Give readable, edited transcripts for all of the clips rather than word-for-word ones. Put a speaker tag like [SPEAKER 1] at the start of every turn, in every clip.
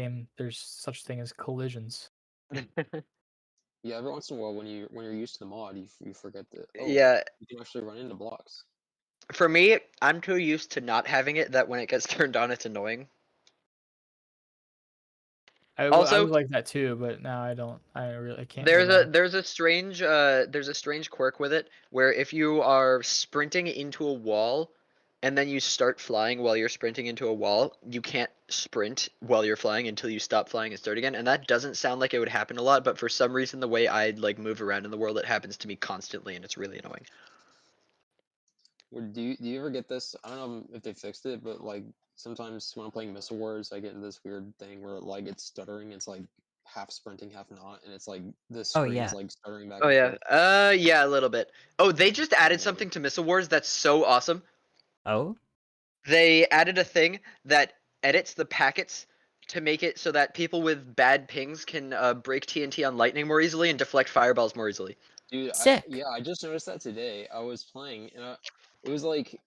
[SPEAKER 1] game, there's such thing as collisions.
[SPEAKER 2] Yeah, every once in a while when you're used to the mod, you forget that
[SPEAKER 3] Yeah,
[SPEAKER 2] you can actually run into blocks.
[SPEAKER 3] for me, I'm too used to not having it that when it gets turned on, it's annoying.
[SPEAKER 1] I
[SPEAKER 3] Also-
[SPEAKER 1] was like that too, but now I don't. I really can't.
[SPEAKER 3] There's a strange quirk with it where if you are sprinting into a wall and then you start flying while you're sprinting into a wall, you can't sprint while you're flying until you stop flying and start again. And that doesn't sound like it would happen a lot, but for some reason the way I like move around in the world, it happens to me constantly and it's really annoying.
[SPEAKER 2] Do you ever get this? I don't know if they fixed it, but like sometimes when I'm playing Missile Wars, I get into this weird thing where like it's stuttering. It's like half sprinting, half not, and it's like this
[SPEAKER 4] Oh,
[SPEAKER 2] screen
[SPEAKER 4] yeah.
[SPEAKER 2] is like stuttering back
[SPEAKER 3] Oh
[SPEAKER 2] and
[SPEAKER 3] yeah.
[SPEAKER 2] forth.
[SPEAKER 3] Yeah, a little bit. Oh, they just added something to Missile Wars that's so awesome.
[SPEAKER 4] Oh?
[SPEAKER 3] They added a thing that edits the packets to make it so that people with bad pings can break TNT on lightning more easily and deflect fireballs more easily.
[SPEAKER 2] Dude,
[SPEAKER 4] Sick.
[SPEAKER 2] I just noticed that today. I was playing, and it was like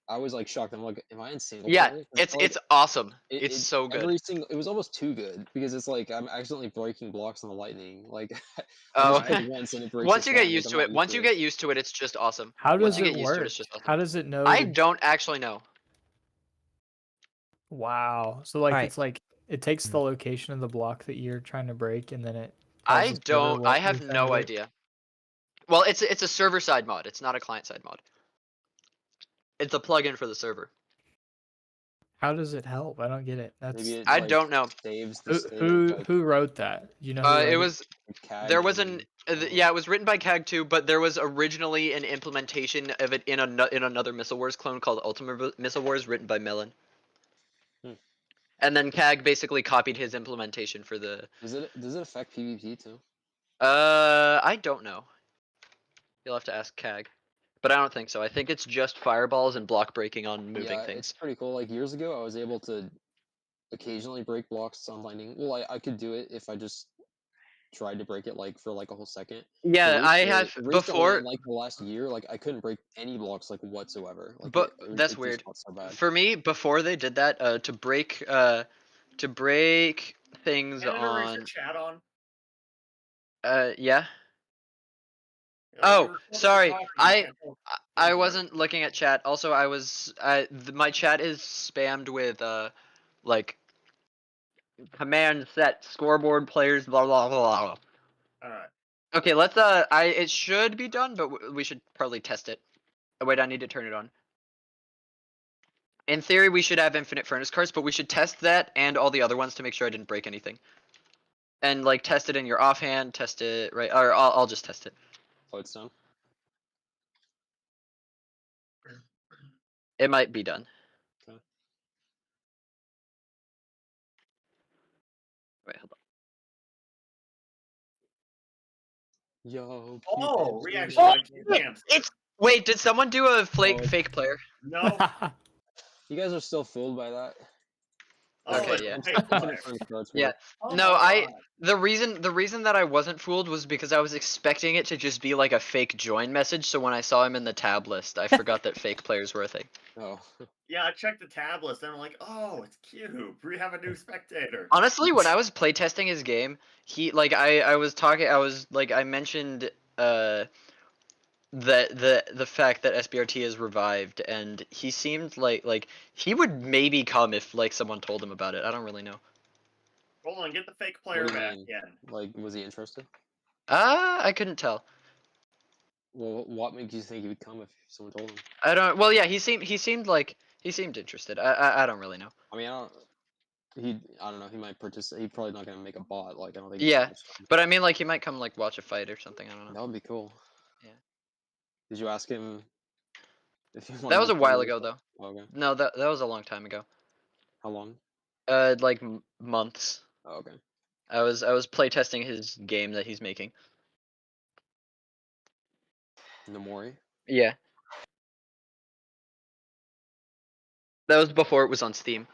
[SPEAKER 2] I was like shocked. I'm like, am I in single
[SPEAKER 3] Yeah,
[SPEAKER 2] player? 'Cause
[SPEAKER 3] it's
[SPEAKER 2] like,
[SPEAKER 3] awesome.
[SPEAKER 2] it,
[SPEAKER 3] It's
[SPEAKER 2] it
[SPEAKER 3] so good.
[SPEAKER 2] every single. It was almost too good because it's like I'm accidentally breaking blocks on the lightning. Like I
[SPEAKER 3] Oh,
[SPEAKER 2] just hit once and it breaks.
[SPEAKER 3] once
[SPEAKER 2] the
[SPEAKER 3] you get
[SPEAKER 2] slime,
[SPEAKER 3] used
[SPEAKER 2] like,
[SPEAKER 3] to
[SPEAKER 2] I'm
[SPEAKER 3] it,
[SPEAKER 2] not
[SPEAKER 3] once
[SPEAKER 2] used
[SPEAKER 3] you
[SPEAKER 2] to it.
[SPEAKER 3] get used to it, it's just awesome.
[SPEAKER 1] How
[SPEAKER 3] Once
[SPEAKER 1] does
[SPEAKER 3] you
[SPEAKER 1] it
[SPEAKER 3] get used to it,
[SPEAKER 1] work?
[SPEAKER 3] it's just awesome.
[SPEAKER 1] How does it know?
[SPEAKER 3] I don't actually know.
[SPEAKER 1] Wow. So like
[SPEAKER 4] Alright.
[SPEAKER 1] it's like it takes the location of the block that you're trying to break, and then it.
[SPEAKER 3] I
[SPEAKER 1] tells the server
[SPEAKER 3] don't.
[SPEAKER 1] what
[SPEAKER 3] I have
[SPEAKER 1] you're trying to
[SPEAKER 3] no
[SPEAKER 1] break?
[SPEAKER 3] idea. Well, it's a server side mod. It's not a client side mod. It's a plugin for the server.
[SPEAKER 1] How does it help? I don't get it.
[SPEAKER 2] Maybe
[SPEAKER 1] That's
[SPEAKER 2] it
[SPEAKER 3] I
[SPEAKER 2] like
[SPEAKER 3] don't know.
[SPEAKER 2] saves the state.
[SPEAKER 1] who wrote that? You know who wrote
[SPEAKER 3] It was
[SPEAKER 2] CAG
[SPEAKER 3] there was
[SPEAKER 2] and-
[SPEAKER 3] yeah, it was written by CAG too, but there was originally an implementation of it in another Missile Wars clone called Ultimate Missile Wars, written by Melon.
[SPEAKER 2] Hmm.
[SPEAKER 3] And then CAG basically copied his implementation for the.
[SPEAKER 2] Does it affect PvP too?
[SPEAKER 3] I don't know. You'll have to ask CAG, but I don't think so. I think it's just fireballs and block breaking on moving
[SPEAKER 2] Yeah,
[SPEAKER 3] things.
[SPEAKER 2] it's pretty cool. Like years ago, I was able to occasionally break blocks on lightning. Well, I could do it if I just tried to break it like for like a whole second.
[SPEAKER 3] Yeah, I have before.
[SPEAKER 2] In, like the last year, like I couldn't break any blocks like whatsoever. Like
[SPEAKER 3] But that's
[SPEAKER 2] it
[SPEAKER 3] weird.
[SPEAKER 2] just got so bad.
[SPEAKER 3] For me, before they did that, to break things
[SPEAKER 5] Editor, is your
[SPEAKER 3] on.
[SPEAKER 5] chat on?
[SPEAKER 3] Yeah.
[SPEAKER 5] You
[SPEAKER 3] Oh,
[SPEAKER 5] were supposed to be
[SPEAKER 3] sorry.
[SPEAKER 5] talking,
[SPEAKER 3] I
[SPEAKER 5] can't tell.
[SPEAKER 3] I wasn't looking at chat. Also, my chat is spammed with like command set scoreboard players blah blah blah.
[SPEAKER 5] Alright.
[SPEAKER 3] Okay, let's it should be done, but we should probably test it. Oh, wait, I need to turn it on. In theory, we should have infinite furnace cards, but we should test that and all the other ones to make sure I didn't break anything. And like test it in your offhand, test it right, or I'll just test it.
[SPEAKER 2] Oh, it's done.
[SPEAKER 3] It might be done.
[SPEAKER 2] Okay.
[SPEAKER 3] Wait, hold on.
[SPEAKER 2] Yo.
[SPEAKER 5] Oh,
[SPEAKER 2] keep
[SPEAKER 5] reaction
[SPEAKER 2] it-
[SPEAKER 5] by Q Camps.
[SPEAKER 3] Wait, did someone do a
[SPEAKER 2] Oh.
[SPEAKER 3] fake player?
[SPEAKER 5] No.
[SPEAKER 2] You guys are still fooled by that.
[SPEAKER 5] Oh,
[SPEAKER 3] Okay,
[SPEAKER 5] it's
[SPEAKER 3] yeah.
[SPEAKER 5] a fake player.
[SPEAKER 3] Yeah.
[SPEAKER 5] Oh
[SPEAKER 3] No,
[SPEAKER 5] my God.
[SPEAKER 3] the reason that I wasn't fooled was because I was expecting it to just be like a fake join message, so when I saw him in the tab list, I forgot that fake players were a thing.
[SPEAKER 2] Oh.
[SPEAKER 5] Yeah, I checked the tab list and I'm like, oh, it's Cube. We have a new spectator.
[SPEAKER 3] Honestly, when I was playtesting his game, he like I mentioned the fact that SBRT is revived, and he seemed like he would maybe come if like someone told him about it. I don't really know.
[SPEAKER 5] Hold on, get the fake player
[SPEAKER 2] What do you
[SPEAKER 5] back
[SPEAKER 2] mean?
[SPEAKER 5] again.
[SPEAKER 2] Like, was he interested?
[SPEAKER 3] I couldn't tell.
[SPEAKER 2] Well, what makes you think he would come if someone told him?
[SPEAKER 3] I don't. Well, yeah, he seemed interested. I don't really know.
[SPEAKER 2] I mean, I don't know. He might participate. He's probably not gonna make a bot. Like, I don't think. he's
[SPEAKER 3] Yeah,
[SPEAKER 2] gonna start.
[SPEAKER 3] but I mean, like he might come like watch a fight or something. I don't know.
[SPEAKER 2] That would be cool.
[SPEAKER 3] Yeah.
[SPEAKER 2] Did you ask him if he wanted
[SPEAKER 3] That was
[SPEAKER 2] to
[SPEAKER 3] a while
[SPEAKER 2] play?
[SPEAKER 3] ago, though.
[SPEAKER 2] Oh, okay.
[SPEAKER 3] No, that was a long time ago.
[SPEAKER 2] How long?
[SPEAKER 3] Like months.
[SPEAKER 2] Oh, okay.
[SPEAKER 3] I was playtesting his game that he's making.
[SPEAKER 2] Nomori.
[SPEAKER 3] Yeah. That was before it was on Steam.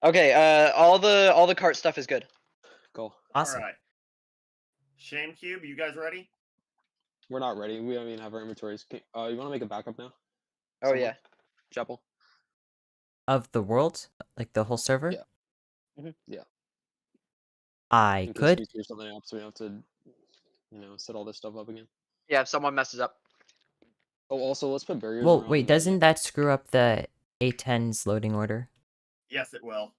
[SPEAKER 3] Okay, all the cart stuff is good.
[SPEAKER 2] Cool.
[SPEAKER 4] Awesome.
[SPEAKER 5] Alright. ShameCube, you guys ready?
[SPEAKER 2] We're not ready. We don't even have our inventories. You want to make a backup now?
[SPEAKER 3] Oh
[SPEAKER 2] Someone?
[SPEAKER 3] yeah.
[SPEAKER 2] Chapel.
[SPEAKER 4] Of the world, like the whole server.
[SPEAKER 2] Yeah.
[SPEAKER 3] Mhm.
[SPEAKER 2] Yeah.
[SPEAKER 4] I
[SPEAKER 2] In case
[SPEAKER 4] could.
[SPEAKER 2] we screw something up, so we don't have to, set all this stuff up again.
[SPEAKER 3] Yeah, if someone messes up.
[SPEAKER 2] Oh, also, let's put barriers
[SPEAKER 4] Well,
[SPEAKER 2] around.
[SPEAKER 4] wait, doesn't that screw up the A-10's loading order?
[SPEAKER 5] Yes, it will.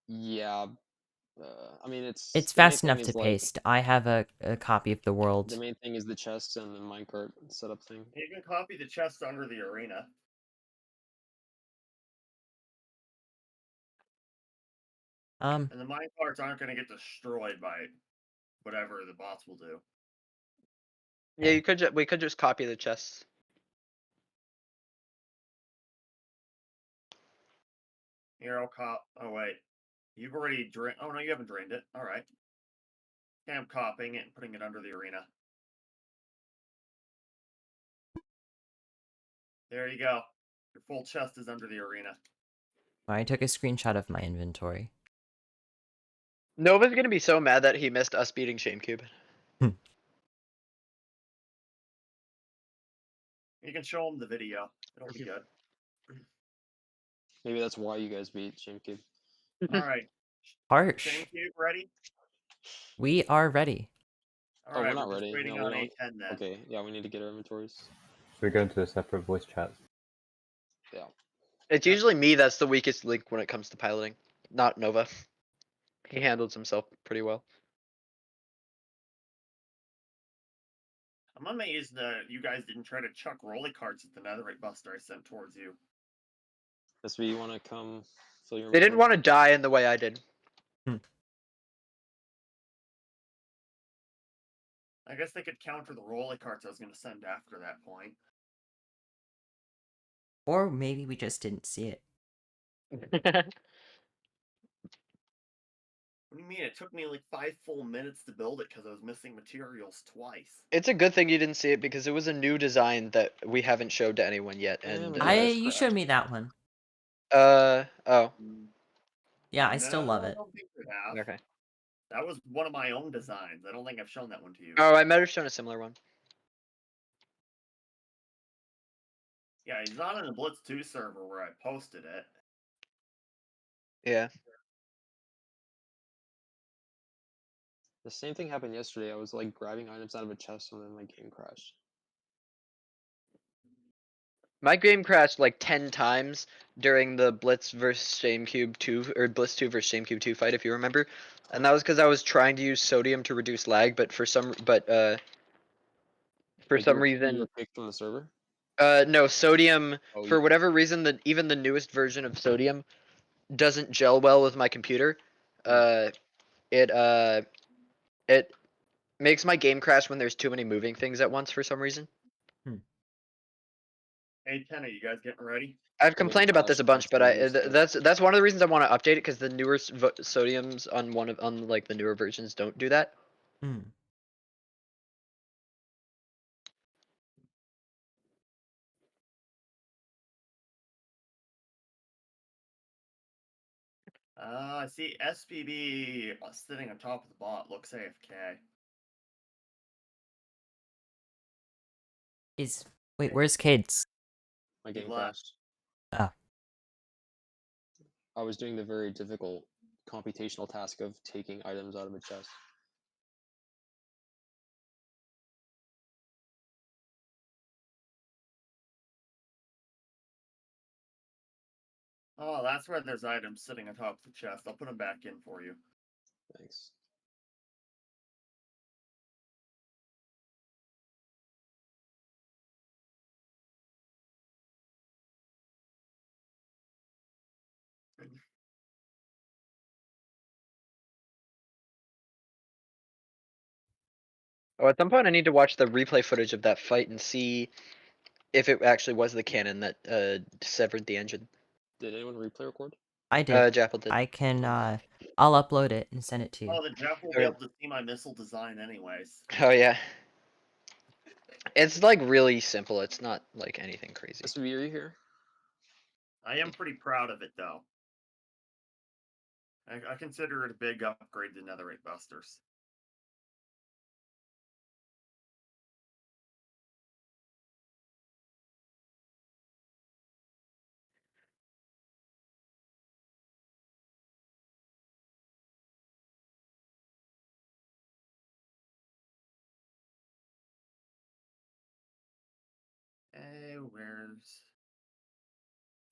[SPEAKER 2] Yeah. I mean,
[SPEAKER 4] It's
[SPEAKER 2] the main
[SPEAKER 4] fast
[SPEAKER 2] thing
[SPEAKER 4] enough
[SPEAKER 2] is,
[SPEAKER 4] to
[SPEAKER 2] like,
[SPEAKER 4] paste. I have a copy of the
[SPEAKER 2] the
[SPEAKER 4] world.
[SPEAKER 2] main thing is the chests and the minecart setup thing.
[SPEAKER 5] You can copy the chest under the arena. And the minecarts aren't going to get destroyed by whatever the bots will do.
[SPEAKER 3] Yeah, you could. We could just copy the chests.
[SPEAKER 5] Here, I'll cop. Oh wait, you've already drained. Oh no, you haven't drained it. All right. Okay, I'm copying it and putting it under the arena. There you go. Your full chest is under the arena.
[SPEAKER 4] I took a screenshot of my inventory.
[SPEAKER 3] Nova's gonna be so mad that he missed us beating ShameCube.
[SPEAKER 5] You can show him the video. It'll be good.
[SPEAKER 2] Maybe that's why you guys beat ShameCube.
[SPEAKER 5] All right.
[SPEAKER 4] Harsh.
[SPEAKER 5] ShameCube ready?
[SPEAKER 4] We are ready.
[SPEAKER 5] All
[SPEAKER 2] Oh,
[SPEAKER 5] right,
[SPEAKER 2] we're not
[SPEAKER 5] just
[SPEAKER 2] ready.
[SPEAKER 5] waiting
[SPEAKER 2] No, we
[SPEAKER 5] on
[SPEAKER 2] don't.
[SPEAKER 5] A-10 then.
[SPEAKER 2] Okay, yeah, we need to get our inventories.
[SPEAKER 6] Should we go into a separate voice chat?
[SPEAKER 2] Yeah.
[SPEAKER 3] It's usually me that's the weakest link when it comes to piloting, not Nova. He handles himself pretty well.
[SPEAKER 5] I'm amazed that you guys didn't try to chuck rolly carts at the netherite buster I sent towards you.
[SPEAKER 2] SB, you want to come fill your
[SPEAKER 3] They didn't
[SPEAKER 2] inventory?
[SPEAKER 3] want to die in the way I did.
[SPEAKER 5] I guess they could counter the rolly carts I was going to send after that point.
[SPEAKER 4] Or maybe we just didn't see it.
[SPEAKER 5] What do you mean? It took me like 5 full minutes to build it because I was missing materials twice.
[SPEAKER 3] It's a good thing you didn't see it because it was a new design that we haven't showed to anyone yet. And
[SPEAKER 4] You showed me that one.
[SPEAKER 3] oh.
[SPEAKER 4] Yeah, I still love
[SPEAKER 5] No, I
[SPEAKER 4] it.
[SPEAKER 5] don't think you have.
[SPEAKER 3] Okay.
[SPEAKER 5] That was one of my own designs. I don't think I've shown that one to you.
[SPEAKER 3] Oh, I might have shown a similar one.
[SPEAKER 5] Yeah, he's not in the Blitz 2 server where I posted it.
[SPEAKER 3] Yeah.
[SPEAKER 2] The same thing happened yesterday. I was like grabbing items out of a chest and then my game crashed.
[SPEAKER 3] My game crashed like 10 times during the Blitz versus ShameCube 2 or Blitz 2 versus ShameCube 2 fight, if you remember. And that was because I was trying to use sodium to reduce lag, but for some
[SPEAKER 2] Like, you
[SPEAKER 3] reason
[SPEAKER 2] were kicked from the server?
[SPEAKER 3] no, sodium
[SPEAKER 2] Oh,
[SPEAKER 3] for whatever reason that even the newest version of sodium doesn't gel well with my computer. It makes my game crash when there's too many moving things at once for some reason.
[SPEAKER 5] A-10, are you guys getting ready?
[SPEAKER 3] I've complained about this a bunch, but
[SPEAKER 2] That's
[SPEAKER 3] that's one of the reasons I want to update it because the newer sodiums on like the newer versions don't do that.
[SPEAKER 5] I see SPB sitting on top of the bot. Looks AFK.
[SPEAKER 4] Wait, where's Cades?
[SPEAKER 2] My
[SPEAKER 5] He
[SPEAKER 2] game
[SPEAKER 5] left.
[SPEAKER 2] crashed.
[SPEAKER 4] Ah.
[SPEAKER 2] I was doing the very difficult computational task of taking items out of a chest.
[SPEAKER 5] Oh, that's where there's items sitting on top of the chest. I'll put them back in for you.
[SPEAKER 2] Thanks.
[SPEAKER 3] Oh, at some point I need to watch the replay footage of that fight and see if it actually was the cannon that severed the engine.
[SPEAKER 2] Did anyone replay record?
[SPEAKER 4] I did.
[SPEAKER 3] Jappel did.
[SPEAKER 4] I can, I'll upload it and send it to you.
[SPEAKER 5] Oh, the Jeff will be
[SPEAKER 3] Okay.
[SPEAKER 5] able to see my missile design anyways.
[SPEAKER 3] Oh yeah. It's like really simple. It's not like anything crazy.
[SPEAKER 2] SB, are you here?
[SPEAKER 5] I am pretty proud of it, though. I consider it a big upgrade to netherite busters. where's...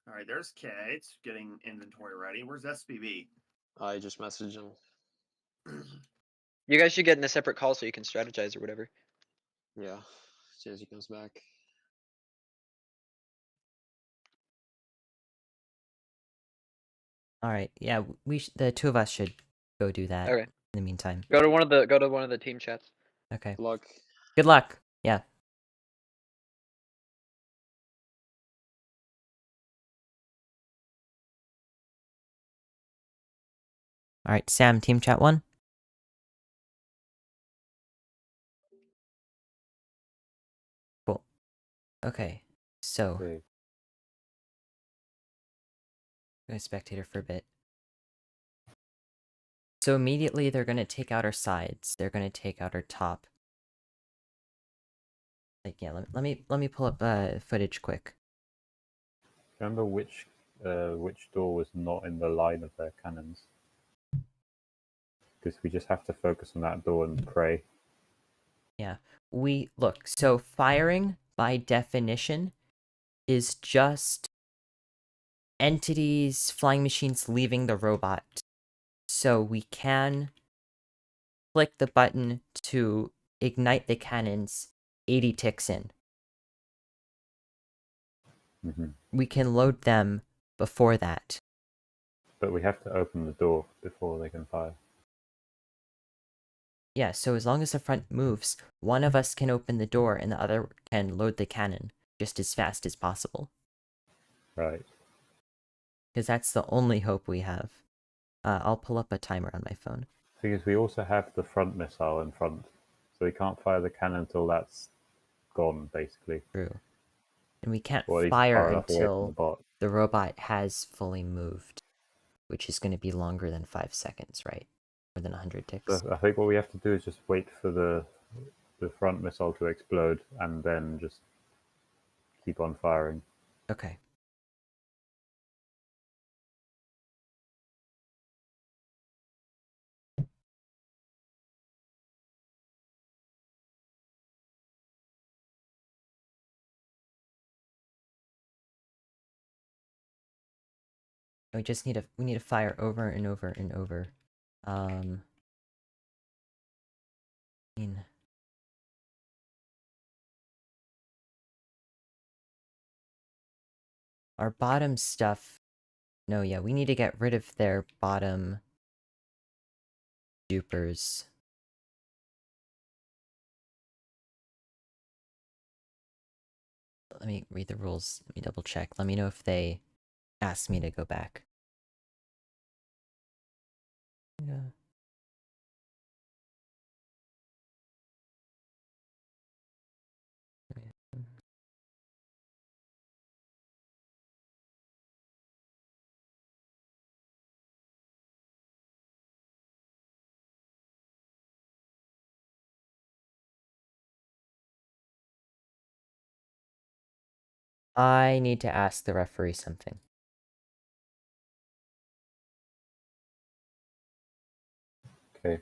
[SPEAKER 5] Alright, there's K. It's getting inventory ready. Where's SBB?
[SPEAKER 2] I just messaged him.
[SPEAKER 3] You guys should get in a separate call so you can strategize or whatever.
[SPEAKER 2] Yeah, as soon as he comes back.
[SPEAKER 4] All right. Yeah, the two of us should go do that.
[SPEAKER 3] Okay.
[SPEAKER 4] In the meantime.
[SPEAKER 3] Go to one of the team chats.
[SPEAKER 4] Okay.
[SPEAKER 2] Good luck.
[SPEAKER 4] Good luck. Yeah. All right, Sam, team chat 1. Cool. Okay. So,
[SPEAKER 6] Okay.
[SPEAKER 4] go to spectator for a bit. So immediately they're going to take out our sides. They're going to take out our top. Like, yeah, let me pull up footage quick.
[SPEAKER 6] Remember which door was not in the line of their cannons? Because we just have to focus on that door and pray.
[SPEAKER 4] Yeah. Look, so firing by definition is just entities, flying machines leaving the robot. So we can click the button to ignite the cannons 80 ticks in. We can load them before that.
[SPEAKER 6] But we have to open the door before they can fire.
[SPEAKER 4] Yeah, so as long as the front moves, one of us can open the door and the other can load the cannon just as fast as possible.
[SPEAKER 6] Right.
[SPEAKER 4] Because that's the only hope we have. I'll pull up a timer on my phone.
[SPEAKER 6] Because we also have the front missile in front, so we can't fire the cannon until that's gone, basically.
[SPEAKER 4] True. And we can't
[SPEAKER 6] Or at least
[SPEAKER 4] fire
[SPEAKER 6] far enough away from the
[SPEAKER 4] until
[SPEAKER 6] bot.
[SPEAKER 4] the robot has fully moved, which is going to be longer than 5 seconds, right? More than 100 ticks.
[SPEAKER 6] So I think what we have to do is just wait for the front missile to explode and then just keep on firing.
[SPEAKER 4] Okay. We just need to fire over and over and over. I mean, our bottom stuff. No, yeah, we need to get rid of their bottom dupers. Let me read the rules. Let me double check. Let me know if they ask me to go back. Yeah. I need to ask the referee something.
[SPEAKER 6] Okay.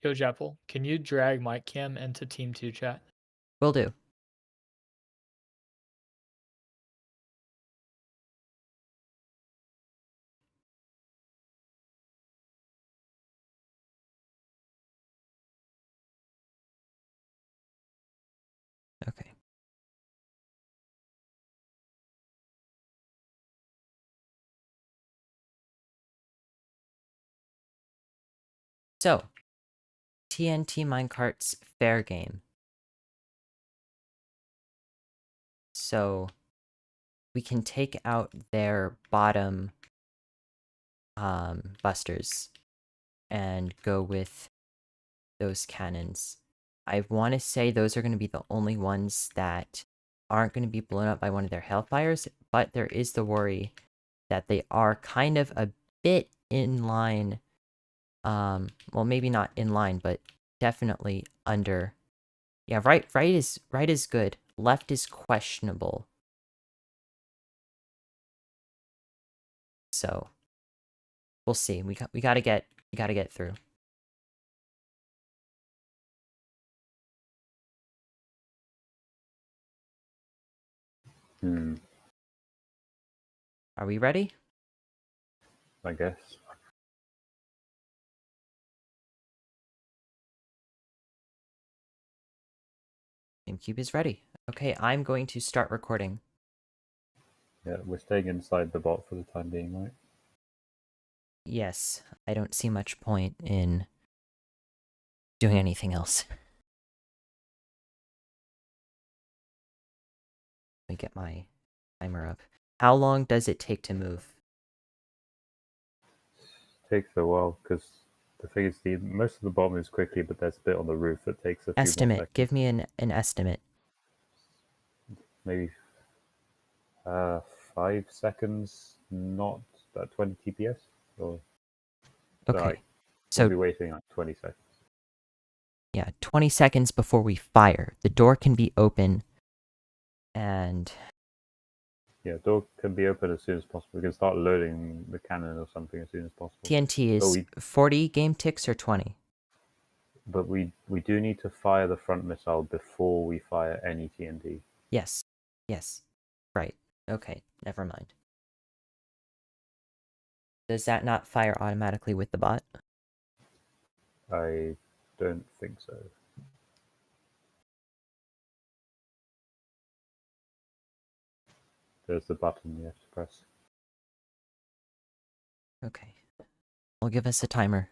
[SPEAKER 1] Yo, Jeppel, can you drag Mike Cam into Team 2 chat?
[SPEAKER 4] Will do. Okay. So, TNT minecarts fair game. So, we can take out their bottom busters and go with those cannons. I want to say those are going to be the only ones that aren't going to be blown up by one of their hellfires, but there is the worry that they are kind of a bit in line. Well, maybe not in line, but definitely under. Yeah, right is good. Left is questionable. So we'll see. We gotta get through. Are we ready?
[SPEAKER 6] I guess.
[SPEAKER 4] ShameCube is ready. Okay, I'm going to start recording.
[SPEAKER 6] Yeah, we're staying inside the bot for the time being, right?
[SPEAKER 4] Yes, I don't see much point in doing anything else. Let me get my timer up. How long does it take to move?
[SPEAKER 6] Takes a while because the thing is, most of the bot moves quickly, but there's a bit on the roof that takes a few more
[SPEAKER 4] Estimate.
[SPEAKER 6] seconds.
[SPEAKER 4] Give me an estimate.
[SPEAKER 6] Maybe 5 seconds, not at 20 TPS. Or
[SPEAKER 4] Okay.
[SPEAKER 6] we'll
[SPEAKER 4] So
[SPEAKER 6] be waiting like 20 seconds.
[SPEAKER 4] yeah, 20 seconds before we fire. The door can be open and
[SPEAKER 6] Yeah, door can be open as soon as possible. We can start loading the cannon or something as soon as possible.
[SPEAKER 4] TNT is
[SPEAKER 6] Oh,
[SPEAKER 4] 40 game ticks or 20?
[SPEAKER 6] But we do need to fire the front missile before we fire any TNT.
[SPEAKER 4] Yes. Yes. Right. Okay, never mind. Does that not fire automatically with the bot?
[SPEAKER 6] I don't think so. There's the button you have to press.
[SPEAKER 4] Okay. I'll give us a timer.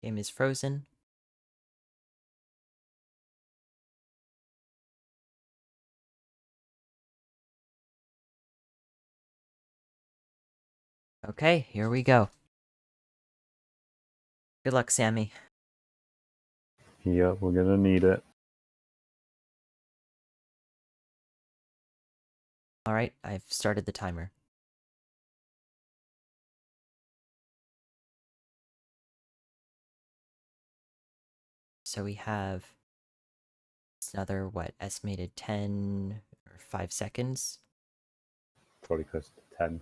[SPEAKER 4] Game is frozen. Okay, here we go. Good luck, Sammy.
[SPEAKER 6] Yep, we're gonna need it.
[SPEAKER 4] Alright, I've started the timer. So we have another, what, estimated 10 or 5 seconds?
[SPEAKER 6] Probably close to 10.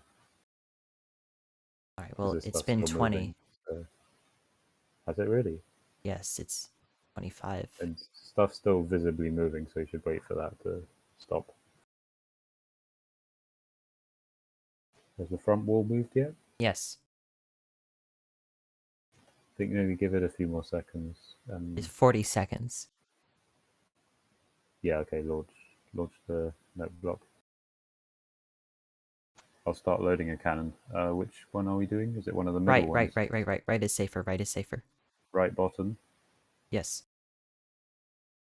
[SPEAKER 4] Alright, well,
[SPEAKER 6] this
[SPEAKER 4] it's
[SPEAKER 6] stuff's
[SPEAKER 4] been
[SPEAKER 6] still
[SPEAKER 4] 20.
[SPEAKER 6] moving, so- Has it really?
[SPEAKER 4] Yes, it's 25.
[SPEAKER 6] And stuff's still visibly moving, so you should wait for that to stop. Has the front wall moved yet?
[SPEAKER 4] Yes,
[SPEAKER 6] I think maybe give it a few more seconds.
[SPEAKER 4] it's 40 seconds.
[SPEAKER 6] Yeah, okay, launch the net block. I'll start loading a cannon. Which one are we doing? Is it one of the middle ones?
[SPEAKER 4] Right is safer, right is safer.
[SPEAKER 6] Right bottom?
[SPEAKER 4] Yes.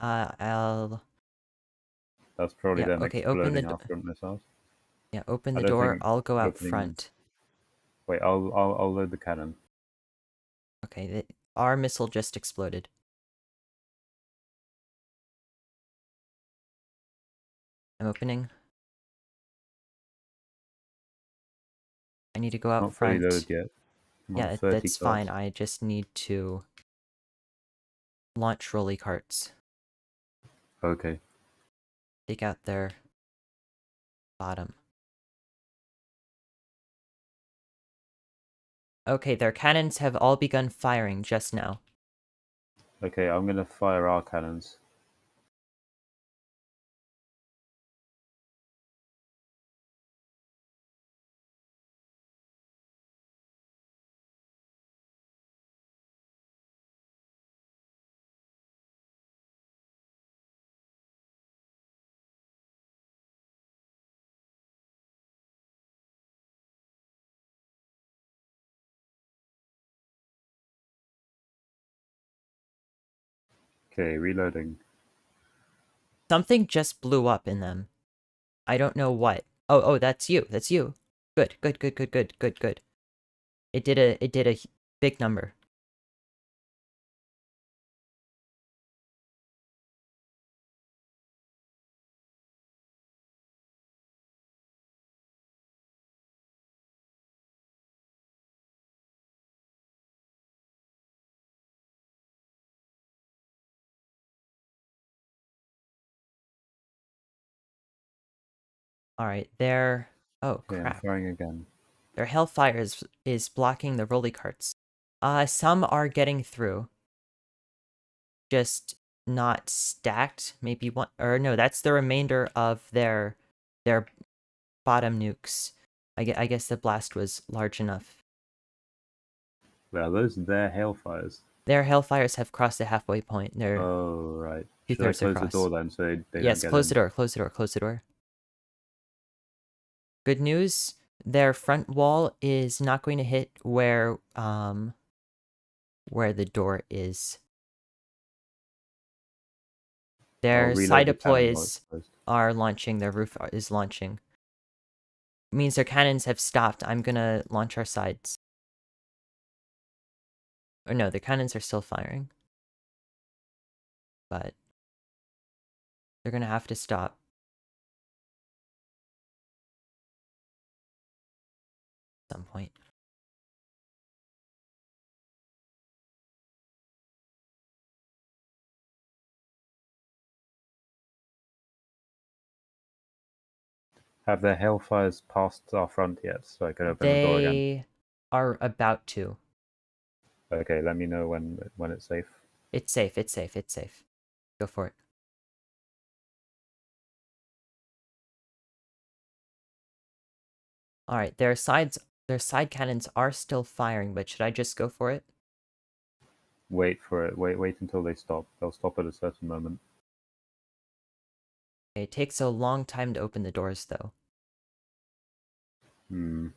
[SPEAKER 4] I'll...
[SPEAKER 6] That's probably
[SPEAKER 4] Yeah,
[SPEAKER 6] them
[SPEAKER 4] okay, open the
[SPEAKER 6] exploding our front missiles.
[SPEAKER 4] Yeah, open
[SPEAKER 6] I
[SPEAKER 4] the
[SPEAKER 6] don't
[SPEAKER 4] door,
[SPEAKER 6] think
[SPEAKER 4] I'll go out
[SPEAKER 6] opening-
[SPEAKER 4] front.
[SPEAKER 6] Wait, I'll load the cannon.
[SPEAKER 4] Okay, our missile just exploded. I'm opening. I need to go out
[SPEAKER 6] Not fully
[SPEAKER 4] front.
[SPEAKER 6] loaded yet. I'm on
[SPEAKER 4] Yeah,
[SPEAKER 6] 30
[SPEAKER 4] that's fine.
[SPEAKER 6] cards.
[SPEAKER 4] I just need to launch rolly carts.
[SPEAKER 6] Okay.
[SPEAKER 4] Take out their bottom. Okay, their cannons have all begun firing just now.
[SPEAKER 6] Okay, I'm gonna fire our cannons. Okay, reloading.
[SPEAKER 4] Something just blew up in them. I don't know what. Oh, that's you. That's you. Good. It did a big number. Alright, their... Oh,
[SPEAKER 6] Okay, I'm
[SPEAKER 4] crap.
[SPEAKER 6] firing again.
[SPEAKER 4] Their hellfire is blocking the rolly carts. Some are getting through. Just not stacked. Maybe one... Or no, that's the remainder of their bottom nukes. I guess the blast was large enough.
[SPEAKER 6] Well, those are their hailfires.
[SPEAKER 4] Their hellfires have crossed the halfway point. They're
[SPEAKER 6] Oh, right. Should I
[SPEAKER 4] two-thirds
[SPEAKER 6] close the
[SPEAKER 4] across.
[SPEAKER 6] door then so they
[SPEAKER 4] Yes,
[SPEAKER 6] don't get
[SPEAKER 4] close
[SPEAKER 6] in?
[SPEAKER 4] the door, close the door, close the door. Good news, their front wall is not going to hit where the door is. Their side
[SPEAKER 6] Reload the cannon while
[SPEAKER 4] deploys
[SPEAKER 6] it's closed.
[SPEAKER 4] are launching, their roof is launching. It means their cannons have stopped. I'm gonna launch our sides. Or no, the cannons are still firing. But they're gonna have to stop. At some point.
[SPEAKER 6] Have their hailfires passed our front yet so I can open the door again?
[SPEAKER 4] They are about to.
[SPEAKER 6] Okay, let me know when it's safe.
[SPEAKER 4] It's safe, it's safe, it's safe. Go for it. Alright, their side cannons are still firing, but should I just go for it?
[SPEAKER 6] Wait for it. Wait until they stop. They'll stop at a certain moment.
[SPEAKER 4] It takes a long time to open the doors, though.
[SPEAKER 6] Hmm.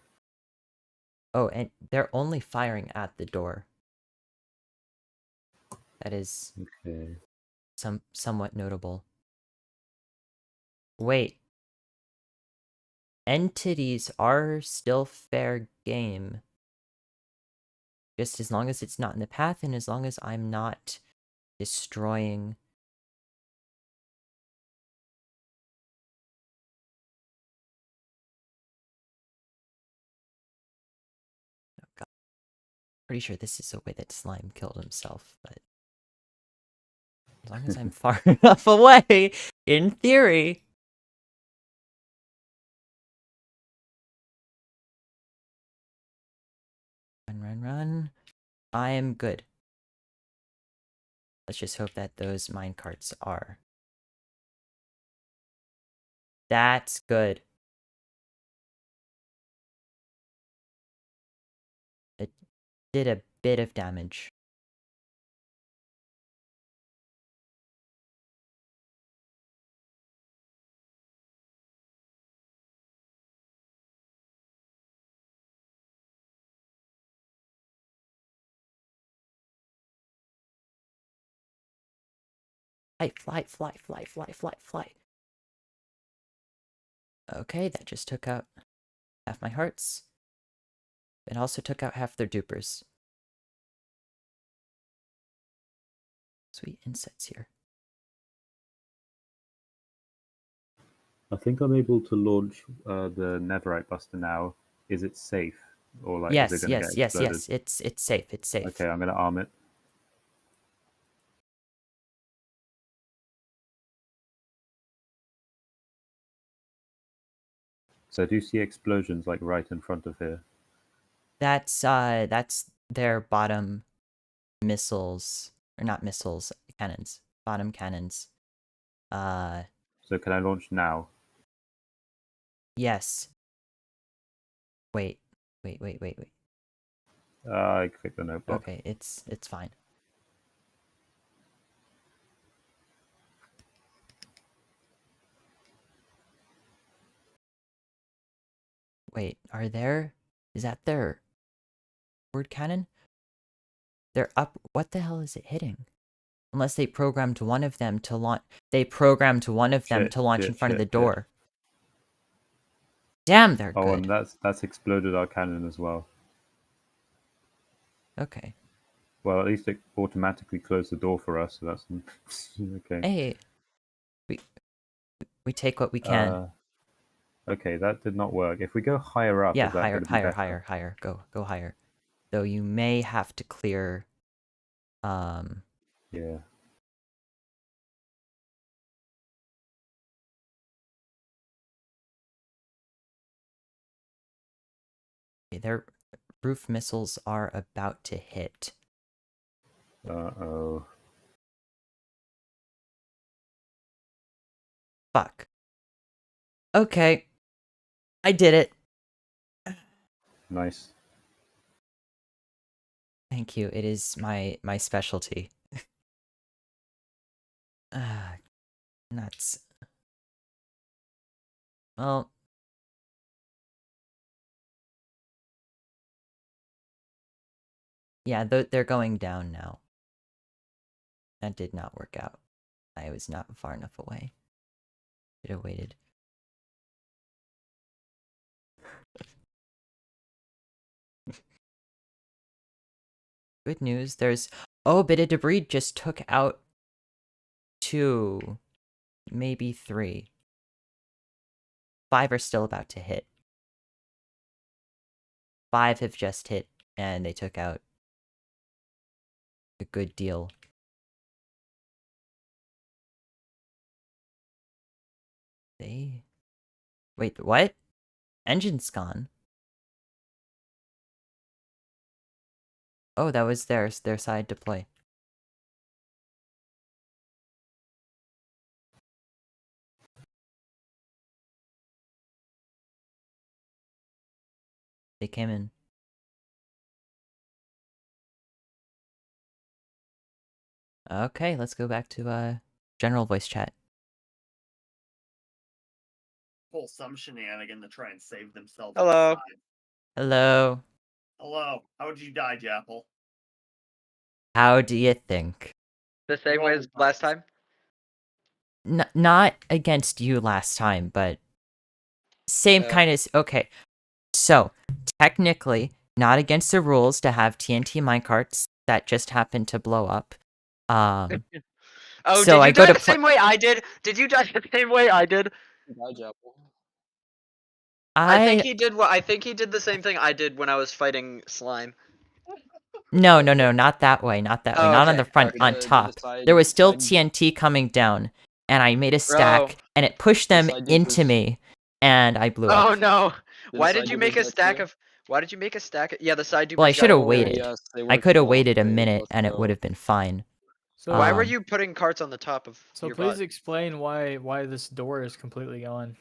[SPEAKER 4] Oh, and they're only firing at the door. That is
[SPEAKER 6] Okay.
[SPEAKER 4] somewhat notable. Wait. Entities are still fair game. Just as long as it's not in the path and as long as I'm not destroying... Oh god. Pretty sure this is the way that Slime killed himself, but... As long as I'm far enough away, in theory... Run. I am good. Let's just hope that those minecarts are. That's good. It did a bit of damage. Fly. Okay, that just took out half my hearts. It also took out half their dupers. Sweet insets here.
[SPEAKER 6] I think I'm able to launch the Netherite Buster now. Is it safe, or like is
[SPEAKER 4] Yes,
[SPEAKER 6] it going to
[SPEAKER 4] yes,
[SPEAKER 6] get
[SPEAKER 4] yes,
[SPEAKER 6] exploded?
[SPEAKER 4] yes. It's safe. It's safe.
[SPEAKER 6] Okay, I'm going to arm it. So do you see explosions like right in front of here?
[SPEAKER 4] That's their bottom missiles, or not missiles, cannons. Bottom cannons.
[SPEAKER 6] So can I launch now?
[SPEAKER 4] Yes. Wait.
[SPEAKER 6] I clicked the note block.
[SPEAKER 4] Okay, it's fine. Wait, is that their word cannon? They're up. What the hell is it hitting? Unless they programmed one of them to launch. They programmed one of them
[SPEAKER 6] Shit,
[SPEAKER 4] to launch in
[SPEAKER 6] shit,
[SPEAKER 4] front of the
[SPEAKER 6] shit, shit.
[SPEAKER 4] door. Damn, they're
[SPEAKER 6] Oh,
[SPEAKER 4] good.
[SPEAKER 6] and that's exploded our cannon as well.
[SPEAKER 4] Okay.
[SPEAKER 6] Well, at least it automatically closed the door for us, so that's okay.
[SPEAKER 4] Hey, we take what we can.
[SPEAKER 6] Okay, that did not work. If we go higher up,
[SPEAKER 4] Yeah,
[SPEAKER 6] is that
[SPEAKER 4] higher,
[SPEAKER 6] going to be better?
[SPEAKER 4] higher. Go higher. Though you may have to clear.
[SPEAKER 6] Yeah.
[SPEAKER 4] Their roof missiles are about to hit.
[SPEAKER 6] Uh-oh.
[SPEAKER 4] Fuck. Okay. I did it.
[SPEAKER 6] Nice.
[SPEAKER 4] Thank you. It is my specialty. Nuts. Well. Yeah, they're going down now. That did not work out. I was not far enough away. Should have waited. Good news, there's... Oh, a bit of debris just took out 2. Maybe 3. 5 are still about to hit. 5 have just hit, and they took out a good deal. Wait, what? Engine's gone. Oh, that was their side deploy. They came in. Okay, let's go back to general voice chat.
[SPEAKER 5] Pull some shenanigan to try and save themselves.
[SPEAKER 3] Hello.
[SPEAKER 5] inside.
[SPEAKER 4] Hello.
[SPEAKER 5] Hello. How did you die, Japple?
[SPEAKER 4] How do you think?
[SPEAKER 3] The same way as last time?
[SPEAKER 4] Not against you last time, but same kind of... Okay, so technically not against the rules to have TNT minecarts that just happened to blow up.
[SPEAKER 3] Oh,
[SPEAKER 4] So
[SPEAKER 3] did
[SPEAKER 4] I
[SPEAKER 3] you
[SPEAKER 4] go
[SPEAKER 3] die
[SPEAKER 4] to
[SPEAKER 3] the same way I did? Did you die the same way I did?
[SPEAKER 2] Bye, Japple.
[SPEAKER 3] I think he did I think he did the same thing I did when I was fighting slime.
[SPEAKER 4] No, not that way, not that way.
[SPEAKER 3] Oh,
[SPEAKER 4] Not on the
[SPEAKER 3] okay,
[SPEAKER 4] front,
[SPEAKER 3] okay.
[SPEAKER 4] on
[SPEAKER 2] Did the
[SPEAKER 4] top.
[SPEAKER 2] side-
[SPEAKER 4] There was still
[SPEAKER 2] side-
[SPEAKER 4] TNT coming down, and I made a stack,
[SPEAKER 3] Oh.
[SPEAKER 4] and it pushed them
[SPEAKER 2] side did
[SPEAKER 4] into
[SPEAKER 2] this-
[SPEAKER 4] me, and I blew up.
[SPEAKER 3] Oh no!
[SPEAKER 2] the
[SPEAKER 3] Why
[SPEAKER 2] side
[SPEAKER 3] did you
[SPEAKER 2] do
[SPEAKER 3] make
[SPEAKER 2] this
[SPEAKER 3] a stack
[SPEAKER 2] too?
[SPEAKER 3] of? Why did you make a stack? Yeah, the side
[SPEAKER 4] Well, I should have
[SPEAKER 2] Oh,
[SPEAKER 4] waited.
[SPEAKER 2] yes, they
[SPEAKER 4] I
[SPEAKER 2] work
[SPEAKER 4] could have
[SPEAKER 2] both
[SPEAKER 4] waited a
[SPEAKER 2] ways,
[SPEAKER 4] minute,
[SPEAKER 2] let's
[SPEAKER 4] and it
[SPEAKER 2] go.
[SPEAKER 4] would have been fine.
[SPEAKER 1] So
[SPEAKER 3] Why were
[SPEAKER 4] Um,
[SPEAKER 3] you putting carts on the top of
[SPEAKER 1] So
[SPEAKER 3] your
[SPEAKER 1] please
[SPEAKER 3] bot?
[SPEAKER 1] explain why this door is completely gone.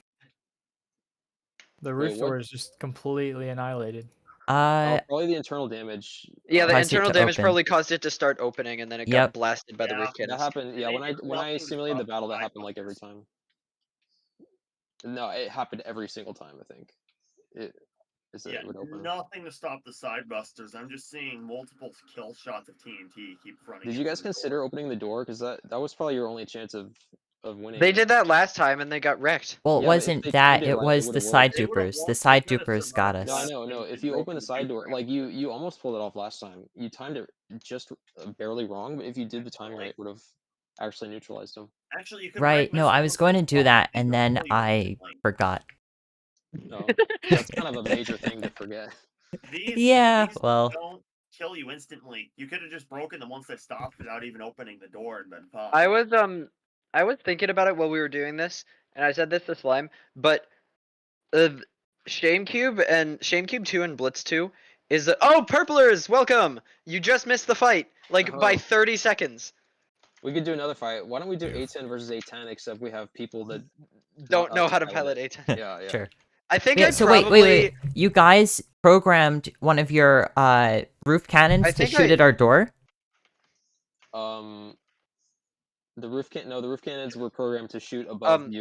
[SPEAKER 1] The
[SPEAKER 2] Wait,
[SPEAKER 1] roof
[SPEAKER 2] what?
[SPEAKER 1] door is just completely annihilated.
[SPEAKER 2] Probably the internal damage.
[SPEAKER 3] Yeah, the
[SPEAKER 4] Caused it
[SPEAKER 3] internal
[SPEAKER 4] to
[SPEAKER 3] damage
[SPEAKER 4] open.
[SPEAKER 3] probably caused it to start opening, and then it
[SPEAKER 4] Yep.
[SPEAKER 3] got blasted by the
[SPEAKER 5] Yeah,
[SPEAKER 3] roof
[SPEAKER 2] That
[SPEAKER 3] cannons.
[SPEAKER 2] happened. Yeah,
[SPEAKER 5] They
[SPEAKER 2] when
[SPEAKER 5] did
[SPEAKER 2] I
[SPEAKER 5] nothing to
[SPEAKER 2] simulated the
[SPEAKER 5] stop
[SPEAKER 2] battle, that
[SPEAKER 5] side
[SPEAKER 2] happened like every
[SPEAKER 5] busters.
[SPEAKER 2] time. No, it happened every single time. I think it
[SPEAKER 5] Yeah,
[SPEAKER 2] would open.
[SPEAKER 5] nothing to stop the side busters. I'm just seeing multiple kill shots of TNT keep running.
[SPEAKER 2] Did you guys consider opening the door? Because that was probably your only chance of of winning.
[SPEAKER 3] They did that last time and they got wrecked.
[SPEAKER 4] Well, it
[SPEAKER 2] Yeah, but if
[SPEAKER 4] wasn't
[SPEAKER 2] they
[SPEAKER 4] that.
[SPEAKER 2] timed it
[SPEAKER 4] It
[SPEAKER 2] right, it
[SPEAKER 4] was the
[SPEAKER 2] would've
[SPEAKER 4] side
[SPEAKER 2] worked.
[SPEAKER 5] They would've
[SPEAKER 4] dupers. The
[SPEAKER 5] won.
[SPEAKER 4] side
[SPEAKER 5] They could've
[SPEAKER 4] dupers got
[SPEAKER 5] survived
[SPEAKER 2] No, I
[SPEAKER 4] us.
[SPEAKER 2] know, no.
[SPEAKER 5] and
[SPEAKER 2] If you
[SPEAKER 5] broken
[SPEAKER 2] open a
[SPEAKER 5] the
[SPEAKER 2] side
[SPEAKER 5] super
[SPEAKER 2] door,
[SPEAKER 5] trap.
[SPEAKER 2] like you almost pulled it off last time. You timed it just barely wrong, but if you did the timing right, it would have actually neutralized them.
[SPEAKER 5] Actually, you could
[SPEAKER 4] Right.
[SPEAKER 5] break
[SPEAKER 4] No, I was
[SPEAKER 5] missiles
[SPEAKER 4] going to
[SPEAKER 5] with
[SPEAKER 4] do
[SPEAKER 5] bombs,
[SPEAKER 4] that,
[SPEAKER 5] they
[SPEAKER 4] and
[SPEAKER 5] don't
[SPEAKER 4] then
[SPEAKER 5] kill you
[SPEAKER 4] I
[SPEAKER 5] instantly.
[SPEAKER 4] forgot.
[SPEAKER 2] No, that's kind of a major thing to forget.
[SPEAKER 4] Yeah,
[SPEAKER 5] These
[SPEAKER 4] well.
[SPEAKER 5] don't kill you instantly. You could have just broken them once they stopped without even opening the door and been fine.
[SPEAKER 3] I was thinking about it while we were doing this, and I said this to Slime, but ShameCube 2 and Blitz 2 is oh, Purplers, welcome! You just missed the fight, like by
[SPEAKER 2] Oh.
[SPEAKER 3] 30 seconds.
[SPEAKER 2] We could do another fight. Why don't we do
[SPEAKER 7] Yes.
[SPEAKER 2] A-10 versus A-10, except we have people that
[SPEAKER 3] Don't
[SPEAKER 2] want
[SPEAKER 3] know
[SPEAKER 2] us
[SPEAKER 3] how to
[SPEAKER 2] pilot
[SPEAKER 3] pilot
[SPEAKER 2] it.
[SPEAKER 3] A10.
[SPEAKER 2] Yeah, yeah.
[SPEAKER 4] Sure.
[SPEAKER 3] I think
[SPEAKER 4] Yeah,
[SPEAKER 3] I
[SPEAKER 4] so
[SPEAKER 3] probably
[SPEAKER 4] wait. You guys programmed one of your roof cannons
[SPEAKER 3] I
[SPEAKER 4] to
[SPEAKER 3] think
[SPEAKER 4] shoot
[SPEAKER 3] I-
[SPEAKER 4] at our door?
[SPEAKER 2] The roof cannons were programmed to shoot above
[SPEAKER 3] Um,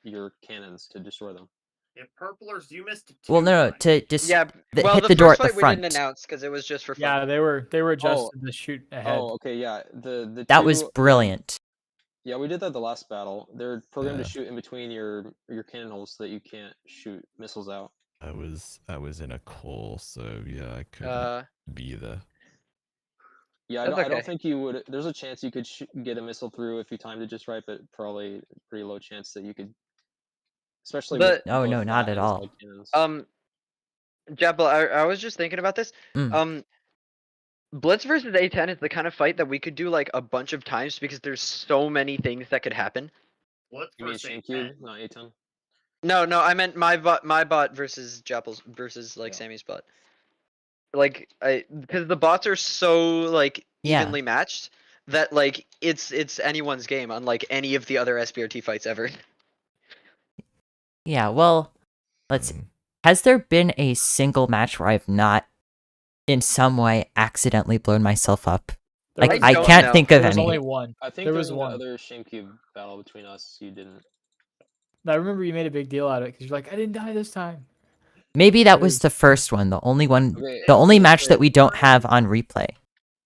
[SPEAKER 2] your cannons to destroy them.
[SPEAKER 5] If Purplers, you missed two.
[SPEAKER 4] Well, no,
[SPEAKER 5] times.
[SPEAKER 4] to just
[SPEAKER 3] yeah. Well,
[SPEAKER 4] hit
[SPEAKER 3] the
[SPEAKER 4] the door
[SPEAKER 3] first
[SPEAKER 4] at the
[SPEAKER 3] fight we
[SPEAKER 4] front.
[SPEAKER 3] didn't announce because it was just for fun.
[SPEAKER 1] Yeah, they were adjusted to shoot ahead.
[SPEAKER 2] Oh, okay, yeah. The
[SPEAKER 4] That
[SPEAKER 2] two,
[SPEAKER 4] was brilliant.
[SPEAKER 2] Yeah, we did that the last battle. They're programmed
[SPEAKER 7] Yeah.
[SPEAKER 2] to shoot in between your cannon holes so that you can't shoot missiles out.
[SPEAKER 7] I was in a call, so yeah, I couldn't be there.
[SPEAKER 2] Yeah,
[SPEAKER 3] That's
[SPEAKER 2] I
[SPEAKER 3] okay.
[SPEAKER 2] don't think you would. There's a chance you could get a missile through if you timed it just right, but probably a pretty low chance that you could. Especially with
[SPEAKER 3] But-
[SPEAKER 4] No,
[SPEAKER 2] both
[SPEAKER 4] no, not
[SPEAKER 2] that
[SPEAKER 4] at
[SPEAKER 2] and
[SPEAKER 4] all.
[SPEAKER 2] side cannons.
[SPEAKER 3] Jabba, I was just thinking about this.
[SPEAKER 4] Mm.
[SPEAKER 3] Blitz versus A10 is the kind of fight that we could do like a bunch of times because there's so many things that could happen.
[SPEAKER 5] Blitz
[SPEAKER 2] You mean
[SPEAKER 5] versus
[SPEAKER 2] ShameCube, not A10?
[SPEAKER 3] No, I meant my bot versus Jappel's versus like
[SPEAKER 2] Yeah.
[SPEAKER 3] Sammy's bot. Like because the bots are so like
[SPEAKER 4] Yeah.
[SPEAKER 3] evenly matched that like it's anyone's game, unlike any of the other SBRT fights ever.
[SPEAKER 4] Yeah, well, let's.
[SPEAKER 7] Um,
[SPEAKER 4] Has there been a single match where I've not, in some way, accidentally blown myself up?
[SPEAKER 1] There
[SPEAKER 4] Like,
[SPEAKER 1] was-
[SPEAKER 4] I
[SPEAKER 3] don't
[SPEAKER 4] can't
[SPEAKER 3] know.
[SPEAKER 4] think
[SPEAKER 1] there
[SPEAKER 4] of
[SPEAKER 1] was
[SPEAKER 4] any.
[SPEAKER 1] only one.
[SPEAKER 2] I think
[SPEAKER 1] There was
[SPEAKER 2] during
[SPEAKER 1] one.
[SPEAKER 2] the other ShameCube battle between us, you didn't.
[SPEAKER 1] I remember you made a big deal out of it because you're like, I didn't die this time.
[SPEAKER 4] Maybe that
[SPEAKER 1] It
[SPEAKER 4] was
[SPEAKER 1] was-
[SPEAKER 4] the first one, the only one,
[SPEAKER 2] Okay,
[SPEAKER 4] the only
[SPEAKER 2] so-
[SPEAKER 4] match that we don't have on replay.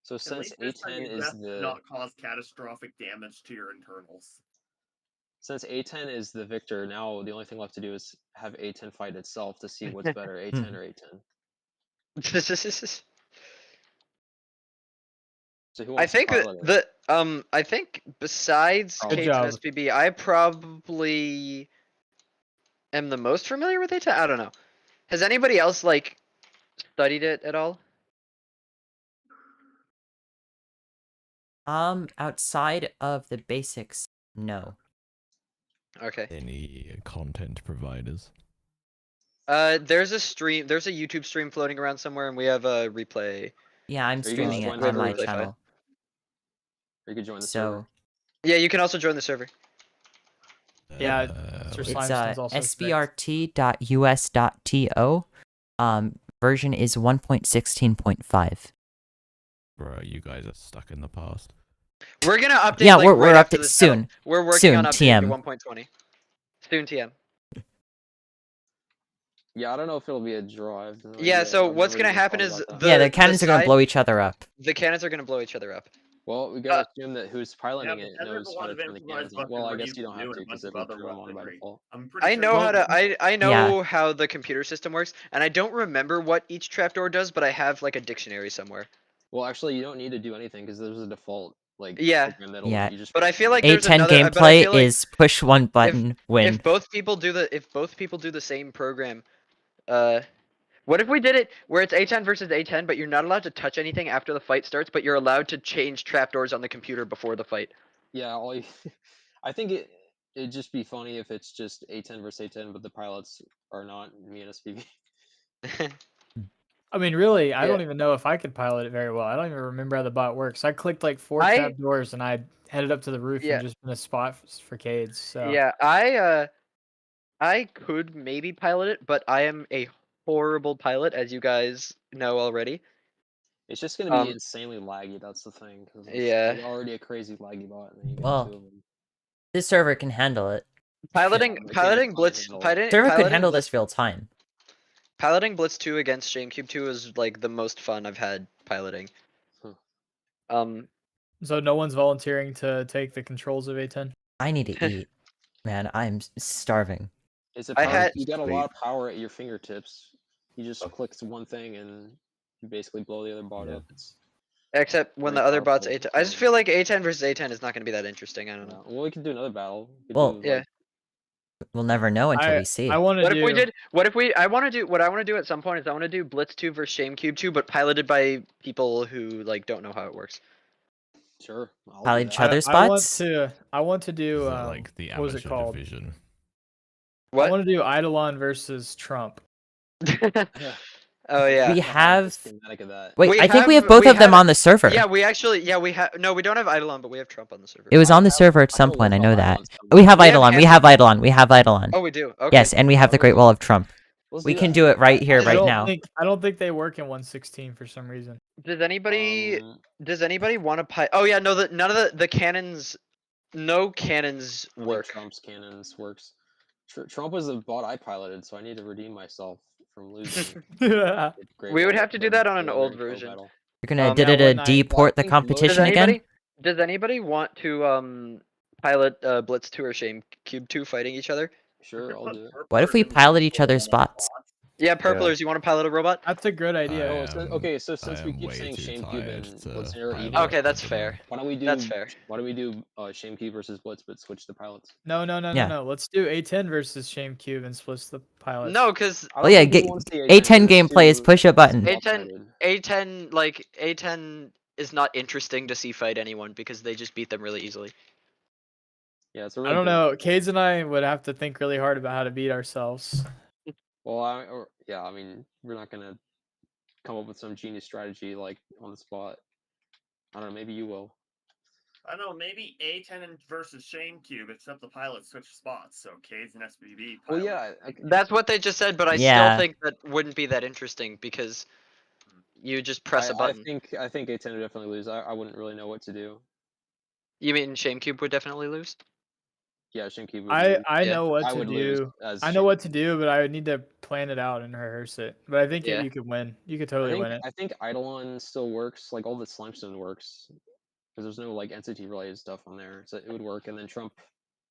[SPEAKER 2] So
[SPEAKER 5] At
[SPEAKER 2] since
[SPEAKER 5] least this time
[SPEAKER 2] A10
[SPEAKER 5] you
[SPEAKER 2] is
[SPEAKER 5] did
[SPEAKER 2] the
[SPEAKER 5] not cause catastrophic damage to your internals.
[SPEAKER 2] since A10 is the victor, now the only thing left to do is have A10 fight itself to see what's better, A10 or A10. So who
[SPEAKER 3] I
[SPEAKER 2] wants
[SPEAKER 3] think
[SPEAKER 2] to pilot it?
[SPEAKER 3] I think besides
[SPEAKER 2] Good
[SPEAKER 3] Kate's and
[SPEAKER 1] job.
[SPEAKER 3] SPB, I probably am the most familiar with A10. I don't know. Has anybody else like studied it at all?
[SPEAKER 4] Outside of the basics, no.
[SPEAKER 3] Okay.
[SPEAKER 7] any content providers?
[SPEAKER 3] There's a YouTube stream floating around somewhere, and we have a replay.
[SPEAKER 4] Yeah, I'm
[SPEAKER 2] Or you can
[SPEAKER 4] streaming
[SPEAKER 2] just
[SPEAKER 4] it
[SPEAKER 2] join the
[SPEAKER 4] on my
[SPEAKER 3] replay file.
[SPEAKER 4] channel.
[SPEAKER 2] Or you could join the
[SPEAKER 4] So
[SPEAKER 2] server.
[SPEAKER 3] Yeah, you can also join the server.
[SPEAKER 1] Yeah, Sir
[SPEAKER 7] wait,
[SPEAKER 1] Slime
[SPEAKER 4] it's
[SPEAKER 1] Stone's also fixed.
[SPEAKER 4] sbrt.us.to. Version is 1.16.5.
[SPEAKER 7] bro, you guys are stuck in the past.
[SPEAKER 3] We're gonna update.
[SPEAKER 4] Yeah,
[SPEAKER 3] like,
[SPEAKER 4] we're
[SPEAKER 3] right after
[SPEAKER 4] update
[SPEAKER 3] this battle.
[SPEAKER 4] soon.
[SPEAKER 3] We're working
[SPEAKER 4] Soon,
[SPEAKER 3] on updating to
[SPEAKER 4] TM.
[SPEAKER 3] 1.20. Soon, TM.
[SPEAKER 2] Yeah, I don't know if it'll be a draw. I have no
[SPEAKER 3] Yeah,
[SPEAKER 2] idea.
[SPEAKER 3] so
[SPEAKER 2] I've
[SPEAKER 3] what's
[SPEAKER 2] never
[SPEAKER 3] gonna
[SPEAKER 2] even
[SPEAKER 3] happen
[SPEAKER 2] thought
[SPEAKER 3] is
[SPEAKER 2] about that.
[SPEAKER 4] Yeah, the
[SPEAKER 3] the
[SPEAKER 4] cannons are gonna
[SPEAKER 3] side-
[SPEAKER 4] blow each other up.
[SPEAKER 3] The cannons are gonna blow each other up.
[SPEAKER 2] Well, we gotta assume that who's piloting
[SPEAKER 5] Yeah,
[SPEAKER 2] it
[SPEAKER 5] but then there's
[SPEAKER 2] knows
[SPEAKER 5] a
[SPEAKER 2] how
[SPEAKER 5] lot
[SPEAKER 2] to
[SPEAKER 5] of
[SPEAKER 2] turn the cannons
[SPEAKER 5] improvised
[SPEAKER 2] on. Well, I
[SPEAKER 5] weaponry
[SPEAKER 2] guess you
[SPEAKER 5] you
[SPEAKER 2] don't
[SPEAKER 5] can
[SPEAKER 2] have
[SPEAKER 5] do
[SPEAKER 2] to
[SPEAKER 5] and a
[SPEAKER 2] because
[SPEAKER 5] bunch
[SPEAKER 2] it'll
[SPEAKER 5] of other
[SPEAKER 2] turn them on by
[SPEAKER 5] weaponry.
[SPEAKER 2] default.
[SPEAKER 5] I'm pretty
[SPEAKER 3] I
[SPEAKER 5] sure
[SPEAKER 3] know
[SPEAKER 5] you
[SPEAKER 3] how
[SPEAKER 5] can-
[SPEAKER 3] to. I know how the computer system works, and I don't remember what each trapdoor does, but I have like a dictionary somewhere.
[SPEAKER 2] Well, actually, you don't need to do anything because there's a default
[SPEAKER 3] Yeah.
[SPEAKER 2] program that'll
[SPEAKER 4] Yeah.
[SPEAKER 2] you just.
[SPEAKER 3] But I
[SPEAKER 2] press
[SPEAKER 3] feel
[SPEAKER 2] the
[SPEAKER 3] like
[SPEAKER 2] button.
[SPEAKER 3] there's
[SPEAKER 4] A10
[SPEAKER 3] another. But I
[SPEAKER 4] gameplay
[SPEAKER 3] feel like
[SPEAKER 4] is push one button, win.
[SPEAKER 3] if both people do the same program, what if we did it where it's A10 versus A10, but you're not allowed to touch anything after the fight starts, but you're allowed to change trapdoors on the computer before the fight?
[SPEAKER 2] Yeah, I think it'd just be funny if it's just A10 versus A10, but the pilots are not me and SPV.
[SPEAKER 1] I mean, really, I
[SPEAKER 3] Yeah.
[SPEAKER 1] don't even know if I could pilot it very well. I don't even remember how the bot works. I clicked like 4
[SPEAKER 3] I-
[SPEAKER 1] trap doors and I headed up to the roof
[SPEAKER 3] Yeah.
[SPEAKER 1] and just been a spot for Cades. So
[SPEAKER 3] Yeah, I could maybe pilot it, but I am a horrible pilot, as you guys know already.
[SPEAKER 2] It's just gonna be
[SPEAKER 3] Um,
[SPEAKER 2] insanely laggy. That's the thing. 'Cause it's
[SPEAKER 3] Yeah.
[SPEAKER 2] like already a crazy laggy bot, and then you get
[SPEAKER 4] Well,
[SPEAKER 2] two of them.
[SPEAKER 4] This server can handle it.
[SPEAKER 3] Piloting
[SPEAKER 2] but it can't
[SPEAKER 3] piloting
[SPEAKER 2] fucking
[SPEAKER 3] Blitz
[SPEAKER 2] handle it.
[SPEAKER 3] piloting,
[SPEAKER 4] Server could
[SPEAKER 3] piloting
[SPEAKER 4] handle
[SPEAKER 3] Blitz,
[SPEAKER 4] this real time.
[SPEAKER 3] piloting Blitz 2 against ShameCube 2 is like the most fun I've had piloting.
[SPEAKER 2] Huh.
[SPEAKER 3] Um,
[SPEAKER 1] so no one's volunteering to take the controls of A10.
[SPEAKER 4] I need to eat. Man, I'm starving.
[SPEAKER 2] It's a
[SPEAKER 3] I
[SPEAKER 2] power.
[SPEAKER 3] had-
[SPEAKER 2] You got a lot of power at your fingertips. You just click one thing and you basically blow the other bot
[SPEAKER 6] Yeah.
[SPEAKER 2] up. It's
[SPEAKER 3] Except when
[SPEAKER 2] very
[SPEAKER 3] the other bot's
[SPEAKER 2] powerful,
[SPEAKER 3] A10. I just
[SPEAKER 2] so-
[SPEAKER 3] feel like A10 versus A10 is not going to be that interesting. I don't know.
[SPEAKER 2] Well, we could do another battle. We could
[SPEAKER 4] Well,
[SPEAKER 2] do,
[SPEAKER 3] Yeah.
[SPEAKER 2] like,
[SPEAKER 4] We'll never know until we see.
[SPEAKER 1] I want to
[SPEAKER 3] What
[SPEAKER 1] do.
[SPEAKER 3] if we did? What if we? I want to do. What I want to do at some point is I want to do Blitz 2 versus ShameCube 2, but piloted by people who like don't know how it works.
[SPEAKER 2] sure. I'll
[SPEAKER 4] Probably
[SPEAKER 2] do
[SPEAKER 4] each
[SPEAKER 2] that.
[SPEAKER 4] other spots?
[SPEAKER 1] I want to do.
[SPEAKER 7] Is that like the
[SPEAKER 1] what was it
[SPEAKER 7] amateur
[SPEAKER 1] called?
[SPEAKER 7] division?
[SPEAKER 1] I
[SPEAKER 3] What?
[SPEAKER 1] want to do Eidolon versus Trump.
[SPEAKER 3] Oh yeah.
[SPEAKER 4] We
[SPEAKER 2] I
[SPEAKER 4] have.
[SPEAKER 2] the schematic of that.
[SPEAKER 4] Wait,
[SPEAKER 3] We
[SPEAKER 4] I think we
[SPEAKER 3] have-
[SPEAKER 4] have both
[SPEAKER 3] we
[SPEAKER 4] of them
[SPEAKER 3] have-
[SPEAKER 4] on the server.
[SPEAKER 3] Yeah, we actually. Yeah, we have. No, we don't have Eidolon, but we have Trump on the server.
[SPEAKER 4] It was
[SPEAKER 2] I
[SPEAKER 4] on the
[SPEAKER 2] have-
[SPEAKER 4] server at
[SPEAKER 2] I
[SPEAKER 4] some
[SPEAKER 2] know
[SPEAKER 4] point. I
[SPEAKER 2] about
[SPEAKER 4] know
[SPEAKER 2] Eidolon
[SPEAKER 4] that.
[SPEAKER 2] stuff.
[SPEAKER 4] We have
[SPEAKER 3] We have
[SPEAKER 4] Eidolon. We have Eidolon. We have Eidolon.
[SPEAKER 3] Oh, we do. Okay.
[SPEAKER 4] Yes, and we have the Great Wall of Trump.
[SPEAKER 2] Let's
[SPEAKER 4] We
[SPEAKER 2] do
[SPEAKER 4] can
[SPEAKER 2] that.
[SPEAKER 4] do it right here,
[SPEAKER 3] I
[SPEAKER 4] right
[SPEAKER 1] don't
[SPEAKER 4] now.
[SPEAKER 1] I don't think they work in 116 for some reason.
[SPEAKER 3] Does anybody?
[SPEAKER 2] Um,
[SPEAKER 3] Does anybody want to Oh yeah, no. None of the cannons. No cannons
[SPEAKER 2] I think
[SPEAKER 3] work.
[SPEAKER 2] Trump's cannons works. Trump was the bot I piloted, so I need to redeem myself from losing.
[SPEAKER 1] Yeah.
[SPEAKER 3] We would have to do that on an old version.
[SPEAKER 4] You're gonna
[SPEAKER 3] Yeah,
[SPEAKER 1] wouldn't I-
[SPEAKER 4] deport the
[SPEAKER 2] think most-
[SPEAKER 4] competition again?
[SPEAKER 3] Does anybody want to pilot Blitz 2 or ShameCube 2 fighting each other?
[SPEAKER 2] Sure, I'll do it.
[SPEAKER 4] What if we pilot each other's spots?
[SPEAKER 3] Yeah, Purplers, you want to pilot a robot?
[SPEAKER 1] That's a good idea.
[SPEAKER 2] Oh, so, okay, so
[SPEAKER 7] I
[SPEAKER 2] since we
[SPEAKER 7] am
[SPEAKER 2] keep
[SPEAKER 7] way
[SPEAKER 2] saying
[SPEAKER 7] too
[SPEAKER 2] ShameCube
[SPEAKER 7] tired
[SPEAKER 2] and
[SPEAKER 7] to
[SPEAKER 2] Blitz are
[SPEAKER 7] pilot
[SPEAKER 2] even,
[SPEAKER 3] Okay, that's
[SPEAKER 7] them.
[SPEAKER 3] fair.
[SPEAKER 2] why don't we do?
[SPEAKER 3] That's fair.
[SPEAKER 2] Why don't we do ShameCube versus Blitz, but switch the pilots?
[SPEAKER 1] No.
[SPEAKER 4] Yeah.
[SPEAKER 1] Let's do A10 versus ShameCube and split the pilots.
[SPEAKER 3] No, because
[SPEAKER 2] I
[SPEAKER 4] Oh
[SPEAKER 2] don't
[SPEAKER 4] yeah,
[SPEAKER 2] think we
[SPEAKER 4] get
[SPEAKER 2] wanna see
[SPEAKER 4] A10
[SPEAKER 2] versus
[SPEAKER 4] gameplay is
[SPEAKER 2] two
[SPEAKER 4] push a button.
[SPEAKER 2] lopsided.
[SPEAKER 3] A10 is not interesting to see fight anyone because they just beat them really easily.
[SPEAKER 2] Yeah, it's a
[SPEAKER 1] I
[SPEAKER 2] really
[SPEAKER 1] don't
[SPEAKER 2] good-
[SPEAKER 1] know. Cades and I would have to think really hard about how to beat ourselves.
[SPEAKER 2] Well, I mean, we're not gonna come up with some genius strategy like on the spot. I don't know. Maybe you will.
[SPEAKER 5] I don't know, maybe A10 versus ShameCube, except the pilots switch spots, so K's and SBB.
[SPEAKER 2] Well,
[SPEAKER 5] pilot.
[SPEAKER 2] yeah.
[SPEAKER 3] That's what they just said, but I
[SPEAKER 4] Yeah.
[SPEAKER 3] still think that wouldn't be that interesting because you just press a button.
[SPEAKER 2] I think A10 would definitely lose. I wouldn't really know what to do.
[SPEAKER 3] You mean ShameCube would definitely lose?
[SPEAKER 2] Yeah, ShameCube would
[SPEAKER 1] I
[SPEAKER 2] lose.
[SPEAKER 1] I
[SPEAKER 3] Yeah.
[SPEAKER 1] know what
[SPEAKER 2] I
[SPEAKER 1] to
[SPEAKER 2] would lose
[SPEAKER 1] do.
[SPEAKER 2] as
[SPEAKER 1] I know what
[SPEAKER 2] ShameCube.
[SPEAKER 1] to do, but I would need to plan it out and rehearse it. But I think
[SPEAKER 3] Yeah.
[SPEAKER 1] you could win. You could totally win it.
[SPEAKER 2] I think Eidolon still works. Like all the Slimestone works because there's no like entity related stuff on there, so it would work. And then Trump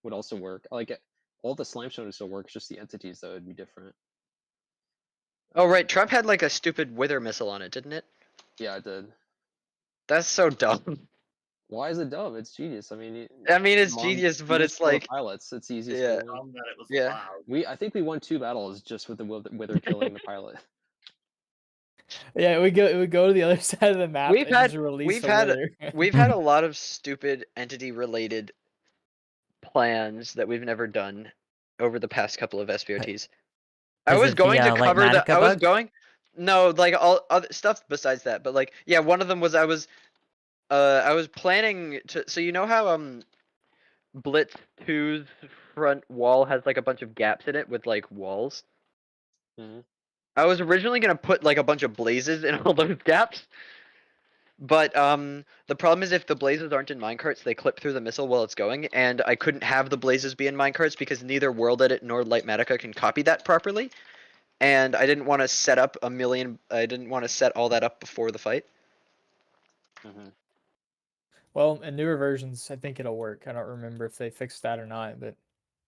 [SPEAKER 2] would also work. Like all the Slimestone would still work. Just the entities though would be different.
[SPEAKER 3] Oh right, Trump had like a stupid wither missile on it, didn't it?
[SPEAKER 2] Yeah, it did.
[SPEAKER 3] That's so dumb.
[SPEAKER 2] Why is it dumb? It's genius. I mean,
[SPEAKER 3] I mean, it's
[SPEAKER 2] Mom,
[SPEAKER 3] genius,
[SPEAKER 2] you
[SPEAKER 3] but
[SPEAKER 2] just
[SPEAKER 3] it's
[SPEAKER 2] kill the
[SPEAKER 3] like,
[SPEAKER 2] pilots. It's the easiest
[SPEAKER 3] yeah.
[SPEAKER 2] way to win.
[SPEAKER 5] That it was
[SPEAKER 3] Yeah.
[SPEAKER 5] allowed.
[SPEAKER 2] I think we won 2 battles just with the wither killing the pilot.
[SPEAKER 1] Yeah, we go to the other side of the map
[SPEAKER 3] We've
[SPEAKER 1] and
[SPEAKER 3] had-
[SPEAKER 1] just release
[SPEAKER 3] we've
[SPEAKER 1] a
[SPEAKER 3] had-
[SPEAKER 1] wither.
[SPEAKER 3] We've had a lot of stupid entity related plans that we've never done over the past couple of SBRTs. I
[SPEAKER 4] Is
[SPEAKER 3] was
[SPEAKER 4] it the,
[SPEAKER 3] going to
[SPEAKER 4] like,
[SPEAKER 3] cover the.
[SPEAKER 4] Matica
[SPEAKER 3] I was
[SPEAKER 4] bug?
[SPEAKER 3] going. No, like all other stuff besides that. But like, yeah, one of them was I was planning to. So you know how Blitz 2's front wall has like a bunch of gaps in it with like walls.
[SPEAKER 2] Mhm.
[SPEAKER 3] I was originally gonna put like a bunch of blazes in all those gaps. But the problem is if the blazes aren't in minecarts, they clip through the missile while it's going, and I couldn't have the blazes be in minecarts because neither World Edit nor Lightmatica can copy that properly. And I didn't want to set up I didn't want to set all that up before the fight.
[SPEAKER 2] Mhm.
[SPEAKER 1] Well, in newer versions, I think it'll work. I don't remember if they fixed that or not, but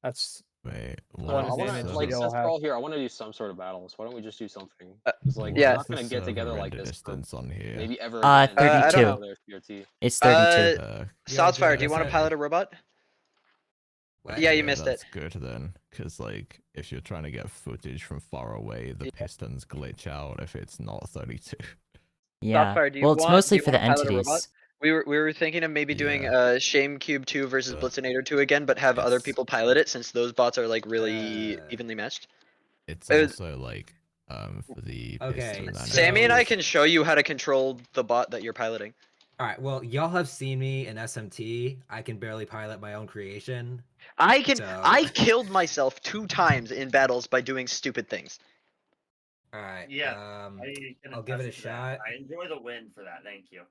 [SPEAKER 1] that's
[SPEAKER 7] Wait,
[SPEAKER 1] One
[SPEAKER 2] I
[SPEAKER 7] what is
[SPEAKER 1] advantage
[SPEAKER 2] want
[SPEAKER 7] this?
[SPEAKER 2] to
[SPEAKER 1] we
[SPEAKER 2] like
[SPEAKER 1] all
[SPEAKER 2] since we're
[SPEAKER 1] have.
[SPEAKER 2] all here, I want to do some sort of battles. Why don't we just do something?
[SPEAKER 3] Uh,
[SPEAKER 2] 'Cause, like
[SPEAKER 3] yeah.
[SPEAKER 2] we're not
[SPEAKER 7] What's
[SPEAKER 2] gonna
[SPEAKER 7] the
[SPEAKER 2] get together
[SPEAKER 7] server
[SPEAKER 2] like this for
[SPEAKER 7] distance on here?
[SPEAKER 2] maybe ever.
[SPEAKER 4] Uh,
[SPEAKER 2] again.
[SPEAKER 3] I don't
[SPEAKER 4] 32.
[SPEAKER 3] know.
[SPEAKER 2] There's SBRT.
[SPEAKER 4] It's 32.
[SPEAKER 3] Southfire, do you
[SPEAKER 7] that's
[SPEAKER 3] want to
[SPEAKER 7] it.
[SPEAKER 3] pilot a robot?
[SPEAKER 8] What?
[SPEAKER 3] Yeah, you missed
[SPEAKER 7] that's
[SPEAKER 3] it.
[SPEAKER 7] good then, because like if you're trying to get footage from far away, the
[SPEAKER 3] Yeah.
[SPEAKER 7] pistons glitch out if it's not 32.
[SPEAKER 4] Yeah.
[SPEAKER 3] Southfire, do you
[SPEAKER 4] Well, it's
[SPEAKER 3] want-
[SPEAKER 4] mostly
[SPEAKER 3] do you
[SPEAKER 4] for the
[SPEAKER 3] wanna pilot a robot?
[SPEAKER 4] entities.
[SPEAKER 3] We were thinking of maybe doing
[SPEAKER 7] Yeah.
[SPEAKER 3] ShameCube 2 versus
[SPEAKER 7] Ugh.
[SPEAKER 3] Blitzinator 2 again, but have other
[SPEAKER 7] It's-
[SPEAKER 3] people pilot it since those bots are like really
[SPEAKER 8] Uh,
[SPEAKER 3] evenly matched.
[SPEAKER 7] It's
[SPEAKER 3] It was-
[SPEAKER 7] also like for the
[SPEAKER 8] Okay,
[SPEAKER 7] piston
[SPEAKER 3] Sammy and I
[SPEAKER 7] animals.
[SPEAKER 3] can show you how to control the bot that you're piloting.
[SPEAKER 8] All right. Well, y'all have seen me in SMT. I can barely pilot my own creation.
[SPEAKER 3] I
[SPEAKER 8] So-
[SPEAKER 3] killed myself 2 times in battles by doing stupid things.
[SPEAKER 8] All right.
[SPEAKER 5] Yeah,
[SPEAKER 8] Um,
[SPEAKER 5] I can
[SPEAKER 8] I'll give it a
[SPEAKER 5] attest to that.
[SPEAKER 8] shot.
[SPEAKER 5] I enjoy the win for that. Thank you.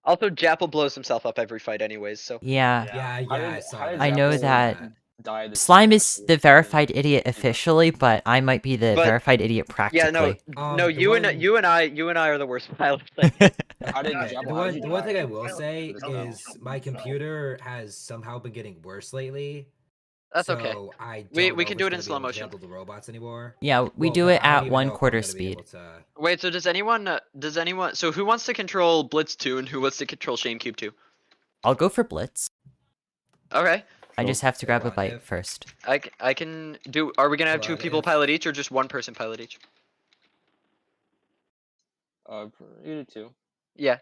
[SPEAKER 3] Also, Jappel blows himself up every fight anyways, so
[SPEAKER 4] Yeah.
[SPEAKER 8] yeah,
[SPEAKER 2] How
[SPEAKER 8] I
[SPEAKER 2] did-
[SPEAKER 8] saw
[SPEAKER 2] how did
[SPEAKER 8] that.
[SPEAKER 4] I know
[SPEAKER 2] Jackal
[SPEAKER 4] that-
[SPEAKER 2] die this
[SPEAKER 4] Slime
[SPEAKER 2] turn,
[SPEAKER 4] is
[SPEAKER 2] actually,
[SPEAKER 4] the
[SPEAKER 2] and
[SPEAKER 4] verified
[SPEAKER 2] then
[SPEAKER 4] idiot
[SPEAKER 2] do that.
[SPEAKER 4] officially, but I might be the
[SPEAKER 3] But-
[SPEAKER 4] verified idiot
[SPEAKER 3] Yeah,
[SPEAKER 4] practically.
[SPEAKER 3] no,
[SPEAKER 8] the
[SPEAKER 3] you
[SPEAKER 8] one-
[SPEAKER 3] and I are the worst pilots. I think.
[SPEAKER 2] How did
[SPEAKER 5] Okay,
[SPEAKER 2] Jabba,
[SPEAKER 8] The
[SPEAKER 2] how did
[SPEAKER 8] one,
[SPEAKER 2] you
[SPEAKER 8] the one
[SPEAKER 2] die
[SPEAKER 8] thing I will
[SPEAKER 5] Pilot
[SPEAKER 8] say
[SPEAKER 5] this battle.
[SPEAKER 8] is my computer has somehow been getting worse lately.
[SPEAKER 3] That's
[SPEAKER 8] so
[SPEAKER 3] okay.
[SPEAKER 8] I
[SPEAKER 3] We
[SPEAKER 8] don't know
[SPEAKER 3] can
[SPEAKER 8] if
[SPEAKER 3] do
[SPEAKER 8] it's
[SPEAKER 3] it in
[SPEAKER 8] gonna be
[SPEAKER 3] slow
[SPEAKER 8] able to
[SPEAKER 3] motion.
[SPEAKER 8] handle the robots anymore.
[SPEAKER 4] Yeah, we
[SPEAKER 8] Well,
[SPEAKER 4] do
[SPEAKER 8] but
[SPEAKER 4] it
[SPEAKER 8] I don't
[SPEAKER 4] at
[SPEAKER 8] even
[SPEAKER 4] one
[SPEAKER 8] know if I'm
[SPEAKER 4] quarter
[SPEAKER 8] gonna be able
[SPEAKER 4] speed.
[SPEAKER 8] to-
[SPEAKER 3] Wait, so does anyone, so who wants to control Blitz 2 and who wants to control ShameCube 2?
[SPEAKER 4] I'll go for Blitz.
[SPEAKER 3] Okay,
[SPEAKER 4] I
[SPEAKER 6] Cool.
[SPEAKER 4] just have to grab a
[SPEAKER 8] Hold on,
[SPEAKER 4] bite
[SPEAKER 8] if-
[SPEAKER 4] first.
[SPEAKER 3] I can do, are we gonna have
[SPEAKER 8] Hold
[SPEAKER 3] two
[SPEAKER 8] on,
[SPEAKER 3] people
[SPEAKER 8] if-
[SPEAKER 3] pilot each or just one person pilot each?
[SPEAKER 2] You do too.
[SPEAKER 3] Yeah,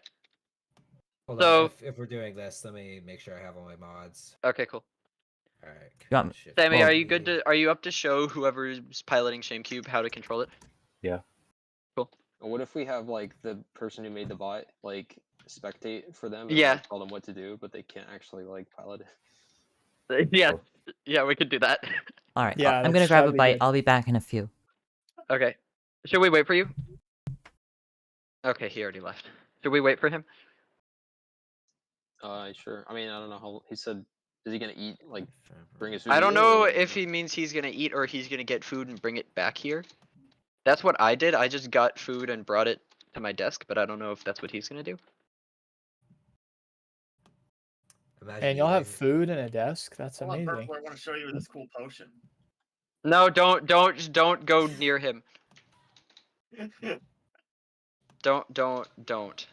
[SPEAKER 8] Hold
[SPEAKER 3] So-
[SPEAKER 8] on, if we're doing this, let me make sure I have all my mods.
[SPEAKER 3] okay, cool.
[SPEAKER 8] All right.
[SPEAKER 4] You want-
[SPEAKER 8] Shift
[SPEAKER 3] Sammy,
[SPEAKER 4] Well-
[SPEAKER 3] are you up to show whoever's piloting ShameCube how to control it?
[SPEAKER 2] And what if we have like the person who made the bot like spectate for them and
[SPEAKER 3] Yeah.
[SPEAKER 2] like, tell them what to do, but they can't actually like pilot it?
[SPEAKER 3] Yeah,
[SPEAKER 6] Cool.
[SPEAKER 3] yeah, we could do that.
[SPEAKER 4] All right,
[SPEAKER 1] Yeah,
[SPEAKER 4] I'm gonna
[SPEAKER 1] that's-
[SPEAKER 4] grab a
[SPEAKER 1] that'd be
[SPEAKER 4] bite.
[SPEAKER 1] good.
[SPEAKER 4] I'll be back in a few.
[SPEAKER 3] Okay, should we wait for you? Okay, he already left. Should we wait for him?
[SPEAKER 2] Sure. I mean, I don't know how he said. Is he gonna eat like bring his food?
[SPEAKER 3] I don't
[SPEAKER 2] with him, or
[SPEAKER 3] know
[SPEAKER 2] what?
[SPEAKER 3] if he means he's gonna eat or he's gonna get food and bring it back here. That's what I did. I just got food and brought it to my desk, but I don't know if that's what he's gonna do.
[SPEAKER 8] Imagine
[SPEAKER 1] And y'all have
[SPEAKER 8] eating-
[SPEAKER 1] food and a desk. That's
[SPEAKER 5] Hold on,
[SPEAKER 1] amazing.
[SPEAKER 5] Purple, I want to show you this cool potion.
[SPEAKER 3] No, don't go near him. Don't.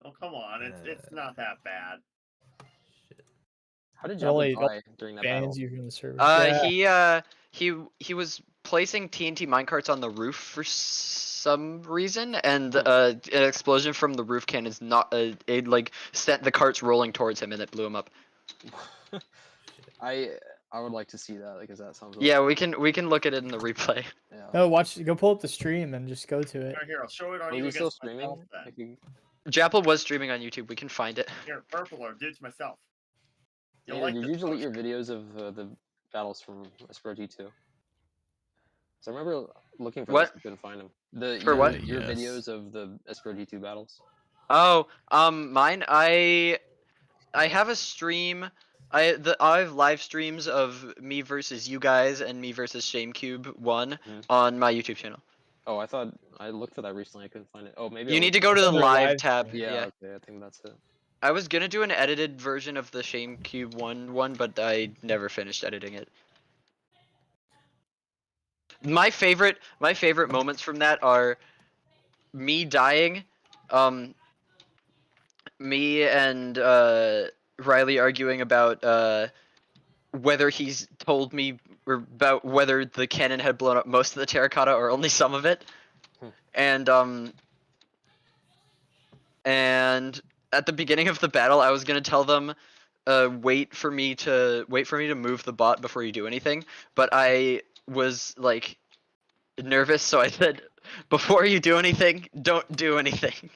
[SPEAKER 5] Oh, come on, it's not that bad.
[SPEAKER 2] How did
[SPEAKER 1] Really,
[SPEAKER 2] Jabba
[SPEAKER 1] don't
[SPEAKER 2] die during that battle?
[SPEAKER 1] Bans you from the server. Yeah.
[SPEAKER 3] He was placing TNT minecarts on the roof for some reason, and
[SPEAKER 2] Oh.
[SPEAKER 3] an explosion from the roof cannons not it like sent the carts rolling towards him, and it blew him up.
[SPEAKER 2] I would like to see that because that sounds.
[SPEAKER 3] Yeah,
[SPEAKER 2] awesome.
[SPEAKER 3] we can look at it in the replay.
[SPEAKER 2] Yeah.
[SPEAKER 1] No, watch. Go pull up the stream and just go to it.
[SPEAKER 5] Right here, I'll show it on
[SPEAKER 2] Was
[SPEAKER 5] you
[SPEAKER 2] he still
[SPEAKER 5] against
[SPEAKER 2] streaming?
[SPEAKER 5] myself then.
[SPEAKER 2] Like, you-
[SPEAKER 3] Japple was streaming on YouTube. We can find it.
[SPEAKER 5] Here, Purple, or do it to myself. You'll
[SPEAKER 2] Yeah,
[SPEAKER 5] like
[SPEAKER 2] did
[SPEAKER 5] this
[SPEAKER 2] you delete
[SPEAKER 5] potion.
[SPEAKER 2] your videos of the battles from SBRT 2? So I remember looking for
[SPEAKER 3] What?
[SPEAKER 2] this, I couldn't find them.
[SPEAKER 3] For what?
[SPEAKER 2] Your
[SPEAKER 7] Yes.
[SPEAKER 2] videos of the SBRT 2 battles.
[SPEAKER 3] Oh, mine. I have a stream. I have live streams of me versus you guys and me versus ShameCube 1
[SPEAKER 2] Mhm.
[SPEAKER 3] on my YouTube channel.
[SPEAKER 2] Oh, I thought I looked for that recently. I couldn't find it. Oh, maybe
[SPEAKER 3] You
[SPEAKER 2] I
[SPEAKER 3] need to
[SPEAKER 2] looked-
[SPEAKER 3] go to the
[SPEAKER 1] Under
[SPEAKER 3] live
[SPEAKER 1] live
[SPEAKER 3] tab.
[SPEAKER 1] stream.
[SPEAKER 3] Yeah.
[SPEAKER 2] Okay, I think that's it.
[SPEAKER 3] I was gonna do an edited version of the ShameCube 1, but I never finished editing it. My favorite moments from that are me dying, me and Riley arguing about whether he's told me or about whether the cannon had blown up most of the terracotta or only some of it,
[SPEAKER 2] Hmm.
[SPEAKER 3] and at the beginning of the battle, I was gonna tell them, wait for me to move the bot before you do anything, but I was like nervous, so I said, before you do anything, don't do anything.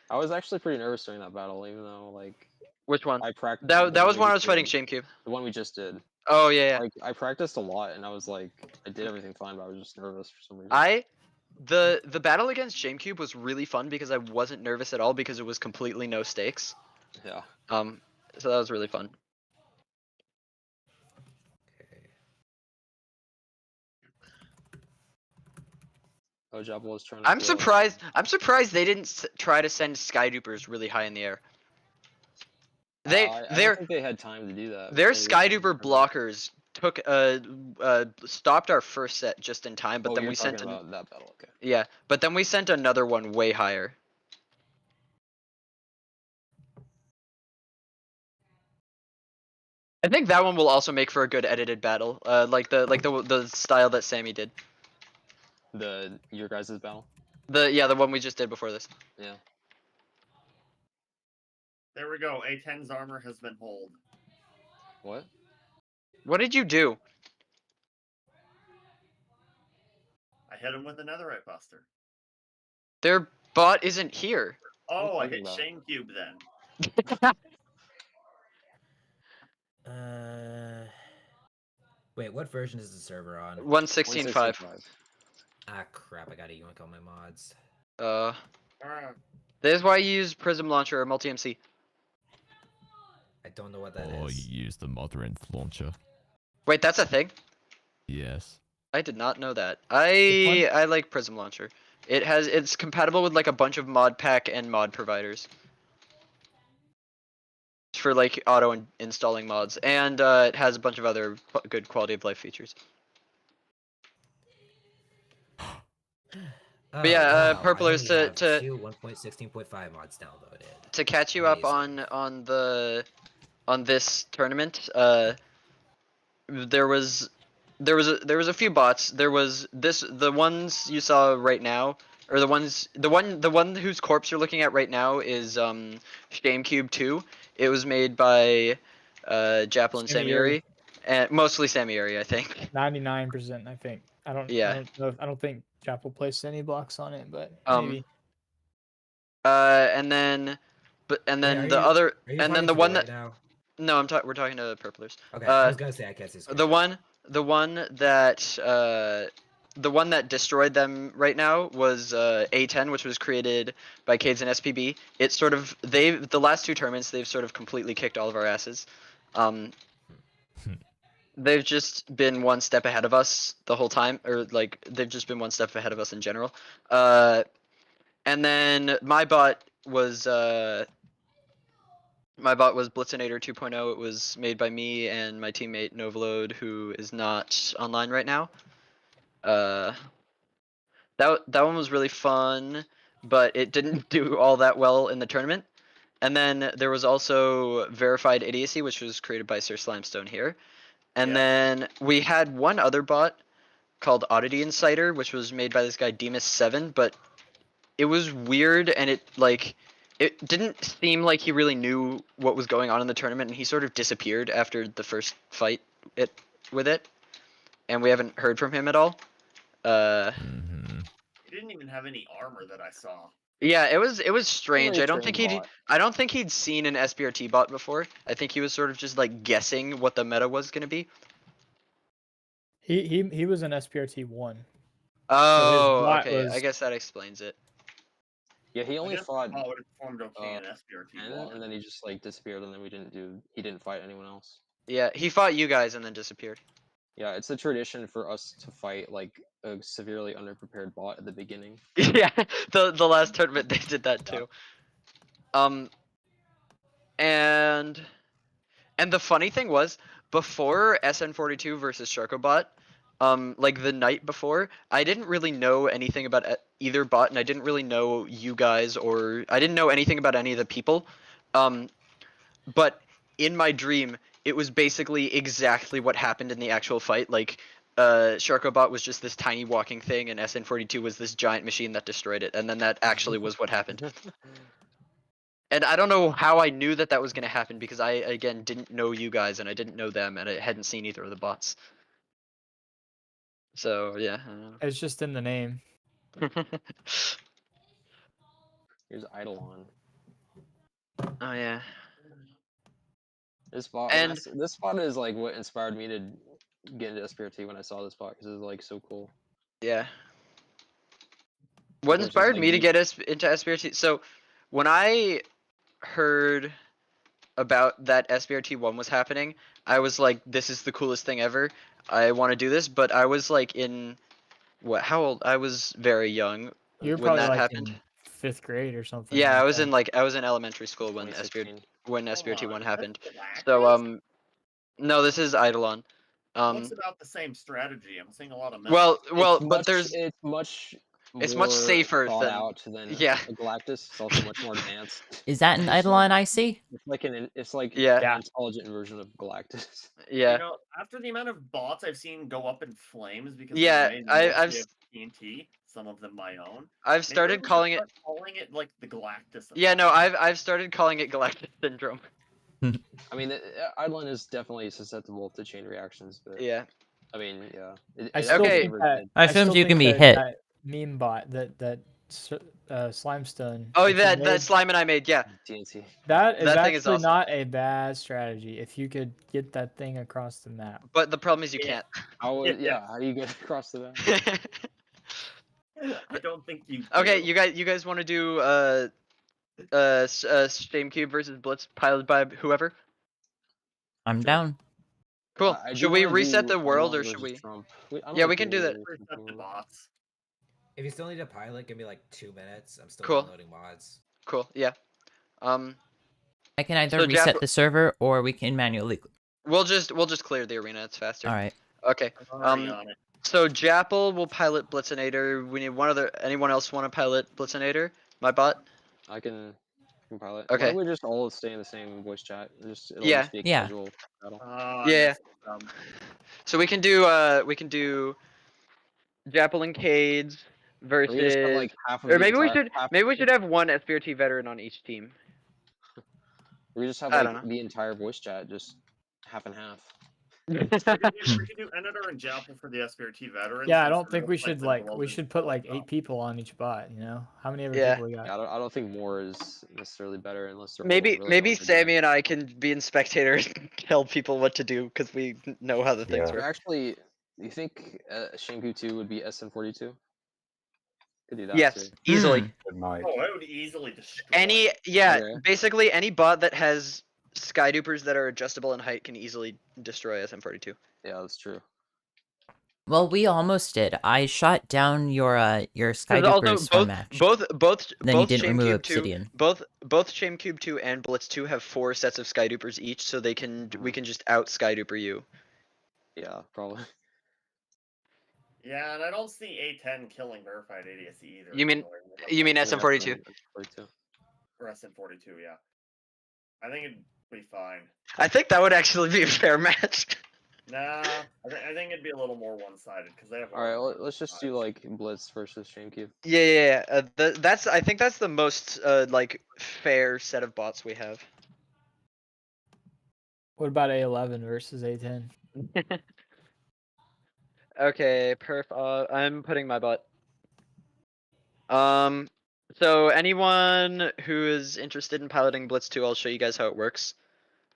[SPEAKER 2] I was actually pretty nervous during that battle, even though like
[SPEAKER 3] Which one?
[SPEAKER 2] I practiced.
[SPEAKER 3] That was when I was fighting ShameCube.
[SPEAKER 2] The one we just did.
[SPEAKER 3] Oh yeah.
[SPEAKER 2] Like I practiced a lot, and I was like, I did everything fine, but I was just nervous for some reason.
[SPEAKER 3] The battle against ShameCube was really fun because I wasn't nervous at all because it was completely no stakes.
[SPEAKER 2] Yeah.
[SPEAKER 3] So that was really fun.
[SPEAKER 8] Okay.
[SPEAKER 2] Oh, Jabba was trying to.
[SPEAKER 3] I'm
[SPEAKER 2] throw-
[SPEAKER 3] surprised they didn't try to send Skydoopers really high in the air.
[SPEAKER 2] I don't think they had time to do that.
[SPEAKER 3] Their
[SPEAKER 2] before we
[SPEAKER 3] Skyduper
[SPEAKER 2] started.
[SPEAKER 3] blockers took stopped our first set just in time, but
[SPEAKER 2] Oh,
[SPEAKER 3] then
[SPEAKER 2] you're
[SPEAKER 3] we sent
[SPEAKER 2] talking about that battle. Okay.
[SPEAKER 3] yeah, but then we sent another one way higher. I think that one will also make for a good edited battle, like the style that Sammy did.
[SPEAKER 2] Your guys' battle.
[SPEAKER 3] The one we just did before this.
[SPEAKER 2] Yeah.
[SPEAKER 5] There we go. A-10's armor has been holed.
[SPEAKER 2] What?
[SPEAKER 3] What did you do?
[SPEAKER 5] I hit him with a netherite buster.
[SPEAKER 3] Their bot isn't here.
[SPEAKER 5] Oh, I
[SPEAKER 2] talking
[SPEAKER 5] hit
[SPEAKER 2] about?
[SPEAKER 5] ShameCube then.
[SPEAKER 8] Wait, what version is the server on?
[SPEAKER 3] 116.5.
[SPEAKER 2] 165.
[SPEAKER 8] Ah, crap! I gotta yoink all my mods.
[SPEAKER 5] Ah,
[SPEAKER 3] This is why you use Prism Launcher or Multi-MC.
[SPEAKER 8] I don't know what that
[SPEAKER 7] Or
[SPEAKER 8] is.
[SPEAKER 7] you use the Modrinth launcher.
[SPEAKER 3] Wait, that's a thing?
[SPEAKER 7] Yes.
[SPEAKER 3] I did not know that.
[SPEAKER 1] Good
[SPEAKER 3] I like Prism Launcher. It's compatible with like a bunch of mod pack and mod providers. For like installing mods, and it has a bunch of other good quality of life features. But yeah,
[SPEAKER 8] Wow,
[SPEAKER 3] Purplers,
[SPEAKER 8] I only have
[SPEAKER 3] to
[SPEAKER 8] 1.16.5 mods downloaded.
[SPEAKER 3] to catch you up
[SPEAKER 8] Amazing.
[SPEAKER 3] on this tournament, there was a few bots. There was the ones you saw right now, or the one whose corpse you're looking at right now is ShameCube 2. It was made by Japple and
[SPEAKER 1] Samiuri.
[SPEAKER 3] Samiuri, and mostly Samiuri, I think.
[SPEAKER 1] 99%, I think. I don't know. I don't think Chapel placed any blocks on it, but maybe.
[SPEAKER 3] And then the other,
[SPEAKER 8] Are you
[SPEAKER 3] and then
[SPEAKER 8] talking
[SPEAKER 3] the
[SPEAKER 8] to
[SPEAKER 3] one
[SPEAKER 8] me
[SPEAKER 3] that
[SPEAKER 8] right now?
[SPEAKER 3] no, we're talking to Purplers.
[SPEAKER 8] Okay, I was gonna say I can't see.
[SPEAKER 3] The one that destroyed them right now was A-10, which was created by Cades and SPB. It's sort of the last 2 tournaments they've sort of completely kicked all of our asses. They've just been one step ahead of us the whole time, or like they've just been one step ahead of us in general. And then my bot was Blitzinator 2.0. It was made by me and my teammate Novaload, who is not online right now. That one was really fun, but it didn't do all that well in the tournament. And then there was also Verified Idiocy, which was created by Sir Slimestone here. And then we had one other bot called Oddity Insider, which was made by this guy Demus7, but it was weird, and it didn't seem like he really knew what was going on in the tournament, and he sort of disappeared after the first fight with it, and we haven't heard from him at all.
[SPEAKER 5] He didn't even have any armor that I saw.
[SPEAKER 3] Yeah, it was strange. I don't think
[SPEAKER 2] bot.
[SPEAKER 3] he'd seen an SBRT bot before. I think he was sort of just like guessing what the meta was gonna be.
[SPEAKER 1] He was an SPRT 1.
[SPEAKER 3] Oh,
[SPEAKER 1] bot
[SPEAKER 3] okay. I
[SPEAKER 1] was-
[SPEAKER 3] guess that explains it.
[SPEAKER 2] Yeah, he only fought
[SPEAKER 5] Oh, it performed okay in SBRT 1.
[SPEAKER 2] and then he just like disappeared, and then he didn't fight anyone else.
[SPEAKER 3] Yeah, he fought you guys and then disappeared.
[SPEAKER 2] Yeah, it's a tradition for us to fight like a severely underprepared bot at the beginning.
[SPEAKER 3] Yeah, the last tournament they did that too. And the funny thing was, before SN42 versus Sharkobot, like the night before, I didn't really know anything about either bot, and I didn't really know you guys, or I didn't know anything about any of the people. But in my dream, it was basically exactly what happened in the actual fight. Like, Sharkobot was just this tiny walking thing, and SN42 was this giant machine that destroyed it, and then that actually was what happened. And I don't know how I knew that was going to happen, because I, again, didn't know you guys, and I didn't know them, and I hadn't seen either of the bots. So, yeah.
[SPEAKER 1] It's just in the name.
[SPEAKER 2] Here's Eidolon.
[SPEAKER 3] Oh, yeah.
[SPEAKER 2] This bot, this bot is like what inspired me to get into SBRT when I saw this bot, because it's like so cool.
[SPEAKER 3] Yeah. What inspired me to get into SBRT? So, when I heard about that SBRT 1 was happening, I was like, this is the coolest thing ever. I want to do this, but I was like in how old? I was very young
[SPEAKER 1] You're
[SPEAKER 3] when
[SPEAKER 1] probably
[SPEAKER 3] that
[SPEAKER 1] like
[SPEAKER 3] happened.
[SPEAKER 1] in 5th grade or something.
[SPEAKER 3] Yeah,
[SPEAKER 1] like
[SPEAKER 3] I was in elementary school when
[SPEAKER 2] 2016.
[SPEAKER 3] SBRT 1 happened.
[SPEAKER 5] Galactus?
[SPEAKER 3] So no, this is Eidolon.
[SPEAKER 5] Looks about the same strategy. I'm seeing a lot of
[SPEAKER 3] Well, but
[SPEAKER 2] it's much
[SPEAKER 3] it's
[SPEAKER 2] more
[SPEAKER 3] much safer
[SPEAKER 2] thought
[SPEAKER 3] than
[SPEAKER 2] out than
[SPEAKER 3] yeah.
[SPEAKER 2] a Galactus. It's also much more advanced.
[SPEAKER 4] Is that an Eidolon I see?
[SPEAKER 2] It's like
[SPEAKER 3] Yeah.
[SPEAKER 2] an intelligent version of Galactus.
[SPEAKER 3] Yeah.
[SPEAKER 5] You know, after the amount of bots I've seen go up in flames because
[SPEAKER 3] Yeah,
[SPEAKER 5] they
[SPEAKER 3] I've
[SPEAKER 5] TNT, some of them my own.
[SPEAKER 3] I've started calling it
[SPEAKER 5] like the Galactus.
[SPEAKER 3] Yeah, no, I've started calling it Galactus syndrome.
[SPEAKER 2] I mean, Eidolon is definitely susceptible to chain reactions, but
[SPEAKER 3] yeah.
[SPEAKER 2] I mean, yeah.
[SPEAKER 1] I still think that
[SPEAKER 4] I assumed you can be hit.
[SPEAKER 1] That meme bot that Slimestone.
[SPEAKER 3] Oh,
[SPEAKER 1] that you
[SPEAKER 3] that
[SPEAKER 1] made,
[SPEAKER 3] Slime and I made, yeah.
[SPEAKER 2] TNT.
[SPEAKER 1] That is
[SPEAKER 3] That thing is
[SPEAKER 1] actually
[SPEAKER 3] awesome.
[SPEAKER 1] not a bad strategy if you could get that thing across the map.
[SPEAKER 3] But the problem is you can't.
[SPEAKER 2] How do you get across the map?
[SPEAKER 5] I don't think you.
[SPEAKER 3] Okay, you guys want to do ShameCube versus Blitz piloted by whoever?
[SPEAKER 4] I'm
[SPEAKER 5] Sure.
[SPEAKER 4] down.
[SPEAKER 3] Cool.
[SPEAKER 2] I do
[SPEAKER 3] Should we
[SPEAKER 2] wanna
[SPEAKER 3] reset
[SPEAKER 2] do
[SPEAKER 3] the world
[SPEAKER 2] online
[SPEAKER 3] or should
[SPEAKER 2] versus
[SPEAKER 3] we?
[SPEAKER 2] Trump. I don't
[SPEAKER 3] Yeah,
[SPEAKER 2] like
[SPEAKER 3] we can do that.
[SPEAKER 2] world versus
[SPEAKER 5] Reset the
[SPEAKER 2] Trump.
[SPEAKER 5] bots.
[SPEAKER 8] If you still need a pilot, give me like 2 minutes. I'm still
[SPEAKER 3] Cool.
[SPEAKER 8] downloading mods.
[SPEAKER 3] Cool. Yeah.
[SPEAKER 4] I can either
[SPEAKER 3] So
[SPEAKER 4] reset
[SPEAKER 3] Jap-
[SPEAKER 4] the server or we can manually.
[SPEAKER 3] we'll just clear the arena. It's faster.
[SPEAKER 4] All right.
[SPEAKER 3] Okay.
[SPEAKER 5] I'm already on it.
[SPEAKER 3] So Jappel will pilot Blitzinator. We need one other. Anyone else want to pilot Blitzinator? My bot.
[SPEAKER 2] I can compile it. Why
[SPEAKER 3] Okay.
[SPEAKER 2] don't we just all stay in the same voice chat? It'll
[SPEAKER 3] Yeah.
[SPEAKER 2] just be a
[SPEAKER 4] Yeah.
[SPEAKER 2] casual battle.
[SPEAKER 3] Yeah. So we can do Jappel and Cades
[SPEAKER 2] Or we just have
[SPEAKER 3] versus.
[SPEAKER 2] like half of
[SPEAKER 3] Or
[SPEAKER 2] the
[SPEAKER 3] maybe we
[SPEAKER 2] entire,
[SPEAKER 3] should
[SPEAKER 2] half,
[SPEAKER 3] have one SBRT veteran on each team.
[SPEAKER 2] we just have
[SPEAKER 3] I
[SPEAKER 2] like
[SPEAKER 3] don't know.
[SPEAKER 2] the entire voice chat, just half and half.
[SPEAKER 5] We could do Editor and Jappel for the SBRT veterans.
[SPEAKER 1] Yeah, I
[SPEAKER 5] and
[SPEAKER 1] don't
[SPEAKER 5] for
[SPEAKER 1] think
[SPEAKER 5] the
[SPEAKER 1] we
[SPEAKER 5] Flight
[SPEAKER 1] should
[SPEAKER 5] Sentinels
[SPEAKER 1] we
[SPEAKER 5] and
[SPEAKER 1] should put
[SPEAKER 5] Flight
[SPEAKER 1] like 8
[SPEAKER 5] Top.
[SPEAKER 1] people on each bot. You know, how many other
[SPEAKER 3] Yeah.
[SPEAKER 1] people we got?
[SPEAKER 2] Yeah, I don't think more is necessarily better unless they're all
[SPEAKER 3] Maybe
[SPEAKER 2] really well
[SPEAKER 3] Sammy and I can be in spectator and tell people what to do because we know how the things
[SPEAKER 6] Yeah.
[SPEAKER 2] Or
[SPEAKER 3] work.
[SPEAKER 2] actually, do you think ShameCube 2 would be SN42? Could do that
[SPEAKER 3] Yes,
[SPEAKER 2] too.
[SPEAKER 3] easily.
[SPEAKER 6] It might.
[SPEAKER 5] Oh, I would easily destroy.
[SPEAKER 2] Okay.
[SPEAKER 3] Basically any bot that has skydupers that are adjustable in height can easily destroy SM42.
[SPEAKER 2] Yeah, that's true.
[SPEAKER 4] Well, we almost did. I shot down your
[SPEAKER 3] Because
[SPEAKER 4] skydupers
[SPEAKER 3] also
[SPEAKER 4] one match.
[SPEAKER 3] both
[SPEAKER 4] Then you didn't remove
[SPEAKER 3] ShameCube 2,
[SPEAKER 4] obsidian.
[SPEAKER 3] both ShameCube 2 and Blitz 2 have 4 sets of skydupers each, so we can just out skyduper you.
[SPEAKER 2] Yeah, probably.
[SPEAKER 5] Yeah, and I don't see A-10 killing verified ADSE either.
[SPEAKER 3] You mean
[SPEAKER 2] Yeah,
[SPEAKER 3] SM42?
[SPEAKER 2] SM42.
[SPEAKER 5] Or SM42, yeah. I think it'd be fine.
[SPEAKER 3] I think that would actually be a fair match.
[SPEAKER 5] Nah, I think it'd be a little more one-sided because they have.
[SPEAKER 2] All right, well, let's just do like Blitz versus ShameCube.
[SPEAKER 3] Yeah. I think that's the most like fair set of bots we have.
[SPEAKER 1] What about A11 versus A10?
[SPEAKER 3] Okay, I'm putting my bot. So anyone who is interested in piloting Blitz 2, I'll show you guys how it works.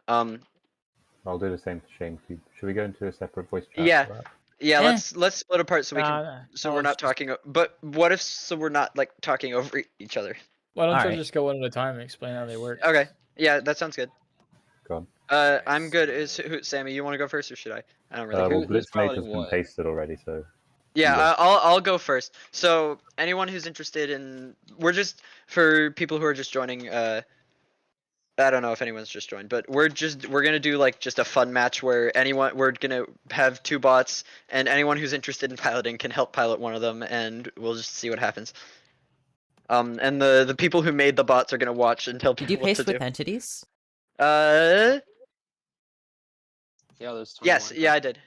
[SPEAKER 6] I'll do the same for ShameCube. Should we go into a separate voice chat?
[SPEAKER 3] Yeah.
[SPEAKER 6] for that?
[SPEAKER 3] Yeah,
[SPEAKER 4] Eh.
[SPEAKER 3] let's split apart so we can we're not talking. But what if we're not like talking over each other?
[SPEAKER 1] Why don't you
[SPEAKER 4] Alright.
[SPEAKER 1] just go one at a time and explain how they work?
[SPEAKER 3] Okay. Yeah, that sounds good.
[SPEAKER 6] Go on.
[SPEAKER 3] I'm good. Sammy, you want to go first or should I? I don't really.
[SPEAKER 6] Well,
[SPEAKER 2] Who's
[SPEAKER 6] Blitzmator's
[SPEAKER 2] piloting
[SPEAKER 6] been
[SPEAKER 2] what?
[SPEAKER 6] pasted already, so
[SPEAKER 3] Yeah,
[SPEAKER 6] Yeah.
[SPEAKER 3] I'll go first. So anyone who's interested in, we're just for people who are just joining. I don't know if anyone's just joined, but we're gonna do like just a fun match where we're gonna have 2 bots, and anyone who's interested in piloting can help pilot one of them, and we'll just see what happens. And the people who made the bots are gonna watch and tell
[SPEAKER 4] Did
[SPEAKER 3] people
[SPEAKER 4] you
[SPEAKER 3] what
[SPEAKER 4] paste
[SPEAKER 3] to
[SPEAKER 4] with
[SPEAKER 3] do.
[SPEAKER 4] entities?
[SPEAKER 2] Yeah, there's.
[SPEAKER 3] Yes,
[SPEAKER 2] 21.
[SPEAKER 3] yeah, I did.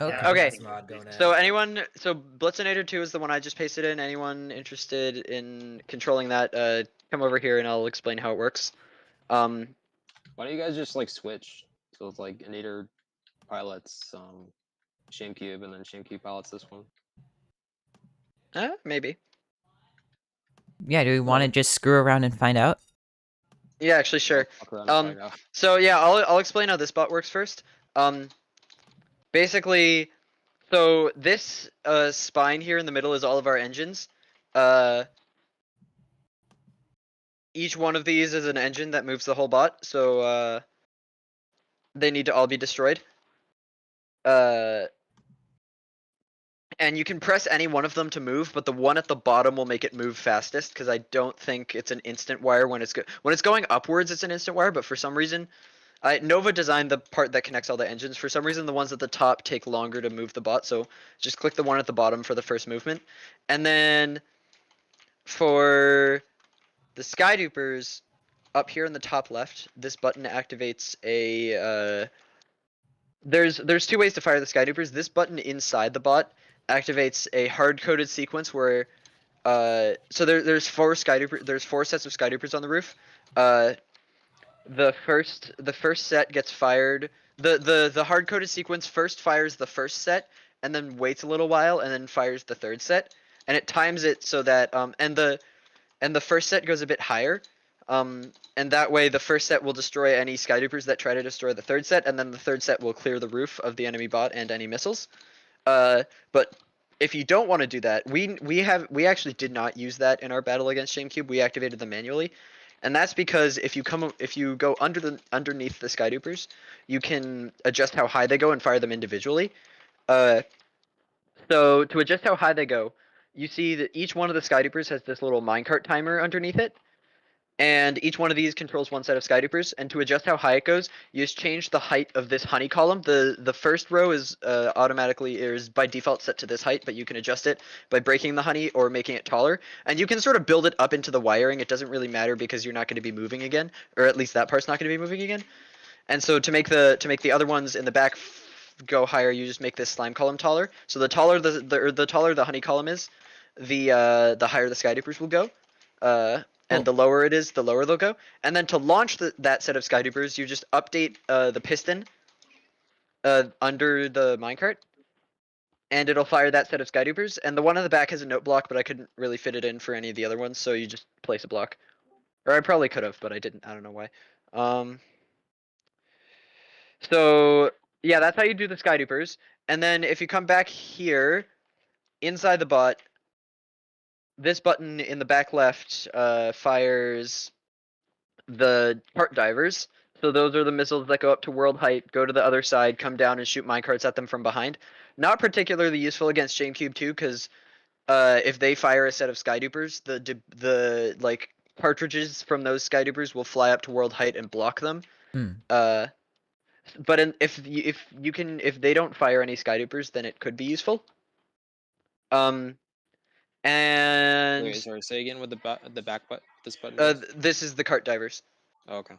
[SPEAKER 4] Okay.
[SPEAKER 8] Yeah,
[SPEAKER 3] Okay,
[SPEAKER 8] that's mod going in.
[SPEAKER 3] So Blitzinator 2 is the one I just pasted in. Anyone interested in controlling that, come over here and I'll explain how it works.
[SPEAKER 2] Why don't you guys just like switch? So it's like Nader pilots ShameCube, and then ShameCube pilots this one.
[SPEAKER 3] Maybe.
[SPEAKER 4] Yeah, do we want to just screw around and find out?
[SPEAKER 3] Yeah, actually, sure.
[SPEAKER 2] Fuck around and find out.
[SPEAKER 3] So yeah, I'll explain how this bot works first. Basically, so this spine here in the middle is all of our engines. Each one of these is an engine that moves the whole bot, so they need to all be destroyed. And you can press any one of them to move, but the one at the bottom will make it move fastest, because I don't think it's an instant wire when it's going upwards. It's an instant wire, but for some reason, Nova designed the part that connects all the engines. For some reason, the ones at the top take longer to move the bot, so just click the one at the bottom for the first movement, and then for the skydupers, up here in the top left, this button activates a. There's 2 ways to fire the skydupers. This button inside the bot activates a hard-coded sequence where so there's 4 sets of skydupers on the roof. The first set gets fired. The hard-coded sequence first fires the first set and then waits a little while and then fires the third set, and it times it so that and the first set goes a bit higher. And that way the first set will destroy any skydupers that try to destroy the third set, and then the third set will clear the roof of the enemy bot and any missiles. But if you don't want to do that, we actually did not use that in our battle against ShameCube. We activated them manually. and that's because if you go underneath the skydupers, you can adjust how high they go and fire them individually. So to adjust how high they go, you see that each one of the skydupers has this little minecart timer underneath it. And each one of these controls one set of skydupers. And to adjust how high it goes, you just change the height of this honey column. The first row is by default set to this height, but you can adjust it by breaking the honey or making it taller. And you can sort of build it up into the wiring. It doesn't really matter because you're not going to be moving again, or at least that part's not going to be moving again. And so to make the other ones in the back go higher, you just make this slime column taller. So the taller the taller the honey column is, the higher the skydupers will go. And the lower it is, the lower they'll go. And then to launch that set of skydupers, you just update the piston under the minecart, and it'll fire that set of skydupers. And the one on the back has a note block, but I couldn't really fit it in for any of the other ones, so you just place a block. Or I probably could have, but I didn't. I don't know why. So yeah, that's how you do the skydupers. And then if you come back here, inside the bot, this button in the back left fires the cart divers. So those are the missiles that go up to world height, go to the other side, come down and shoot minecarts at them from behind. Not particularly useful against ShameCube 2, because if they fire a set of skydupers, the like cartridges from those skydupers will fly up to world height and block them. But if they don't fire any skydupers, then it could be useful. And
[SPEAKER 2] Wait, sorry, say again with the back button. This button.
[SPEAKER 3] This is the cart divers.
[SPEAKER 2] Oh, okay.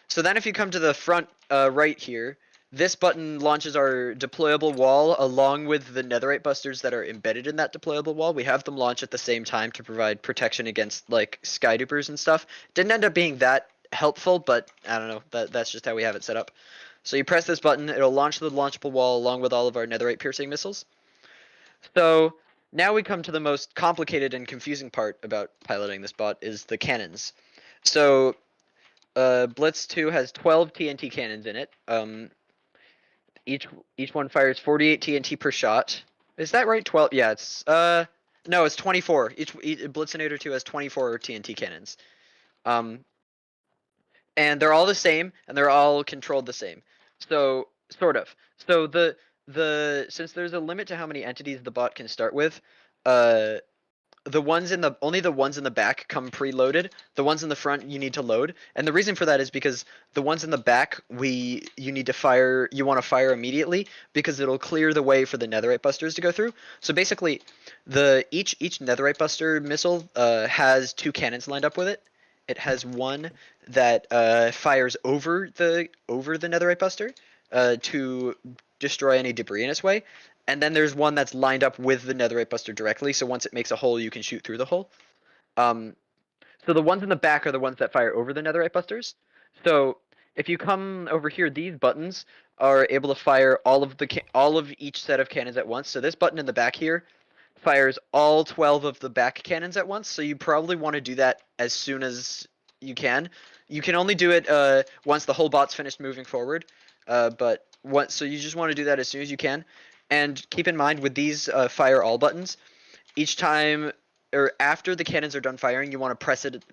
[SPEAKER 3] So then if you come to the front right here, this button launches our deployable wall along with the netherite busters that are embedded in that deployable wall. We have them launch at the same time to provide protection against like skydupers and stuff. Didn't end up being that helpful, but I don't know. That's just how we have it set up. So you press this button, it'll launch the launchable wall along with all of our netherite piercing missiles. So now we come to the most complicated and confusing part about piloting this bot, is the cannons. So Blitz 2 has 12 TNT cannons in it. Each one fires 48 TNT per shot. Is that right? 12? Yeah, it's no, it's 24. Each Blitzinator 2 has 24 TNT cannons. And they're all the same, and they're all controlled the same. So sort of. So since there's a limit to how many entities the bot can start with, only the ones in the back come preloaded. The ones in the front you need to load, and the reason for that is because the ones in the back you want to fire immediately, because it'll clear the way for the netherite busters to go through. So basically, each netherite buster missile has 2 cannons lined up with it. It has one that fires over the netherite buster to destroy any debris in its way. And then there's one that's lined up with the netherite buster directly, so once it makes a hole, you can shoot through the hole. So the ones in the back are the ones that fire over the netherite busters. So if you come over here, these buttons are able to fire all of each set of cannons at once. So this button in the back here fires all 12 of the back cannons at once. So you probably want to do that as soon as you can. You can only do it once the whole bot's finished moving forward. So you just want to do that as soon as you can. And keep in mind, with these fire all buttons, each time or after the cannons are done firing, you want to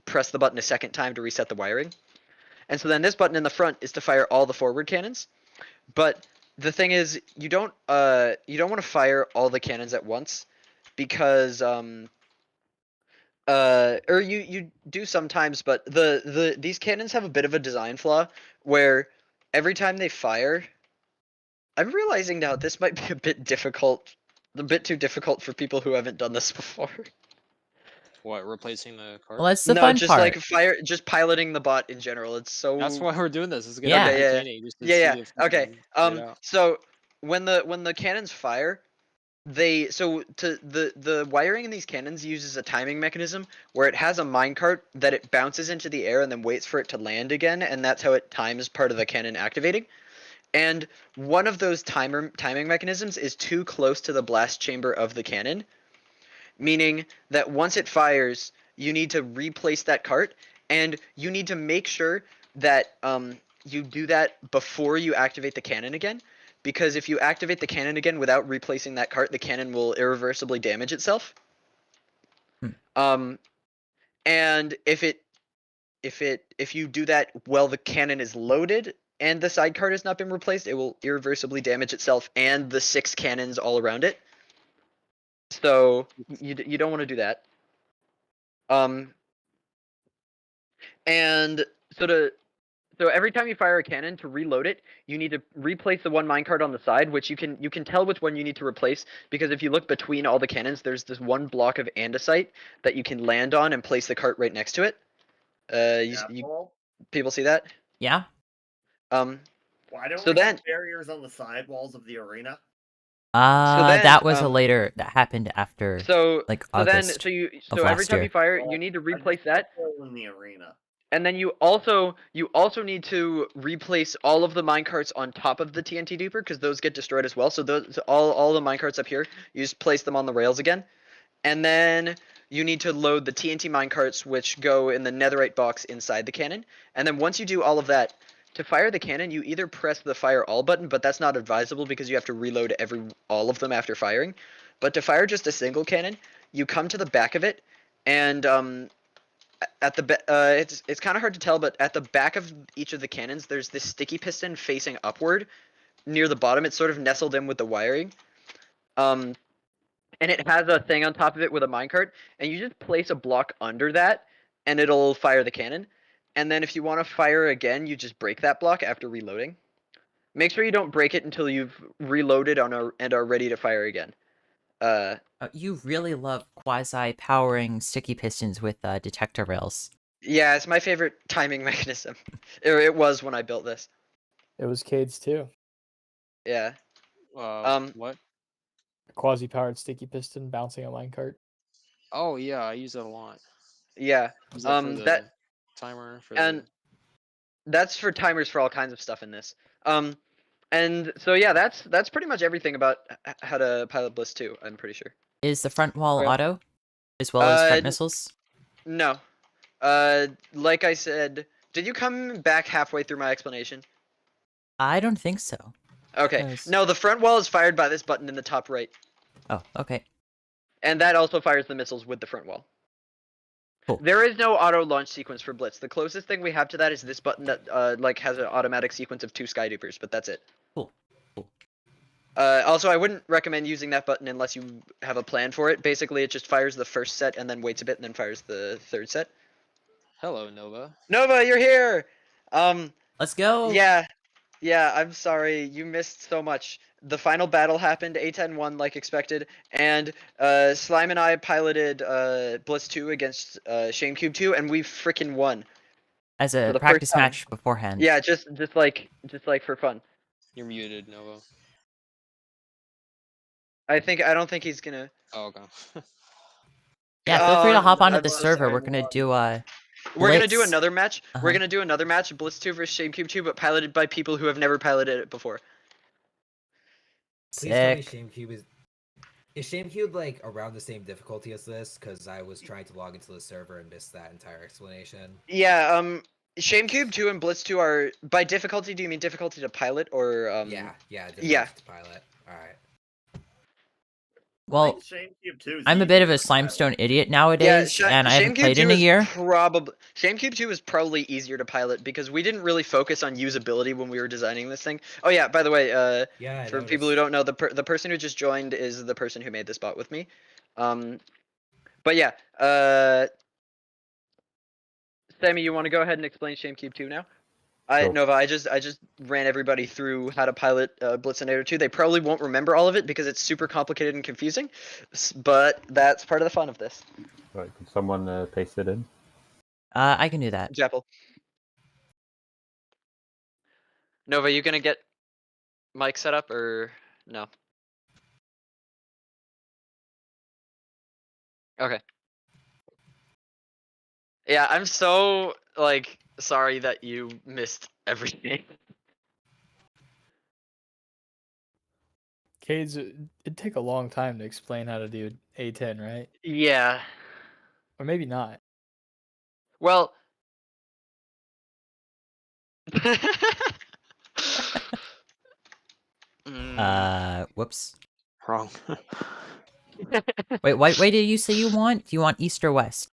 [SPEAKER 3] press the button a second time to reset the wiring. And so then this button in the front is to fire all the forward cannons. But the thing is, you don't want to fire all the cannons at once, because or you do sometimes, but these cannons have a bit of a design flaw where every time they fire, I'm realizing now this might be a bit too difficult for people who haven't done this before.
[SPEAKER 2] What, replacing the card?
[SPEAKER 4] Well, that's the
[SPEAKER 3] No,
[SPEAKER 4] fun
[SPEAKER 3] just
[SPEAKER 4] part.
[SPEAKER 3] like just piloting the bot in general. It's so.
[SPEAKER 2] That's why we're doing this. It's gonna
[SPEAKER 4] Yeah.
[SPEAKER 2] be entertaining just to see if we
[SPEAKER 3] Okay.
[SPEAKER 2] can figure it out.
[SPEAKER 3] So when the cannons fire, the wiring in these cannons uses a timing mechanism where it has a minecart that it bounces into the air and then waits for it to land again, and that's how it times part of the cannon activating. And one of those timing mechanisms is too close to the blast chamber of the cannon, meaning that once it fires, you need to replace that cart, and you need to make sure that you do that before you activate the cannon again, because if you activate the cannon again without replacing that cart, the cannon will irreversibly damage itself. And if it if you do that while the cannon is loaded and the side card has not been replaced, it will irreversibly damage itself and the 6 cannons all around it. So you don't want to do that. And so every time you fire a cannon, to reload it, you need to replace the one minecart on the side, which you can tell which one you need to replace, because if you look between all the cannons, there's this one block of andesite that you can land on and place the cart right next to it. People see that?
[SPEAKER 4] Yeah.
[SPEAKER 5] Why don't
[SPEAKER 3] So
[SPEAKER 5] we
[SPEAKER 3] then-
[SPEAKER 5] have barriers on the side walls of the arena?
[SPEAKER 3] then,
[SPEAKER 4] That was later. That happened after.
[SPEAKER 3] So
[SPEAKER 4] like
[SPEAKER 3] so then
[SPEAKER 4] August
[SPEAKER 3] so you
[SPEAKER 4] of
[SPEAKER 3] so every
[SPEAKER 4] last
[SPEAKER 3] time
[SPEAKER 4] year.
[SPEAKER 3] you fire,
[SPEAKER 5] Well,
[SPEAKER 3] you need to
[SPEAKER 5] I just
[SPEAKER 3] replace that.
[SPEAKER 5] hole in the arena.
[SPEAKER 3] And then you also need to replace all of the minecarts on top of the TNT duper, because those get destroyed as well. So those all the minecarts up here, you just place them on the rails again. And then you need to load the TNT minecarts, which go in the netherite box inside the cannon. And then once you do all of that, to fire the cannon, you either press the fire all button, but that's not advisable because you have to reload all of them after firing. But to fire just a single cannon, you come to the back of it, and at the it's kind of hard to tell, but at the back of each of the cannons, there's this sticky piston facing upward near the bottom. It's sort of nestled in with the wiring. And it has a thing on top of it with a minecart, and you just place a block under that, and it'll fire the cannon. And then if you want to fire again, you just break that block after reloading. Make sure you don't break it until you've reloaded and are ready to fire again.
[SPEAKER 4] You really love quasi-powering sticky pistons with detector rails.
[SPEAKER 3] Yeah, it's my favorite timing mechanism. It was when I built this.
[SPEAKER 1] It was Cade's too.
[SPEAKER 3] Yeah.
[SPEAKER 2] What?
[SPEAKER 1] A quasi-powered sticky piston bouncing a minecart.
[SPEAKER 2] Oh yeah, I use that a lot.
[SPEAKER 3] Yeah.
[SPEAKER 2] Use that for the
[SPEAKER 3] that
[SPEAKER 2] timer for
[SPEAKER 3] and that's for timers for all kinds of stuff in this. And so yeah, that's pretty much everything about how to pilot Bliss 2, I'm pretty sure.
[SPEAKER 4] Is the front wall
[SPEAKER 3] Yeah.
[SPEAKER 4] auto, as well as front
[SPEAKER 3] Uh,
[SPEAKER 4] missiles?
[SPEAKER 3] No. Like I said, did you come back halfway through my explanation?
[SPEAKER 4] I don't think so.
[SPEAKER 3] Okay.
[SPEAKER 4] Yes.
[SPEAKER 3] No, the front wall is fired by this button in the top right.
[SPEAKER 4] Oh, okay.
[SPEAKER 3] And that also fires the missiles with the front wall.
[SPEAKER 4] Cool.
[SPEAKER 3] There is no auto launch sequence for Blitz. The closest thing we have to that is this button that like has an automatic sequence of 2 Skydupers, but that's it.
[SPEAKER 4] Cool. Cool.
[SPEAKER 3] Also, I wouldn't recommend using that button unless you have a plan for it. Basically, it just fires the first set and then waits a bit and then fires the third set.
[SPEAKER 2] Hello, Nova.
[SPEAKER 3] Nova, you're here!
[SPEAKER 4] Let's go!
[SPEAKER 3] Yeah, I'm sorry, you missed so much. The final battle happened, A-10 won like expected, and Slime and I piloted Bliss 2 against ShameCube 2, and we freaking won.
[SPEAKER 4] As
[SPEAKER 3] For
[SPEAKER 4] a
[SPEAKER 3] the
[SPEAKER 4] practice
[SPEAKER 3] first time.
[SPEAKER 4] match beforehand.
[SPEAKER 3] Yeah, just like for fun.
[SPEAKER 2] You're muted, Nova.
[SPEAKER 3] I don't think he's gonna.
[SPEAKER 2] Oh, okay.
[SPEAKER 4] Yeah, feel free to hop onto
[SPEAKER 3] I'm
[SPEAKER 4] the
[SPEAKER 3] so
[SPEAKER 4] server.
[SPEAKER 3] sorry.
[SPEAKER 4] We're gonna do
[SPEAKER 3] We're gonna do
[SPEAKER 4] Blitz.
[SPEAKER 3] another match.
[SPEAKER 4] Uh-huh.
[SPEAKER 3] We're gonna do another match, Bliss 2 versus ShameCube 2, but piloted by people who have never piloted it before.
[SPEAKER 8] Please tell me
[SPEAKER 4] Sick.
[SPEAKER 8] ShameCube is ShameCube like around the same difficulty as this? Because I was trying to log into the server and missed that entire explanation.
[SPEAKER 3] Yeah, ShameCube 2 and Blitz 2 are by difficulty. Do you mean difficulty to pilot or
[SPEAKER 8] Yeah, difficulty
[SPEAKER 3] yeah.
[SPEAKER 8] to pilot. All right.
[SPEAKER 5] I
[SPEAKER 4] Well,
[SPEAKER 5] think ShameCube 2 is
[SPEAKER 4] I'm a bit of a
[SPEAKER 5] easier to pilot.
[SPEAKER 4] Slimestone idiot nowadays, and I haven't played in a year.
[SPEAKER 3] ShameCube 2 is probably easier to pilot because we didn't really focus on usability when we were designing this thing. Oh yeah, by the way,
[SPEAKER 8] Yeah.
[SPEAKER 3] for people who don't know, the person who just joined is the person who made this bot with me. But yeah, Sammy, you want to go ahead and explain ShameCube 2 now?
[SPEAKER 6] Sure.
[SPEAKER 3] Nova, I just ran everybody through how to pilot Blitzinator 2. They probably won't remember all of it because it's super complicated and confusing, but that's part of the fun of this.
[SPEAKER 6] Right, can someone paste it in?
[SPEAKER 4] I can do that.
[SPEAKER 3] Jeppel. Nova, you gonna get mic set up or no? Okay. Yeah, I'm so like sorry that you missed everything.
[SPEAKER 1] Cade's, it'd take a long time to explain how to do A-10, right?
[SPEAKER 3] Yeah.
[SPEAKER 1] Or maybe not.
[SPEAKER 3] Well.
[SPEAKER 4] Whoops.
[SPEAKER 2] Wrong.
[SPEAKER 4] Wait, what way did you say you want? Do you want east or west?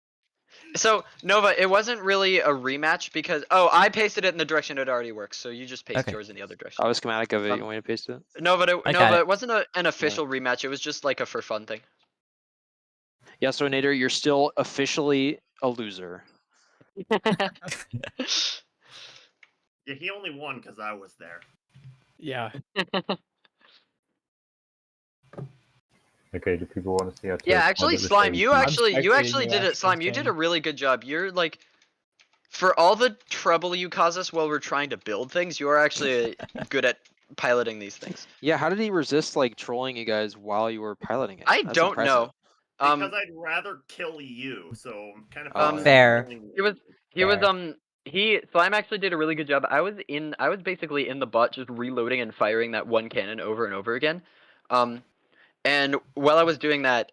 [SPEAKER 3] So Nova, it wasn't really a rematch because I pasted it in the direction it already works. So you just paste
[SPEAKER 4] Okay.
[SPEAKER 3] yours in the other direction.
[SPEAKER 2] Oh, a schematic of it. You want me to paste it?
[SPEAKER 3] Nova,
[SPEAKER 4] I got it.
[SPEAKER 3] it wasn't an official rematch. It was just like a for fun thing.
[SPEAKER 2] Yeah, so Nader, you're still officially a loser.
[SPEAKER 5] Yeah, he only won because I was there.
[SPEAKER 1] Yeah.
[SPEAKER 6] Okay, do people want to see how to
[SPEAKER 3] Yeah,
[SPEAKER 6] find
[SPEAKER 3] actually,
[SPEAKER 6] out the
[SPEAKER 3] Slime,
[SPEAKER 6] same
[SPEAKER 3] you
[SPEAKER 6] key?
[SPEAKER 3] actually
[SPEAKER 1] spectating you,
[SPEAKER 3] did it. Slime, you did a
[SPEAKER 1] Sam.
[SPEAKER 3] really good job. You're like, for all the trouble you cause us while we're trying to build things, you are actually good at piloting these things.
[SPEAKER 2] Yeah, how did he resist like trolling you guys while you were piloting it?
[SPEAKER 3] I
[SPEAKER 2] That's
[SPEAKER 3] don't
[SPEAKER 2] impressive.
[SPEAKER 3] know.
[SPEAKER 5] Because I'd rather kill you, so I'm kind of focused
[SPEAKER 4] Fair.
[SPEAKER 5] on killing
[SPEAKER 3] He was
[SPEAKER 5] you.
[SPEAKER 3] Slime actually did a really good job. I was basically in the bot just reloading and firing that one cannon over and over again. And while I was doing that,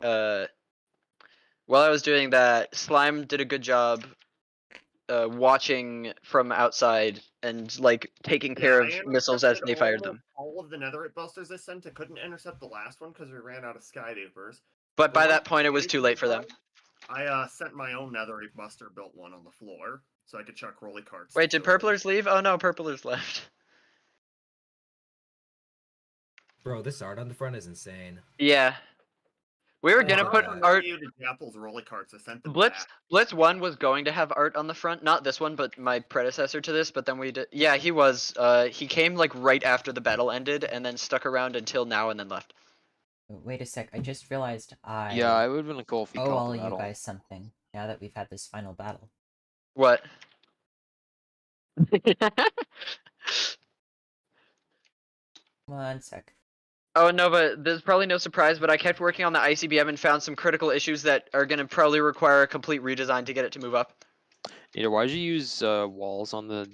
[SPEAKER 3] Slime did a good job watching from outside and like taking care of missiles as they fired them.
[SPEAKER 5] All of the netherite busters I sent, I couldn't intercept the last one because we ran out of skydupers.
[SPEAKER 3] But
[SPEAKER 5] The
[SPEAKER 3] by
[SPEAKER 5] one
[SPEAKER 3] that point, it was
[SPEAKER 5] away
[SPEAKER 3] too
[SPEAKER 5] from
[SPEAKER 3] late
[SPEAKER 5] the
[SPEAKER 3] for them.
[SPEAKER 5] front, I sent my own netherite buster, built one on the floor, so I could chuck rolly carts.
[SPEAKER 3] Wait,
[SPEAKER 5] to
[SPEAKER 3] did
[SPEAKER 5] kill them.
[SPEAKER 3] Purplers leave? Oh no, Purplers left.
[SPEAKER 8] Bro, this art on the front is insane.
[SPEAKER 3] Yeah. We were
[SPEAKER 8] I
[SPEAKER 3] gonna
[SPEAKER 8] love
[SPEAKER 3] put
[SPEAKER 8] that.
[SPEAKER 3] art.
[SPEAKER 5] You to Jappel's rolly carts. I sent them
[SPEAKER 3] Blitz
[SPEAKER 5] back.
[SPEAKER 3] Blitz 1 was going to have art on the front, not this one, but my predecessor to this, but then we did. Yeah, he was. He came like right after the battle ended and then stuck around until now and then left.
[SPEAKER 4] Wait a sec. I just realized
[SPEAKER 2] Yeah, it would have been cool if you
[SPEAKER 4] owe
[SPEAKER 2] caught
[SPEAKER 4] all
[SPEAKER 2] the
[SPEAKER 4] you
[SPEAKER 2] battle.
[SPEAKER 4] guys something now that we've had this final battle.
[SPEAKER 3] What?
[SPEAKER 4] One sec.
[SPEAKER 3] Oh, Nova, there's probably no surprise, but I kept working on the ICBM and found some critical issues that are going to probably require a complete redesign to get it to move up.
[SPEAKER 2] Nader, why did you use walls on the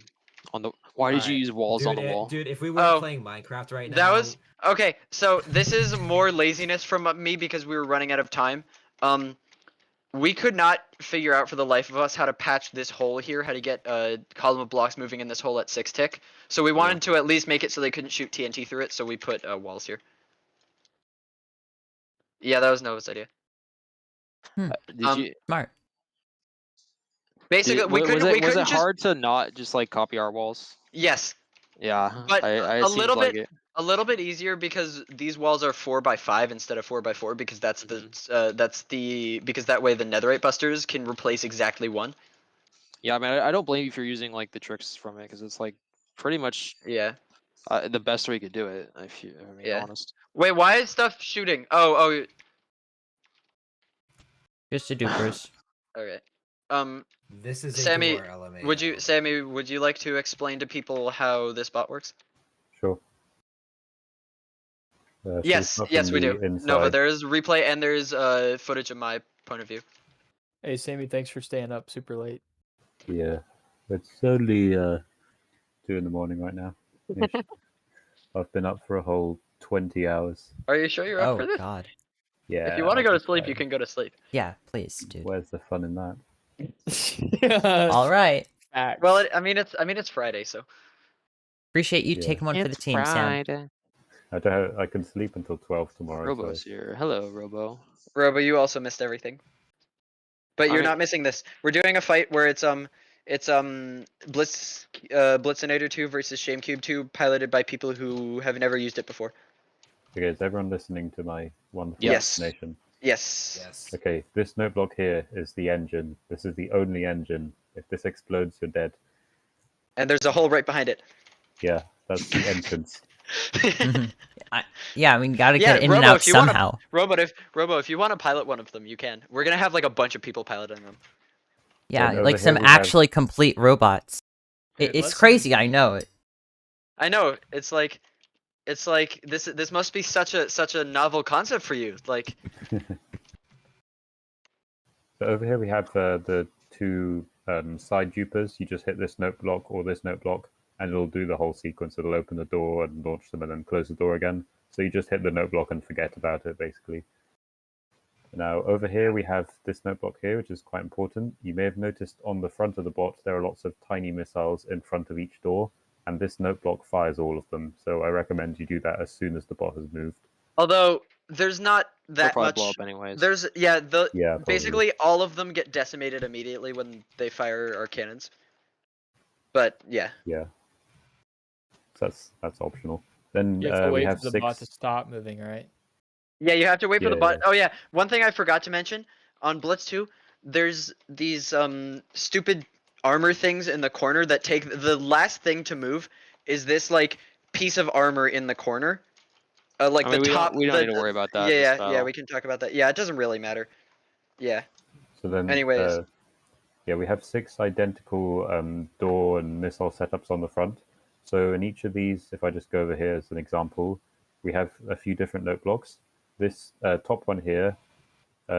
[SPEAKER 2] Why did you
[SPEAKER 8] Alright,
[SPEAKER 2] use walls on the
[SPEAKER 8] dude,
[SPEAKER 2] wall?
[SPEAKER 8] dude, if we weren't
[SPEAKER 3] Oh,
[SPEAKER 8] playing Minecraft right now,
[SPEAKER 3] that was okay. So this is more laziness from me because we were running out of time. We could not figure out for the life of us how to patch this hole here, how to get a column of blocks moving in this hole at 6 tick. So we wanted to at least make it so they couldn't shoot TNT through it, so we put walls here. Yeah, that was Nova's idea.
[SPEAKER 2] Did you?
[SPEAKER 4] Smart.
[SPEAKER 3] Basically, we couldn't.
[SPEAKER 2] Was it
[SPEAKER 3] just...
[SPEAKER 2] hard to not just like copy our walls?
[SPEAKER 3] Yes.
[SPEAKER 2] Yeah,
[SPEAKER 3] But
[SPEAKER 2] I
[SPEAKER 3] a
[SPEAKER 2] it seems
[SPEAKER 3] little
[SPEAKER 2] like
[SPEAKER 3] bit,
[SPEAKER 2] it.
[SPEAKER 3] a little bit easier because these walls are 4x5 instead of 4x4 because that's because that way the netherite busters can replace exactly one.
[SPEAKER 2] Yeah, I mean, I don't blame you for using like the tricks from it because it's like pretty much the best way you could do it. If you, I mean, honest.
[SPEAKER 3] Wait, why is stuff shooting? Oh.
[SPEAKER 4] Just a dupers.
[SPEAKER 3] Okay.
[SPEAKER 8] this is
[SPEAKER 3] Sammy,
[SPEAKER 8] into our LMAO.
[SPEAKER 3] would you like to explain to people how this bot works?
[SPEAKER 6] Sure. So
[SPEAKER 3] Yes,
[SPEAKER 6] it's
[SPEAKER 3] yes, we do.
[SPEAKER 6] inside.
[SPEAKER 3] Nova, there is replay and there is footage of my point of view.
[SPEAKER 1] Hey, Sammy, thanks for staying up super late.
[SPEAKER 6] Yeah, it's only 2 in the morning right now. I've been up for a whole 20 hours.
[SPEAKER 3] Are you sure you're up for this?
[SPEAKER 4] Oh god.
[SPEAKER 6] Yeah.
[SPEAKER 3] If you want to
[SPEAKER 6] I'll
[SPEAKER 3] go to
[SPEAKER 6] be
[SPEAKER 3] sleep,
[SPEAKER 6] fine.
[SPEAKER 3] you can go to sleep.
[SPEAKER 4] Yeah, please, dude.
[SPEAKER 6] Where's the fun in that?
[SPEAKER 4] All right.
[SPEAKER 1] Facts.
[SPEAKER 3] Well, I mean it's Friday, so.
[SPEAKER 4] Appreciate you taking one for the team, Sam.
[SPEAKER 6] I don't. I can sleep until 12 tomorrow.
[SPEAKER 2] Robo's
[SPEAKER 6] so.
[SPEAKER 2] here. Hello, Robo.
[SPEAKER 3] Robo, you also missed everything. But you're not missing this. We're doing a fight where it's Blitzinator 2 versus ShameCube 2, piloted by people who have never used it before.
[SPEAKER 6] Okay, is everyone listening to my wonderful
[SPEAKER 3] Yes.
[SPEAKER 6] explanation?
[SPEAKER 3] Yes.
[SPEAKER 8] Yes.
[SPEAKER 6] Okay, this note block here is the engine. This is the only engine. If this explodes, you're dead.
[SPEAKER 3] And there's a hole right behind it.
[SPEAKER 6] Yeah, that's the entrance.
[SPEAKER 4] Yeah, I mean, gotta get in
[SPEAKER 3] Robo,
[SPEAKER 4] and out
[SPEAKER 3] if you
[SPEAKER 4] somehow.
[SPEAKER 3] Robo, if you want to pilot one of them, you can. We're gonna have like a bunch of people piloting them.
[SPEAKER 4] Yeah,
[SPEAKER 6] Then
[SPEAKER 4] like
[SPEAKER 6] over
[SPEAKER 4] some
[SPEAKER 6] here we have-
[SPEAKER 4] actually complete robots.
[SPEAKER 1] Dude,
[SPEAKER 4] It's
[SPEAKER 1] let's-
[SPEAKER 4] crazy, I know it.
[SPEAKER 3] I know. It's like this must be such a novel concept for you. Like,
[SPEAKER 6] So over here we have the two side dupers. You just hit this note block or this note block, and it'll do the whole sequence. It'll open the door and launch them, and then close the door again. So you just hit the note block and forget about it, basically. Now over here we have this note block here, which is quite important. You may have noticed on the front of the bot there are lots of tiny missiles in front of each door, and this note block fires all of them. So I recommend you do that as soon as the bot has moved.
[SPEAKER 3] although There's not
[SPEAKER 2] They'll
[SPEAKER 3] that
[SPEAKER 2] probably
[SPEAKER 3] much.
[SPEAKER 2] blow up anyways.
[SPEAKER 3] There's
[SPEAKER 6] Yeah, probably.
[SPEAKER 3] basically all of them get decimated immediately when they fire our cannons. But yeah.
[SPEAKER 6] Yeah. So that's optional. Then
[SPEAKER 1] You have to
[SPEAKER 6] we
[SPEAKER 1] wait
[SPEAKER 6] have
[SPEAKER 1] for the bot to
[SPEAKER 6] 6.
[SPEAKER 1] stop moving, right?
[SPEAKER 3] Yeah, you have to wait for the
[SPEAKER 6] Yeah,
[SPEAKER 3] bot.
[SPEAKER 6] yeah.
[SPEAKER 3] Oh yeah, one thing I forgot to mention on Blitz 2, there's these stupid armor things in the corner that take the last thing to move is this like piece of armor in the corner. Like
[SPEAKER 2] I mean,
[SPEAKER 3] the top.
[SPEAKER 2] we don't need to worry about that. in this
[SPEAKER 3] Yeah, yeah,
[SPEAKER 2] battle.
[SPEAKER 3] we can talk about that. Yeah, it doesn't really matter. Yeah.
[SPEAKER 6] So then,
[SPEAKER 3] Anyways.
[SPEAKER 6] yeah, we have 6 identical door and missile setups on the front. So in each of these, if I just go over here as an example, we have a few different note blocks. This top one here,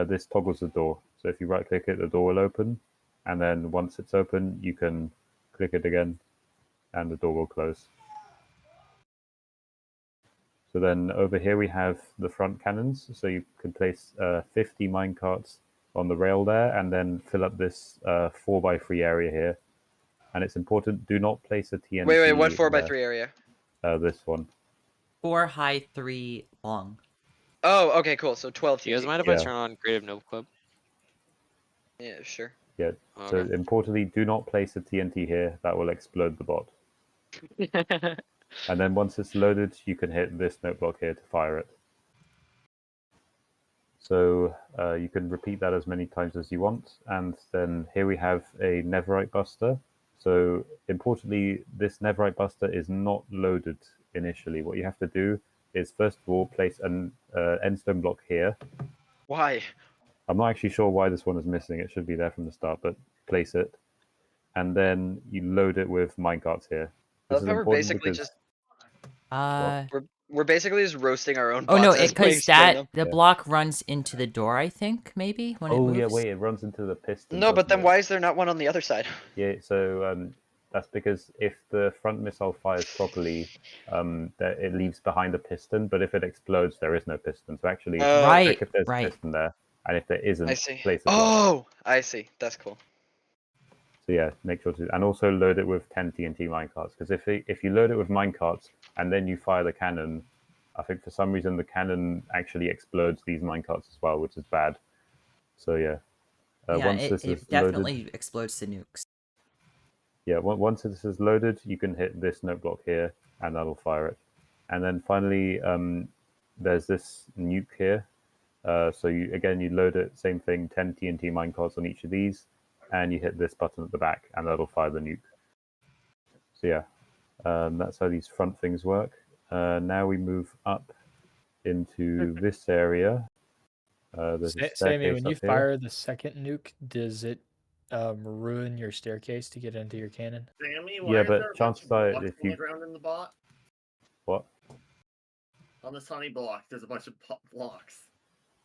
[SPEAKER 6] this toggles the door. So if you right click it, the door will open. And then once it's open, you can click it again and the door will close. So then over here we have the front cannons. So you can place 50 minecarts on the rail there and then fill up this 4x3 area here. And it's important, do not place a TNT.
[SPEAKER 3] Wait, what 4x3 area?
[SPEAKER 6] This one.
[SPEAKER 4] 4 high, 3 long.
[SPEAKER 3] Oh, okay, cool. So 12
[SPEAKER 2] Do you guys
[SPEAKER 3] TNT.
[SPEAKER 2] mind if I turn on Creative Note Club?
[SPEAKER 3] Yeah, sure.
[SPEAKER 6] Yeah. So
[SPEAKER 2] Okay.
[SPEAKER 6] importantly, do not place a TNT here. That will explode the bot. And then once it's loaded, you can hit this note block here to fire it. So you can repeat that as many times as you want. And then here we have a Netherite Buster. So importantly, this Netherite Buster is not loaded initially. What you have to do is first of all place an endstone block here.
[SPEAKER 3] Why?
[SPEAKER 6] I'm not actually sure why this one is missing. It should be there from the start, but place it. And then you load it with minecarts here. This is
[SPEAKER 3] We're
[SPEAKER 6] important
[SPEAKER 3] basically
[SPEAKER 6] because
[SPEAKER 3] we're basically just roasting our own
[SPEAKER 4] Oh no,
[SPEAKER 3] bots as we
[SPEAKER 4] because
[SPEAKER 3] explain
[SPEAKER 4] that
[SPEAKER 3] them.
[SPEAKER 4] the
[SPEAKER 6] Yeah.
[SPEAKER 4] block runs into the door, I think, maybe when it moves.
[SPEAKER 6] yeah, wait, it runs into the piston.
[SPEAKER 3] No, but
[SPEAKER 6] doesn't
[SPEAKER 3] then
[SPEAKER 6] it?
[SPEAKER 3] why is there not one on the other side?
[SPEAKER 6] Yeah, so that's because if the front missile fires properly, it leaves behind a piston. But if it explodes, there is no piston. So actually,
[SPEAKER 3] Oh.
[SPEAKER 6] check if there's
[SPEAKER 4] Right.
[SPEAKER 6] a piston there, and if there isn't,
[SPEAKER 3] I see.
[SPEAKER 6] place a block.
[SPEAKER 3] Oh, I see. That's cool.
[SPEAKER 6] So yeah, make sure to, and also load it with 10 TNT minecarts. Because if you load it with minecarts and then you fire the cannon, I think for some reason the cannon actually explodes these minecarts as well, which is bad. So yeah, once this is
[SPEAKER 4] it definitely
[SPEAKER 6] loaded,
[SPEAKER 4] explodes the nukes.
[SPEAKER 6] yeah, once this is loaded, you can hit this note block here, and that'll fire it. And then finally, there's this nuke here. So you load it, same thing, 10 TNT minecarts on each of these, and you hit this button at the back, and that'll fire the nuke. So yeah, that's how these front things work. Now we move up into this area. There's a
[SPEAKER 1] Sammy,
[SPEAKER 6] staircase
[SPEAKER 1] when you
[SPEAKER 6] up here.
[SPEAKER 1] fire the second nuke, does it ruin your staircase to get into your cannon?
[SPEAKER 5] Sammy, why
[SPEAKER 6] Yeah,
[SPEAKER 5] is
[SPEAKER 6] but
[SPEAKER 5] there a bunch
[SPEAKER 6] chances
[SPEAKER 5] of
[SPEAKER 6] are
[SPEAKER 5] blocks
[SPEAKER 6] if
[SPEAKER 5] on the
[SPEAKER 6] you-
[SPEAKER 5] ground in the bot?
[SPEAKER 6] What?
[SPEAKER 5] On the sunny block, there's a bunch of blocks.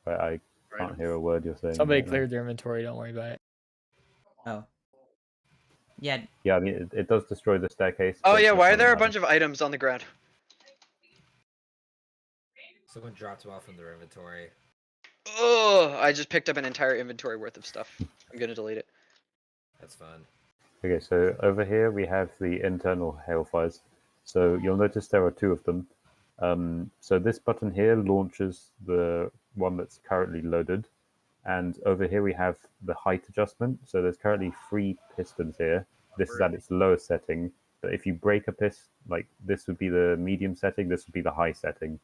[SPEAKER 6] I can't hear a word you're saying.
[SPEAKER 1] Somebody
[SPEAKER 6] right now.
[SPEAKER 1] cleared their inventory. Don't worry about it.
[SPEAKER 4] Oh. Yeah,
[SPEAKER 6] Yeah, I mean, it does destroy the staircase.
[SPEAKER 3] Oh
[SPEAKER 6] but
[SPEAKER 3] yeah,
[SPEAKER 6] that
[SPEAKER 3] why are
[SPEAKER 6] doesn't
[SPEAKER 3] there a
[SPEAKER 6] matter.
[SPEAKER 3] bunch of items on the ground?
[SPEAKER 8] Someone dropped them off from their inventory.
[SPEAKER 3] Oh, I just picked up an entire inventory worth of stuff. I'm gonna delete it.
[SPEAKER 8] That's fun.
[SPEAKER 6] Okay, so over here we have the internal hailfires. So you'll notice there are 2 of them. So this button here launches the one that's currently loaded. And over here we have the height adjustment. So there's currently 3 pistons here. This is at its lowest setting. But if you break a piston, like this would be the medium setting, this would be the high setting.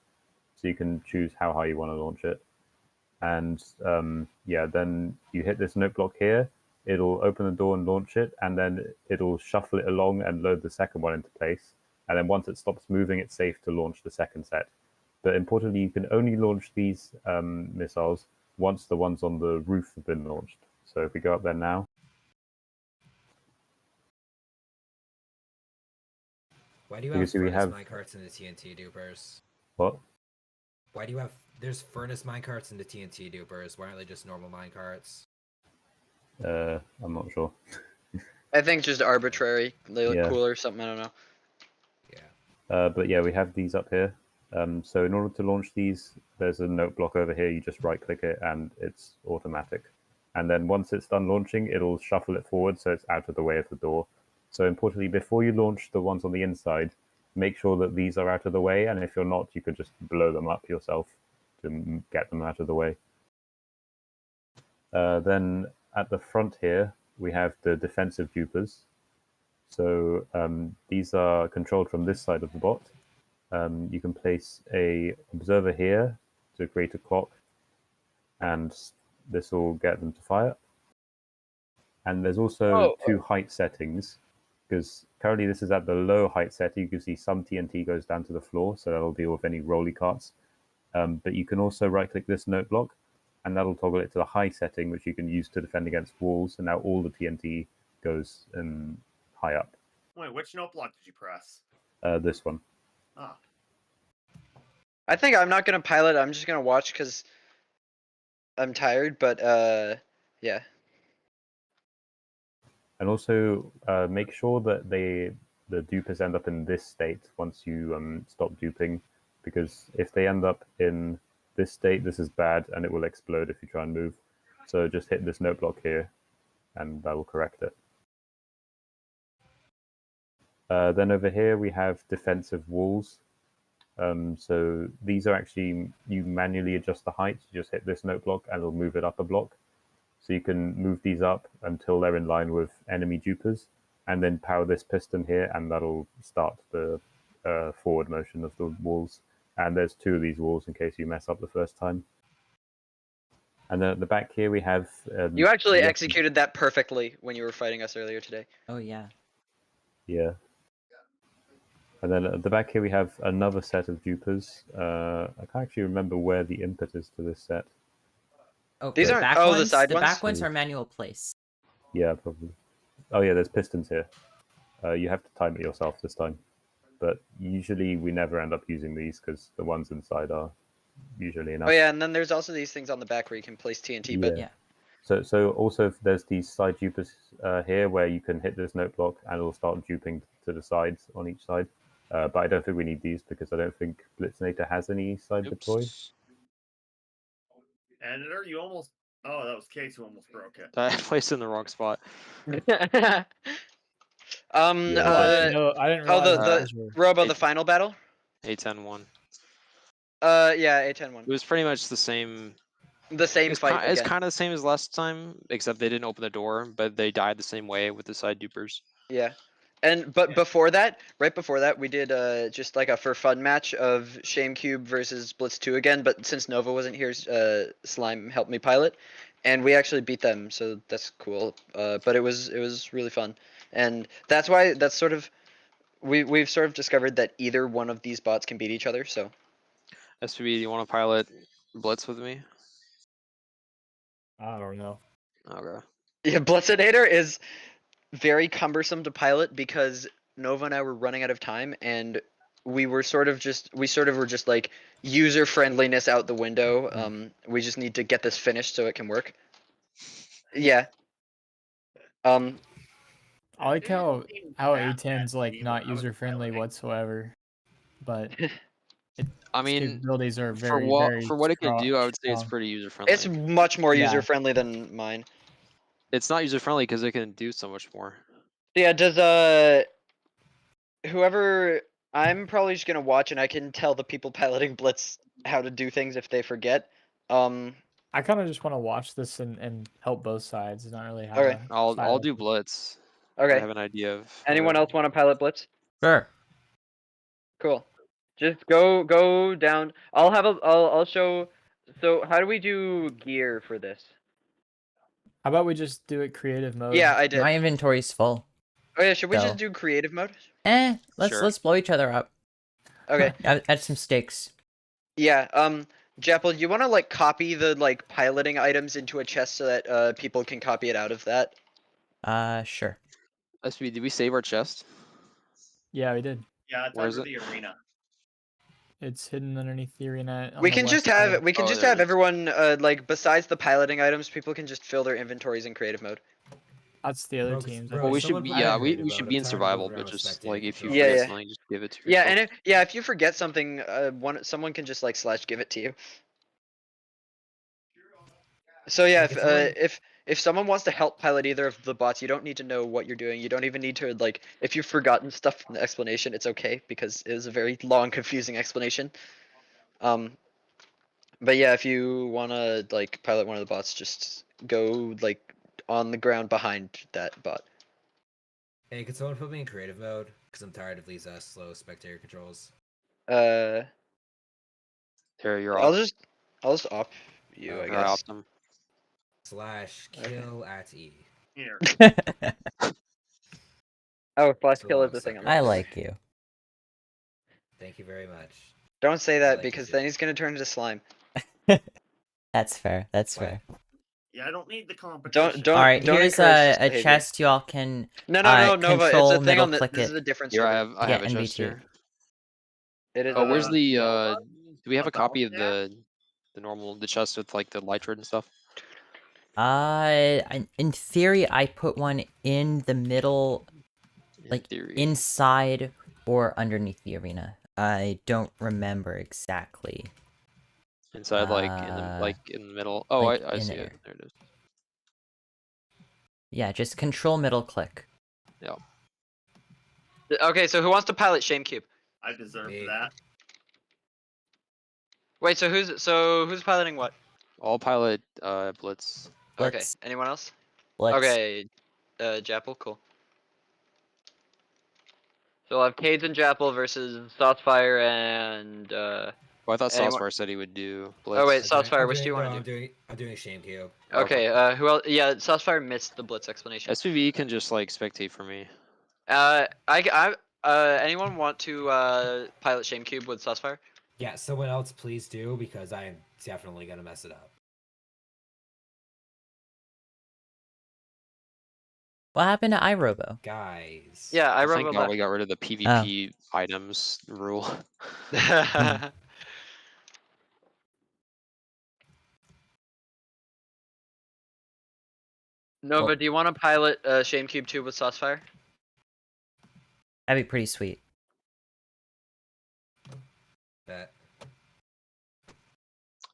[SPEAKER 6] So you can choose how high you want to launch it. And yeah, then you hit this note block here. It'll open the door and launch it, and then it'll shuffle it along and load the second one into place. And then once it stops moving, it's safe to launch the second set. But importantly, you can only launch these missiles once the ones on the roof have been launched. So if we go up there now.
[SPEAKER 8] Why do you
[SPEAKER 6] You
[SPEAKER 8] have
[SPEAKER 6] see we
[SPEAKER 8] furnace
[SPEAKER 6] have-
[SPEAKER 8] minecarts in the TNT dupers?
[SPEAKER 6] What?
[SPEAKER 8] Why do you have... There's furnace minecarts in the TNT dupers. Why aren't they just normal minecarts?
[SPEAKER 6] I'm not sure.
[SPEAKER 3] I think just arbitrary. They look
[SPEAKER 6] Yeah.
[SPEAKER 3] cool or something. I don't know.
[SPEAKER 8] Yeah.
[SPEAKER 6] But yeah, we have these up here. So in order to launch these, there's a note block over here. You just right click it and it's automatic. And then once it's done launching, it'll shuffle it forward so it's out of the way of the door. So importantly, before you launch the ones on the inside, make sure that these are out of the way. And if you're not, you could just blow them up yourself. to get them out of the way. Then at the front here, we have the defensive dupers. So these are controlled from this side of the bot. You can place a observer here to create a clock, and this will get them to fire. And there's also two height settings, because currently this is at the low height setting. You can see some TNT goes down to the floor, so that'll deal with any rolly carts. But you can also right-click this note block, and that'll toggle it to the high setting, which you can use to defend against walls. And now all the TNT goes high up.
[SPEAKER 5] Wait, which note block did you press?
[SPEAKER 6] This one.
[SPEAKER 5] Ah.
[SPEAKER 3] I think I'm not gonna pilot. I'm just gonna watch because I'm tired. But yeah.
[SPEAKER 6] And also make sure that the dupers end up in this state once you stop duping, because if they end up in this state, this is bad and it will explode if you try and move. So just hit this note block here and that will correct it. Then over here we have defensive walls. So these are actually, you manually adjust the height. You just hit this note block and it'll move it up a block. So you can move these up until they're in line with enemy dupers, and then power this piston here, and that'll start the forward motion of the walls. And there's two of these walls in case you mess up the first time. And then at the back here we have...
[SPEAKER 3] you actually executed that perfectly when you were fighting us earlier today.
[SPEAKER 4] Oh, yeah.
[SPEAKER 6] Yeah. And then at the back here we have another set of dupers. I can't actually remember where the input is to this set.
[SPEAKER 4] Oh,
[SPEAKER 3] These
[SPEAKER 4] the
[SPEAKER 3] aren't-
[SPEAKER 4] back
[SPEAKER 3] oh, the
[SPEAKER 4] ones,
[SPEAKER 3] side
[SPEAKER 4] the
[SPEAKER 3] ones?
[SPEAKER 4] back ones are manual place.
[SPEAKER 6] Yeah, probably. Oh yeah, there's pistons here. You have to time it yourself this time. But usually we never end up using these because the ones inside are usually enough.
[SPEAKER 3] Oh yeah, and then there's also these things on the back where you can place TNT. But
[SPEAKER 4] Yeah.
[SPEAKER 6] So also there's these side dupers here where you can hit this note block and it'll start duping to the sides on each side. But I don't think we need these because I don't think Blitzinator has any side deploy.
[SPEAKER 5] Editor, you almost... Oh, that was Case who almost broke it.
[SPEAKER 2] I placed it in the wrong spot.
[SPEAKER 6] Yeah.
[SPEAKER 1] I didn't
[SPEAKER 3] oh,
[SPEAKER 1] realize
[SPEAKER 3] the
[SPEAKER 1] those were-
[SPEAKER 3] Robo, the final battle.
[SPEAKER 2] A-10 won.
[SPEAKER 3] Yeah, A-10 one.
[SPEAKER 2] It was pretty much the same.
[SPEAKER 3] The same fight.
[SPEAKER 2] It's
[SPEAKER 3] again.
[SPEAKER 2] kind of the same as last time, except they didn't open the door, but they died the same way with the side dupers.
[SPEAKER 3] Yeah. And but before that, right before that, we did just like a for fun match of ShameCube versus Blitz 2 again. But since Nova wasn't here, Slime helped me pilot, and we actually beat them. So that's cool. But it was really fun, and that's why that's sort of we've sort of discovered that either one of these bots can beat each other. So
[SPEAKER 2] SPB, do you want to pilot Blitz with me?
[SPEAKER 1] I don't know.
[SPEAKER 2] Okay.
[SPEAKER 3] yeah, Blitzinator is very cumbersome to pilot because Nova and I were running out of time, and we were sort of were just like user friendliness out the window. We just need to get this finished so it can work. Yeah.
[SPEAKER 1] I like how A10's like not user friendly whatsoever, but
[SPEAKER 2] I
[SPEAKER 1] its
[SPEAKER 2] mean,
[SPEAKER 1] capabilities are
[SPEAKER 2] for
[SPEAKER 1] very
[SPEAKER 2] what it can do, I would say it's
[SPEAKER 1] strong.
[SPEAKER 2] pretty user friendly.
[SPEAKER 3] It's much more
[SPEAKER 1] Yeah.
[SPEAKER 3] user friendly than mine.
[SPEAKER 2] It's not user friendly because it can do so much more.
[SPEAKER 3] Yeah, does whoever, I'm probably just gonna watch and I can tell the people piloting Blitz how to do things if they forget.
[SPEAKER 1] I kind of just want to watch this and help both sides. It's not really how.
[SPEAKER 3] Okay.
[SPEAKER 2] I'll do Blitz. I
[SPEAKER 3] Okay.
[SPEAKER 2] have an idea of.
[SPEAKER 3] Anyone else want to pilot Blitz?
[SPEAKER 4] Sure.
[SPEAKER 3] Cool. Just go down. I'll show. So how do we do gear for this?
[SPEAKER 1] How about we just do it creative mode?
[SPEAKER 3] Yeah, I did.
[SPEAKER 4] My inventory's full.
[SPEAKER 3] Oh yeah, should we
[SPEAKER 4] So-
[SPEAKER 3] just do creative mode?
[SPEAKER 4] Let's
[SPEAKER 2] Sure.
[SPEAKER 4] blow each other up.
[SPEAKER 3] Okay.
[SPEAKER 4] Add some stakes.
[SPEAKER 3] Yeah. Jeppel, you want to like copy the like piloting items into a chest so that people can copy it out of that?
[SPEAKER 4] Sure.
[SPEAKER 2] SB, did we save our chest?
[SPEAKER 1] Yeah, we did.
[SPEAKER 5] Yeah, it's
[SPEAKER 2] Where is
[SPEAKER 5] under the arena.
[SPEAKER 1] It's hidden underneath the arena. on
[SPEAKER 3] We
[SPEAKER 1] the
[SPEAKER 3] can
[SPEAKER 1] west
[SPEAKER 3] just
[SPEAKER 1] side.
[SPEAKER 3] have
[SPEAKER 2] Oh, there it is.
[SPEAKER 3] everyone like besides the piloting items, people can just fill their inventories in creative mode.
[SPEAKER 1] That's the other
[SPEAKER 8] Rogue-
[SPEAKER 1] teams.
[SPEAKER 8] Rogue-
[SPEAKER 2] Well, we
[SPEAKER 8] someone
[SPEAKER 2] should be,
[SPEAKER 8] pilot
[SPEAKER 2] yeah, we
[SPEAKER 8] creative
[SPEAKER 2] should
[SPEAKER 8] mode.
[SPEAKER 2] be in
[SPEAKER 8] I'm tired of
[SPEAKER 2] survival,
[SPEAKER 8] moving
[SPEAKER 2] but
[SPEAKER 8] around
[SPEAKER 2] just
[SPEAKER 8] spectating
[SPEAKER 2] like if you
[SPEAKER 8] people.
[SPEAKER 3] Yeah,
[SPEAKER 2] forget
[SPEAKER 3] yeah.
[SPEAKER 2] something, just give it to
[SPEAKER 3] Yeah,
[SPEAKER 2] yourself.
[SPEAKER 3] and if you forget something, someone can just like / give it to you. So yeah,
[SPEAKER 8] Like, it's really-
[SPEAKER 3] if someone wants to help pilot either of the bots, you don't need to know what you're doing. You don't even need to like if you've forgotten stuff from the explanation, it's okay because it was a very long, confusing explanation. But yeah, if you wanna like pilot one of the bots, just go like on the ground behind that bot.
[SPEAKER 8] Hey, could someone put me in creative mode? Because I'm tired of these slow spectator controls.
[SPEAKER 3] Uh,
[SPEAKER 2] Here, you're
[SPEAKER 3] I'll
[SPEAKER 2] off.
[SPEAKER 3] just op you,
[SPEAKER 8] Oh,
[SPEAKER 3] I
[SPEAKER 2] Or
[SPEAKER 3] guess.
[SPEAKER 2] Optum.
[SPEAKER 8] / kill at E.
[SPEAKER 5] Here.
[SPEAKER 3] Oh, flash
[SPEAKER 8] So
[SPEAKER 3] kill is
[SPEAKER 8] long,
[SPEAKER 3] the thing. I'm
[SPEAKER 8] sucker.
[SPEAKER 4] I
[SPEAKER 3] not doing.
[SPEAKER 4] like you.
[SPEAKER 8] Thank you very much.
[SPEAKER 3] Don't say
[SPEAKER 8] I
[SPEAKER 3] that
[SPEAKER 8] like you
[SPEAKER 3] because
[SPEAKER 8] too.
[SPEAKER 3] then he's gonna turn into slime.
[SPEAKER 4] That's fair. That's
[SPEAKER 8] What?
[SPEAKER 4] fair.
[SPEAKER 5] Yeah, I don't need the competition.
[SPEAKER 3] Don't
[SPEAKER 4] All right,
[SPEAKER 3] don't
[SPEAKER 4] here's
[SPEAKER 3] encourage this
[SPEAKER 4] a
[SPEAKER 3] behavior.
[SPEAKER 4] chest. You all can
[SPEAKER 3] No, Nova. It's
[SPEAKER 4] control
[SPEAKER 3] a thing
[SPEAKER 4] middle
[SPEAKER 3] on the.
[SPEAKER 4] click
[SPEAKER 3] This
[SPEAKER 4] it.
[SPEAKER 3] is a different
[SPEAKER 2] Here,
[SPEAKER 3] server.
[SPEAKER 2] I have a chest
[SPEAKER 4] NBT.
[SPEAKER 2] here.
[SPEAKER 3] It is.
[SPEAKER 2] Oh, where's the
[SPEAKER 5] Yellow
[SPEAKER 2] do we have a
[SPEAKER 5] What, the
[SPEAKER 2] copy of
[SPEAKER 5] Hellcat?
[SPEAKER 2] the chest with like the Lytrid and stuff?
[SPEAKER 4] In theory, I put one in the middle,
[SPEAKER 2] In
[SPEAKER 4] like
[SPEAKER 2] theory.
[SPEAKER 4] inside or underneath the arena. I don't remember exactly.
[SPEAKER 2] Inside, like in the middle. Oh,
[SPEAKER 4] like
[SPEAKER 2] I
[SPEAKER 4] in
[SPEAKER 2] see
[SPEAKER 4] there.
[SPEAKER 2] it. There it is.
[SPEAKER 4] Yeah, just control middle click.
[SPEAKER 2] Yeah.
[SPEAKER 3] Okay, so who wants to pilot ShameCube?
[SPEAKER 5] I deserve
[SPEAKER 8] Me.
[SPEAKER 5] that.
[SPEAKER 3] Wait, so who's piloting what?
[SPEAKER 2] All pilot Blitz.
[SPEAKER 3] Okay,
[SPEAKER 4] Blitz.
[SPEAKER 3] anyone else?
[SPEAKER 4] Blitz.
[SPEAKER 3] Okay, Jappel, cool. So we'll have Cades and Jappel versus Saucefire and
[SPEAKER 2] Well, I thought
[SPEAKER 3] anyone-
[SPEAKER 2] Saucefire said he would do Blitz.
[SPEAKER 3] Oh wait, Saucefire, which do you
[SPEAKER 8] no,
[SPEAKER 3] want to do?
[SPEAKER 8] I'm doing ShameCube.
[SPEAKER 3] Okay, who else? Yeah, Saucefire missed the Blitz explanation.
[SPEAKER 2] SPV can just like spectate for me.
[SPEAKER 3] Anyone want to pilot ShameCube with Saucefire?
[SPEAKER 8] Yeah, someone else please do, because I am definitely gonna mess it up.
[SPEAKER 4] What happened to iRobo?
[SPEAKER 8] Guys.
[SPEAKER 3] Yeah, I
[SPEAKER 2] Thank
[SPEAKER 3] wrote
[SPEAKER 2] God
[SPEAKER 3] that.
[SPEAKER 2] we got rid of the PvP items rule.
[SPEAKER 3] Nova,
[SPEAKER 4] Well-
[SPEAKER 3] do you want to pilot ShameCube 2 with Saucefire?
[SPEAKER 4] That'd be pretty sweet.
[SPEAKER 8] Bet.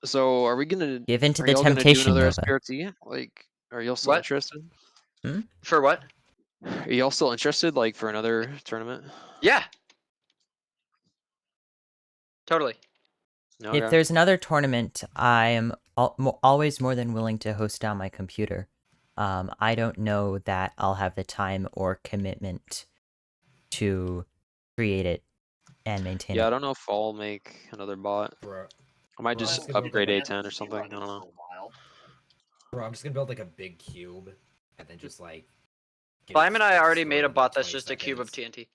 [SPEAKER 2] So are we gonna
[SPEAKER 4] Give in to
[SPEAKER 2] are
[SPEAKER 4] the
[SPEAKER 2] y'all gonna do
[SPEAKER 4] temptation,
[SPEAKER 2] another
[SPEAKER 4] Nova.
[SPEAKER 2] SBRT? Like, are y'all still
[SPEAKER 3] What?
[SPEAKER 2] interested?
[SPEAKER 3] For what?
[SPEAKER 2] Are y'all still interested, like, for another tournament?
[SPEAKER 3] Yeah. Totally.
[SPEAKER 2] No.
[SPEAKER 4] If there's another tournament, I am always more than willing to host down my computer. I don't know that I'll have the time or commitment to create it and maintain
[SPEAKER 2] Yeah, I
[SPEAKER 4] it.
[SPEAKER 2] don't know if I'll make another bot.
[SPEAKER 8] Bro,
[SPEAKER 2] I might
[SPEAKER 8] Bro,
[SPEAKER 2] just
[SPEAKER 8] that's gonna be
[SPEAKER 2] upgrade
[SPEAKER 8] the
[SPEAKER 2] A10 or something. I don't know.
[SPEAKER 8] I'm just gonna build like a big cube, and then just like... get
[SPEAKER 3] Slime
[SPEAKER 8] it
[SPEAKER 3] and I already
[SPEAKER 8] destroyed
[SPEAKER 3] made a
[SPEAKER 8] in, like,
[SPEAKER 3] bot that's
[SPEAKER 8] 20
[SPEAKER 3] just a cube of
[SPEAKER 8] seconds.
[SPEAKER 3] TNT.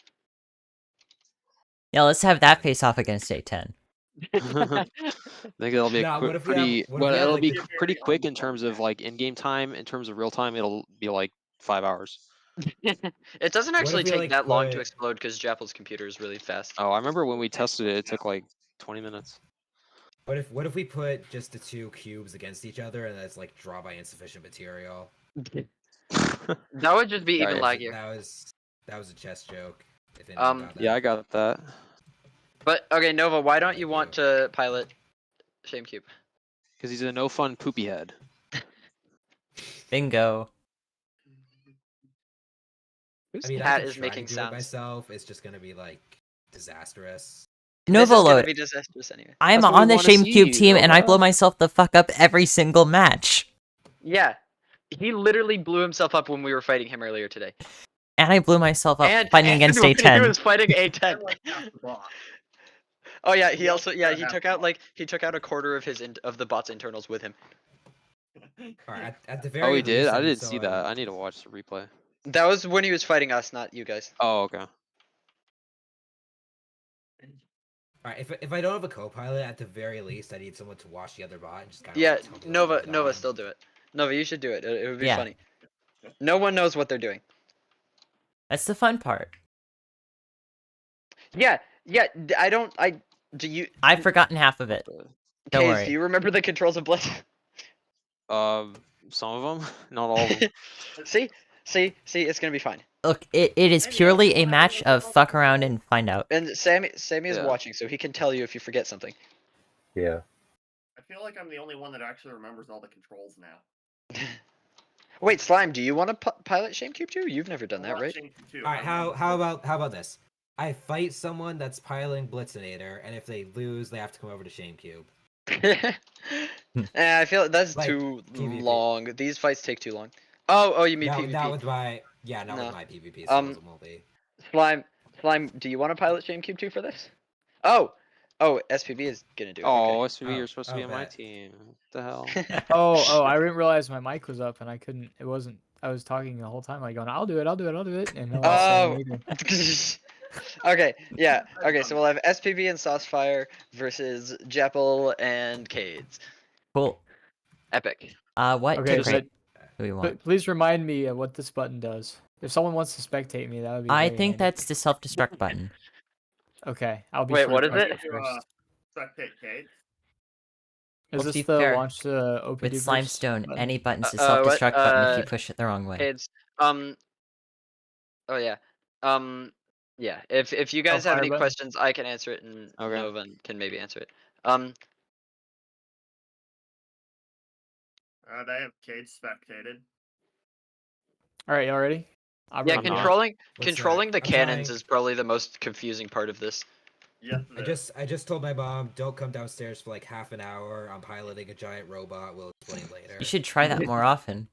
[SPEAKER 4] Yeah, let's have that face off against A10.
[SPEAKER 2] I think it'll be a
[SPEAKER 8] Nah,
[SPEAKER 2] quick,
[SPEAKER 8] what if we have-
[SPEAKER 2] pretty.
[SPEAKER 8] what if
[SPEAKER 2] Well,
[SPEAKER 8] we have,
[SPEAKER 2] it'll
[SPEAKER 8] like,
[SPEAKER 2] be
[SPEAKER 8] the-
[SPEAKER 2] pretty quick in terms of like in-game time. In terms of real time, it'll be like 5 hours.
[SPEAKER 3] It doesn't
[SPEAKER 8] What if
[SPEAKER 3] actually
[SPEAKER 8] we,
[SPEAKER 3] take
[SPEAKER 8] like,
[SPEAKER 3] that long to
[SPEAKER 8] put-
[SPEAKER 3] explode because Jappel's computer is really fast.
[SPEAKER 2] Oh, I remember when we tested it. It took like 20 minutes.
[SPEAKER 8] What if we put just the two cubes against each other, and that's like draw by insufficient material?
[SPEAKER 3] That would just be
[SPEAKER 2] Yeah,
[SPEAKER 3] even
[SPEAKER 2] yeah.
[SPEAKER 3] laggier.
[SPEAKER 8] That was a chess joke. If anyone got that.
[SPEAKER 2] Yeah, I got that.
[SPEAKER 3] But okay, Nova, why don't you want to pilot ShameCube?
[SPEAKER 2] Because he's a no fun poopy head.
[SPEAKER 4] Bingo.
[SPEAKER 3] Whose
[SPEAKER 8] I mean,
[SPEAKER 3] cat
[SPEAKER 8] I
[SPEAKER 3] is
[SPEAKER 8] could try
[SPEAKER 3] making
[SPEAKER 8] to do it
[SPEAKER 3] sounds?
[SPEAKER 8] myself. It's just gonna be like disastrous.
[SPEAKER 3] This is
[SPEAKER 4] Nova
[SPEAKER 3] gonna
[SPEAKER 4] load.
[SPEAKER 3] be disastrous anyway.
[SPEAKER 4] I am
[SPEAKER 2] That's what we
[SPEAKER 4] on the
[SPEAKER 2] wanna
[SPEAKER 4] ShameCube
[SPEAKER 2] see,
[SPEAKER 4] team, and I
[SPEAKER 2] Nova.
[SPEAKER 4] blow myself the fuck up every single match.
[SPEAKER 3] Yeah, he literally blew himself up when we were fighting him earlier today.
[SPEAKER 4] And I blew myself up fighting
[SPEAKER 3] and
[SPEAKER 4] against
[SPEAKER 3] when
[SPEAKER 4] A10.
[SPEAKER 3] he was fighting A10.
[SPEAKER 5] Boss.
[SPEAKER 3] Oh yeah, he
[SPEAKER 5] You
[SPEAKER 3] also
[SPEAKER 5] gotta
[SPEAKER 3] he
[SPEAKER 5] have
[SPEAKER 3] took out a quarter of his of the bot's internals with him.
[SPEAKER 8] All right, at the very
[SPEAKER 2] Oh, he
[SPEAKER 8] least,
[SPEAKER 2] did? I
[SPEAKER 8] need
[SPEAKER 2] didn't see
[SPEAKER 8] someone-
[SPEAKER 2] that. I need to watch the replay.
[SPEAKER 3] That was when he was fighting us, not you guys.
[SPEAKER 2] Oh, okay.
[SPEAKER 8] All right, if I don't have a co-pilot, at the very least, I need someone to watch the other bot and just kind of.
[SPEAKER 3] Yeah, Nova, still do it. Nova, you should do it. It would be
[SPEAKER 4] Yeah.
[SPEAKER 3] funny. No one knows what they're doing.
[SPEAKER 4] That's the fun part.
[SPEAKER 3] Yeah, do you?
[SPEAKER 4] I've forgotten half of it. Don't
[SPEAKER 3] Kaze,
[SPEAKER 4] worry.
[SPEAKER 3] do you remember the controls of Blitz?
[SPEAKER 2] Some of them, not all of them.
[SPEAKER 3] see, it's gonna be fine.
[SPEAKER 4] Look, it is purely a match of fuck around and find out.
[SPEAKER 3] And Sammy is
[SPEAKER 2] Yeah.
[SPEAKER 3] watching, so he can tell you if you forget something.
[SPEAKER 6] Yeah.
[SPEAKER 5] I feel like I'm the only one that actually remembers all the controls now.
[SPEAKER 3] Wait, Slime, do you want to pilot ShameCube too? You've never done that, right?
[SPEAKER 8] All right, how about this? I fight someone that's piloting Blitzinator, and if they lose, they have to come over to ShameCube.
[SPEAKER 3] I feel that's
[SPEAKER 8] Like,
[SPEAKER 3] too
[SPEAKER 8] PvP.
[SPEAKER 3] long. These fights take too long. Oh, you mean
[SPEAKER 8] Not,
[SPEAKER 3] PvP?
[SPEAKER 8] not with my not
[SPEAKER 3] No.
[SPEAKER 8] with my PvP skills. It won't be.
[SPEAKER 3] Slime, do you want to pilot ShameCube 2 for this? Oh, SPV is gonna do it.
[SPEAKER 9] Oh,
[SPEAKER 3] Okay.
[SPEAKER 9] SPV, you're supposed to be on my
[SPEAKER 8] bet.
[SPEAKER 9] team. What the hell?
[SPEAKER 1] Oh, I didn't realize my mic was up and I couldn't. It wasn't. I was talking the whole time, like going, "I'll do it, I'll do it, I'll do it," and no one's saying
[SPEAKER 3] Oh.
[SPEAKER 1] anything.
[SPEAKER 3] Okay, yeah. Okay, so we'll have SPV and Saucefire versus Jeppel and Cades.
[SPEAKER 4] Cool.
[SPEAKER 3] Epic.
[SPEAKER 4] What
[SPEAKER 1] Okay,
[SPEAKER 4] tick rate do we
[SPEAKER 1] but
[SPEAKER 4] want?
[SPEAKER 1] please remind me of what this button does. If someone wants to spectate me, that would be.
[SPEAKER 4] I
[SPEAKER 1] very
[SPEAKER 4] think
[SPEAKER 1] handy.
[SPEAKER 4] that's the self-destruct button.
[SPEAKER 1] Okay, I'll be.
[SPEAKER 3] Wait,
[SPEAKER 1] sure
[SPEAKER 3] what
[SPEAKER 1] to
[SPEAKER 3] is
[SPEAKER 1] press
[SPEAKER 3] it?
[SPEAKER 1] first.
[SPEAKER 5] Spectate Cade.
[SPEAKER 1] Is
[SPEAKER 4] Well, to
[SPEAKER 1] this
[SPEAKER 4] be
[SPEAKER 1] the
[SPEAKER 4] fair,
[SPEAKER 1] launch the OP
[SPEAKER 4] With Slimestone,
[SPEAKER 1] button?
[SPEAKER 4] any button's a
[SPEAKER 3] what?
[SPEAKER 4] self-destruct button if you push it the wrong way.
[SPEAKER 3] Cades. Oh yeah. Yeah. If you guys have
[SPEAKER 1] fire
[SPEAKER 3] any
[SPEAKER 1] button?
[SPEAKER 3] questions, I can answer it, and
[SPEAKER 9] Okay.
[SPEAKER 3] Nova can maybe answer it.
[SPEAKER 5] I have Cade spectated.
[SPEAKER 1] All right, y'all ready?
[SPEAKER 3] Yeah,
[SPEAKER 9] I'm not.
[SPEAKER 3] controlling the
[SPEAKER 8] I'm
[SPEAKER 3] cannons
[SPEAKER 8] trying.
[SPEAKER 3] is probably the most confusing part of this.
[SPEAKER 5] Yes.
[SPEAKER 8] I just told my mom, don't come downstairs for like half an hour. I'm piloting a giant robot. We'll explain later.
[SPEAKER 4] You should try that more often.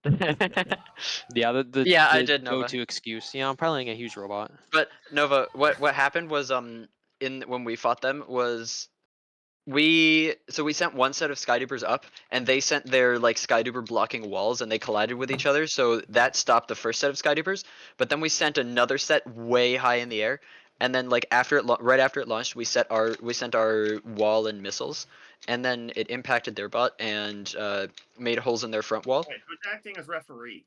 [SPEAKER 9] Yeah, the
[SPEAKER 3] Yeah, I
[SPEAKER 9] the
[SPEAKER 3] did, Nova.
[SPEAKER 9] go-to excuse. Yeah, I'm piloting a huge robot.
[SPEAKER 3] But Nova, what happened was when we fought them was we sent one set of Skydoopers up, and they sent their like Skydooper blocking walls, and they collided with each other, so that stopped the first set of Skydoopers. But then we sent another set way high in the air, and then like right after it launched, we sent our wall and missiles, and then it impacted their bot and made holes in their front wall.
[SPEAKER 5] Wait, who's acting as referee?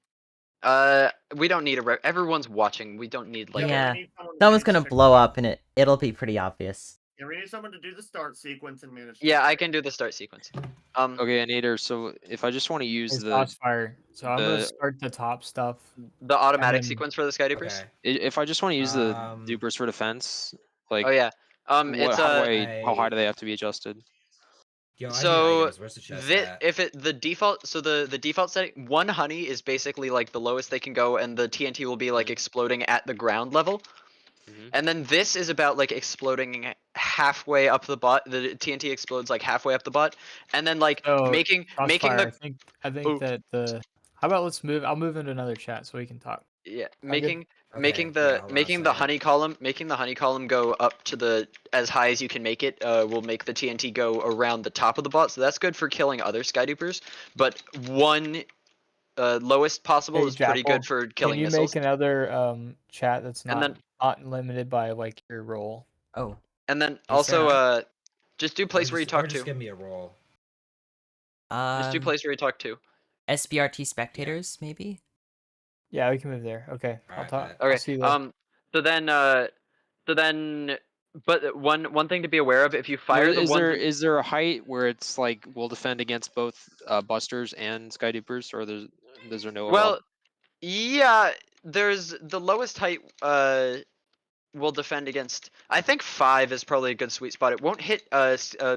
[SPEAKER 3] We don't need everyone's watching. We don't need like
[SPEAKER 4] Yeah.
[SPEAKER 5] we need someone to
[SPEAKER 4] Someone's
[SPEAKER 5] manage
[SPEAKER 4] gonna
[SPEAKER 5] to-
[SPEAKER 4] blow up and it'll be pretty obvious.
[SPEAKER 5] Yeah, we need someone to do the start sequence and manage.
[SPEAKER 3] Yeah, I can do the start sequence.
[SPEAKER 9] Okay, Nader. So if I just want to use
[SPEAKER 1] It's
[SPEAKER 9] the
[SPEAKER 1] Crossfire. So I'm gonna
[SPEAKER 9] the-
[SPEAKER 1] start the top stuff.
[SPEAKER 3] The automatic
[SPEAKER 1] then-
[SPEAKER 3] sequence for the Skydoopers.
[SPEAKER 8] Okay.
[SPEAKER 9] if I just want to use the
[SPEAKER 8] Um,
[SPEAKER 9] dupers for defense, like
[SPEAKER 3] Oh yeah.
[SPEAKER 9] what,
[SPEAKER 3] It's
[SPEAKER 9] how high do they have to be adjusted?
[SPEAKER 8] Yo, I need
[SPEAKER 3] So,
[SPEAKER 8] items. Where's the chest at?
[SPEAKER 3] the default the default setting, one honey is basically like the lowest they can go, and the TNT will be like exploding at the ground level.
[SPEAKER 9] Mhm.
[SPEAKER 3] And then this is about like exploding halfway up the bot. The TNT explodes like halfway up the bot, and then like
[SPEAKER 1] So,
[SPEAKER 3] making
[SPEAKER 1] Crossfire,
[SPEAKER 3] the
[SPEAKER 1] I think that the. How about let's move? I'll move into another chat so we can talk.
[SPEAKER 3] yeah
[SPEAKER 1] good.
[SPEAKER 3] making
[SPEAKER 8] Okay,
[SPEAKER 3] making
[SPEAKER 8] yeah,
[SPEAKER 3] the
[SPEAKER 8] hold on a
[SPEAKER 3] making the
[SPEAKER 8] second.
[SPEAKER 3] honey column go up to the as high as you can make it will make the TNT go around the top of the bot, so that's good for killing other Skydoopers, but one lowest possible
[SPEAKER 1] Hey,
[SPEAKER 3] is pretty good
[SPEAKER 1] Jackal,
[SPEAKER 3] for killing
[SPEAKER 1] Can you
[SPEAKER 3] missiles.
[SPEAKER 1] make another chat that's
[SPEAKER 3] And
[SPEAKER 1] not limited by like your role?
[SPEAKER 4] Oh.
[SPEAKER 3] And then
[SPEAKER 8] Is
[SPEAKER 3] also
[SPEAKER 8] there-
[SPEAKER 3] just do place
[SPEAKER 8] Or
[SPEAKER 3] where you
[SPEAKER 8] just- or
[SPEAKER 3] talk
[SPEAKER 8] just
[SPEAKER 3] to.
[SPEAKER 8] give me a roll.
[SPEAKER 3] Just do place where you talk to.
[SPEAKER 4] SBRT spectators, maybe?
[SPEAKER 1] Yeah, we can move there. Okay, I'll
[SPEAKER 8] Alright,
[SPEAKER 1] talk.
[SPEAKER 8] bet.
[SPEAKER 1] I'll
[SPEAKER 3] Okay.
[SPEAKER 1] see you there.
[SPEAKER 3] So then but one thing to be aware of, if you fire
[SPEAKER 9] Well,
[SPEAKER 3] the
[SPEAKER 9] is
[SPEAKER 3] ones
[SPEAKER 9] there
[SPEAKER 3] in-
[SPEAKER 9] is there a height where it's like we'll defend against both busters and skydupers, or there's no
[SPEAKER 3] well, yeah, there's the lowest height will defend against. I think 5 is probably a good sweet spot. It won't hit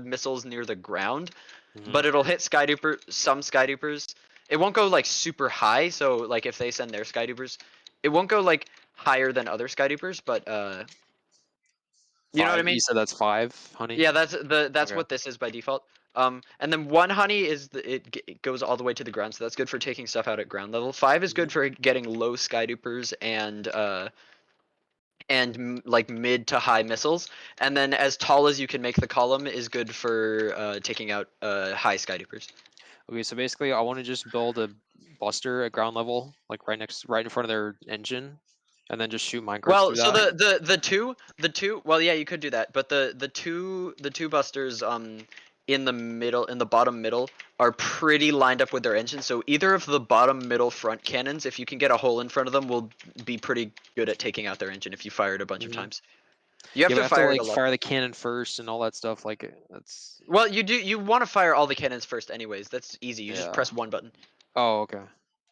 [SPEAKER 3] missiles near the ground, but it'll hit some Skydoopers. It won't go like super high, so like if they send their Skydoopers, it won't go like higher than other Skydoopers, but you know what I mean?
[SPEAKER 9] You said that's 5, honey.
[SPEAKER 3] Yeah, that's
[SPEAKER 9] Okay.
[SPEAKER 3] what this is by default. And then 1 honey is it goes all the way to the ground, so that's good for taking stuff out at ground level. 5 is good for getting low Skydoopers and like mid to high missiles, and then as tall as you can make the column is good for taking out high Skydoopers.
[SPEAKER 9] Okay, so basically, I want to just build a buster at ground level, like right in front of their engine, and then just shoot minecarts
[SPEAKER 3] Well,
[SPEAKER 9] through
[SPEAKER 3] so
[SPEAKER 9] that.
[SPEAKER 3] the two. Well, yeah, you could do that, but the two busters in the bottom middle are pretty lined up with their engines. So either of the bottom middle front cannons, if you can get a hole in front of them, will be pretty good at taking out their engine if you fire it a bunch of times. You have
[SPEAKER 9] Yeah,
[SPEAKER 3] to
[SPEAKER 9] but
[SPEAKER 3] fire
[SPEAKER 9] I
[SPEAKER 3] it
[SPEAKER 9] have
[SPEAKER 3] a
[SPEAKER 9] to
[SPEAKER 3] lot.
[SPEAKER 9] fire the cannon first and all that stuff. Like that's.
[SPEAKER 3] Well, you want to fire all the cannons first, anyways. That's easy. You just
[SPEAKER 9] Yeah.
[SPEAKER 3] press one button.
[SPEAKER 9] Oh, okay.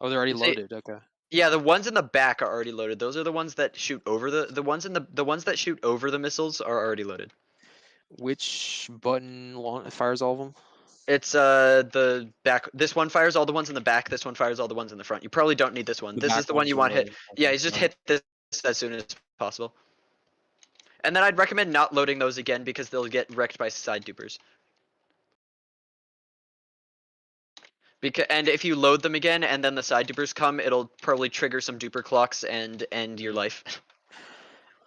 [SPEAKER 9] Oh, they're already
[SPEAKER 3] See-
[SPEAKER 9] loaded. Okay.
[SPEAKER 3] Yeah, the ones in the back are already loaded. Those are the ones that shoot over the ones that shoot over the missiles are already loaded.
[SPEAKER 9] Which button fires all of them?
[SPEAKER 3] It's the back. This one fires all the ones in the back. This one fires all the ones in the front. You probably don't need this one. This is the one you want hit. Yeah, you just hit this as soon as possible. And then I'd recommend not loading those again because they'll get wrecked by side dupers. And if you load them again and then the side dupers come, it'll probably trigger some duper clocks and end your life.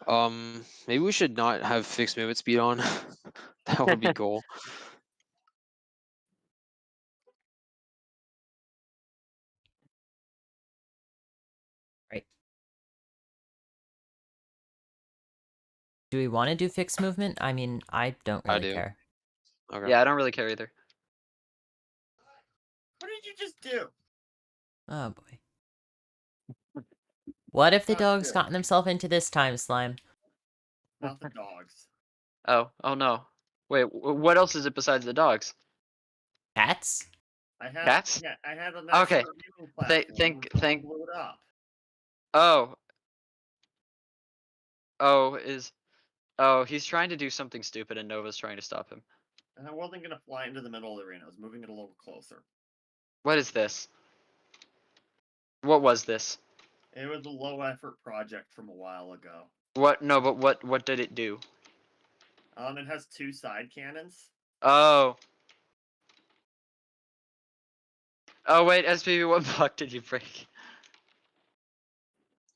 [SPEAKER 9] Maybe we should not have fixed movement speed on. That would be cool.
[SPEAKER 4] Right. Do we want to do fixed movement? I mean, I don't
[SPEAKER 9] I
[SPEAKER 4] really
[SPEAKER 9] do.
[SPEAKER 4] care.
[SPEAKER 9] Okay.
[SPEAKER 3] Yeah, I don't really care either.
[SPEAKER 5] What did you just do?
[SPEAKER 4] Oh boy. What if the
[SPEAKER 5] Oh,
[SPEAKER 4] dog's
[SPEAKER 5] shit.
[SPEAKER 4] gotten themselves into this time, Slime?
[SPEAKER 5] Not the dogs.
[SPEAKER 3] Oh no. Wait, what else is it besides the dogs?
[SPEAKER 4] Cats?
[SPEAKER 5] I had
[SPEAKER 3] Cats?
[SPEAKER 5] Yeah, I had a nice
[SPEAKER 3] Okay.
[SPEAKER 5] viewing platform.
[SPEAKER 3] think-
[SPEAKER 5] and someone blew it up.
[SPEAKER 3] He's trying to do something stupid and Nova's trying to stop him.
[SPEAKER 5] And I wasn't gonna fly into the middle of the arena. I was moving it a little closer.
[SPEAKER 3] What is this? What was this?
[SPEAKER 5] It was a low effort project from a while ago.
[SPEAKER 3] What? No, but what did it do?
[SPEAKER 5] It has 2 side cannons.
[SPEAKER 3] Oh. Oh wait, SPB, what block did you break?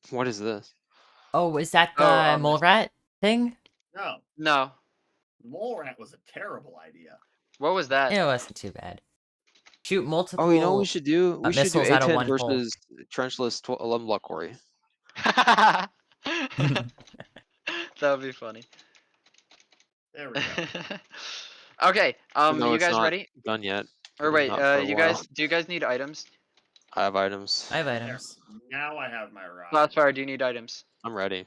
[SPEAKER 9] What is this?
[SPEAKER 4] Oh, is that
[SPEAKER 3] Oh,
[SPEAKER 4] the mole rat thing?
[SPEAKER 5] No,
[SPEAKER 3] No.
[SPEAKER 5] Mole Rat was a terrible idea.
[SPEAKER 3] What was that?
[SPEAKER 4] It wasn't too bad. Shoot multiple
[SPEAKER 9] Oh, you know what we should do? We should do
[SPEAKER 4] missiles out of
[SPEAKER 9] A-10
[SPEAKER 4] one hole.
[SPEAKER 9] versus trenchless 11 block quarry.
[SPEAKER 3] That would be funny.
[SPEAKER 5] There we go.
[SPEAKER 3] Okay,
[SPEAKER 9] No,
[SPEAKER 3] you
[SPEAKER 9] it's
[SPEAKER 3] guys
[SPEAKER 9] not
[SPEAKER 3] ready?
[SPEAKER 9] done yet.
[SPEAKER 3] Or wait,
[SPEAKER 9] Not for a
[SPEAKER 3] you
[SPEAKER 9] while.
[SPEAKER 3] guys, do you guys need items?
[SPEAKER 9] I have items.
[SPEAKER 4] I have
[SPEAKER 5] There.
[SPEAKER 4] items.
[SPEAKER 5] Now I have my rod.
[SPEAKER 3] Glassfire, do you need items?
[SPEAKER 9] I'm ready.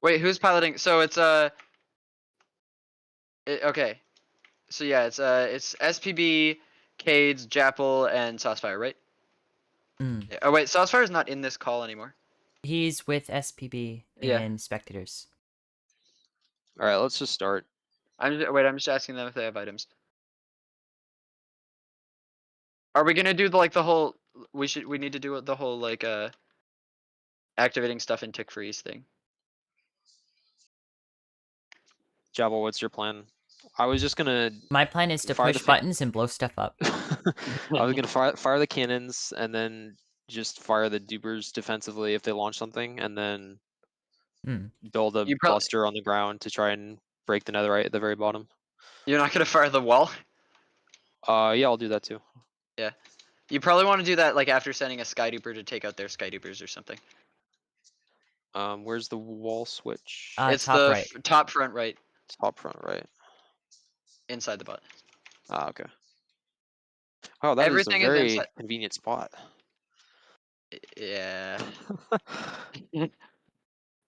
[SPEAKER 3] Wait, who's piloting? So it's okay. So yeah, it's SPB, Cades, Jappel, and Saucefire, right?
[SPEAKER 4] Mm.
[SPEAKER 3] Yeah. Oh wait, Saucefire is not in this call anymore.
[SPEAKER 4] He's with SPB
[SPEAKER 3] Yeah.
[SPEAKER 4] and spectators.
[SPEAKER 9] All right, let's just start.
[SPEAKER 3] I'm just asking them if they have items. Are we gonna do the whole? We need to do the whole activating stuff in tick freeze thing.
[SPEAKER 9] Jabal, what's your plan? I was just gonna.
[SPEAKER 4] My plan is to
[SPEAKER 9] Fire
[SPEAKER 4] push
[SPEAKER 9] the
[SPEAKER 4] buttons and blow stuff up.
[SPEAKER 9] I was gonna fire the cannons and then just fire the dupers defensively if they launch something, and then
[SPEAKER 4] Mm.
[SPEAKER 9] build a
[SPEAKER 3] You prob-
[SPEAKER 9] buster on the ground to try and break the netherite at the very bottom.
[SPEAKER 3] You're not gonna fire the wall.
[SPEAKER 9] Yeah, I'll do that too.
[SPEAKER 3] Yeah. You probably want to do that after sending a sky duper to take out their sky dupers or something.
[SPEAKER 9] Where's the wall switch?
[SPEAKER 3] It's
[SPEAKER 4] Top
[SPEAKER 3] the
[SPEAKER 4] right.
[SPEAKER 3] top front right,
[SPEAKER 9] Top front right.
[SPEAKER 3] inside the bot.
[SPEAKER 9] Ah, okay. Oh, that
[SPEAKER 3] Everything
[SPEAKER 9] is
[SPEAKER 3] is
[SPEAKER 9] a very
[SPEAKER 3] inside.
[SPEAKER 9] convenient spot.
[SPEAKER 3] Yeah.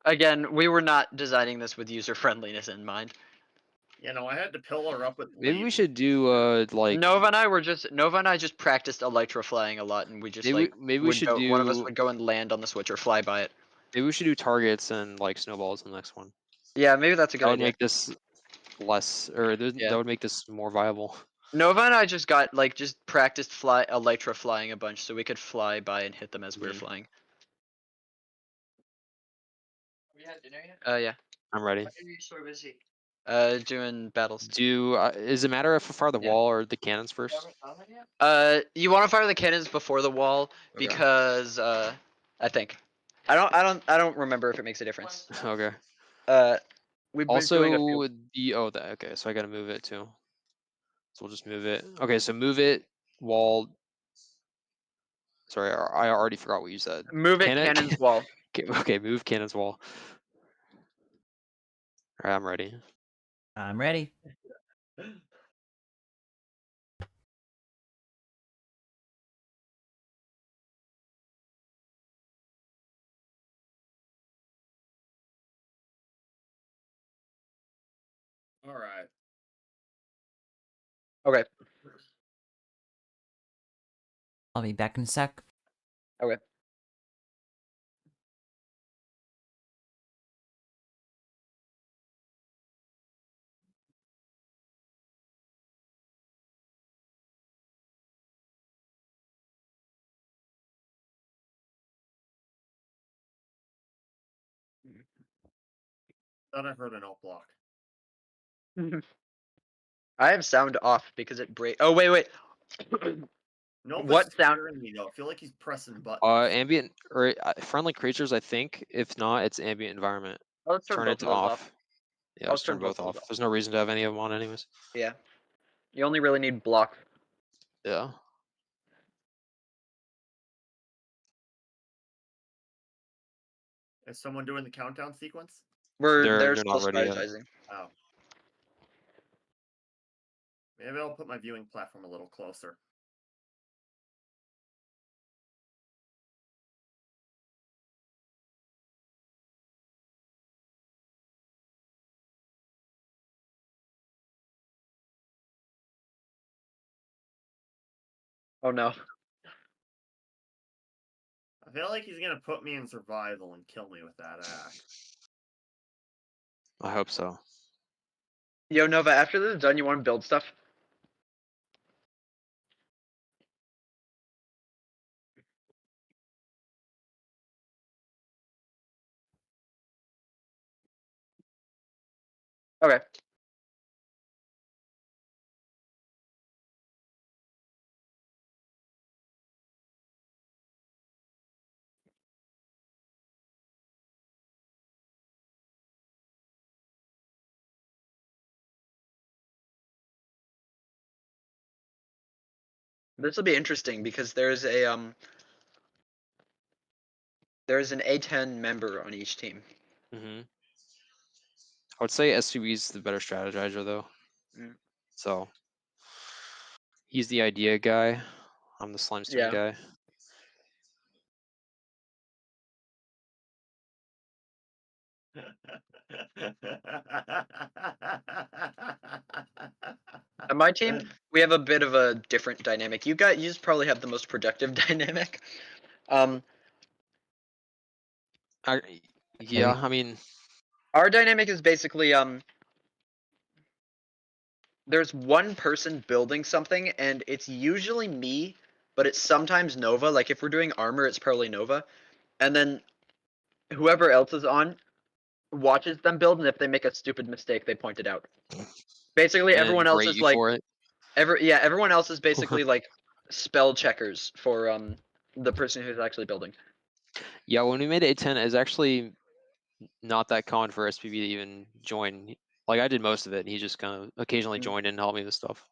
[SPEAKER 3] Again, we were not designing this with user friendliness in mind.
[SPEAKER 5] You know, I had to pillar up with.
[SPEAKER 9] Maybe we
[SPEAKER 5] leaves.
[SPEAKER 9] should do
[SPEAKER 3] Nova and I just practiced electro flying a lot, and we just
[SPEAKER 9] maybe we should do
[SPEAKER 3] one of us would go and land on the switch or fly by it.
[SPEAKER 9] Maybe we should do targets and snowballs in the next one.
[SPEAKER 3] Yeah, maybe that's a good
[SPEAKER 9] That would
[SPEAKER 3] idea.
[SPEAKER 9] make this less, or that would make this more viable.
[SPEAKER 3] Nova and I just got just practiced electro flying a bunch, so we could fly by and hit them as we were flying. We had dinner yet? Yeah.
[SPEAKER 9] I'm ready.
[SPEAKER 3] Why are you so busy? Doing battles.
[SPEAKER 9] Does it matter if I fire the
[SPEAKER 3] Yeah.
[SPEAKER 9] wall or the cannons first?
[SPEAKER 3] You want to fire the cannons before the wall because I think. I don't remember if it makes a difference.
[SPEAKER 9] Okay.
[SPEAKER 3] We've been doing a
[SPEAKER 9] Also,
[SPEAKER 3] few.
[SPEAKER 9] okay, so I gotta move it too. So we'll just move it. Okay, so move it, wall. Sorry, I already forgot what you said.
[SPEAKER 3] Move it, cannons wall.
[SPEAKER 9] Okay, move cannons wall. All right, I'm ready.
[SPEAKER 4] I'm ready.
[SPEAKER 5] All right.
[SPEAKER 3] Okay.
[SPEAKER 4] I'll be back in a sec.
[SPEAKER 3] Okay.
[SPEAKER 5] Thought I heard an alt block.
[SPEAKER 3] I have sound off because it break. Oh wait.
[SPEAKER 5] No,
[SPEAKER 3] What sound-
[SPEAKER 5] scaring me though. I feel like he's pressing buttons.
[SPEAKER 9] Ambient or friendly creatures, I think. If not, it's ambient environment.
[SPEAKER 3] Let's turn
[SPEAKER 9] Turn
[SPEAKER 3] both
[SPEAKER 9] it to
[SPEAKER 3] of those
[SPEAKER 9] off.
[SPEAKER 3] off.
[SPEAKER 9] Yeah,
[SPEAKER 3] I'll
[SPEAKER 9] just turn
[SPEAKER 3] turn both
[SPEAKER 9] both
[SPEAKER 3] of those
[SPEAKER 9] off.
[SPEAKER 3] off.
[SPEAKER 9] There's no reason to have any of them on, anyways.
[SPEAKER 3] Yeah. You only really need blocks.
[SPEAKER 9] Yeah.
[SPEAKER 5] Is someone doing the countdown sequence?
[SPEAKER 3] They're
[SPEAKER 9] not
[SPEAKER 3] still
[SPEAKER 9] ready yet.
[SPEAKER 3] strategizing.
[SPEAKER 5] Oh. Maybe I'll put my viewing platform a little closer.
[SPEAKER 3] Oh no.
[SPEAKER 5] I feel like he's gonna put me in survival and kill me with that axe.
[SPEAKER 9] I hope so.
[SPEAKER 3] Yo, Nova, after this is done, you want to build stuff? Okay. This will be interesting because there's an A-10 member on each team.
[SPEAKER 9] I would say SUV's the better strategizer though.
[SPEAKER 3] Mm.
[SPEAKER 9] So he's the idea guy. I'm the slime stone guy.
[SPEAKER 3] On my team, we have a bit of a different dynamic. You probably have the most productive dynamic.
[SPEAKER 9] Yeah, I mean,
[SPEAKER 3] our dynamic is basically there's one person building something, and it's usually me, but it's sometimes Nova. Like if we're doing armor, it's probably Nova, and then whoever else is on watches them build, and if they make a stupid mistake, they point it out. Basically,
[SPEAKER 9] and
[SPEAKER 3] everyone else
[SPEAKER 9] rate
[SPEAKER 3] is
[SPEAKER 9] you
[SPEAKER 3] like
[SPEAKER 9] for it.
[SPEAKER 3] everyone else is basically like spell checkers for the person who's actually building.
[SPEAKER 9] Yeah, when we made A-10, it's actually not that common for SPV to even join. Like I did most of it, and he just kind of occasionally joined in and helped me with stuff.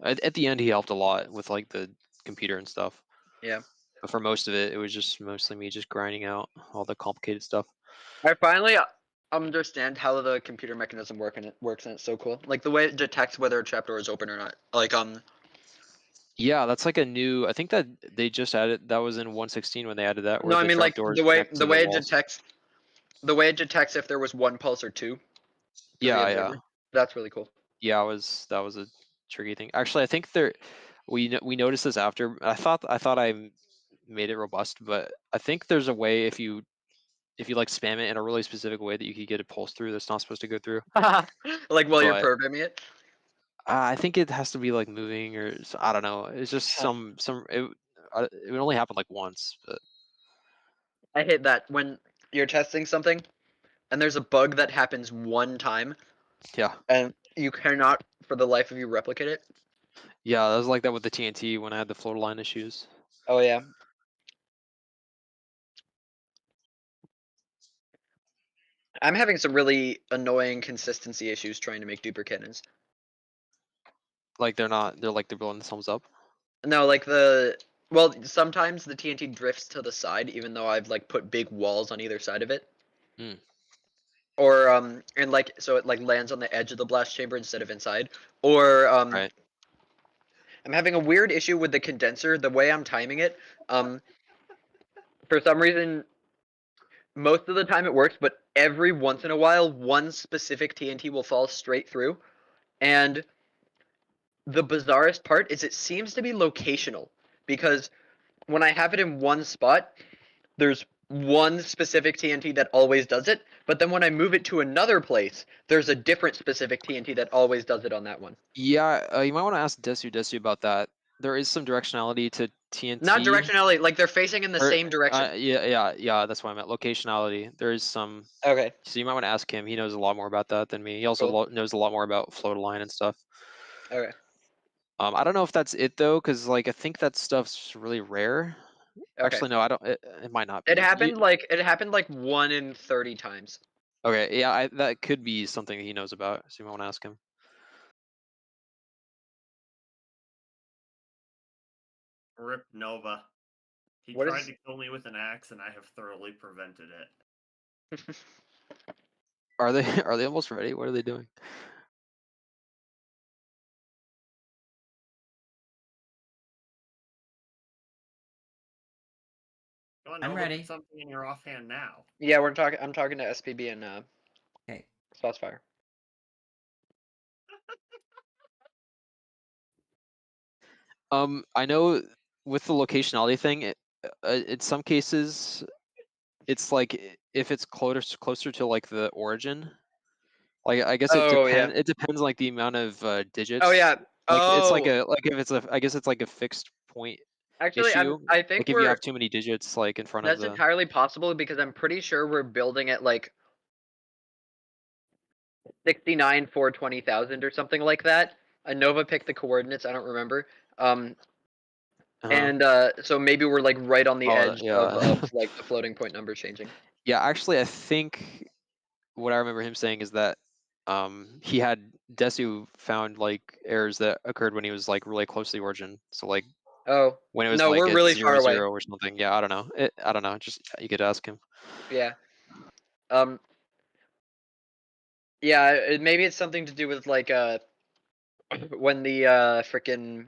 [SPEAKER 9] At the end, he helped a lot with like the computer and stuff.
[SPEAKER 3] Yeah.
[SPEAKER 9] But for most of it, it was just mostly me just grinding out all the complicated stuff.
[SPEAKER 3] I finally understand how the computer mechanism works, and it's so cool. Like the way it detects whether a trapdoor is open or not. Like
[SPEAKER 9] Yeah, that's like a new. I think that they just added. That was in 1.16 when they added that. Where
[SPEAKER 3] no, I
[SPEAKER 9] the
[SPEAKER 3] mean like
[SPEAKER 9] trapdoors
[SPEAKER 3] the way
[SPEAKER 9] connect to the
[SPEAKER 3] it
[SPEAKER 9] walls.
[SPEAKER 3] detects. The way it detects if there was one pulse or two.
[SPEAKER 9] Yeah.
[SPEAKER 3] That's really cool.
[SPEAKER 9] Yeah, that was a tricky thing. Actually, I think we noticed this after. I thought I made it robust, but I think there's a way if you like spam it in a really specific way that you could get a pulse through that's not supposed to go through.
[SPEAKER 3] Like while you're programming it.
[SPEAKER 9] I think it has to be like moving or I don't know. It's just it would only happen like once, but
[SPEAKER 3] I hate that when you're testing something and there's a bug that happens one time.
[SPEAKER 9] Yeah.
[SPEAKER 3] And you cannot for the life of you replicate it.
[SPEAKER 9] Yeah, that was like that with the TNT when I had the floor line issues.
[SPEAKER 3] Oh yeah. I'm having some really annoying consistency issues trying to make duper cannons.
[SPEAKER 9] Like they're blowing themselves up.
[SPEAKER 3] No, like sometimes the TNT drifts to the side, even though I've like put big walls on either side of it. Or and like so it like lands on the edge of the blast chamber instead of inside. Or
[SPEAKER 9] right.
[SPEAKER 3] I'm having a weird issue with the condenser, the way I'm timing it. For some reason, most of the time it works, but every once in a while, one specific TNT will fall straight through. And the bizarrest part is it seems to be locational, because when I have it in one spot, there's one specific TNT that always does it, but then when I move it to another place, there's a different specific TNT that always does it on that one.
[SPEAKER 9] Yeah, you might want to ask Desu about that. There is some directionality to TNT.
[SPEAKER 3] Not directionality, like they're facing in the same direction.
[SPEAKER 9] Yeah, that's what I meant. Locationality. There is some.
[SPEAKER 3] Okay.
[SPEAKER 9] So you might want to ask him. He knows a lot more about that than me. He also knows a lot more about float line and stuff.
[SPEAKER 3] Okay.
[SPEAKER 9] I don't know if that's it though, because like I think that stuff's really rare.
[SPEAKER 3] Okay.
[SPEAKER 9] Actually, no, I don't. It might not be.
[SPEAKER 3] It happened like 1 in 30 times.
[SPEAKER 9] Okay, yeah, that could be something he knows about. So you might want to ask him.
[SPEAKER 5] Rip Nova. He
[SPEAKER 3] What
[SPEAKER 5] tried
[SPEAKER 3] is-
[SPEAKER 5] to kill me with an axe, and I have thoroughly prevented it.
[SPEAKER 9] Are they almost ready? What are they doing?
[SPEAKER 5] Come on,
[SPEAKER 4] I'm
[SPEAKER 5] Nova,
[SPEAKER 4] ready.
[SPEAKER 5] put something in your offhand now.
[SPEAKER 3] Yeah, I'm talking to SPB and
[SPEAKER 4] Okay.
[SPEAKER 3] Spotsfire.
[SPEAKER 9] I know with the locationality thing, in some cases, it's like if it's closer to like the origin. Like I guess it
[SPEAKER 3] Oh, yeah.
[SPEAKER 9] depends like the amount of digits.
[SPEAKER 3] Oh, yeah.
[SPEAKER 9] Like it's like
[SPEAKER 3] Oh.
[SPEAKER 9] if it's I guess it's like a fixed point
[SPEAKER 3] Actually,
[SPEAKER 9] issue.
[SPEAKER 3] I think
[SPEAKER 9] Like if you have too many digits like in front of
[SPEAKER 3] that's
[SPEAKER 9] the.
[SPEAKER 3] entirely possible because I'm pretty sure we're building at like 69 for 20,000 or something like that. Nova picked the coordinates. I don't remember. And so maybe we're like right on the edge
[SPEAKER 9] yeah.
[SPEAKER 3] of like the floating point number changing.
[SPEAKER 9] Yeah, actually, I think what I remember him saying is that he had Desu found like errors that occurred when he was like really close to the origin. So like
[SPEAKER 3] Oh,
[SPEAKER 9] when it was
[SPEAKER 3] no,
[SPEAKER 9] like
[SPEAKER 3] we're
[SPEAKER 9] at
[SPEAKER 3] really far
[SPEAKER 9] 0,
[SPEAKER 3] away.
[SPEAKER 9] 0 or something. Yeah, I don't know. I don't know. Just you could ask him.
[SPEAKER 3] Yeah. Yeah, maybe it's something to do with like when the freaking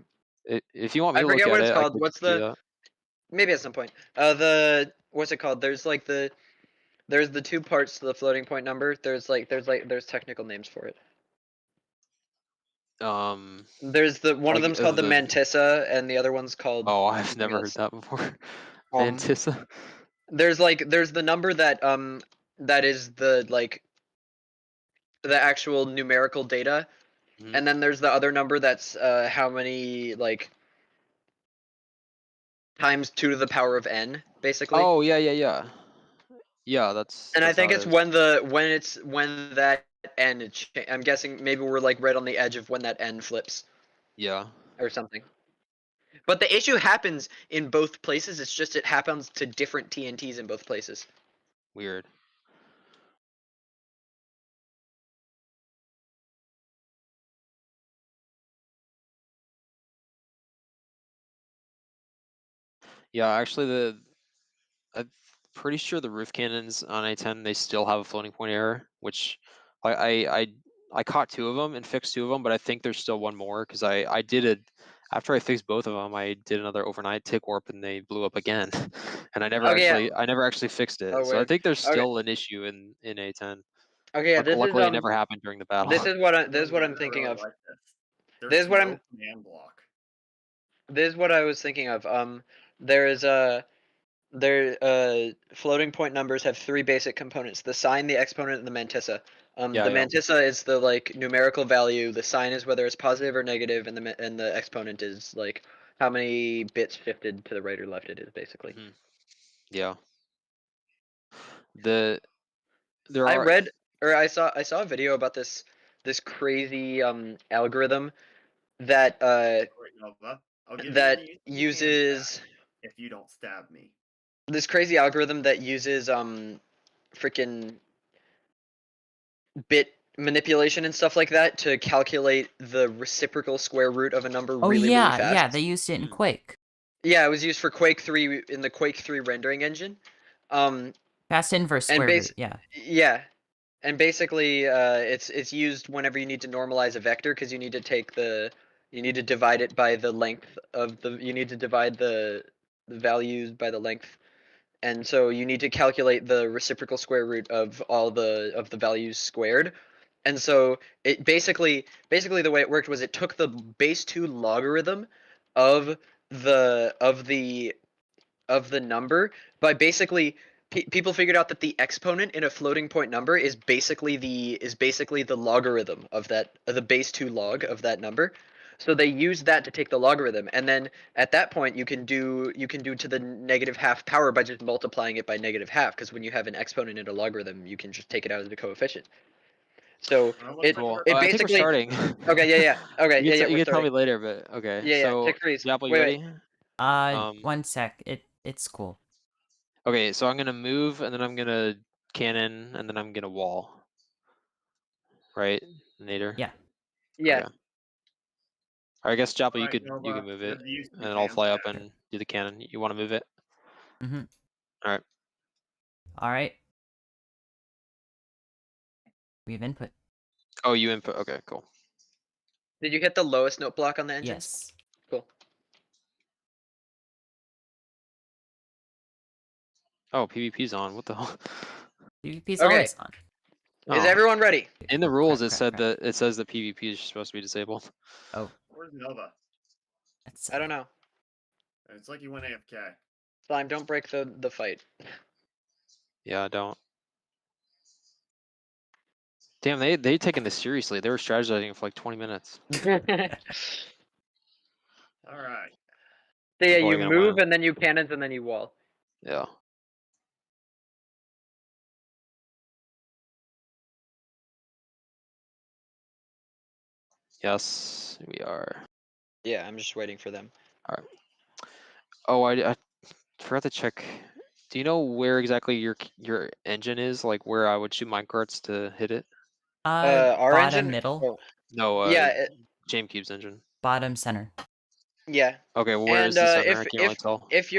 [SPEAKER 9] If you want me
[SPEAKER 3] I
[SPEAKER 9] to look
[SPEAKER 3] forget what
[SPEAKER 9] at
[SPEAKER 3] it's
[SPEAKER 9] it, I
[SPEAKER 3] called.
[SPEAKER 9] could
[SPEAKER 3] What's
[SPEAKER 9] do
[SPEAKER 3] the
[SPEAKER 9] that.
[SPEAKER 3] maybe at some point. What's it called? There's like there's the two parts to the floating point number. There's technical names for it. There's one of them's called the mantissa, and the other one's called.
[SPEAKER 9] Oh, I've
[SPEAKER 3] something
[SPEAKER 9] never
[SPEAKER 3] else.
[SPEAKER 9] heard that before. Mantissa.
[SPEAKER 3] There's the number that that is the actual numerical data, and then there's the other number that's how many like times 2 to the power of n basically.
[SPEAKER 9] Oh yeah. Yeah, that's.
[SPEAKER 3] And I
[SPEAKER 9] That's how
[SPEAKER 3] think
[SPEAKER 9] it
[SPEAKER 3] it's
[SPEAKER 9] is.
[SPEAKER 3] when that n. I'm guessing maybe we're like right on the edge of when that n flips.
[SPEAKER 9] Yeah.
[SPEAKER 3] Or something. But the issue happens in both places. It's just it happens to different TNTs in both places.
[SPEAKER 9] Weird. Yeah, actually, I'm pretty sure the roof cannons on A-10 they still have a floating point error, which I caught 2 of them and fixed 2 of them, but I think there's still one more because I did it after I fixed both of them. I did another overnight tick warp and they blew up again, and I never actually fixed it.
[SPEAKER 3] Oh,
[SPEAKER 9] So I
[SPEAKER 3] weird.
[SPEAKER 9] think there's
[SPEAKER 3] Okay.
[SPEAKER 9] still an issue in A-10.
[SPEAKER 3] Okay, yeah, this
[SPEAKER 9] Luckily,
[SPEAKER 3] is
[SPEAKER 9] it never happened during the battle.
[SPEAKER 3] This is what I'm thinking of.
[SPEAKER 5] Like this.
[SPEAKER 3] This is what I'm.
[SPEAKER 5] No command block.
[SPEAKER 3] This is what I was thinking of. There is floating point numbers have 3 basic components: the sign, the exponent, and the mantissa. The mantissa is the like numerical value. The sign is whether it's positive or negative, and the exponent is like how many bits shifted to the right or left it is basically.
[SPEAKER 9] Mm-hmm. Yeah.
[SPEAKER 3] I saw a video about this crazy algorithm that that uses
[SPEAKER 5] if you don't stab me.
[SPEAKER 3] This crazy algorithm that uses freaking bit manipulation and stuff like that to calculate the reciprocal square root of a number really fast.
[SPEAKER 4] Yeah, they used it in Quake.
[SPEAKER 3] Yeah, it was used for Quake 3 in the Quake 3 rendering engine.
[SPEAKER 4] Fast inverse square root, yeah.
[SPEAKER 3] Yeah. And basically it's used whenever you need to normalize a vector because you need to divide it by the length of you need to divide the values by the length. And so you need to calculate the reciprocal square root of all the values squared. And so it basically the way it worked was it took the base 2 logarithm of the number by basically people figured out that the exponent in a floating point number is basically the logarithm of the base 2 log of that number. So they use that to take the logarithm, and then at that point you can do to the -½ power by just multiplying it by -½ because when you have an exponent in a logarithm, you can just take it out as a coefficient. So
[SPEAKER 5] We're almost
[SPEAKER 3] it
[SPEAKER 5] done
[SPEAKER 9] Cool.
[SPEAKER 5] with
[SPEAKER 3] it
[SPEAKER 5] our
[SPEAKER 9] I think we're
[SPEAKER 3] basically
[SPEAKER 9] starting.
[SPEAKER 3] okay yeah okay
[SPEAKER 9] You
[SPEAKER 3] yeah
[SPEAKER 9] can
[SPEAKER 3] we're
[SPEAKER 9] tell me
[SPEAKER 3] starting.
[SPEAKER 9] later, but okay.
[SPEAKER 3] Yeah,
[SPEAKER 9] So
[SPEAKER 3] tick freeze.
[SPEAKER 9] Japple, you
[SPEAKER 3] Wait.
[SPEAKER 9] ready?
[SPEAKER 4] 1 sec. It's cool.
[SPEAKER 9] Okay, so I'm gonna move, and then I'm gonna cannon, and then I'm gonna wall. Right, Nader?
[SPEAKER 4] Yeah.
[SPEAKER 3] Yeah.
[SPEAKER 9] Okay. Or I guess Japple, you
[SPEAKER 5] Alright,
[SPEAKER 9] can
[SPEAKER 5] Nova,
[SPEAKER 9] move
[SPEAKER 5] you
[SPEAKER 9] it,
[SPEAKER 5] have the use of
[SPEAKER 9] and
[SPEAKER 5] your
[SPEAKER 9] then I'll
[SPEAKER 5] cans.
[SPEAKER 9] fly up and do the cannon. You want to move it?
[SPEAKER 4] Mm-hmm.
[SPEAKER 9] All right.
[SPEAKER 4] All right. We have input.
[SPEAKER 9] Oh, you input. Okay, cool.
[SPEAKER 3] Did you hit the lowest note block on the engines?
[SPEAKER 4] Yes.
[SPEAKER 3] Cool.
[SPEAKER 9] Oh, PvP's on. What the hell?
[SPEAKER 4] PvP's
[SPEAKER 3] Okay.
[SPEAKER 4] always on.
[SPEAKER 3] Is
[SPEAKER 9] Oh.
[SPEAKER 3] everyone ready?
[SPEAKER 9] In the rules,
[SPEAKER 4] Crap,
[SPEAKER 9] it
[SPEAKER 4] crap,
[SPEAKER 9] said
[SPEAKER 4] crap.
[SPEAKER 9] that it says that PvP is supposed to be disabled.
[SPEAKER 4] Oh,
[SPEAKER 5] Where's Nova?
[SPEAKER 4] that's
[SPEAKER 3] I don't know.
[SPEAKER 5] It's like you went AFK.
[SPEAKER 3] Slime, don't break the fight.
[SPEAKER 9] Yeah, I don't. Damn, they taken this seriously. They were strategizing for like 20 minutes.
[SPEAKER 5] Alright.
[SPEAKER 3] So yeah,
[SPEAKER 9] Probably
[SPEAKER 3] you
[SPEAKER 9] gonna
[SPEAKER 3] move
[SPEAKER 9] win.
[SPEAKER 3] and then you cannons and then you wall.
[SPEAKER 9] Yeah. Yes, we are.
[SPEAKER 3] Yeah, I'm just waiting for them.
[SPEAKER 9] All right. Oh, I forgot to check. Do you know where exactly your engine is? Like where I would shoot minecarts to hit it?
[SPEAKER 3] Our
[SPEAKER 4] bottom
[SPEAKER 3] engine.
[SPEAKER 4] middle,
[SPEAKER 3] Oh,
[SPEAKER 9] No,
[SPEAKER 3] yeah,
[SPEAKER 9] ShameCube's engine.
[SPEAKER 4] bottom center,
[SPEAKER 3] yeah.
[SPEAKER 9] Okay, well, where is
[SPEAKER 3] And
[SPEAKER 9] the center? I can't really tell.
[SPEAKER 3] if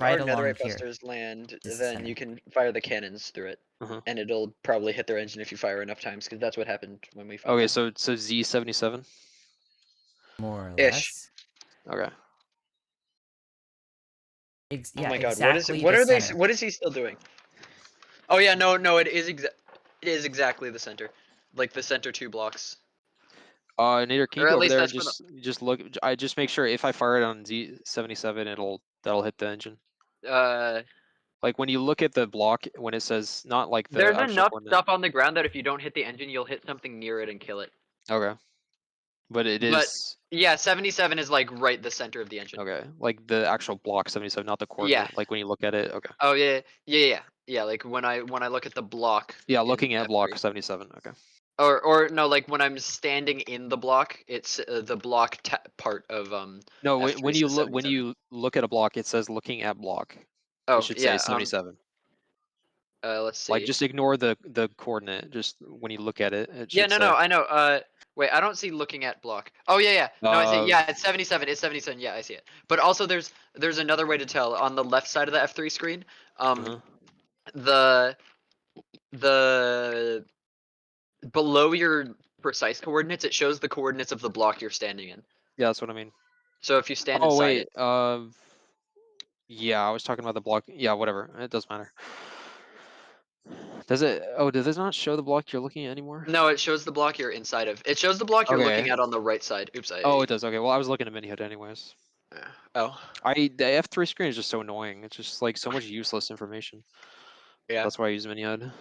[SPEAKER 4] right
[SPEAKER 3] our
[SPEAKER 4] along
[SPEAKER 3] netherite
[SPEAKER 4] here.
[SPEAKER 3] busters land,
[SPEAKER 4] is the
[SPEAKER 3] then
[SPEAKER 4] center.
[SPEAKER 3] you can fire the cannons through it,
[SPEAKER 9] Mhm.
[SPEAKER 3] and it'll probably hit their engine if you fire enough times, because that's what happened when we fought
[SPEAKER 9] Okay,
[SPEAKER 3] them.
[SPEAKER 9] so Z77.
[SPEAKER 4] More or
[SPEAKER 3] Ish.
[SPEAKER 4] less.
[SPEAKER 9] Okay.
[SPEAKER 3] Oh
[SPEAKER 4] Yeah,
[SPEAKER 3] my god,
[SPEAKER 4] exactly
[SPEAKER 3] what
[SPEAKER 4] the
[SPEAKER 3] are they?
[SPEAKER 4] center.
[SPEAKER 3] What is he still doing? Oh yeah, no, it is exactly the center, like the center 2 blocks.
[SPEAKER 9] Nader, can you
[SPEAKER 3] Or
[SPEAKER 9] go
[SPEAKER 3] at
[SPEAKER 9] over
[SPEAKER 3] least
[SPEAKER 9] there
[SPEAKER 3] that's
[SPEAKER 9] and
[SPEAKER 3] for the.
[SPEAKER 9] just look? I just make sure if I fire it on Z77, that'll hit the engine. Like when you look at the block, when it says not like the
[SPEAKER 3] There's
[SPEAKER 9] actual
[SPEAKER 3] enough
[SPEAKER 9] coordinate.
[SPEAKER 3] stuff on the ground that if you don't hit the engine, you'll hit something near it and kill it.
[SPEAKER 9] Okay. But it is.
[SPEAKER 3] Yeah, 77 is like right the center of the engine.
[SPEAKER 9] Okay, like the actual block 77, not the coordinate.
[SPEAKER 3] Yeah.
[SPEAKER 9] Like when you look at it. Okay.
[SPEAKER 3] Oh yeah. Like when I look at the block.
[SPEAKER 9] Yeah,
[SPEAKER 3] in
[SPEAKER 9] looking at block
[SPEAKER 3] F3.
[SPEAKER 9] 77. Okay.
[SPEAKER 3] Or no, like when I'm standing in the block, it's the block part of
[SPEAKER 9] No,
[SPEAKER 3] F3
[SPEAKER 9] when you
[SPEAKER 3] says
[SPEAKER 9] look
[SPEAKER 3] 77.
[SPEAKER 9] at a block, it says looking at block.
[SPEAKER 3] Oh
[SPEAKER 9] It should say
[SPEAKER 3] yeah.
[SPEAKER 9] 77.
[SPEAKER 3] Let's see.
[SPEAKER 9] Like just ignore the coordinate. Just when you look at it, it
[SPEAKER 3] Yeah,
[SPEAKER 9] should
[SPEAKER 3] no,
[SPEAKER 9] say.
[SPEAKER 3] I know. Wait, I don't see looking at block. Oh yeah. No, I see. Yeah, it's 77. It's 77. Yeah, I see it. But also, there's another way to tell on the left side of the F3 screen. The below your precise coordinates, it shows the coordinates of the block you're standing in.
[SPEAKER 9] Yeah, that's what I mean.
[SPEAKER 3] So if you stand
[SPEAKER 9] Oh
[SPEAKER 3] inside
[SPEAKER 9] wait.
[SPEAKER 3] it.
[SPEAKER 9] Yeah, I was talking about the block. Yeah, whatever. It doesn't matter. Does it? Oh, does this not show the block you're looking at anymore?
[SPEAKER 3] No, it shows the block you're inside of. It shows the block you're looking
[SPEAKER 9] Okay.
[SPEAKER 3] at on the right side. Oops.
[SPEAKER 9] Oh, it does. Okay. Well, I was looking at mini-HUD anyways.
[SPEAKER 3] Oh.
[SPEAKER 9] The F3 screen is just so annoying. It's just like so much useless information.
[SPEAKER 3] Yeah.
[SPEAKER 9] That's why I use mini-HUD.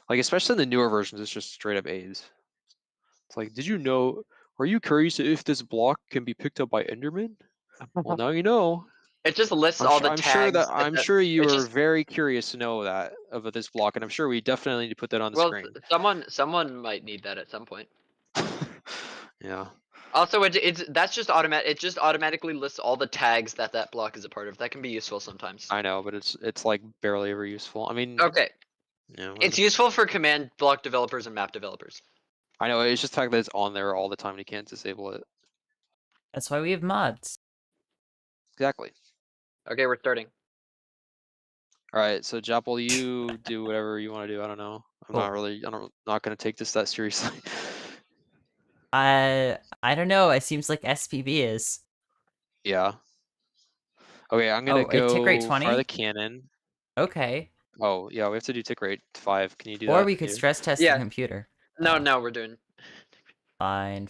[SPEAKER 9] Like especially in the newer versions, it's just straight up A's. It's like, did you know? Are you curious if this block can be picked up by Enderman? Well, now you know.
[SPEAKER 3] It just lists all the tags.
[SPEAKER 9] I'm sure you were very curious to know that of this block, and I'm sure we definitely need to put that on the screen.
[SPEAKER 3] Someone might need that at some point.
[SPEAKER 9] Yeah.
[SPEAKER 3] Also, that's just automatic. It just automatically lists all the tags that block is a part of. That can be useful sometimes.
[SPEAKER 9] I know, but it's like barely ever useful. I mean.
[SPEAKER 3] Okay.
[SPEAKER 9] Yeah.
[SPEAKER 3] It's useful for command block developers and map developers.
[SPEAKER 9] I know. It's just the fact that it's on there all the time. And you can't disable it.
[SPEAKER 4] That's why we have mods.
[SPEAKER 9] Exactly.
[SPEAKER 3] Okay, we're starting.
[SPEAKER 9] All right, so Japple, you do whatever you want to do. I don't know. I'm not gonna take this that seriously.
[SPEAKER 4] I don't know. It seems like SPB is.
[SPEAKER 9] Yeah. Okay, I'm gonna go
[SPEAKER 4] tick rate 20?
[SPEAKER 9] fire the cannon.
[SPEAKER 4] Okay.
[SPEAKER 9] Oh yeah, we have to do tick rate 5. Can you do that?
[SPEAKER 4] Or we could stress test the computer.
[SPEAKER 3] No, we're doing.
[SPEAKER 4] Fine.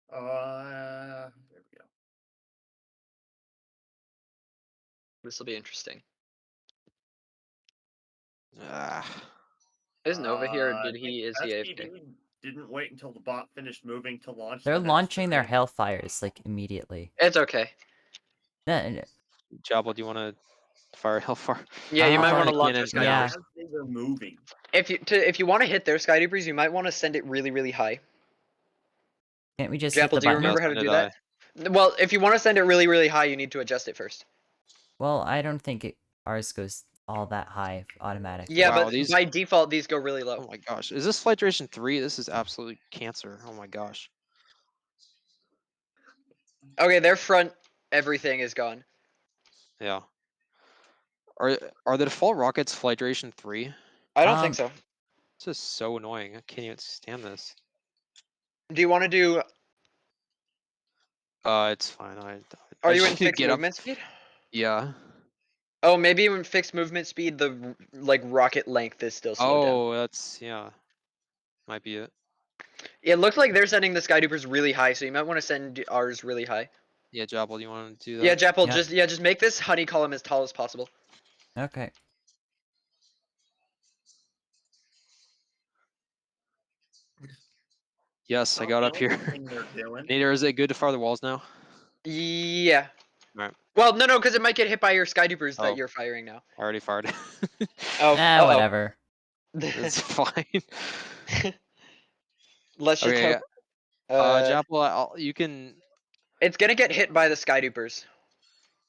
[SPEAKER 5] There we go.
[SPEAKER 3] This will be interesting.
[SPEAKER 9] Is
[SPEAKER 3] Nova here? Or is he
[SPEAKER 5] SPB didn't wait until the bot finished moving to launch.
[SPEAKER 4] They're launching their hellfires like immediately.
[SPEAKER 3] It's okay.
[SPEAKER 4] No.
[SPEAKER 9] Japple, do you want to Fire Hellfire.
[SPEAKER 3] Yeah, you might want to
[SPEAKER 9] Fire
[SPEAKER 3] launch a
[SPEAKER 9] cannon,
[SPEAKER 3] Sky
[SPEAKER 4] yeah.
[SPEAKER 3] Duper.
[SPEAKER 5] As they're moving.
[SPEAKER 3] If you want to hit their Sky Dupers, you might want to send it really, really high.
[SPEAKER 4] Can't we just hit
[SPEAKER 3] Japple,
[SPEAKER 4] the
[SPEAKER 3] do you
[SPEAKER 4] button?
[SPEAKER 3] remember how to
[SPEAKER 9] Send
[SPEAKER 3] do
[SPEAKER 9] it
[SPEAKER 3] that? Well, if you want to send it really, really high, you need to adjust it first.
[SPEAKER 4] Well, I don't think ours goes all that high automatically.
[SPEAKER 3] Yeah,
[SPEAKER 9] Wow,
[SPEAKER 3] but
[SPEAKER 9] these-
[SPEAKER 3] by default, these go really low.
[SPEAKER 9] Oh my gosh. Is this flight duration 3? This is absolute cancer. Oh my gosh.
[SPEAKER 3] Okay, their front everything is gone.
[SPEAKER 9] Yeah. Are the default rockets flight duration 3?
[SPEAKER 3] I don't think so.
[SPEAKER 9] This is so annoying. I can't even stand this.
[SPEAKER 3] Do you want to do?
[SPEAKER 9] It's fine. I
[SPEAKER 3] Are you
[SPEAKER 9] just
[SPEAKER 3] in
[SPEAKER 9] need to
[SPEAKER 3] fixed
[SPEAKER 9] get up.
[SPEAKER 3] movement speed?
[SPEAKER 9] Yeah.
[SPEAKER 3] Oh, maybe in fixed movement speed, the like rocket length is still slowed down.
[SPEAKER 9] Oh, that's yeah. Might be it.
[SPEAKER 3] It looks like they're sending the Sky Dupers really high, so you might want to send ours really high.
[SPEAKER 9] Yeah, Jabble, you want to do that?
[SPEAKER 3] Yeah, Japple,
[SPEAKER 4] Yeah.
[SPEAKER 3] just make this honey column as tall as possible.
[SPEAKER 4] Okay.
[SPEAKER 9] Yes, I
[SPEAKER 5] Well,
[SPEAKER 9] got
[SPEAKER 5] the
[SPEAKER 9] up
[SPEAKER 5] only
[SPEAKER 9] here.
[SPEAKER 5] thing they're doing.
[SPEAKER 9] Nader, is it good to fire the walls now?
[SPEAKER 3] Yeah.
[SPEAKER 9] Alright.
[SPEAKER 3] Well, no, because it might get hit by your Sky Dupers
[SPEAKER 9] Oh.
[SPEAKER 3] that you're firing now.
[SPEAKER 9] I already fired it.
[SPEAKER 3] Oh, uh-oh.
[SPEAKER 4] Whatever.
[SPEAKER 9] It's fine.
[SPEAKER 3] Let's just
[SPEAKER 9] Okay.
[SPEAKER 3] hope.
[SPEAKER 9] Japple, you can.
[SPEAKER 3] It's gonna get hit by the Sky Dupers.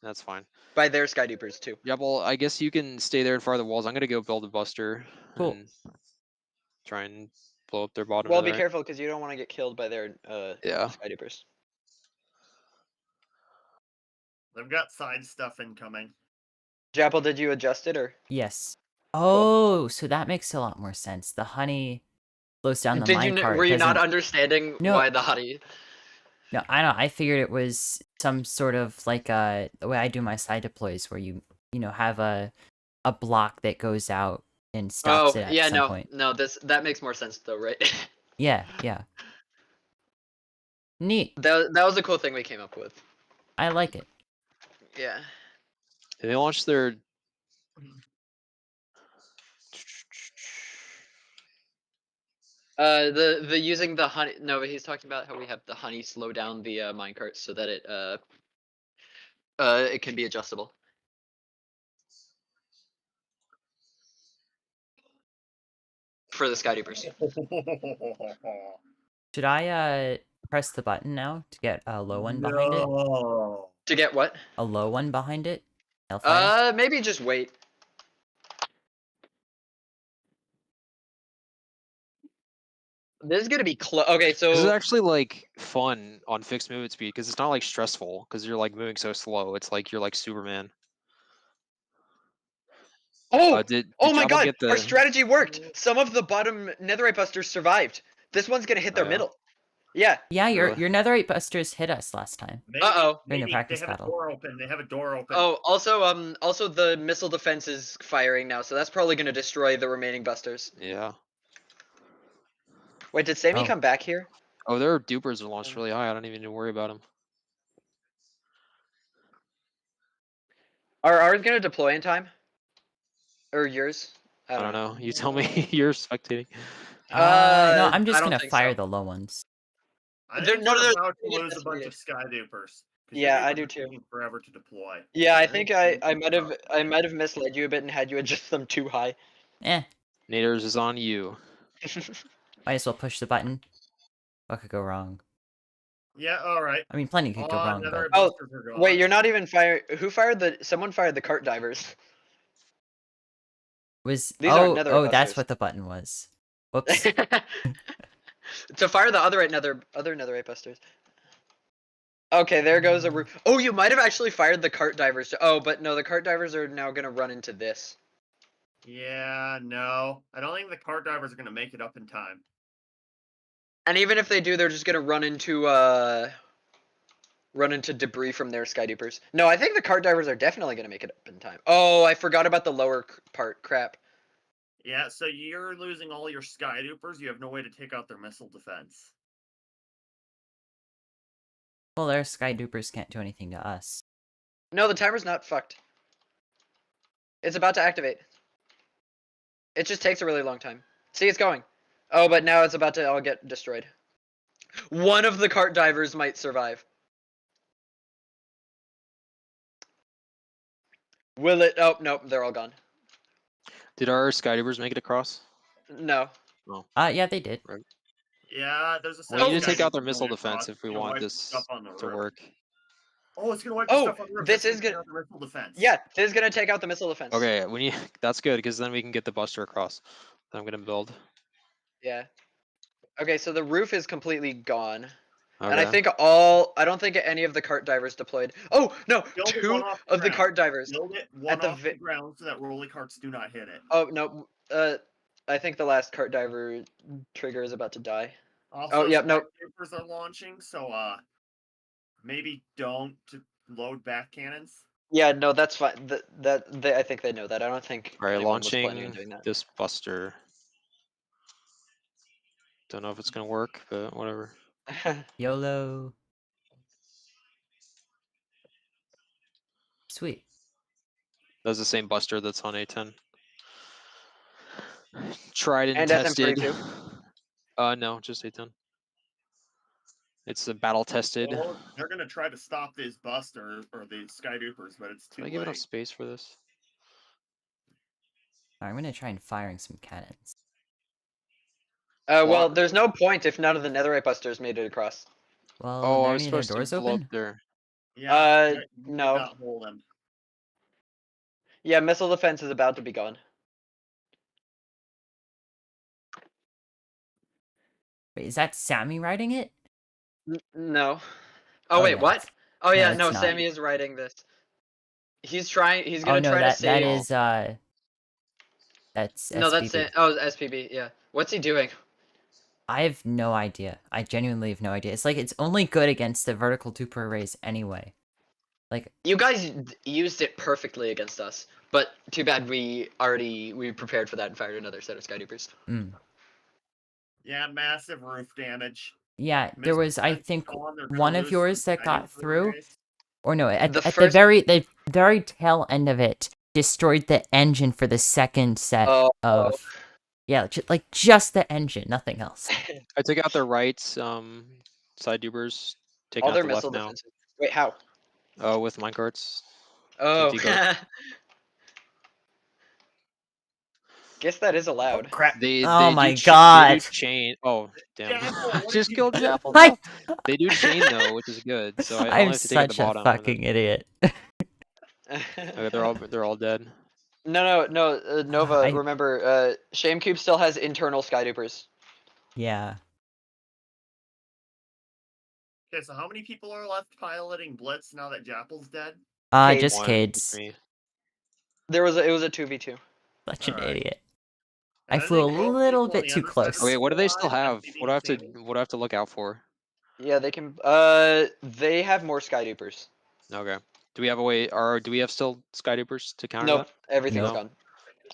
[SPEAKER 9] That's fine.
[SPEAKER 3] By their Sky Dupers too.
[SPEAKER 9] Japple, I guess you can stay there and fire the walls. I'm gonna go build a buster.
[SPEAKER 4] Cool.
[SPEAKER 9] And try and blow up their bottom.
[SPEAKER 3] Well, be careful because you don't want to get killed by their
[SPEAKER 9] Yeah.
[SPEAKER 3] Sky Dupers.
[SPEAKER 5] They've got side stuff incoming.
[SPEAKER 3] Japple, did you adjust it or?
[SPEAKER 4] Yes. Oh, so that makes a lot more sense. The honey slows down the
[SPEAKER 3] Did you?
[SPEAKER 4] minecart.
[SPEAKER 3] Were you not
[SPEAKER 4] doesn't-
[SPEAKER 3] understanding
[SPEAKER 4] No.
[SPEAKER 3] why the honey?
[SPEAKER 4] No, I don't. I figured it was some sort of like the way I do my side deploys, where you have a block that goes out and stops
[SPEAKER 3] Oh,
[SPEAKER 4] it at
[SPEAKER 3] yeah,
[SPEAKER 4] some
[SPEAKER 3] no,
[SPEAKER 4] point.
[SPEAKER 3] no. That makes more sense though, right?
[SPEAKER 4] Yeah, yeah. Neat.
[SPEAKER 3] that was a cool thing we came up with.
[SPEAKER 4] I like it.
[SPEAKER 3] Yeah.
[SPEAKER 9] They launched their.
[SPEAKER 3] The using the honey. No, but he's talking about how we have the honey slow down the minecart so that it can be adjustable. For the Sky Dupers.
[SPEAKER 4] Should I press the button now to get a low one behind it?
[SPEAKER 5] No.
[SPEAKER 3] To get what?
[SPEAKER 4] A low one behind it? Hellfire?
[SPEAKER 3] Maybe just wait. This is gonna be close. Okay, so
[SPEAKER 9] This is actually like fun on fixed movement speed because it's not like stressful because you're like moving so slow. It's like you're like Superman. Did
[SPEAKER 3] oh my
[SPEAKER 9] Jabba
[SPEAKER 3] god,
[SPEAKER 9] get the...
[SPEAKER 3] our strategy worked. Some of the bottom netherite busters survived. This one's gonna hit their
[SPEAKER 9] yeah?
[SPEAKER 3] middle. Yeah.
[SPEAKER 4] Yeah, your
[SPEAKER 9] Really?
[SPEAKER 4] your netherite busters hit us last time.
[SPEAKER 5] Maybe,
[SPEAKER 3] Uh-oh.
[SPEAKER 4] During the
[SPEAKER 5] maybe
[SPEAKER 4] practice
[SPEAKER 5] they have
[SPEAKER 4] battle.
[SPEAKER 5] a door open. They have a door open.
[SPEAKER 3] Oh, also the missile defense is firing now, so that's probably gonna destroy the remaining busters.
[SPEAKER 9] Yeah.
[SPEAKER 3] Wait, did Sammy
[SPEAKER 4] Oh.
[SPEAKER 3] come back here?
[SPEAKER 9] Oh, their dupers are launched really high. I don't even need to worry about them.
[SPEAKER 3] Are ours gonna deploy in time? Or yours?
[SPEAKER 9] I don't know. You tell me. You're spectating.
[SPEAKER 4] No,
[SPEAKER 3] Uh,
[SPEAKER 4] I'm
[SPEAKER 3] I
[SPEAKER 4] just
[SPEAKER 3] don't
[SPEAKER 4] gonna
[SPEAKER 3] think
[SPEAKER 4] fire
[SPEAKER 3] so.
[SPEAKER 4] the low ones.
[SPEAKER 5] I
[SPEAKER 3] They're-
[SPEAKER 5] think
[SPEAKER 3] no,
[SPEAKER 5] we're
[SPEAKER 3] they're-
[SPEAKER 5] about to
[SPEAKER 3] they're
[SPEAKER 5] lose a bunch
[SPEAKER 3] investigating.
[SPEAKER 5] of sky dupers. 'cause
[SPEAKER 3] Yeah,
[SPEAKER 5] you
[SPEAKER 3] I
[SPEAKER 5] guys
[SPEAKER 3] do
[SPEAKER 5] are
[SPEAKER 3] too.
[SPEAKER 5] taking forever to deploy.
[SPEAKER 3] Yeah, I
[SPEAKER 5] don't
[SPEAKER 3] think
[SPEAKER 5] think
[SPEAKER 3] I
[SPEAKER 5] we
[SPEAKER 3] might have misled you a bit and had you adjust them too high.
[SPEAKER 4] Eh,
[SPEAKER 9] Naders is on you.
[SPEAKER 4] might as well push the button. What could go wrong?
[SPEAKER 5] Yeah, all right.
[SPEAKER 4] I mean, plenty could go wrong,
[SPEAKER 5] Netherite
[SPEAKER 4] but
[SPEAKER 3] Oh,
[SPEAKER 5] busters are gone.
[SPEAKER 3] Wait, you're not even fire. Who fired the? Someone fired the cart divers.
[SPEAKER 4] was
[SPEAKER 3] These aren't netherite
[SPEAKER 4] oh that's
[SPEAKER 3] busters.
[SPEAKER 4] what the button was. Whoops.
[SPEAKER 3] To fire the other netherite busters. Okay, there goes a roof. Oh, you might have actually fired the cart divers. Oh, but no, the cart divers are now gonna run into this.
[SPEAKER 5] Yeah, no. I don't think the cart divers are going to make it up in time.
[SPEAKER 3] And even if they do, they're just gonna run into debris from their sky dupers. No, I think the cart divers are definitely gonna make it up in time. Oh, I forgot about the lower part. Crap.
[SPEAKER 5] Yeah, so you're losing all your sky dupers. You have no way to take out their missile defense.
[SPEAKER 4] Well, their sky dupers can't do anything to us.
[SPEAKER 3] No, the timer's not fucked. It's about to activate. It just takes a really long time. See, it's going. Oh, but now it's about to all get destroyed. One of the cart divers might survive. Will it? Oh nope, they're all gone.
[SPEAKER 9] Did our skydivers make it across?
[SPEAKER 3] No.
[SPEAKER 4] Yeah, they did.
[SPEAKER 5] Yeah, there's a
[SPEAKER 9] We
[SPEAKER 5] set
[SPEAKER 9] need
[SPEAKER 5] of
[SPEAKER 9] to take out their
[SPEAKER 5] skydivers
[SPEAKER 9] missile
[SPEAKER 5] going across.
[SPEAKER 9] defense if we
[SPEAKER 5] It's gonna
[SPEAKER 9] want
[SPEAKER 5] wipe
[SPEAKER 9] this
[SPEAKER 5] stuff on the
[SPEAKER 9] to
[SPEAKER 5] roof.
[SPEAKER 9] work.
[SPEAKER 5] Oh, it's gonna wipe the
[SPEAKER 3] Oh,
[SPEAKER 5] stuff on the roof.
[SPEAKER 3] this
[SPEAKER 5] That's
[SPEAKER 3] is
[SPEAKER 5] gonna
[SPEAKER 3] gonna.
[SPEAKER 5] take out the missile defense.
[SPEAKER 3] Yeah, this is gonna take out the missile defense.
[SPEAKER 9] Okay, we need. That's good because then we can get the buster across. I'm gonna build.
[SPEAKER 3] Yeah. Okay, so the roof is completely gone.
[SPEAKER 9] Okay.
[SPEAKER 3] And I think I don't think any of the cart divers deployed. Oh, no,
[SPEAKER 5] Build it
[SPEAKER 3] 2
[SPEAKER 5] one off
[SPEAKER 3] of the
[SPEAKER 5] ground.
[SPEAKER 3] cart divers.
[SPEAKER 5] Build it
[SPEAKER 3] At
[SPEAKER 5] one
[SPEAKER 3] the
[SPEAKER 5] off the ground so that rolly carts do not hit it.
[SPEAKER 3] Oh, no, I think the last cart diver trigger is about to die.
[SPEAKER 5] Also,
[SPEAKER 3] yep, no.
[SPEAKER 5] Troopers are launching, so maybe don't load back cannons.
[SPEAKER 3] Yeah, no, that's fine. I think they know that. I don't think
[SPEAKER 9] All right,
[SPEAKER 3] anyone was planning on
[SPEAKER 9] launching
[SPEAKER 3] doing that.
[SPEAKER 9] this buster. Don't know if it's gonna work, but whatever.
[SPEAKER 4] YOLO. Sweet.
[SPEAKER 9] That's the same buster that's on A-10. Tried and
[SPEAKER 3] And
[SPEAKER 9] tested.
[SPEAKER 3] SM42?
[SPEAKER 9] No, just A-10. It's a battle tested.
[SPEAKER 5] Well, they're gonna try to stop these buster or these skydupers, but it's too
[SPEAKER 9] Can I
[SPEAKER 5] late.
[SPEAKER 9] give enough space for this?
[SPEAKER 4] I'm gonna try and firing some cannons.
[SPEAKER 3] Well, there's no point if none of the netherite busters made it across.
[SPEAKER 4] Well,
[SPEAKER 9] Oh, I
[SPEAKER 4] there
[SPEAKER 9] was
[SPEAKER 4] any of their
[SPEAKER 9] supposed
[SPEAKER 4] doors
[SPEAKER 9] to blow up
[SPEAKER 4] open?
[SPEAKER 9] there.
[SPEAKER 5] Yeah. you did
[SPEAKER 3] No.
[SPEAKER 5] not hold them.
[SPEAKER 3] Yeah, missile defense is about to be gone.
[SPEAKER 4] Wait, is that Sammy riding it?
[SPEAKER 3] No.
[SPEAKER 4] Oh,
[SPEAKER 3] Oh wait,
[SPEAKER 4] yeah,
[SPEAKER 3] what?
[SPEAKER 4] it's-
[SPEAKER 3] Oh yeah,
[SPEAKER 4] it's
[SPEAKER 3] no,
[SPEAKER 4] not.
[SPEAKER 3] Sammy is riding this. He's gonna
[SPEAKER 4] Oh no,
[SPEAKER 3] try to
[SPEAKER 4] that
[SPEAKER 3] save.
[SPEAKER 4] is that's
[SPEAKER 3] No, that's
[SPEAKER 4] SBB.
[SPEAKER 3] SPB. Yeah. What's he doing?
[SPEAKER 4] I have no idea. I genuinely have no idea. It's like it's only good against the vertical duper arrays anyway. Like
[SPEAKER 3] You guys used it perfectly against us, but too bad we prepared for that and fired another set of skydupers.
[SPEAKER 5] Yeah, massive roof damage.
[SPEAKER 4] yeah, there
[SPEAKER 5] Missile
[SPEAKER 4] was I
[SPEAKER 5] defense
[SPEAKER 4] think
[SPEAKER 5] gone, they're gonna
[SPEAKER 4] one of
[SPEAKER 5] lose
[SPEAKER 4] yours
[SPEAKER 5] some
[SPEAKER 4] that got
[SPEAKER 5] skyduper
[SPEAKER 4] through,
[SPEAKER 5] arrays.
[SPEAKER 4] or no, at
[SPEAKER 3] The
[SPEAKER 4] the
[SPEAKER 3] first-
[SPEAKER 4] very tail end of it destroyed the engine for the second set of yeah, like just the engine, nothing else.
[SPEAKER 9] I took out their right side dupers. Taking
[SPEAKER 3] All
[SPEAKER 9] out
[SPEAKER 3] their
[SPEAKER 9] the left
[SPEAKER 3] missile
[SPEAKER 9] now.
[SPEAKER 3] defenses. Wait, how?
[SPEAKER 9] With minecarts.
[SPEAKER 3] Oh.
[SPEAKER 9] TNT cart.
[SPEAKER 3] Guess that is allowed.
[SPEAKER 1] Crap.
[SPEAKER 4] Oh
[SPEAKER 9] they
[SPEAKER 4] my
[SPEAKER 9] do
[SPEAKER 4] god.
[SPEAKER 9] They do chain. Oh damn!
[SPEAKER 5] Japple, what
[SPEAKER 9] Just
[SPEAKER 5] did you
[SPEAKER 9] killed
[SPEAKER 5] do?
[SPEAKER 9] Japple.
[SPEAKER 4] I-
[SPEAKER 9] No. They do chain though, which is good. So I only
[SPEAKER 4] I'm
[SPEAKER 9] have to take out the
[SPEAKER 4] such a
[SPEAKER 9] bottom. and then-
[SPEAKER 4] fucking idiot.
[SPEAKER 9] Okay, they're all dead.
[SPEAKER 3] No, Nova.
[SPEAKER 4] I-
[SPEAKER 3] Remember, ShameCube still has internal skydupers.
[SPEAKER 4] Yeah.
[SPEAKER 5] Okay, so how many people are left piloting Blitz now that Japple's dead?
[SPEAKER 3] Cade.
[SPEAKER 4] Just
[SPEAKER 9] One,
[SPEAKER 4] Cades.
[SPEAKER 9] me.
[SPEAKER 3] It was a 2v2.
[SPEAKER 4] Such an
[SPEAKER 5] Alright.
[SPEAKER 4] idiot.
[SPEAKER 5] And
[SPEAKER 4] I
[SPEAKER 5] I
[SPEAKER 4] flew a
[SPEAKER 5] think both
[SPEAKER 4] little
[SPEAKER 5] people on
[SPEAKER 4] bit
[SPEAKER 5] the
[SPEAKER 4] too
[SPEAKER 5] other side
[SPEAKER 4] close.
[SPEAKER 5] of the
[SPEAKER 9] Okay, what do they
[SPEAKER 5] squad
[SPEAKER 9] still have?
[SPEAKER 5] SBB
[SPEAKER 9] What do I have to
[SPEAKER 5] disabled.
[SPEAKER 9] what do I have to look out for?
[SPEAKER 3] Yeah, they can. They have more skydupers.
[SPEAKER 9] Okay. Do we have a way? Or do we have still skydupers to counter
[SPEAKER 3] Nope,
[SPEAKER 9] that?
[SPEAKER 3] everything's
[SPEAKER 4] Nope.
[SPEAKER 3] gone.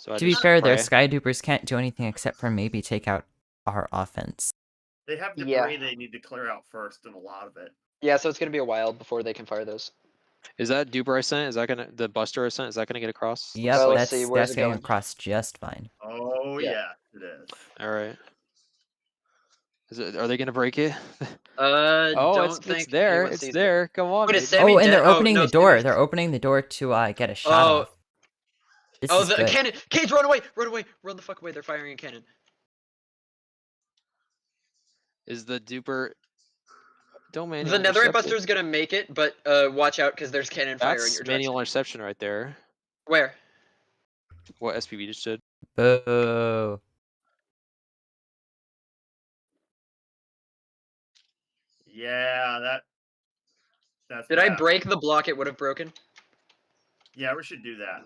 [SPEAKER 9] So I
[SPEAKER 4] To be
[SPEAKER 9] just
[SPEAKER 4] fair, their
[SPEAKER 9] pray.
[SPEAKER 4] skydupers can't do anything except for maybe take out our offense.
[SPEAKER 5] They have debris
[SPEAKER 3] Yeah.
[SPEAKER 5] they need to clear out first, and a lot of it.
[SPEAKER 3] Yeah, so it's gonna be a while before they can fire those.
[SPEAKER 9] Is that duper I sent? Is that gonna the buster I sent? Is that gonna get across?
[SPEAKER 4] Yep,
[SPEAKER 3] let's
[SPEAKER 4] that's
[SPEAKER 3] see, where's it
[SPEAKER 4] getting
[SPEAKER 3] going?
[SPEAKER 4] across just fine.
[SPEAKER 5] Oh
[SPEAKER 3] Yeah.
[SPEAKER 5] yeah, it is.
[SPEAKER 9] All right. Are they gonna break it?
[SPEAKER 3] Oh,
[SPEAKER 9] it's there. It's there. Come on.
[SPEAKER 3] Wait,
[SPEAKER 9] baby.
[SPEAKER 3] is Sammy
[SPEAKER 4] Oh, and
[SPEAKER 3] dead?
[SPEAKER 4] they're
[SPEAKER 3] Oh,
[SPEAKER 4] opening
[SPEAKER 3] no,
[SPEAKER 4] the door.
[SPEAKER 3] Sammy's-
[SPEAKER 4] They're opening the door to get a shot
[SPEAKER 3] Oh.
[SPEAKER 4] off. This
[SPEAKER 3] Oh,
[SPEAKER 4] is
[SPEAKER 3] the
[SPEAKER 4] good.
[SPEAKER 3] cannon! Cage, run away! Run away! Run the fuck away! They're firing a cannon.
[SPEAKER 9] Is the duper? Don't manual
[SPEAKER 3] The netherite
[SPEAKER 9] intercept it.
[SPEAKER 3] buster's gonna make it, but watch out because there's cannon fire in
[SPEAKER 9] That's
[SPEAKER 3] your
[SPEAKER 9] manual
[SPEAKER 3] direction.
[SPEAKER 9] interception right there.
[SPEAKER 3] Where?
[SPEAKER 9] What SPV just did.
[SPEAKER 4] Boo.
[SPEAKER 5] Yeah, that's.
[SPEAKER 3] Did I
[SPEAKER 5] bad.
[SPEAKER 3] break the block it would have broken?
[SPEAKER 5] Yeah, we should do that.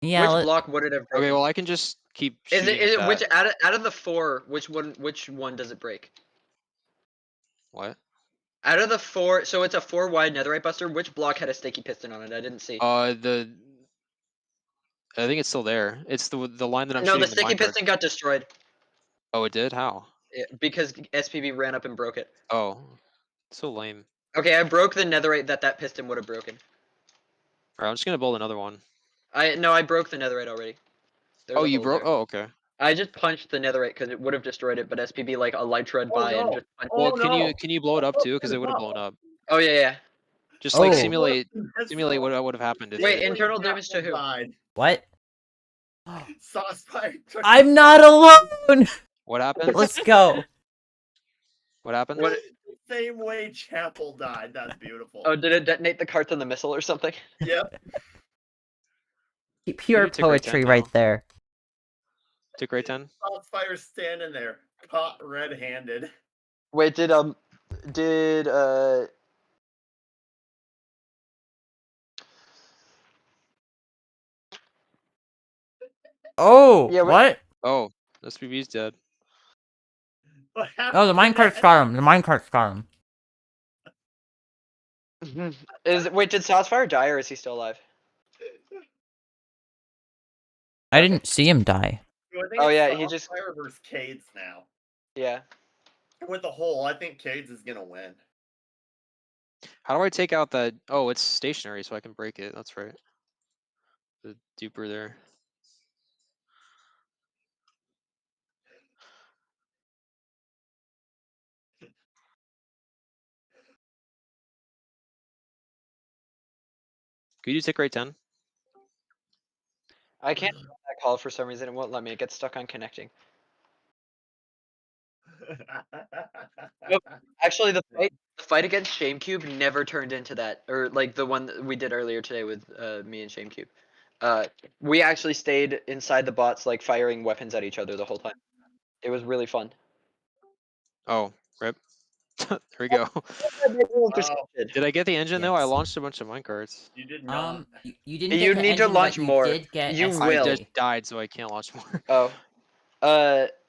[SPEAKER 4] Yeah,
[SPEAKER 3] Which block would it have broken?
[SPEAKER 9] Okay, well I can just keep.
[SPEAKER 3] Is
[SPEAKER 9] shooting
[SPEAKER 3] it
[SPEAKER 9] at
[SPEAKER 3] which
[SPEAKER 9] that.
[SPEAKER 3] out of the 4? Which one does it break?
[SPEAKER 9] What?
[SPEAKER 3] Out of the 4, so it's a 4 wide netherite buster. Which block had a sticky piston on it? I didn't see.
[SPEAKER 9] I think it's still there. It's the line that I'm
[SPEAKER 3] No,
[SPEAKER 9] shooting.
[SPEAKER 3] the sticky piston got destroyed.
[SPEAKER 9] Oh, it did? How?
[SPEAKER 3] Because SPB ran up and broke it.
[SPEAKER 9] Oh, so lame.
[SPEAKER 3] Okay, I broke the netherite that piston would have broken.
[SPEAKER 9] Alright, I'm just gonna build another one.
[SPEAKER 3] I broke the netherite already. There's
[SPEAKER 9] Oh,
[SPEAKER 3] a
[SPEAKER 9] you
[SPEAKER 3] hole
[SPEAKER 9] broke?
[SPEAKER 3] there.
[SPEAKER 9] Oh, okay.
[SPEAKER 3] I just punched the netherite because it would have destroyed it, but SPB like a light tread
[SPEAKER 5] Oh,
[SPEAKER 3] by and
[SPEAKER 5] no.
[SPEAKER 3] just punched
[SPEAKER 5] Oh,
[SPEAKER 9] Well, can
[SPEAKER 5] no.
[SPEAKER 9] you blow it up
[SPEAKER 5] Oh,
[SPEAKER 9] too? Because it would have blown up.
[SPEAKER 3] Oh yeah.
[SPEAKER 9] Just like
[SPEAKER 4] Oh.
[SPEAKER 9] simulate
[SPEAKER 5] Missile.
[SPEAKER 9] what would have happened. If
[SPEAKER 3] Wait,
[SPEAKER 9] it,
[SPEAKER 3] internal damage to who?
[SPEAKER 5] Died.
[SPEAKER 4] What?
[SPEAKER 5] Saucepire took
[SPEAKER 4] I'm not alone.
[SPEAKER 9] what happened?
[SPEAKER 4] Let's go.
[SPEAKER 9] What happened?
[SPEAKER 3] What?
[SPEAKER 5] the same way Chapel died. That's beautiful.
[SPEAKER 3] Oh, did it detonate the carts on the missile or something?
[SPEAKER 5] Yep.
[SPEAKER 4] Pure
[SPEAKER 9] took right 10
[SPEAKER 4] poetry right
[SPEAKER 9] now.
[SPEAKER 4] there.
[SPEAKER 9] Took right 10.
[SPEAKER 5] Saucepire standing there, caught red-handed.
[SPEAKER 3] Wait, did
[SPEAKER 4] Oh,
[SPEAKER 3] Yeah,
[SPEAKER 4] what?
[SPEAKER 9] Oh, SPB's dead.
[SPEAKER 5] What
[SPEAKER 4] Oh, the
[SPEAKER 5] happened?
[SPEAKER 4] minecart's got him. The minecart's got him.
[SPEAKER 3] wait, did Saucepire die or is he still alive?
[SPEAKER 4] I didn't see him die.
[SPEAKER 5] I think
[SPEAKER 3] Oh,
[SPEAKER 5] it's
[SPEAKER 3] yeah, he just-
[SPEAKER 5] Saucepire versus Cades now.
[SPEAKER 3] Yeah.
[SPEAKER 5] With the hole, I think Cades is gonna win.
[SPEAKER 9] How do I take out that? Oh, it's stationary, so I can break it. That's right. The duper there. Could you take right 10?
[SPEAKER 3] I can't run that call for some reason. It won't let me. It gets stuck on connecting. Actually, the fight against ShameCube never turned into that, or like the one that we did earlier today with me and ShameCube. We actually stayed inside the bots, like firing weapons at each other the whole time. It was really fun.
[SPEAKER 9] Oh, rip. There we go. Did I get the engine though? I
[SPEAKER 8] Yes.
[SPEAKER 9] launched a bunch of minecarts.
[SPEAKER 5] You did not.
[SPEAKER 4] You didn't.
[SPEAKER 3] You
[SPEAKER 4] get the
[SPEAKER 3] need to
[SPEAKER 4] engine,
[SPEAKER 3] launch
[SPEAKER 4] but
[SPEAKER 3] more.
[SPEAKER 4] You did get
[SPEAKER 3] You
[SPEAKER 4] SPB.
[SPEAKER 9] I
[SPEAKER 3] will.
[SPEAKER 9] just died, so I can't launch more.
[SPEAKER 3] Oh.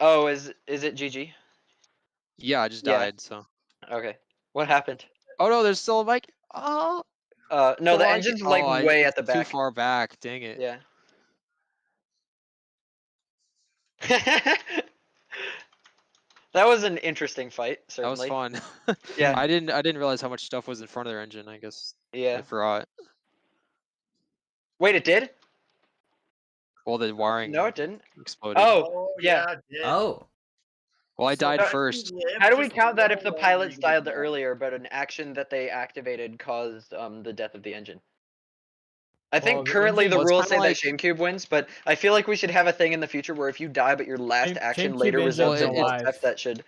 [SPEAKER 3] Oh, is it GG?
[SPEAKER 9] Yeah, I just
[SPEAKER 3] Yeah.
[SPEAKER 9] died, so.
[SPEAKER 3] Okay. What happened?
[SPEAKER 9] Oh no, there's still a mic. Oh.
[SPEAKER 3] No, the
[SPEAKER 9] I-
[SPEAKER 3] engine's like
[SPEAKER 9] oh,
[SPEAKER 3] way at the
[SPEAKER 9] it's
[SPEAKER 3] back.
[SPEAKER 9] Too far back. Dang it.
[SPEAKER 3] Yeah. That was an interesting fight,
[SPEAKER 9] That was
[SPEAKER 3] certainly.
[SPEAKER 9] fun.
[SPEAKER 3] Yeah.
[SPEAKER 9] I didn't realize how much stuff was in front of their engine. I guess I
[SPEAKER 3] Yeah.
[SPEAKER 9] forgot.
[SPEAKER 3] Wait, it did?
[SPEAKER 9] Well, the wiring
[SPEAKER 3] No, it didn't.
[SPEAKER 9] exploded.
[SPEAKER 3] Oh, yeah.
[SPEAKER 5] it did.
[SPEAKER 4] Oh.
[SPEAKER 9] Well, I
[SPEAKER 5] So
[SPEAKER 9] died
[SPEAKER 5] if you
[SPEAKER 9] first.
[SPEAKER 5] live
[SPEAKER 3] How do we
[SPEAKER 5] just a
[SPEAKER 3] count that if the
[SPEAKER 5] little longer,
[SPEAKER 3] pilots
[SPEAKER 5] you get
[SPEAKER 3] died
[SPEAKER 5] more.
[SPEAKER 3] earlier, but an action that they activated caused the death of the engine? I think
[SPEAKER 1] Well, the
[SPEAKER 3] currently the
[SPEAKER 9] Well, it's
[SPEAKER 3] rules say
[SPEAKER 9] kinda
[SPEAKER 3] that ShameCube wins, but I feel like we should have a thing in the future where if you die but your last action
[SPEAKER 1] ShameCube
[SPEAKER 3] later
[SPEAKER 1] engine's
[SPEAKER 3] results in
[SPEAKER 1] alive.
[SPEAKER 3] death, that should.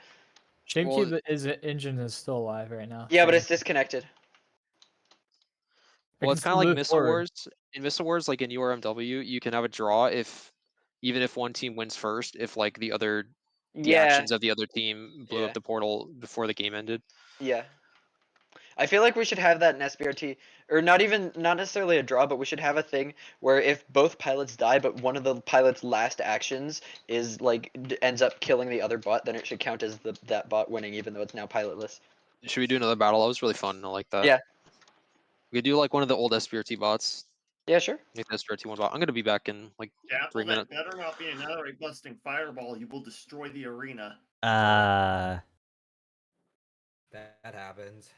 [SPEAKER 1] ShameCube engine is still alive right now.
[SPEAKER 3] Yeah, but
[SPEAKER 1] so
[SPEAKER 3] it's disconnected.
[SPEAKER 9] Well,
[SPEAKER 1] it
[SPEAKER 9] it's
[SPEAKER 1] can
[SPEAKER 9] kind of
[SPEAKER 1] still
[SPEAKER 9] like
[SPEAKER 1] move
[SPEAKER 9] Missile
[SPEAKER 1] forward.
[SPEAKER 9] Wars. In Missile Wars, like in URMW, you can have a draw even if one team wins first, if like the
[SPEAKER 3] Yeah.
[SPEAKER 9] actions of the other team blew
[SPEAKER 3] Yeah.
[SPEAKER 9] up the portal before the game ended.
[SPEAKER 3] Yeah. I feel like we should have that in SBRT, or not necessarily a draw, but we should have a thing where if both pilots die, but one of the pilot's last actions is like ends up killing the other bot, then it should count as that bot winning, even though it's now pilotless.
[SPEAKER 9] Should we do another battle? That was really fun. I like that.
[SPEAKER 3] Yeah.
[SPEAKER 9] We could do like one of the old SBRT bots.
[SPEAKER 3] Yeah, sure.
[SPEAKER 9] Make the SBRT one bot. I'm gonna be back in like
[SPEAKER 5] Chapel,
[SPEAKER 9] 3 minutes.
[SPEAKER 5] that better not be another busting fireball. You will destroy the arena.
[SPEAKER 8] That happens.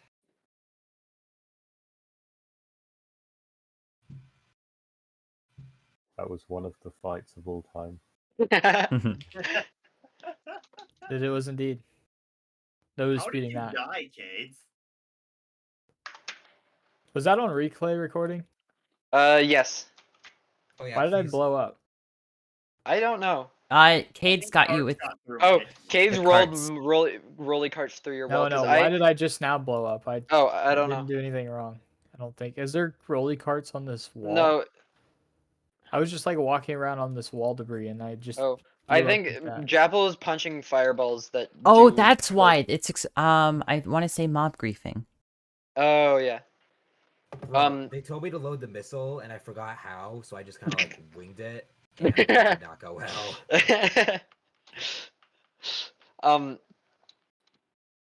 [SPEAKER 6] That was one of the fights of all time.
[SPEAKER 1] It was indeed. No
[SPEAKER 5] How did
[SPEAKER 1] disputing
[SPEAKER 5] you
[SPEAKER 1] that.
[SPEAKER 5] die, Cades?
[SPEAKER 1] Was that on replay recording?
[SPEAKER 3] Yes.
[SPEAKER 8] Oh, yeah,
[SPEAKER 1] Why did I
[SPEAKER 8] please.
[SPEAKER 1] blow up?
[SPEAKER 3] I don't know.
[SPEAKER 4] Cade's got you with.
[SPEAKER 3] Oh, Cade's
[SPEAKER 4] The
[SPEAKER 3] rolled
[SPEAKER 4] carts.
[SPEAKER 3] rolly carts through your
[SPEAKER 1] No,
[SPEAKER 3] wall.
[SPEAKER 1] no.
[SPEAKER 3] 'cause
[SPEAKER 1] Why did I just now blow up? I
[SPEAKER 3] don't
[SPEAKER 1] didn't
[SPEAKER 3] know.
[SPEAKER 1] do anything wrong. I don't think. Is there rolly carts on this wall?
[SPEAKER 3] No.
[SPEAKER 1] I was just like walking around on this wall debris, and I just.
[SPEAKER 3] Oh, I
[SPEAKER 1] blew up
[SPEAKER 3] think
[SPEAKER 1] like that.
[SPEAKER 3] Japple is punching fireballs that.
[SPEAKER 4] Oh,
[SPEAKER 3] do,
[SPEAKER 4] that's
[SPEAKER 3] like-
[SPEAKER 4] why. It's I want to say mob griefing.
[SPEAKER 3] Oh yeah.
[SPEAKER 8] Bro, they told me to load the missile, and I forgot how, so I just kind of like winged it. And it did not go well.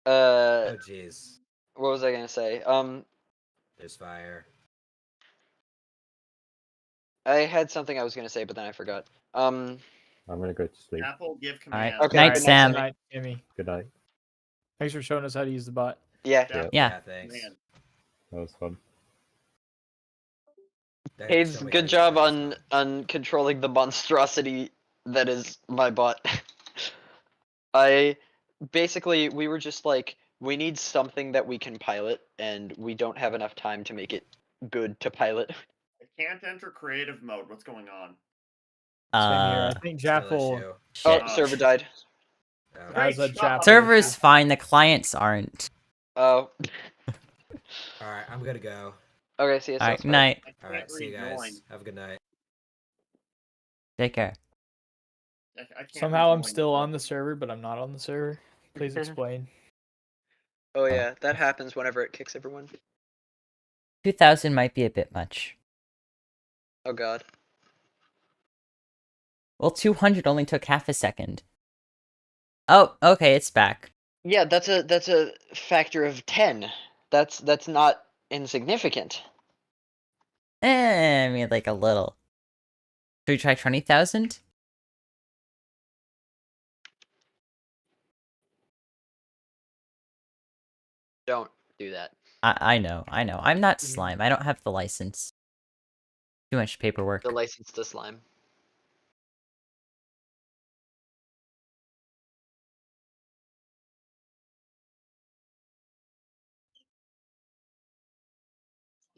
[SPEAKER 3] Oh
[SPEAKER 8] jeez.
[SPEAKER 3] What was I gonna say?
[SPEAKER 8] There's fire.
[SPEAKER 3] I had something I was gonna say, but then I forgot.
[SPEAKER 6] I'm gonna go to sleep.
[SPEAKER 5] Chapel, give
[SPEAKER 4] All right.
[SPEAKER 5] command.
[SPEAKER 3] Okay,
[SPEAKER 4] Night,
[SPEAKER 3] good night,
[SPEAKER 4] Sam.
[SPEAKER 1] Good night, Jimmy.
[SPEAKER 6] Good night.
[SPEAKER 1] Thanks for showing us how to use the bot.
[SPEAKER 3] Yeah.
[SPEAKER 5] Chapel,
[SPEAKER 4] Yeah.
[SPEAKER 8] Thanks.
[SPEAKER 5] command.
[SPEAKER 6] That was fun.
[SPEAKER 8] There's
[SPEAKER 3] Hayes,
[SPEAKER 8] so many
[SPEAKER 3] good
[SPEAKER 8] things
[SPEAKER 3] job
[SPEAKER 8] that was fun.
[SPEAKER 3] on controlling the monstrosity That is my bot. Basically, we were just like, we need something that we can pilot, and we don't have enough time to make it good to pilot.
[SPEAKER 5] I can't enter creative mode. What's going on?
[SPEAKER 1] Same here. I think
[SPEAKER 8] Skill
[SPEAKER 1] Jaffel
[SPEAKER 8] issue.
[SPEAKER 4] Shit.
[SPEAKER 3] Oh, server died.
[SPEAKER 8] Oh.
[SPEAKER 1] has a
[SPEAKER 5] Great
[SPEAKER 1] Jaffel.
[SPEAKER 5] job.
[SPEAKER 4] Server's
[SPEAKER 1] issue.
[SPEAKER 4] fine, the clients aren't.
[SPEAKER 3] Oh.
[SPEAKER 8] Alright, I'm gonna go.
[SPEAKER 3] Okay, see you.
[SPEAKER 4] Alright,
[SPEAKER 3] Southside.
[SPEAKER 4] night.
[SPEAKER 5] I can't
[SPEAKER 8] Alright, see you
[SPEAKER 5] rejoin.
[SPEAKER 8] guys. Have a good night.
[SPEAKER 4] Take care.
[SPEAKER 5] I can't
[SPEAKER 1] Somehow I'm
[SPEAKER 5] rejoin,
[SPEAKER 1] still
[SPEAKER 5] so-
[SPEAKER 1] on the server, but I'm not on the server. Please explain.
[SPEAKER 3] Oh yeah, that happens whenever it kicks everyone.
[SPEAKER 4] 2000 might be a bit much.
[SPEAKER 3] Oh god.
[SPEAKER 4] Well, 200 only took half a second. Oh, okay, it's back.
[SPEAKER 3] Yeah, that's a factor of 10. That's not insignificant.
[SPEAKER 4] I mean, like a little. Should we try 20,000?
[SPEAKER 3] Don't do that.
[SPEAKER 4] I know. I'm not slime. I don't have the license. Too much paperwork.
[SPEAKER 3] The license to slime.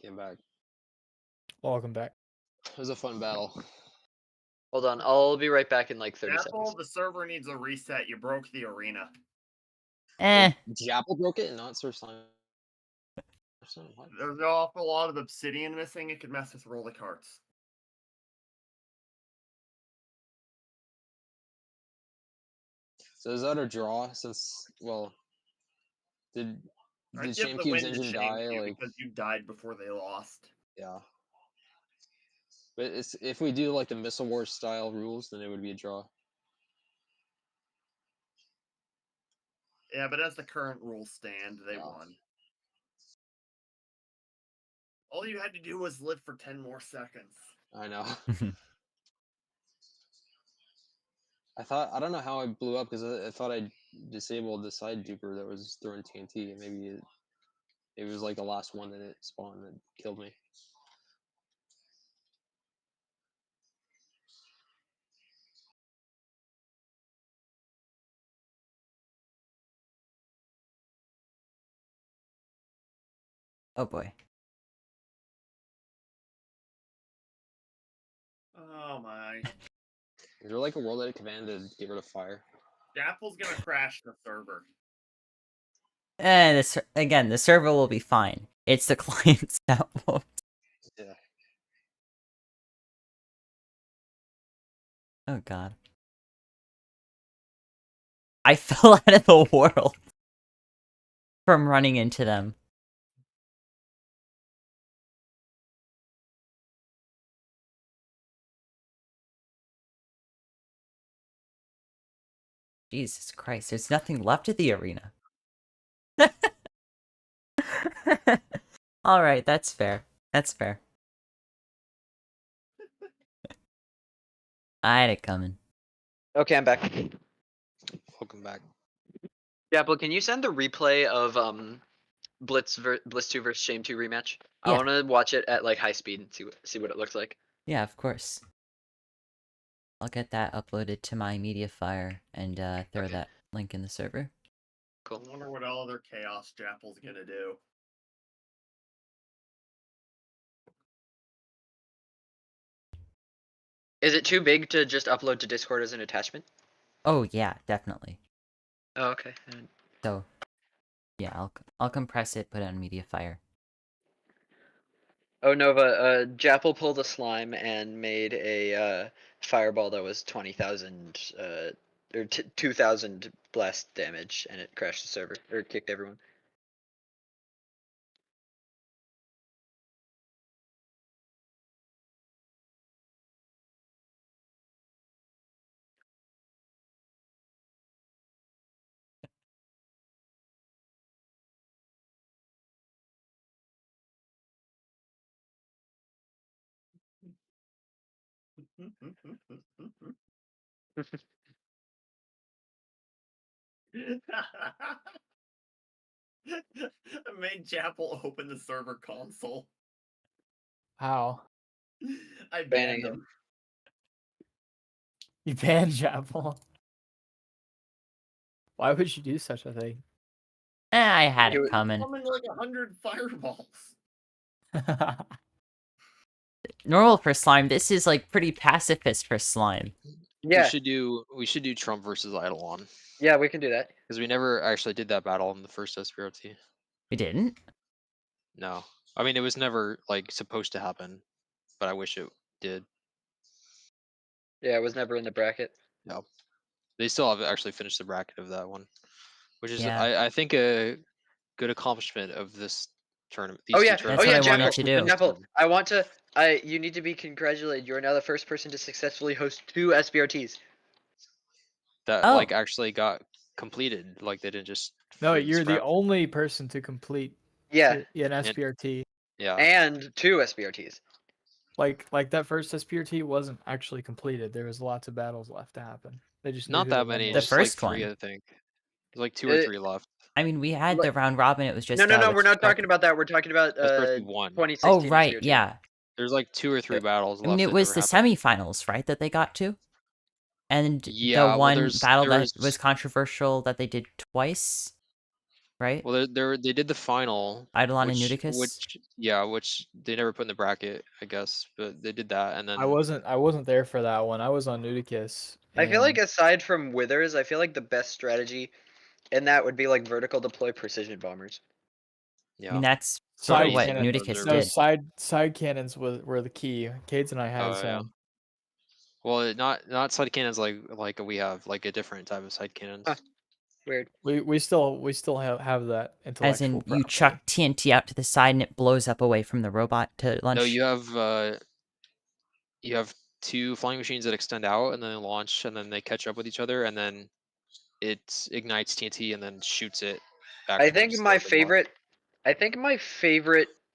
[SPEAKER 2] Came back.
[SPEAKER 1] Welcome back.
[SPEAKER 2] It was a fun battle.
[SPEAKER 3] Hold on, I'll be right back in like 30
[SPEAKER 5] Jaffel,
[SPEAKER 3] seconds.
[SPEAKER 5] the server needs a reset. You broke the arena.
[SPEAKER 4] Eh.
[SPEAKER 2] Jappel broke it and not Sir Slime. What?
[SPEAKER 5] There's an awful lot of obsidian missing. It could mess with roll the carts.
[SPEAKER 2] So is that a draw? Since did
[SPEAKER 5] I'd give the
[SPEAKER 2] ShameCube's
[SPEAKER 5] win to
[SPEAKER 2] engine die?
[SPEAKER 5] ShameCube
[SPEAKER 2] Like,
[SPEAKER 5] because you died before they lost.
[SPEAKER 2] yeah. But if we do like the Missile Wars style rules, then it would be a draw.
[SPEAKER 5] Yeah, but as the current rules stand, they
[SPEAKER 2] Yeah.
[SPEAKER 5] won. All you had to do was live for 10 more seconds.
[SPEAKER 2] I know. I don't know how I blew up because I thought I disabled the side duper that was throwing TNT, and maybe it was like the last one that it spawned that killed me.
[SPEAKER 4] Oh boy.
[SPEAKER 5] Oh my.
[SPEAKER 2] Is there like a world edit command to get rid of fire?
[SPEAKER 5] Jappel's gonna crash the server.
[SPEAKER 4] Again, the server will be fine. It's the clients that won't.
[SPEAKER 2] Yeah.
[SPEAKER 4] Oh god. I fell out of the world from running into them. Jesus Christ, there's nothing left of the arena. Alright, that's fair. That's fair. I had it coming.
[SPEAKER 3] Okay, I'm back.
[SPEAKER 2] Welcome back.
[SPEAKER 3] Japple, can you send the replay of Blitz 2 versus Shame 2 rematch? I
[SPEAKER 4] Yeah.
[SPEAKER 3] want to watch it at like high speed and see what it looks like.
[SPEAKER 4] Yeah, of course. I'll get that uploaded to my media fire and throw
[SPEAKER 3] Okay.
[SPEAKER 4] that link in the server.
[SPEAKER 3] Cool.
[SPEAKER 5] I wonder what all other chaos Jappel's gonna do.
[SPEAKER 3] Is it too big to just upload to Discord as an attachment?
[SPEAKER 4] Oh yeah, definitely.
[SPEAKER 3] Oh, okay.
[SPEAKER 4] So, yeah, I'll compress it, put it on media fire.
[SPEAKER 3] Oh, Nova, Japple pulled a slime and made a fireball that was 20,000 or 2,000 blast damage, and it crashed the server or kicked everyone.
[SPEAKER 5] I made Jappel open the server console.
[SPEAKER 1] How?
[SPEAKER 5] I
[SPEAKER 3] Banning
[SPEAKER 5] banned him.
[SPEAKER 1] You ban Chapel. Why would you do such a thing?
[SPEAKER 4] I had
[SPEAKER 3] You-
[SPEAKER 4] it coming.
[SPEAKER 5] Summon like 100 fireballs.
[SPEAKER 4] Normal for slime. This is like pretty pacifist for slime.
[SPEAKER 3] Yeah,
[SPEAKER 9] We should do Trump versus Eidolon
[SPEAKER 3] yeah, we can do that.
[SPEAKER 9] because we never actually did that battle in the first SBRT.
[SPEAKER 4] We didn't.
[SPEAKER 9] No, I mean it was never like supposed to happen, but I wish it did.
[SPEAKER 3] Yeah, it was never in the bracket.
[SPEAKER 9] No, they still haven't actually finished the bracket of that one, which is
[SPEAKER 4] Yeah.
[SPEAKER 9] I think a good accomplishment of this tournament.
[SPEAKER 3] Oh
[SPEAKER 9] These
[SPEAKER 3] yeah,
[SPEAKER 9] two
[SPEAKER 4] That's
[SPEAKER 3] oh
[SPEAKER 4] what
[SPEAKER 3] yeah,
[SPEAKER 4] I
[SPEAKER 9] tournaments.
[SPEAKER 4] wanted
[SPEAKER 3] Jaffel.
[SPEAKER 4] to do.
[SPEAKER 3] Jaffel, I want to. You need to be congratulated. You are now the first person to successfully host 2 SBRTs.
[SPEAKER 9] That
[SPEAKER 4] Oh.
[SPEAKER 9] like actually got completed. Like they didn't just.
[SPEAKER 1] No,
[SPEAKER 9] freeze
[SPEAKER 1] you're the
[SPEAKER 9] prep.
[SPEAKER 1] only person to complete
[SPEAKER 3] Yeah,
[SPEAKER 1] an SBRT.
[SPEAKER 9] Yeah.
[SPEAKER 3] and 2 SBRTs.
[SPEAKER 1] Like that first SBRT wasn't actually completed. There was lots of battles left to happen. They just knew
[SPEAKER 9] Not
[SPEAKER 1] who
[SPEAKER 9] that
[SPEAKER 1] the
[SPEAKER 9] many.
[SPEAKER 1] winner
[SPEAKER 4] The
[SPEAKER 1] was.
[SPEAKER 9] Just like
[SPEAKER 4] first
[SPEAKER 9] 3,
[SPEAKER 4] one.
[SPEAKER 9] I think. There's like 2 or 3 left.
[SPEAKER 4] I mean, we had
[SPEAKER 3] Like-
[SPEAKER 4] the round robin. It was just
[SPEAKER 3] No, we're
[SPEAKER 4] which
[SPEAKER 3] not talking
[SPEAKER 4] bracket-
[SPEAKER 3] about that. We're talking about
[SPEAKER 9] SBRT 1.
[SPEAKER 3] 2016
[SPEAKER 4] Oh right,
[SPEAKER 3] SBRT.
[SPEAKER 4] yeah.
[SPEAKER 9] There's like 2 or 3 battles
[SPEAKER 4] I
[SPEAKER 9] left.
[SPEAKER 4] mean, it
[SPEAKER 9] that
[SPEAKER 4] was
[SPEAKER 9] never
[SPEAKER 4] the
[SPEAKER 9] happened.
[SPEAKER 4] semifinals, right? That they got to, and
[SPEAKER 9] Yeah,
[SPEAKER 4] the
[SPEAKER 9] well,
[SPEAKER 4] one
[SPEAKER 9] there's-
[SPEAKER 4] battle that
[SPEAKER 9] there's-
[SPEAKER 4] was controversial that they did twice, right?
[SPEAKER 9] Well, they did the final.
[SPEAKER 4] Eidolon and
[SPEAKER 9] which,
[SPEAKER 4] Nudicus.
[SPEAKER 9] which they never put in the bracket, I guess, but they did that, and then
[SPEAKER 1] I wasn't there for that one. I was on Nudicus.
[SPEAKER 3] I feel like
[SPEAKER 1] and
[SPEAKER 3] aside from Withers, I feel like the best strategy in that would be like vertical deploy precision bombers.
[SPEAKER 9] yeah.
[SPEAKER 4] I mean, that's sort
[SPEAKER 1] side
[SPEAKER 4] of what
[SPEAKER 1] cannon-
[SPEAKER 4] Nudicus
[SPEAKER 1] no,
[SPEAKER 4] did.
[SPEAKER 1] side cannons were the key. Cades and I had
[SPEAKER 9] Oh, yeah.
[SPEAKER 1] some.
[SPEAKER 9] Well, not side cannons like we have like a different type of side cannons.
[SPEAKER 3] Huh. Weird.
[SPEAKER 1] We still have that intellectual
[SPEAKER 4] As in, you
[SPEAKER 1] property.
[SPEAKER 4] chuck TNT out to the side and it blows up away from the robot to launch.
[SPEAKER 9] No, you have 2 flying machines that extend out and then launch, and then they catch up with each other, and then it ignites TNT and then shoots it back.
[SPEAKER 3] I think my favorite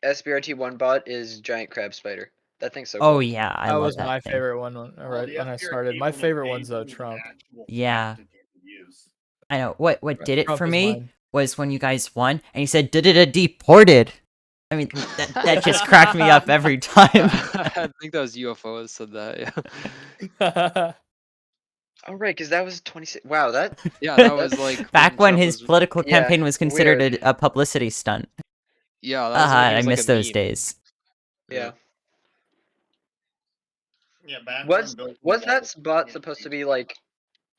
[SPEAKER 3] SBRT 1 bot is Giant Crab Spider. That thing's so cool.
[SPEAKER 4] Oh yeah, I
[SPEAKER 1] that
[SPEAKER 4] love
[SPEAKER 1] was
[SPEAKER 4] that
[SPEAKER 1] my
[SPEAKER 4] thing.
[SPEAKER 1] favorite one right
[SPEAKER 5] the
[SPEAKER 1] when I
[SPEAKER 5] SBRT
[SPEAKER 1] started. My
[SPEAKER 5] one that
[SPEAKER 1] favorite
[SPEAKER 5] gave
[SPEAKER 1] one's
[SPEAKER 5] you an
[SPEAKER 1] Trump.
[SPEAKER 5] actual
[SPEAKER 4] Yeah.
[SPEAKER 5] fact to use.
[SPEAKER 4] I know what did it
[SPEAKER 1] Trump
[SPEAKER 4] for
[SPEAKER 1] is
[SPEAKER 4] me
[SPEAKER 1] mine.
[SPEAKER 4] was when you guys won and you said deported. I mean, that just cracked me up every time.
[SPEAKER 9] I think that was UFO that said that. Yeah.
[SPEAKER 3] Oh right, because that was 26. Wow, that
[SPEAKER 9] Yeah, that was like
[SPEAKER 4] Back when
[SPEAKER 9] Trump
[SPEAKER 4] his
[SPEAKER 9] was-
[SPEAKER 4] political
[SPEAKER 3] Yeah,
[SPEAKER 4] campaign was considered
[SPEAKER 3] weird.
[SPEAKER 4] a publicity stunt.
[SPEAKER 9] Yeah, that was when he
[SPEAKER 4] I
[SPEAKER 9] was, like,
[SPEAKER 4] miss
[SPEAKER 9] a
[SPEAKER 4] those
[SPEAKER 9] meme.
[SPEAKER 4] days.
[SPEAKER 3] yeah.
[SPEAKER 5] Yeah, back
[SPEAKER 3] Was
[SPEAKER 5] when Bill
[SPEAKER 3] was
[SPEAKER 5] Clinton
[SPEAKER 3] that bot supposed to be like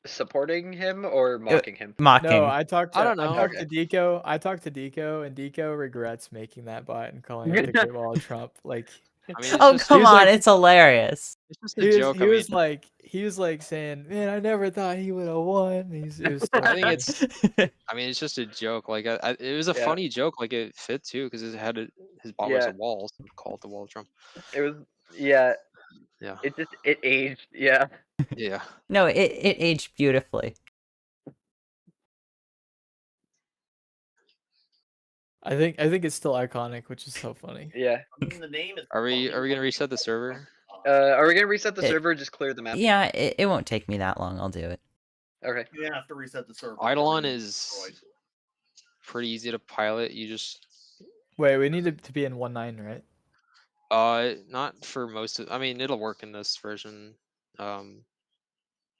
[SPEAKER 3] supporting him or mocking him?
[SPEAKER 4] Mocking.
[SPEAKER 1] No, I talked to
[SPEAKER 9] I don't know.
[SPEAKER 1] I talked to Deco. I talked to Deco, and Deco regrets making that bot and calling it the Great Wall of Trump. Like,
[SPEAKER 9] I mean, it's
[SPEAKER 4] Oh
[SPEAKER 9] just,
[SPEAKER 4] come
[SPEAKER 1] was
[SPEAKER 4] on,
[SPEAKER 1] like-
[SPEAKER 4] it's hilarious.
[SPEAKER 9] it's just a joke.
[SPEAKER 1] he was like saying, "Man, I never thought he would have won." It was so
[SPEAKER 9] I think
[SPEAKER 1] funny.
[SPEAKER 9] it's. I mean, it's just a joke. Like, it was a
[SPEAKER 3] Yeah.
[SPEAKER 9] funny joke. Like, it fit too because it had his bot was
[SPEAKER 3] Yeah.
[SPEAKER 9] a wall, so we call it the wall of Trump.
[SPEAKER 3] It was yeah.
[SPEAKER 9] Yeah.
[SPEAKER 3] It aged. Yeah.
[SPEAKER 9] Yeah.
[SPEAKER 4] No, it aged beautifully.
[SPEAKER 1] I think it's still iconic, which is so funny.
[SPEAKER 3] Yeah.
[SPEAKER 5] I mean, the name is
[SPEAKER 9] Are we
[SPEAKER 5] funny,
[SPEAKER 9] gonna
[SPEAKER 5] but-
[SPEAKER 9] reset the server?
[SPEAKER 3] Are we gonna reset the
[SPEAKER 4] It-
[SPEAKER 3] server or just clear the map?
[SPEAKER 4] Yeah, it won't take me that long. I'll do it.
[SPEAKER 3] Okay.
[SPEAKER 5] You have to reset the server.
[SPEAKER 9] Eidolon
[SPEAKER 5] for it to be
[SPEAKER 9] is
[SPEAKER 5] destroyed.
[SPEAKER 9] pretty easy to pilot. You just
[SPEAKER 1] Wait, we need to be in 1.9, right?
[SPEAKER 9] not for most of. I mean, it'll work in this version. I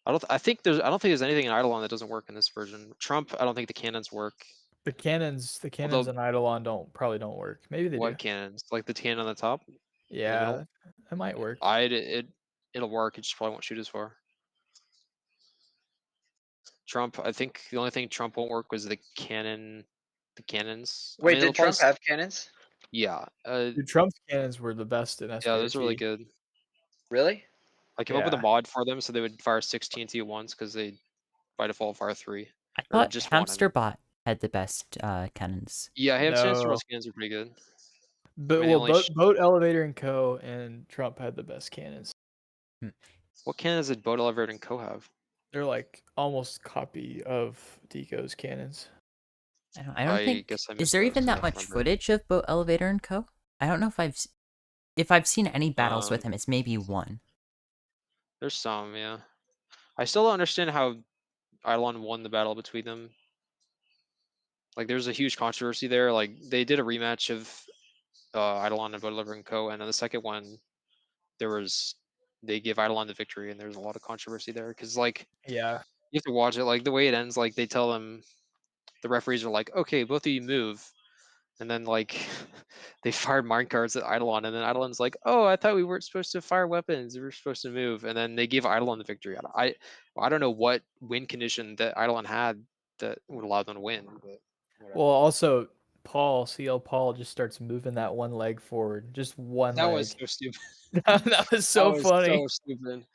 [SPEAKER 9] don't think there's anything in Eidolon that doesn't work in this version. Trump, I don't think the cannons work.
[SPEAKER 1] The cannons
[SPEAKER 9] Although-
[SPEAKER 1] in Eidolon probably don't work. Maybe they
[SPEAKER 9] What
[SPEAKER 1] do.
[SPEAKER 9] cannons? Like the cannon on the top?
[SPEAKER 1] Yeah, it might work.
[SPEAKER 9] It'll work. It just probably won't shoot as far. Trump, I think the only thing Trump won't work was the cannons. I
[SPEAKER 3] Wait,
[SPEAKER 9] mean, it'll
[SPEAKER 3] did Trump
[SPEAKER 9] probably
[SPEAKER 3] have cannons?
[SPEAKER 9] Yeah.
[SPEAKER 1] Dude, Trump's cannons were the best in SBRT.
[SPEAKER 9] Yeah, those are really good.
[SPEAKER 3] Really?
[SPEAKER 9] I came up with a
[SPEAKER 1] Yeah.
[SPEAKER 9] mod for them so they would fire 6 TNT at once because they by default fire 3.
[SPEAKER 4] I
[SPEAKER 9] Or
[SPEAKER 4] thought
[SPEAKER 9] just one, I mean.
[SPEAKER 4] Hamsterbot had the best cannons.
[SPEAKER 9] Yeah, Hamster
[SPEAKER 1] No.
[SPEAKER 9] cannons are pretty good.
[SPEAKER 1] But
[SPEAKER 9] I mean,
[SPEAKER 1] well,
[SPEAKER 9] only
[SPEAKER 1] Boat Elevator and Co. and Trump had the best cannons.
[SPEAKER 9] What cannons did Boat Elevator and Co have?
[SPEAKER 1] They're like almost copy of Deco's cannons.
[SPEAKER 4] I don't think.
[SPEAKER 9] guess I
[SPEAKER 4] Is
[SPEAKER 9] missed
[SPEAKER 4] there
[SPEAKER 9] those,
[SPEAKER 4] even
[SPEAKER 9] I
[SPEAKER 4] that
[SPEAKER 9] don't
[SPEAKER 4] much
[SPEAKER 9] remember.
[SPEAKER 4] footage of Boat Elevator and Co? I don't know if I've seen any battles with
[SPEAKER 9] Um,
[SPEAKER 4] him. It's maybe one.
[SPEAKER 9] There's some, yeah. I still don't understand how Eidolon won the battle between them. Like, there's a huge controversy there. Like, they did a rematch of Eidolon and Boat Elevator and Co. And on the second one, there was they give Eidolon the victory, and there's a lot of controversy there because like
[SPEAKER 1] Yeah.
[SPEAKER 9] you have to watch it. Like the way it ends, like they tell them, the referees are like, okay, both of you move, and then like they fired minecarts at Eidolon, and then Eidolon's like, oh, I thought we weren't supposed to fire weapons, we were supposed to move, and then they gave Eidolon the victory. I don't know what win condition that Eidolon had that would allow them to win. But whatever.
[SPEAKER 1] Well, also Paul, CL Paul just starts moving that one leg forward, just one
[SPEAKER 9] that
[SPEAKER 1] leg.
[SPEAKER 9] was so stupid.
[SPEAKER 1] That was so
[SPEAKER 9] That was
[SPEAKER 1] funny.
[SPEAKER 9] so stupid.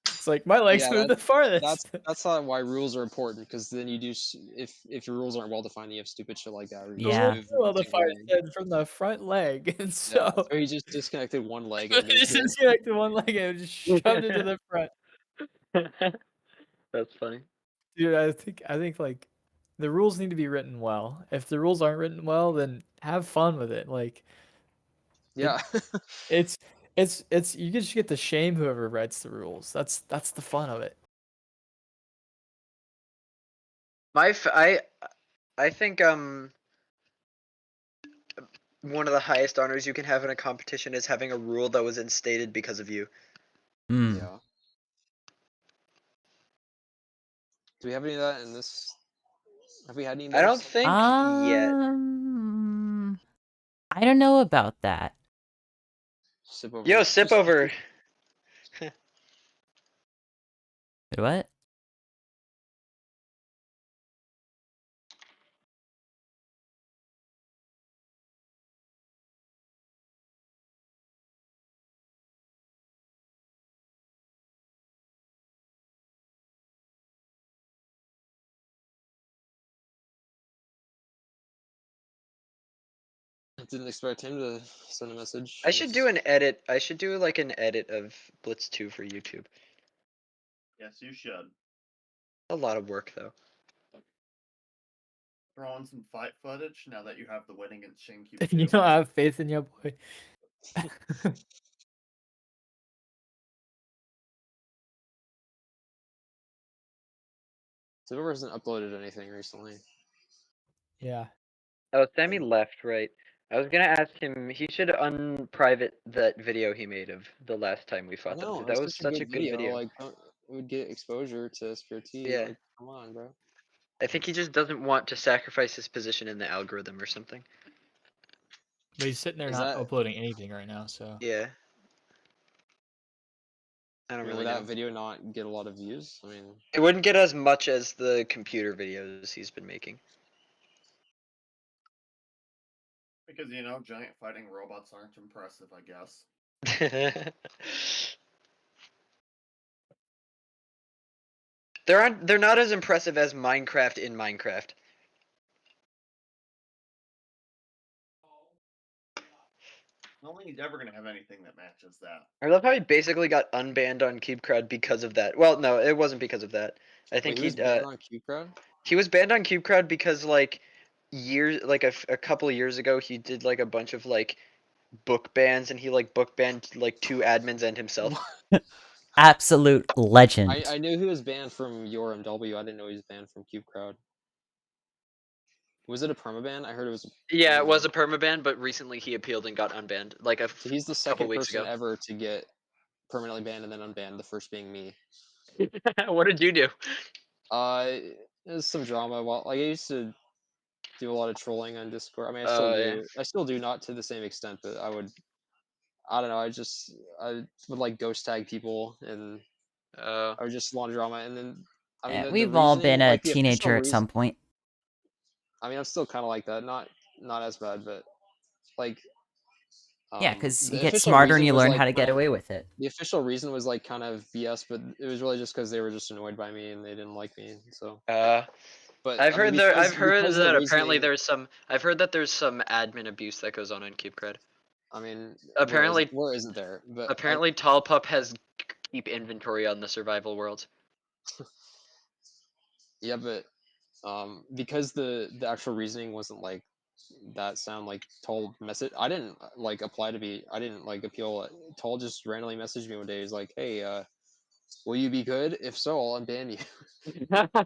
[SPEAKER 1] It's like my legs
[SPEAKER 9] Yeah,
[SPEAKER 1] move the farthest.
[SPEAKER 9] That's not why rules are important, because then you do if your rules aren't well defined, you have stupid shit like that. Where you just
[SPEAKER 4] Yeah.
[SPEAKER 9] move
[SPEAKER 1] Well, the
[SPEAKER 9] single
[SPEAKER 1] fire
[SPEAKER 9] leg.
[SPEAKER 1] said from the front leg, and
[SPEAKER 9] Yeah,
[SPEAKER 1] so
[SPEAKER 9] so he just disconnected one leg
[SPEAKER 1] he
[SPEAKER 9] and moved
[SPEAKER 1] just
[SPEAKER 9] it.
[SPEAKER 1] disconnected one leg and just shoved it to the front.
[SPEAKER 3] That's funny.
[SPEAKER 1] Dude, I think like the rules need to be written well. If the rules aren't written well, then have fun with it. Like
[SPEAKER 9] Yeah.
[SPEAKER 1] it's you just get to shame whoever writes the rules. That's the fun of it.
[SPEAKER 3] I think one of the highest honors you can have in a competition is having a rule that was instated because of you.
[SPEAKER 9] Yeah. Do we have any of that in this? Have we had any of those?
[SPEAKER 3] I don't think yet.
[SPEAKER 4] I don't know about that.
[SPEAKER 9] Sip over.
[SPEAKER 3] Yo, sip over.
[SPEAKER 4] Wait, what?
[SPEAKER 9] I didn't expect him to send a message.
[SPEAKER 3] I should do an edit. I should do like an edit of Blitz 2 for YouTube.
[SPEAKER 5] Yes, you should.
[SPEAKER 3] A lot of work though.
[SPEAKER 5] Throw in some fight footage now that you have the win against ShameCube.
[SPEAKER 1] You don't have faith in your boy.
[SPEAKER 9] Silver hasn't uploaded anything recently.
[SPEAKER 1] Yeah.
[SPEAKER 3] Oh, Sammy left, right? I was gonna ask him. He should unprivate that video he made of the last time we
[SPEAKER 9] I
[SPEAKER 3] fought them.
[SPEAKER 9] know,
[SPEAKER 3] 'Cause that was such a good video.
[SPEAKER 9] Like, it would get exposure to SBRT.
[SPEAKER 3] Yeah.
[SPEAKER 9] Like, come on, bro.
[SPEAKER 3] I think he just doesn't want to sacrifice his position in the algorithm or something.
[SPEAKER 1] But he's sitting there
[SPEAKER 9] Is
[SPEAKER 1] not
[SPEAKER 9] that-
[SPEAKER 1] uploading anything right now, so
[SPEAKER 3] Yeah. I don't
[SPEAKER 9] I mean,
[SPEAKER 3] really
[SPEAKER 9] would
[SPEAKER 3] know.
[SPEAKER 9] that video not get a lot of views? I mean,
[SPEAKER 3] It wouldn't get as much as the computer videos he's been making.
[SPEAKER 5] Because, you know, giant fighting robots aren't impressive, I guess.
[SPEAKER 3] They're not as impressive as Minecraft in Minecraft.
[SPEAKER 5] I don't think he's ever going to have anything that matches that.
[SPEAKER 3] I love how he basically got unbanned on CubeCrowd because of that. Well, no, it wasn't because of that. I think
[SPEAKER 9] wait, he was banned on CubeCrowd?
[SPEAKER 3] He was banned on CubeCrowd because like a couple of years ago he did like a bunch of like book bans, and he like book banned like 2 admins and himself.
[SPEAKER 4] Absolute legend.
[SPEAKER 9] I knew he was banned from your MW. I didn't know he was banned from CubeCrowd. Was it a permaban? I heard it was.
[SPEAKER 3] Yeah, it was a permaban, but recently he appealed and got unbanned. Like
[SPEAKER 9] So he's the
[SPEAKER 3] couple
[SPEAKER 9] second
[SPEAKER 3] weeks
[SPEAKER 9] person
[SPEAKER 3] ago.
[SPEAKER 9] ever to get permanently banned and then unbanned. The first being me.
[SPEAKER 3] What did you do?
[SPEAKER 9] There's some drama. Well, like I used to do a lot of trolling on Discord. I mean, I
[SPEAKER 3] Oh,
[SPEAKER 9] still do.
[SPEAKER 3] yeah.
[SPEAKER 9] I still do, not to the same extent, but I would. I don't know. I would like ghost tag people, and I would just launch drama, and then. I mean,
[SPEAKER 4] We've all been a teenager at some point.
[SPEAKER 9] I mean, I'm still kind of like that. Not as bad, but like.
[SPEAKER 4] Yeah, because
[SPEAKER 9] the
[SPEAKER 4] you get
[SPEAKER 9] official
[SPEAKER 4] smarter and
[SPEAKER 9] reason
[SPEAKER 4] you
[SPEAKER 9] was,
[SPEAKER 4] learn
[SPEAKER 9] like,
[SPEAKER 4] how to get
[SPEAKER 9] kind of-
[SPEAKER 4] away with it.
[SPEAKER 9] The official reason was like kind of BS, but it was really just because they were just annoyed by me and they didn't like me. So. But
[SPEAKER 3] I've heard that apparently
[SPEAKER 9] reasoning-
[SPEAKER 3] there's some. I've heard that there's some admin abuse that goes on CubeCred.
[SPEAKER 9] I mean,
[SPEAKER 3] Apparently,
[SPEAKER 9] where isn't there? But
[SPEAKER 3] apparently, Tall Pup has keep inventory on the survival worlds.
[SPEAKER 9] Yeah, but because the actual reasoning wasn't like that sound like Toll message. I didn't like apply to be. I didn't like appeal. Toll just randomly messaged me one day. He's like, "Hey, will you be good? If so, I'll unban you."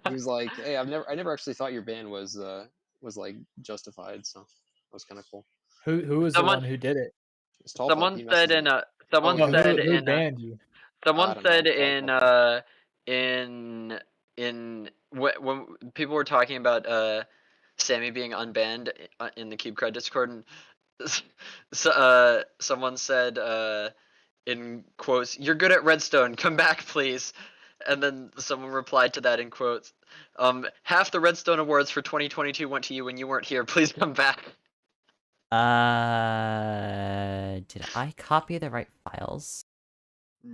[SPEAKER 9] He was like, "Hey, I never actually thought your ban was like justified." So that was kind of cool.
[SPEAKER 1] Who was the one who did it?
[SPEAKER 9] It's Tall
[SPEAKER 3] Someone
[SPEAKER 9] Pup, he
[SPEAKER 3] said
[SPEAKER 9] messaged
[SPEAKER 3] in
[SPEAKER 9] me.
[SPEAKER 3] Someone
[SPEAKER 1] No,
[SPEAKER 3] said
[SPEAKER 1] who
[SPEAKER 3] in
[SPEAKER 1] banned you?
[SPEAKER 3] someone
[SPEAKER 2] I don't
[SPEAKER 3] said
[SPEAKER 2] know.
[SPEAKER 3] in when people were talking about Sammy being unbanned in the Cube Cred Discord, and someone said in quotes, "You're good at Redstone. Come back, please." And then someone replied to that in quotes, "Half the Redstone awards for 2022 went to you when you weren't here. Please come back."
[SPEAKER 4] Did I copy the right files?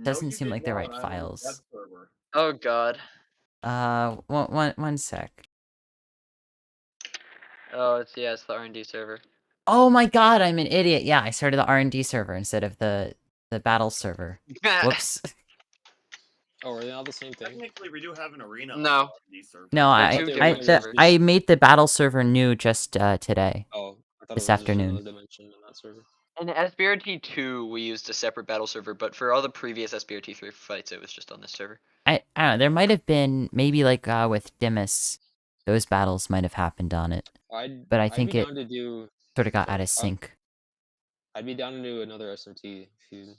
[SPEAKER 4] Doesn't seem like the right files.
[SPEAKER 3] Oh God.
[SPEAKER 4] One sec.
[SPEAKER 3] Oh, it's the R&D server.
[SPEAKER 4] Oh my god, I'm an idiot. Yeah, I started the R&D server instead of the battle server. Whoops.
[SPEAKER 2] Oh, are they not the same thing?
[SPEAKER 5] Technically, we do have an arena.
[SPEAKER 3] No.
[SPEAKER 5] On the server.
[SPEAKER 4] No,
[SPEAKER 3] They're
[SPEAKER 4] I
[SPEAKER 3] two
[SPEAKER 2] they were
[SPEAKER 4] I
[SPEAKER 3] different
[SPEAKER 2] the-
[SPEAKER 3] servers.
[SPEAKER 4] I made the battle server new just today.
[SPEAKER 2] Oh, I thought
[SPEAKER 4] This
[SPEAKER 2] it was just
[SPEAKER 4] afternoon.
[SPEAKER 2] another dimension in that server.
[SPEAKER 3] In SBRT 2, we used a separate battle server, but for all the previous SBRT 3 fights, it was just on this server.
[SPEAKER 4] I don't know, there might have been maybe like with Dimas, those battles might have happened on it. But I think it
[SPEAKER 2] to do.
[SPEAKER 4] sort of got out of sync.
[SPEAKER 2] I'd be down to do another SMT if you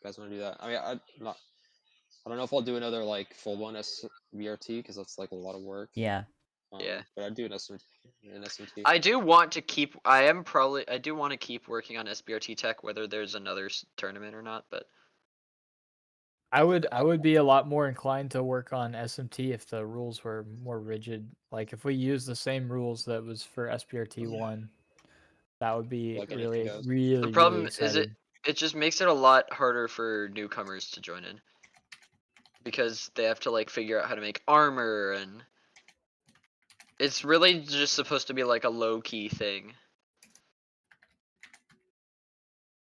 [SPEAKER 2] guys want to do that. I mean, I don't know if I'll do another like full blown SBRT because that's like a lot of work.
[SPEAKER 4] Yeah.
[SPEAKER 3] Yeah.
[SPEAKER 2] But I'd do an SMT.
[SPEAKER 3] I do want to keep. I do want to keep working on SBRT tech, whether there's another tournament or not. But
[SPEAKER 1] I would be a lot more inclined to work on SMT if the rules were more rigid. Like if we use the same rules that was for SBRT 1, that would be
[SPEAKER 2] Like anything
[SPEAKER 1] really,
[SPEAKER 2] goes.
[SPEAKER 1] really,
[SPEAKER 3] the problem
[SPEAKER 1] really
[SPEAKER 3] is
[SPEAKER 1] exciting.
[SPEAKER 3] it just makes it a lot harder for newcomers to join in because they have to like figure out how to make armor, and it's really just supposed to be like a low key thing.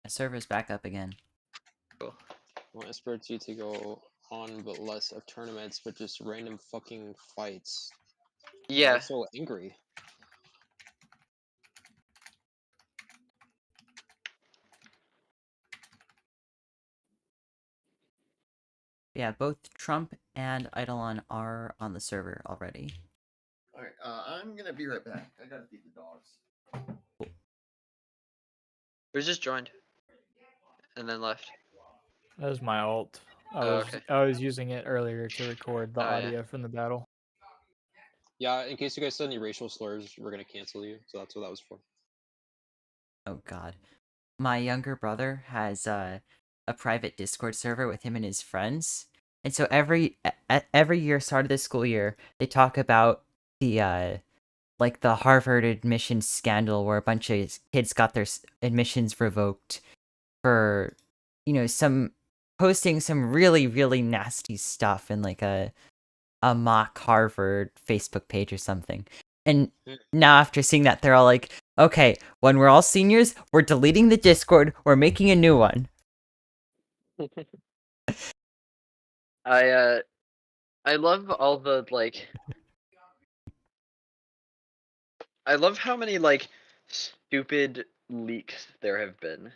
[SPEAKER 4] The server's back up again.
[SPEAKER 3] Cool.
[SPEAKER 2] I want SBRT to go on, but less of tournaments, but just random fucking fights.
[SPEAKER 3] Yeah.
[SPEAKER 2] I'm so angry.
[SPEAKER 4] Yeah, both Trump and Eidolon are on the server already.
[SPEAKER 5] Alright, I'm gonna be right back. I gotta feed the dogs.
[SPEAKER 3] We just joined and then left.
[SPEAKER 1] That was my alt.
[SPEAKER 3] Oh, okay.
[SPEAKER 1] I was using it earlier to record the
[SPEAKER 3] Oh, yeah.
[SPEAKER 1] audio from the battle.
[SPEAKER 2] Yeah, in case you guys said any racial slurs, we're gonna cancel you. So that's what that was for.
[SPEAKER 4] Oh god. My younger brother has a private Discord server with him and his friends. And so every year, start of the school year, they talk about the like the Harvard admissions scandal where a bunch of kids got their admissions revoked for, you know, some posting some really, really nasty stuff in like a mock Harvard Facebook page or something. And now after seeing that, they're all like, okay, when we're all seniors, we're deleting the Discord, we're making a new one.
[SPEAKER 3] I love all the like I love how many like stupid leaks there have been.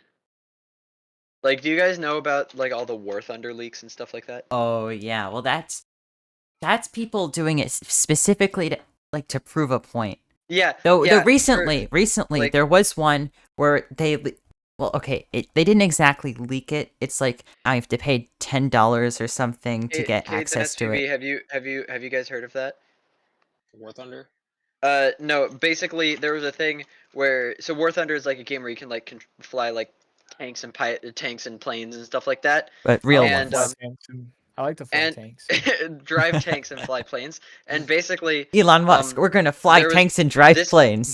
[SPEAKER 3] Like, do you guys know about like all the War Thunder leaks and stuff like that?
[SPEAKER 4] Oh yeah, well that's people doing it specifically to prove a point.
[SPEAKER 3] Yeah.
[SPEAKER 4] Though
[SPEAKER 3] yeah,
[SPEAKER 4] recently
[SPEAKER 3] like-
[SPEAKER 4] there was one where they they didn't exactly leak it. It's like I have to pay $10 or something to get access to it.
[SPEAKER 3] Have you guys heard of that?
[SPEAKER 2] War Thunder?
[SPEAKER 3] No. Basically, there was a thing where War Thunder is like a game where you can like fly like tanks and planes and stuff like that.
[SPEAKER 4] But real
[SPEAKER 3] And,
[SPEAKER 4] ones.
[SPEAKER 1] I like to fly
[SPEAKER 3] and
[SPEAKER 1] tanks.
[SPEAKER 3] drive tanks and fly planes. And basically,
[SPEAKER 4] Elon Musk, we're gonna fly tanks and drive planes.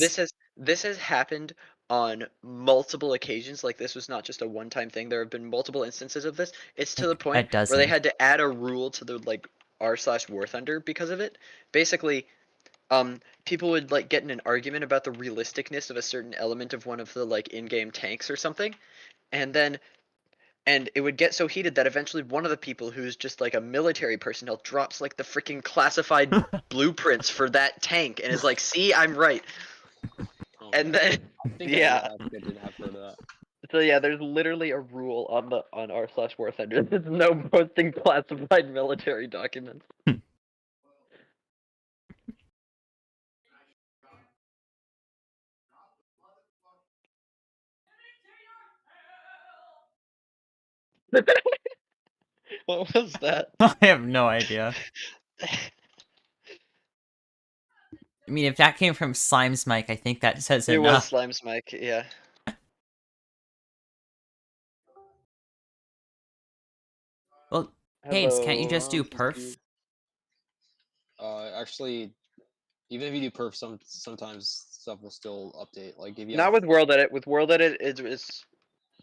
[SPEAKER 3] This has happened on multiple occasions. Like, this was not just a one-time thing. There have been multiple instances of this. It's to the point where they had to add a rule to the like r/War Thunder because of it. Basically, people would like get in an argument about the realisticness of a certain element of one of the like in-game tanks or something, and it would get so heated that eventually one of the people who's just like a military personnel drops like the freaking classified blueprints for that tank and is like, "See, I'm right."
[SPEAKER 2] Oh,
[SPEAKER 3] And then
[SPEAKER 2] I think
[SPEAKER 3] yeah.
[SPEAKER 2] I did have heard of that.
[SPEAKER 3] So yeah, there's literally a rule on r/War Thunder. There's no posting classified military documents. What was that?
[SPEAKER 4] I have no idea. I mean, if that came from Slime's mic, I think that says
[SPEAKER 3] It was
[SPEAKER 4] enough.
[SPEAKER 3] Slime's mic, yeah.
[SPEAKER 4] Well, Hayes, can't you
[SPEAKER 3] Hello.
[SPEAKER 4] just do perf?
[SPEAKER 2] Actually, even if you do perf, sometimes stuff will still update. Like if you
[SPEAKER 3] Not
[SPEAKER 2] have,
[SPEAKER 3] with world edit. With world edit, it's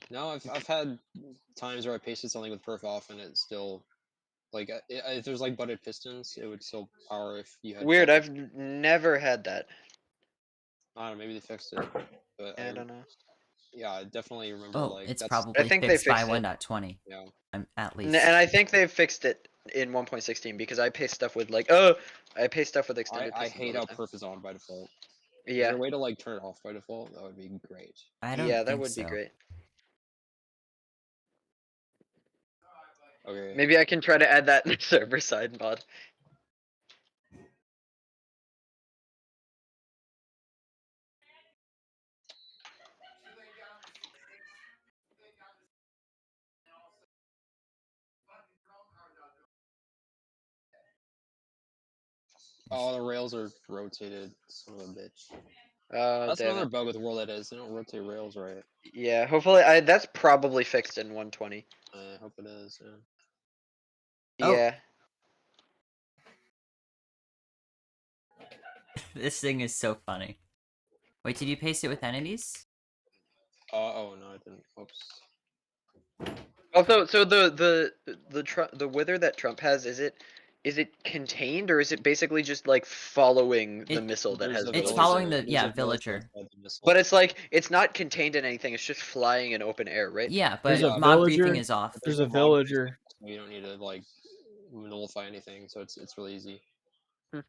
[SPEAKER 2] no, I've had times where I pasted something with perf off and it still, like if there's like butted pistons, it would still power if you had.
[SPEAKER 3] weird. I've never had that.
[SPEAKER 2] I don't know, maybe they fixed it, but
[SPEAKER 3] I don't know.
[SPEAKER 2] yeah, I definitely remember
[SPEAKER 4] Oh,
[SPEAKER 2] like
[SPEAKER 4] it's
[SPEAKER 2] that's.
[SPEAKER 4] probably
[SPEAKER 3] think they
[SPEAKER 4] fixed by
[SPEAKER 3] fixed it.
[SPEAKER 4] 1.20.
[SPEAKER 2] Yeah.
[SPEAKER 4] At
[SPEAKER 3] And
[SPEAKER 4] least.
[SPEAKER 3] I think they've fixed it in 1.16 because I paste stuff with like, I paste stuff with extended
[SPEAKER 2] I
[SPEAKER 3] pistons
[SPEAKER 2] hate
[SPEAKER 3] all
[SPEAKER 2] how
[SPEAKER 3] the time.
[SPEAKER 2] perf is on by default. Is
[SPEAKER 3] Yeah,
[SPEAKER 2] there a way to like turn it off by default? That would be great.
[SPEAKER 4] I don't
[SPEAKER 3] yeah,
[SPEAKER 4] think
[SPEAKER 3] that would
[SPEAKER 4] so.
[SPEAKER 3] be great.
[SPEAKER 2] Okay.
[SPEAKER 3] Maybe I can try to add that in the server side mod.
[SPEAKER 2] Oh, the rails are rotated. Son of a bitch.
[SPEAKER 3] Oh,
[SPEAKER 2] That's
[SPEAKER 3] damn
[SPEAKER 2] another
[SPEAKER 3] it.
[SPEAKER 2] bug with World Edit is they don't rotate rails right.
[SPEAKER 3] Yeah, hopefully, that's probably fixed in 120.
[SPEAKER 2] I hope it is. Yeah.
[SPEAKER 4] Oh.
[SPEAKER 3] Yeah.
[SPEAKER 4] This thing is so funny. Wait, did you paste it with entities?
[SPEAKER 2] Oh no, I didn't. Oops.
[SPEAKER 3] Also, so the wither that Trump has, is it contained or is it basically just like following the missile that has
[SPEAKER 4] It's
[SPEAKER 3] villager?
[SPEAKER 4] following the
[SPEAKER 2] There's a
[SPEAKER 4] villager.
[SPEAKER 2] inside the missile.
[SPEAKER 3] But it's like it's not contained in anything. It's just flying in open air, right?
[SPEAKER 4] Yeah, but
[SPEAKER 1] There's a
[SPEAKER 4] mob
[SPEAKER 1] villager.
[SPEAKER 4] briefing is off.
[SPEAKER 1] There's a
[SPEAKER 2] mob
[SPEAKER 1] villager.
[SPEAKER 2] so you don't need to like nullify anything, so it's really easy.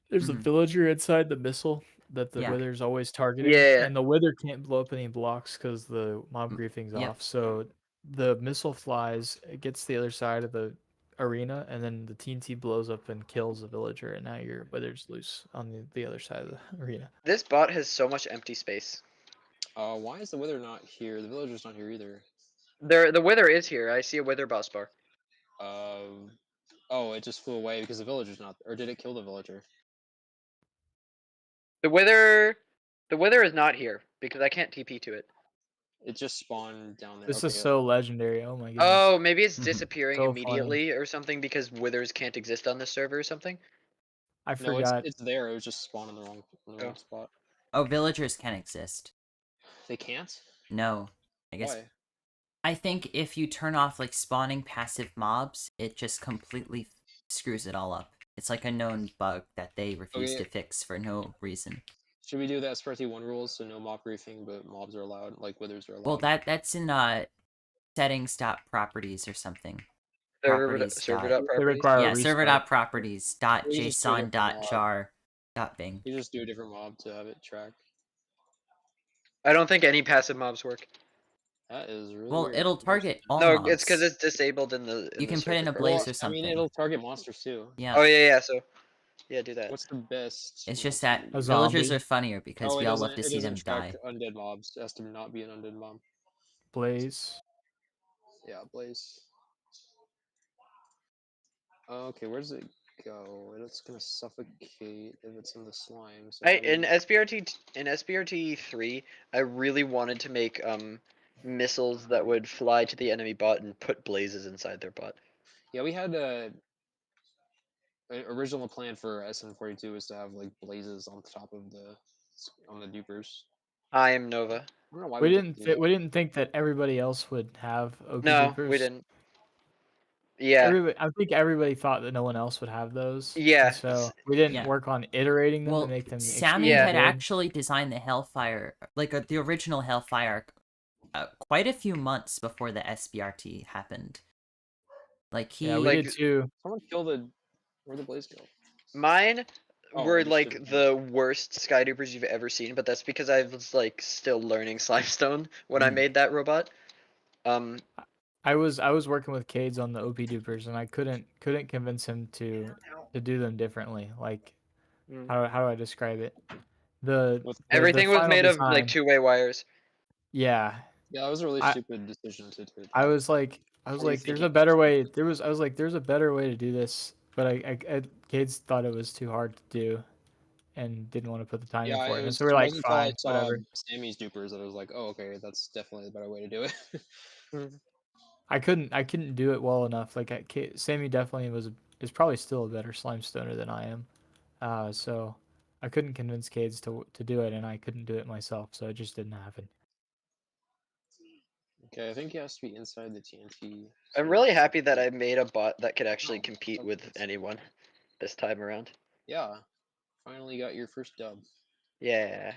[SPEAKER 1] There's a
[SPEAKER 4] Mhm.
[SPEAKER 1] villager inside the missile that the
[SPEAKER 4] Yeah.
[SPEAKER 1] wither's always targeting.
[SPEAKER 3] Yeah.
[SPEAKER 1] And the wither can't blow up any blocks because the mob briefing's
[SPEAKER 4] Yep.
[SPEAKER 1] off. So the missile flies, it gets to the other side of the arena, and then the TNT blows up and kills the villager, and now your wither's loose on the other side of the arena.
[SPEAKER 3] This bot has so much empty space.
[SPEAKER 2] Why is the wither not here? The villager's not here either.
[SPEAKER 3] The wither is here. I see a wither boss bar.
[SPEAKER 2] Oh, it just flew away because the villager's not. Or did it kill the villager?
[SPEAKER 3] The wither is not here because I can't TP to it.
[SPEAKER 2] It just spawned down there.
[SPEAKER 1] This
[SPEAKER 2] Okay,
[SPEAKER 1] is so legendary. Oh my goodness.
[SPEAKER 3] Oh, maybe it's
[SPEAKER 4] Mhm.
[SPEAKER 3] disappearing
[SPEAKER 1] So
[SPEAKER 3] immediately or something because withers can't exist on this server or something.
[SPEAKER 1] I
[SPEAKER 2] no,
[SPEAKER 1] forgot.
[SPEAKER 2] it's there. It was just spawned in the wrong spot.
[SPEAKER 4] Oh, villagers can exist.
[SPEAKER 2] They can't?
[SPEAKER 4] No. I guess.
[SPEAKER 2] Why?
[SPEAKER 4] I think if you turn off like spawning passive mobs, it just completely screws it all up. It's like a known bug that they refuse to fix for no reason.
[SPEAKER 2] Should we do the SBRT 1 rules so no mob briefing, but mobs are allowed, like withers are allowed?
[SPEAKER 4] Well, that's in settings.properties or something.
[SPEAKER 3] Server.properties.
[SPEAKER 1] They require a
[SPEAKER 4] Yeah,
[SPEAKER 1] restart.
[SPEAKER 4] server.properties dot
[SPEAKER 2] We just do it
[SPEAKER 4] json
[SPEAKER 2] different
[SPEAKER 4] dot
[SPEAKER 2] mob.
[SPEAKER 4] jar dot bing.
[SPEAKER 2] You just do a different mob to have it track.
[SPEAKER 3] I don't think any passive mobs work.
[SPEAKER 2] That is really
[SPEAKER 4] Well,
[SPEAKER 2] weird.
[SPEAKER 4] it'll target all
[SPEAKER 3] No,
[SPEAKER 4] mobs.
[SPEAKER 3] it's because it's disabled in the.
[SPEAKER 4] You can
[SPEAKER 3] the
[SPEAKER 4] put in
[SPEAKER 3] server
[SPEAKER 4] a
[SPEAKER 3] part.
[SPEAKER 4] blaze
[SPEAKER 2] Well,
[SPEAKER 4] or something.
[SPEAKER 2] I mean, it'll target monsters too.
[SPEAKER 4] Yeah.
[SPEAKER 3] Oh yeah. So, yeah, do that.
[SPEAKER 2] What's the best?
[SPEAKER 4] It's just
[SPEAKER 2] monster
[SPEAKER 4] that
[SPEAKER 2] to use?
[SPEAKER 4] villagers
[SPEAKER 1] zombie.
[SPEAKER 4] are funnier because we all love to see them die.
[SPEAKER 2] Undead mobs. It has to not be an undead mob.
[SPEAKER 1] Blaze.
[SPEAKER 2] Yeah, Blaze. Okay, where does it go? It's gonna suffocate if it's in the slime. So
[SPEAKER 3] In SBRT 3, I really wanted to make missiles that would fly to the enemy bot and put blazes inside their bot.
[SPEAKER 2] yeah, we had an original plan for SN42 was to have like blazes on top of the dupers.
[SPEAKER 3] I am Nova.
[SPEAKER 2] I don't know why
[SPEAKER 1] We
[SPEAKER 2] didn't do that.
[SPEAKER 1] didn't think that everybody else would have OP
[SPEAKER 3] No,
[SPEAKER 1] dupers.
[SPEAKER 3] we didn't. Yeah.
[SPEAKER 1] I think everybody thought that no one else would have those.
[SPEAKER 3] Yeah.
[SPEAKER 1] and so we didn't
[SPEAKER 4] Yeah.
[SPEAKER 1] work on iterating them
[SPEAKER 4] Well,
[SPEAKER 1] to make them.
[SPEAKER 4] Sammy
[SPEAKER 3] Yeah.
[SPEAKER 4] had
[SPEAKER 1] good.
[SPEAKER 4] actually designed the Hellfire, like the original Hellfire, quite a few months before the SBRT happened. Like he.
[SPEAKER 1] Yeah, we
[SPEAKER 3] Like-
[SPEAKER 1] did too.
[SPEAKER 2] Someone kill the. Where'd the blaze go?
[SPEAKER 3] Mine
[SPEAKER 2] Oh, I
[SPEAKER 3] were
[SPEAKER 2] just
[SPEAKER 3] like
[SPEAKER 2] didn't-
[SPEAKER 3] the worst Skydupers you've ever seen, but that's because I was like still learning Slimestone when I made that robot.
[SPEAKER 1] I was working with Cades on the OP dupers, and I couldn't convince him to do them differently. Like,
[SPEAKER 3] Mm.
[SPEAKER 1] how do I describe it?
[SPEAKER 3] Everything was
[SPEAKER 1] final
[SPEAKER 3] made of
[SPEAKER 1] design-
[SPEAKER 3] like two-way wires.
[SPEAKER 1] Yeah,
[SPEAKER 2] Yeah, that was a really
[SPEAKER 1] I-
[SPEAKER 2] stupid decision to do.
[SPEAKER 1] I was like, I was
[SPEAKER 2] What are you
[SPEAKER 1] like, there's a
[SPEAKER 2] thinking?
[SPEAKER 1] better way. I was like, there's a better way to do this, but Cades thought it was too hard to do, and didn't want to put the time in
[SPEAKER 2] Yeah,
[SPEAKER 1] for
[SPEAKER 2] it
[SPEAKER 1] it. And
[SPEAKER 2] was.
[SPEAKER 1] so we're
[SPEAKER 2] It
[SPEAKER 1] like,
[SPEAKER 2] wasn't until I
[SPEAKER 1] fine,
[SPEAKER 2] saw
[SPEAKER 1] whatever.
[SPEAKER 2] Sammy's dupers that I was like, oh, okay, that's definitely the better way to do it.
[SPEAKER 1] I couldn't do it well enough. Like Sammy definitely is probably still a better slime stoner than I am. So I couldn't convince Cades to do it, and I couldn't do it myself, so it just didn't happen.
[SPEAKER 2] Okay, I think he has to be inside the TNT.
[SPEAKER 3] I'm
[SPEAKER 2] so
[SPEAKER 3] really
[SPEAKER 2] that's-
[SPEAKER 3] happy that I made a bot that could actually
[SPEAKER 2] Oh,
[SPEAKER 3] compete
[SPEAKER 2] okay,
[SPEAKER 3] with
[SPEAKER 2] that's-
[SPEAKER 3] anyone this time around.
[SPEAKER 2] Yeah, finally got your first dub.
[SPEAKER 3] Yeah.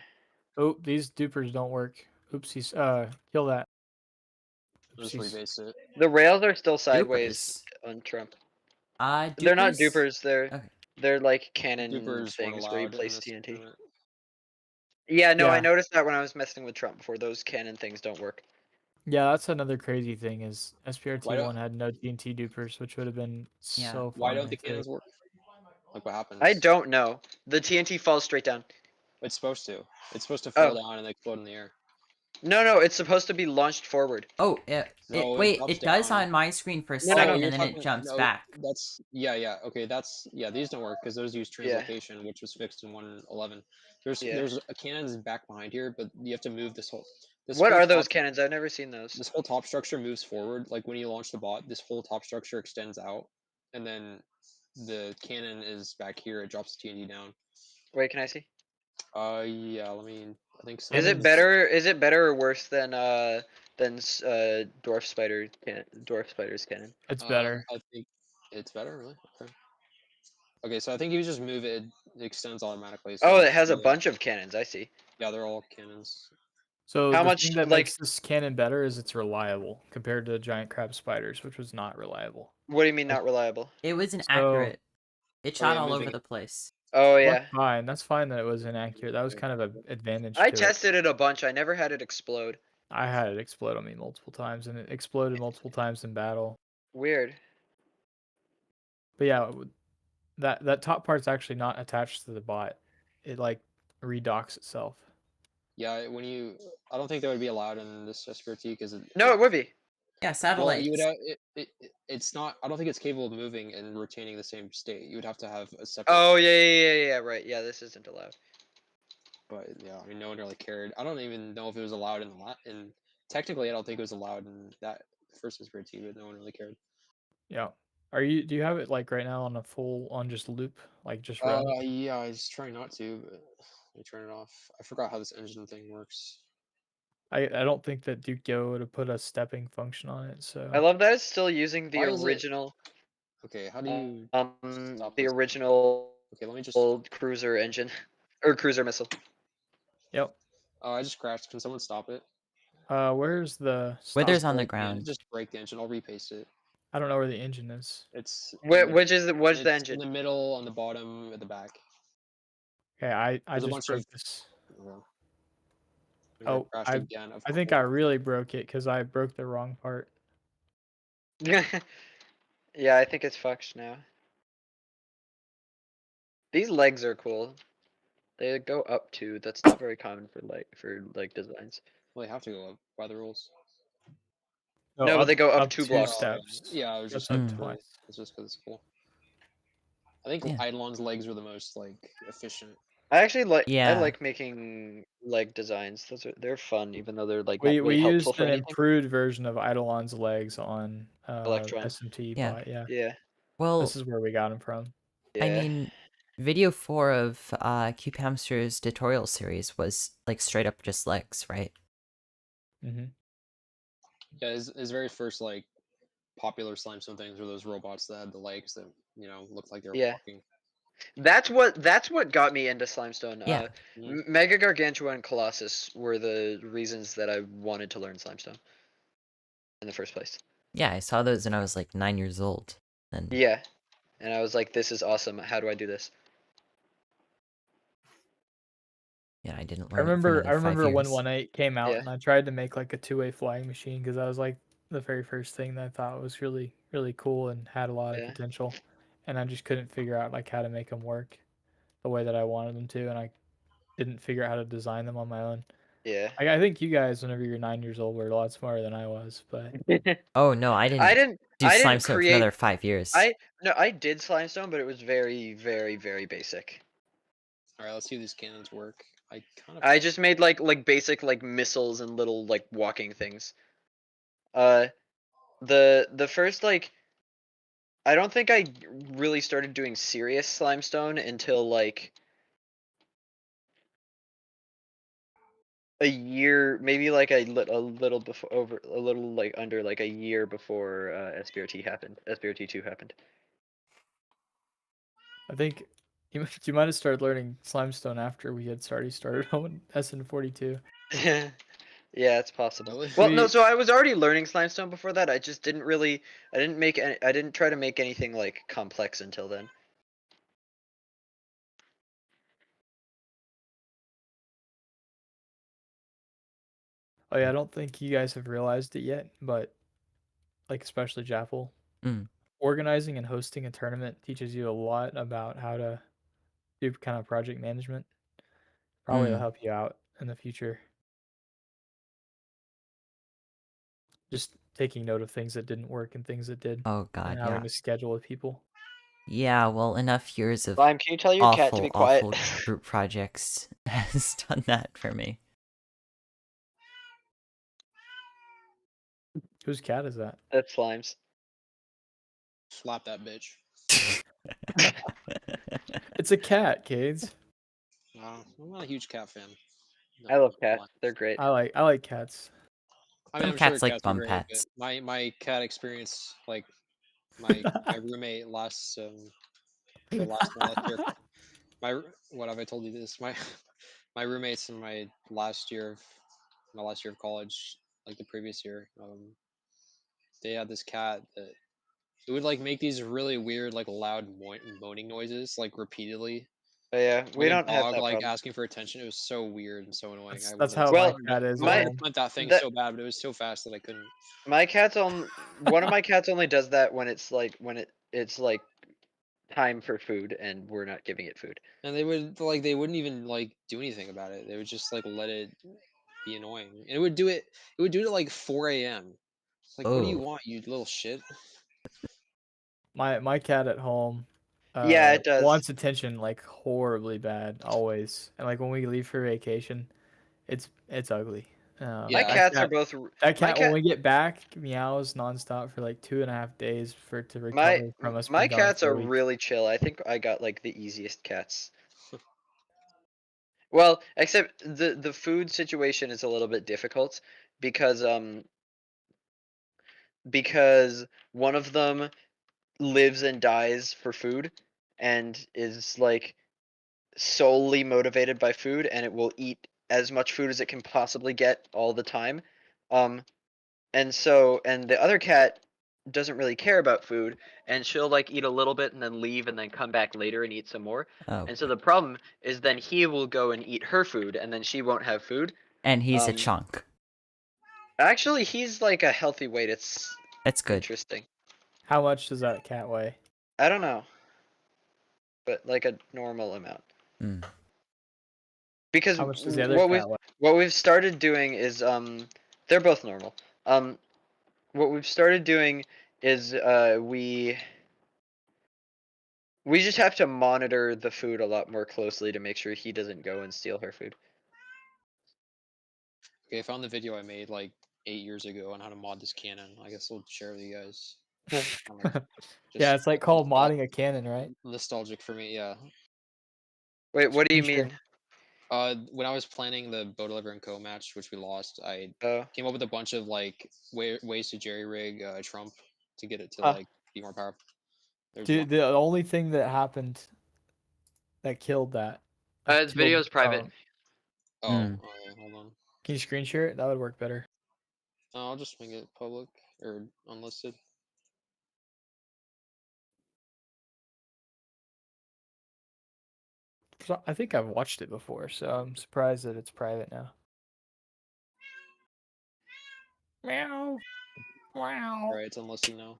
[SPEAKER 1] Oh, these dupers don't work. Oopsies. Kill that.
[SPEAKER 2] Just
[SPEAKER 1] Oopsies.
[SPEAKER 2] rebase it.
[SPEAKER 3] The rails are still sideways
[SPEAKER 4] Dupers.
[SPEAKER 3] on Trump.
[SPEAKER 4] Dupers?
[SPEAKER 3] They're not dupers.
[SPEAKER 4] Okay.
[SPEAKER 3] They're like cannon
[SPEAKER 2] Dupers weren't
[SPEAKER 3] things where you
[SPEAKER 2] allowed in
[SPEAKER 3] place
[SPEAKER 2] this
[SPEAKER 3] TNT.
[SPEAKER 2] tournament.
[SPEAKER 3] Yeah, no, I
[SPEAKER 1] Yeah.
[SPEAKER 3] noticed that when I was messing with Trump before. Those cannon things don't work.
[SPEAKER 1] Yeah, that's another crazy thing is
[SPEAKER 2] Why
[SPEAKER 1] SBRT
[SPEAKER 2] don't-
[SPEAKER 1] 1 had no TNT dupers, which would have been
[SPEAKER 4] Yeah.
[SPEAKER 1] so fun.
[SPEAKER 2] Why don't
[SPEAKER 1] if
[SPEAKER 2] the
[SPEAKER 1] they-
[SPEAKER 2] cannons work? Like what happens?
[SPEAKER 3] I don't know. The TNT falls straight down.
[SPEAKER 2] It's supposed to. It's supposed to fall
[SPEAKER 3] Oh.
[SPEAKER 2] down and explode in the air.
[SPEAKER 3] No, it's supposed to be launched forward.
[SPEAKER 4] Oh,
[SPEAKER 2] No, it
[SPEAKER 4] wait,
[SPEAKER 2] drops
[SPEAKER 4] it does
[SPEAKER 2] down.
[SPEAKER 4] on my screen for a
[SPEAKER 3] No, no,
[SPEAKER 4] second,
[SPEAKER 3] no,
[SPEAKER 4] and
[SPEAKER 2] you're
[SPEAKER 4] then it
[SPEAKER 2] talking-
[SPEAKER 4] jumps
[SPEAKER 2] no,
[SPEAKER 4] back.
[SPEAKER 2] That's okay. These don't work because those use translocation, which was fixed in 1.11. There's a cannons back behind here, but you have to move this whole.
[SPEAKER 3] What are those cannons? I've never seen those.
[SPEAKER 2] This whole top structure moves forward. Like when you launch the bot, this whole top structure extends out, and then the cannon is back here. It drops the TNT down.
[SPEAKER 3] Wait, can I see?
[SPEAKER 2] Yeah. I think so.
[SPEAKER 3] Is it better or worse than dwarf spider's cannon?
[SPEAKER 1] It's better.
[SPEAKER 2] I think it's better, really. Okay, so I think you just move it. It extends automatically. So
[SPEAKER 3] Oh, it has a bunch of cannons. I see.
[SPEAKER 2] Yeah, they're all cannons.
[SPEAKER 1] So
[SPEAKER 3] How
[SPEAKER 1] the
[SPEAKER 3] much,
[SPEAKER 1] thing that
[SPEAKER 3] like-
[SPEAKER 1] makes this cannon better is it's reliable compared to the giant crab spiders, which was not reliable.
[SPEAKER 3] What do you mean not reliable?
[SPEAKER 4] It was inaccurate. It shot
[SPEAKER 2] yeah,
[SPEAKER 4] all over
[SPEAKER 2] moving
[SPEAKER 4] the place.
[SPEAKER 3] Oh yeah.
[SPEAKER 1] That's fine. That's fine that it was inaccurate. That was kind of an advantage.
[SPEAKER 3] I
[SPEAKER 1] to it.
[SPEAKER 3] tested it a bunch. I never had it explode.
[SPEAKER 1] I had it explode on me multiple times, and it exploded multiple times in battle.
[SPEAKER 3] Weird.
[SPEAKER 1] But yeah, that top part's actually not attached to the bot. It like redocks itself.
[SPEAKER 2] Yeah, I don't think that would be allowed in this SBRT because
[SPEAKER 3] No, it would be.
[SPEAKER 4] Yeah,
[SPEAKER 2] well,
[SPEAKER 4] satellites.
[SPEAKER 2] you would have it's not. I don't think it's capable of moving and retaining the same state. You would have to have a separate.
[SPEAKER 3] Oh yeah, right. Yeah, this isn't allowed.
[SPEAKER 2] But yeah, I mean, no one really cared. I don't even know if it was allowed in technically, I don't think it was allowed in that first SBRT, but no one really cared.
[SPEAKER 1] Yeah. Do you have it like right now on just loop, like just run?
[SPEAKER 2] Yeah, I was trying not to, but let me turn it off. I forgot how this engine thing works.
[SPEAKER 1] I don't think that Duke Yo would have put a stepping function on it. So
[SPEAKER 3] I love that it's still using the
[SPEAKER 2] Why is it-
[SPEAKER 3] original.
[SPEAKER 2] Okay, how do you stop
[SPEAKER 3] The
[SPEAKER 2] this?
[SPEAKER 3] original
[SPEAKER 2] Okay, let me just.
[SPEAKER 3] old cruiser engine or cruiser missile.
[SPEAKER 1] Yep.
[SPEAKER 2] Oh, I just crashed. Can someone stop it?
[SPEAKER 1] Where's the
[SPEAKER 4] Wither's
[SPEAKER 1] stop?
[SPEAKER 4] on the
[SPEAKER 2] Break
[SPEAKER 4] ground.
[SPEAKER 2] Just break the engine. I'll repaste it.
[SPEAKER 1] I don't know where the engine is.
[SPEAKER 2] It's
[SPEAKER 3] What's the
[SPEAKER 2] it's
[SPEAKER 3] engine?
[SPEAKER 2] in the middle, on the bottom, at the back.
[SPEAKER 1] Okay, I
[SPEAKER 2] There's a
[SPEAKER 1] just
[SPEAKER 2] bunch
[SPEAKER 1] broke
[SPEAKER 2] of-
[SPEAKER 1] this.
[SPEAKER 2] I
[SPEAKER 1] Oh,
[SPEAKER 2] crashed again. Of
[SPEAKER 1] I think I really broke it because I broke the wrong part.
[SPEAKER 3] Yeah, I think it's fucked now. These legs are cool. They go up too. That's not very common for designs.
[SPEAKER 2] Well, they have to go up by the rules.
[SPEAKER 3] No, but they go up two
[SPEAKER 1] 2
[SPEAKER 3] blocks.
[SPEAKER 1] steps.
[SPEAKER 2] Yeah, it was just
[SPEAKER 1] Up
[SPEAKER 4] Mm.
[SPEAKER 1] twice.
[SPEAKER 2] It's just because it's cool. I think
[SPEAKER 4] Yeah.
[SPEAKER 2] Eidolon's legs were the most efficient.
[SPEAKER 3] I actually like.
[SPEAKER 4] Yeah.
[SPEAKER 3] I like making leg designs. They're fun, even though they're like
[SPEAKER 1] We
[SPEAKER 3] not really helpful
[SPEAKER 1] used
[SPEAKER 3] for
[SPEAKER 1] an
[SPEAKER 3] anything.
[SPEAKER 1] improved version of Eidolon's legs on
[SPEAKER 3] Electron.
[SPEAKER 1] SMT.
[SPEAKER 4] Yeah.
[SPEAKER 1] But yeah,
[SPEAKER 3] Yeah.
[SPEAKER 4] Well,
[SPEAKER 1] this is where we got him from.
[SPEAKER 3] Yeah.
[SPEAKER 4] I mean, video 4 of Cube Hamster's tutorial series was like straight up just legs, right?
[SPEAKER 1] Hmm.
[SPEAKER 2] Yeah, his very first popular slimestone things were those robots that had the legs that looked like they were
[SPEAKER 3] Yeah.
[SPEAKER 2] walking.
[SPEAKER 3] That's what got me into Slimestone.
[SPEAKER 4] Yeah.
[SPEAKER 3] Mega Gargantua and Colossus were the reasons that I wanted to learn Slimestone in the first place.
[SPEAKER 4] Yeah, I saw those when I was like 9 years old. And
[SPEAKER 3] Yeah, and I was like, "This is awesome. How do I do this?"
[SPEAKER 4] yeah, I didn't
[SPEAKER 1] I
[SPEAKER 4] learn.
[SPEAKER 1] remember
[SPEAKER 4] it for another 5
[SPEAKER 1] when
[SPEAKER 4] years.
[SPEAKER 1] 1.18 came out,
[SPEAKER 3] Yeah.
[SPEAKER 1] and I tried to make like a two-way flying machine because that was like the very first thing that I thought was really really cool and had a lot of
[SPEAKER 3] Yeah.
[SPEAKER 1] potential, and I just couldn't figure out like how to make them work the way that I wanted them to, and I didn't figure out how to design them on my own.
[SPEAKER 3] Yeah.
[SPEAKER 1] I think you guys, whenever you're 9 years old, were a lot smarter than I was. But
[SPEAKER 4] Oh no, I didn't
[SPEAKER 3] I didn't.
[SPEAKER 4] do
[SPEAKER 3] I
[SPEAKER 4] slime
[SPEAKER 3] didn't
[SPEAKER 4] stone for
[SPEAKER 3] create.
[SPEAKER 4] another 5 years.
[SPEAKER 3] I did slimestone, but it was very, very, very basic.
[SPEAKER 9] All right, let's see if these cannons work. I kind of.
[SPEAKER 3] I just made like basic like missiles and little like walking things. The first like I don't think I really started doing serious slimestone until like a year, maybe like a little before, over a little like under like a year before SBRT happened. SBRT 2 happened.
[SPEAKER 1] I think you might have started learning Slimestone after we had already started on SN42.
[SPEAKER 3] Yeah, it's possible.
[SPEAKER 9] Really?
[SPEAKER 3] Well, no, so I was already learning Slimestone before that. I just didn't really, I didn't try to make anything like complex until then.
[SPEAKER 1] Oh yeah, I don't think you guys have realized it yet, but like especially Jaffel, organizing and hosting a tournament teaches you a lot about how to do kind of project management. Probably will help you out in the future. Just taking note of things that didn't work and things that did.
[SPEAKER 4] Oh god,
[SPEAKER 1] and having
[SPEAKER 4] yeah.
[SPEAKER 1] to schedule with people.
[SPEAKER 4] Yeah, well, enough years of
[SPEAKER 3] Lime, can you tell your cat to be quiet?
[SPEAKER 4] awful group projects has done that for me.
[SPEAKER 1] Whose cat is that?
[SPEAKER 3] That's Slime's.
[SPEAKER 9] Slap that bitch.
[SPEAKER 1] It's a cat, Cades.
[SPEAKER 9] I'm not a huge cat fan. No,
[SPEAKER 3] I love
[SPEAKER 9] not
[SPEAKER 3] cats.
[SPEAKER 9] lying.
[SPEAKER 3] They're great.
[SPEAKER 1] I like cats.
[SPEAKER 9] I mean,
[SPEAKER 4] Some
[SPEAKER 9] I'm sure
[SPEAKER 4] cats like
[SPEAKER 9] cats are
[SPEAKER 4] bum
[SPEAKER 9] great,
[SPEAKER 4] pats.
[SPEAKER 9] but my cat experience, like my roommate last the last one last year. What have I told you this? My roommates in my last year of college, like the previous year, they had this cat that it would like make these really weird, like loud moaning noises, like repeatedly.
[SPEAKER 3] But yeah, we
[SPEAKER 9] Like a
[SPEAKER 3] don't have
[SPEAKER 9] dog,
[SPEAKER 3] that
[SPEAKER 9] like
[SPEAKER 3] problem.
[SPEAKER 9] asking for attention. It was so weird and so annoying.
[SPEAKER 1] That's how
[SPEAKER 3] Well,
[SPEAKER 1] my cat is.
[SPEAKER 9] I
[SPEAKER 3] my-
[SPEAKER 1] at
[SPEAKER 9] wanted
[SPEAKER 1] home.
[SPEAKER 9] to hunt that thing
[SPEAKER 3] that-
[SPEAKER 9] so bad, but it was so fast that I couldn't.
[SPEAKER 3] My cat's on. One of my cats only does that when it's like it's like time for food and we're not giving it food.
[SPEAKER 9] And they wouldn't even like do anything about it. They would just like let it be annoying. And it would do it at like 4 a.m. It's like, what do you
[SPEAKER 4] Oh.
[SPEAKER 9] want, you little shit?
[SPEAKER 1] My cat at home
[SPEAKER 3] Yeah, it does.
[SPEAKER 1] wants attention like horribly bad always. And like when we leave for vacation, it's ugly.
[SPEAKER 3] My
[SPEAKER 9] Yeah.
[SPEAKER 3] cats are both.
[SPEAKER 1] That cat,
[SPEAKER 3] my
[SPEAKER 1] when we get back, meows nonstop for like 2.5 days for it to recover from us.
[SPEAKER 3] My
[SPEAKER 1] being gone
[SPEAKER 3] cats
[SPEAKER 1] for a
[SPEAKER 3] are
[SPEAKER 1] week.
[SPEAKER 3] really chill. I think I got like the easiest cats. Well, except the food situation is a little bit difficult because one of them lives and dies for food and is like solely motivated by food, and it will eat as much food as it can possibly get all the time. And the other cat doesn't really care about food, and she'll like eat a little bit and then leave and then come back later and eat some more.
[SPEAKER 4] Oh.
[SPEAKER 3] And so the problem is then he will go and eat her food and then she won't have food.
[SPEAKER 4] And he's a chunk.
[SPEAKER 3] Actually, he's like a healthy weight.
[SPEAKER 4] That's good.
[SPEAKER 3] Interesting.
[SPEAKER 1] How much does that cat weigh?
[SPEAKER 3] I don't know, but like a normal amount. Because
[SPEAKER 1] How much does the other cat weigh?
[SPEAKER 3] what we've started doing is they're both normal. What we've started doing is we just have to monitor the food a lot more closely to make sure he doesn't go and steal her food.
[SPEAKER 9] Okay, I found the video I made like 8 years ago on how to mod this cannon. I guess I'll share with you guys.
[SPEAKER 1] Yeah, it's like called modding a cannon, right?
[SPEAKER 9] Nostalgic for me, yeah.
[SPEAKER 3] Wait, what do you
[SPEAKER 1] Sure.
[SPEAKER 3] mean?
[SPEAKER 9] When I was planning the Bow Deliver and Co match, which we lost, I
[SPEAKER 3] Oh.
[SPEAKER 9] came up with a bunch of like ways to jerry rig Trump to get it to
[SPEAKER 3] Huh.
[SPEAKER 9] like be more powerful.
[SPEAKER 1] Dude, the only thing that happened that killed that.
[SPEAKER 3] This video is private.
[SPEAKER 9] Okay, hold on.
[SPEAKER 1] Can you screen share it? That would work better.
[SPEAKER 9] I'll just make it public or unlisted.
[SPEAKER 1] So I think I've watched it before, so I'm surprised that it's private now. Meow. Wow.
[SPEAKER 9] Alright, it's unlisted now.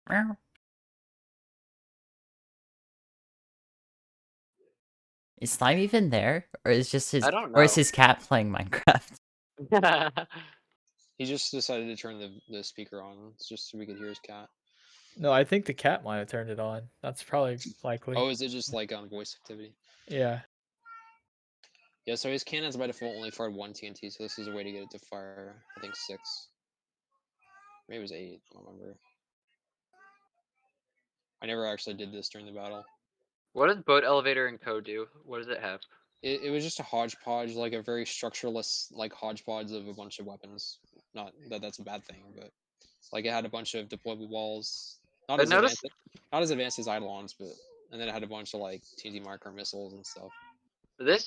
[SPEAKER 1] Meow.
[SPEAKER 4] Is Slime even there, or is just his?
[SPEAKER 3] I don't
[SPEAKER 4] Or is
[SPEAKER 3] know.
[SPEAKER 4] his cat playing Minecraft?
[SPEAKER 2] He just decided to turn the speaker on just so we could hear his cat.
[SPEAKER 1] No, I think the cat might have turned it on. That's probably likely.
[SPEAKER 2] Oh, is it just like on voice activity?
[SPEAKER 1] Yeah.
[SPEAKER 2] Yeah, so his cannons by default only fired 1 TNT, so this is a way to get it to fire, I think, 6. Maybe it was 8, I don't remember. I never actually did this during the battle.
[SPEAKER 3] What does boat elevator and code do? What does it have?
[SPEAKER 2] It was just a hodgepodge, like a very structureless, like hodgepodge of a bunch of weapons. Not that that's a bad thing, but like it had a bunch of deployable walls. Not
[SPEAKER 3] I
[SPEAKER 2] as
[SPEAKER 3] noticed
[SPEAKER 2] advanced as Eidolons, but and then it had a bunch of like TNT marker missiles and stuff.
[SPEAKER 3] this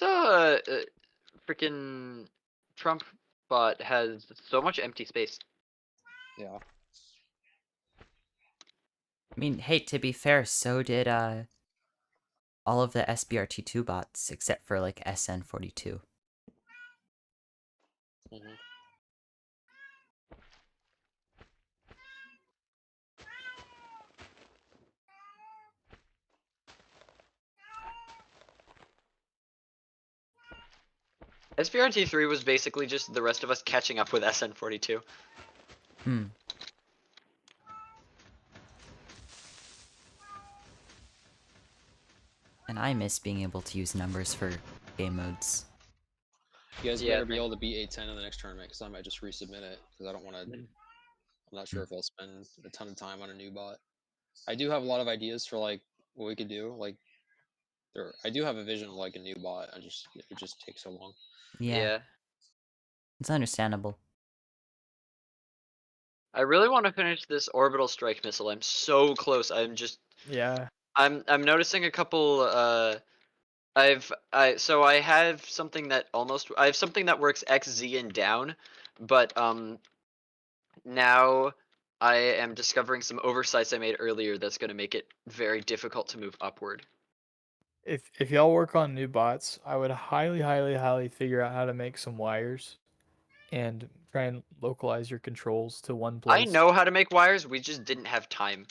[SPEAKER 3] freaking Trump bot has so much empty space.
[SPEAKER 2] Yeah.
[SPEAKER 4] I mean, hey, to be fair, so did all of the SBRT2 bots except for like SN42.
[SPEAKER 2] Mm-hmm.
[SPEAKER 3] SBRT3 was basically just the rest of us catching up with SN42.
[SPEAKER 4] Hmm. And I miss being able to use numbers for game modes.
[SPEAKER 2] You guys
[SPEAKER 3] Yeah,
[SPEAKER 2] better be able to beat A-10 in the next tournament, because I might just resubmit it, because I don't want to. I'm not sure if I'll spend a ton of time on a new bot. I do have a lot of ideas for like what we could do. Like, I do have a vision of like a new bot. It just takes so long.
[SPEAKER 4] Yeah. It's understandable.
[SPEAKER 3] I really want to finish this orbital strike missile. I'm so close.
[SPEAKER 1] Yeah.
[SPEAKER 3] I'm noticing a couple I have something that works X, Z, and down, but now I am discovering some oversights I made earlier that's going to make it very difficult to move upward.
[SPEAKER 1] If y'all work on new bots, I would highly figure out how to make some wires and try and localize your controls to one place.
[SPEAKER 3] I know how to make wires, we just didn't have time.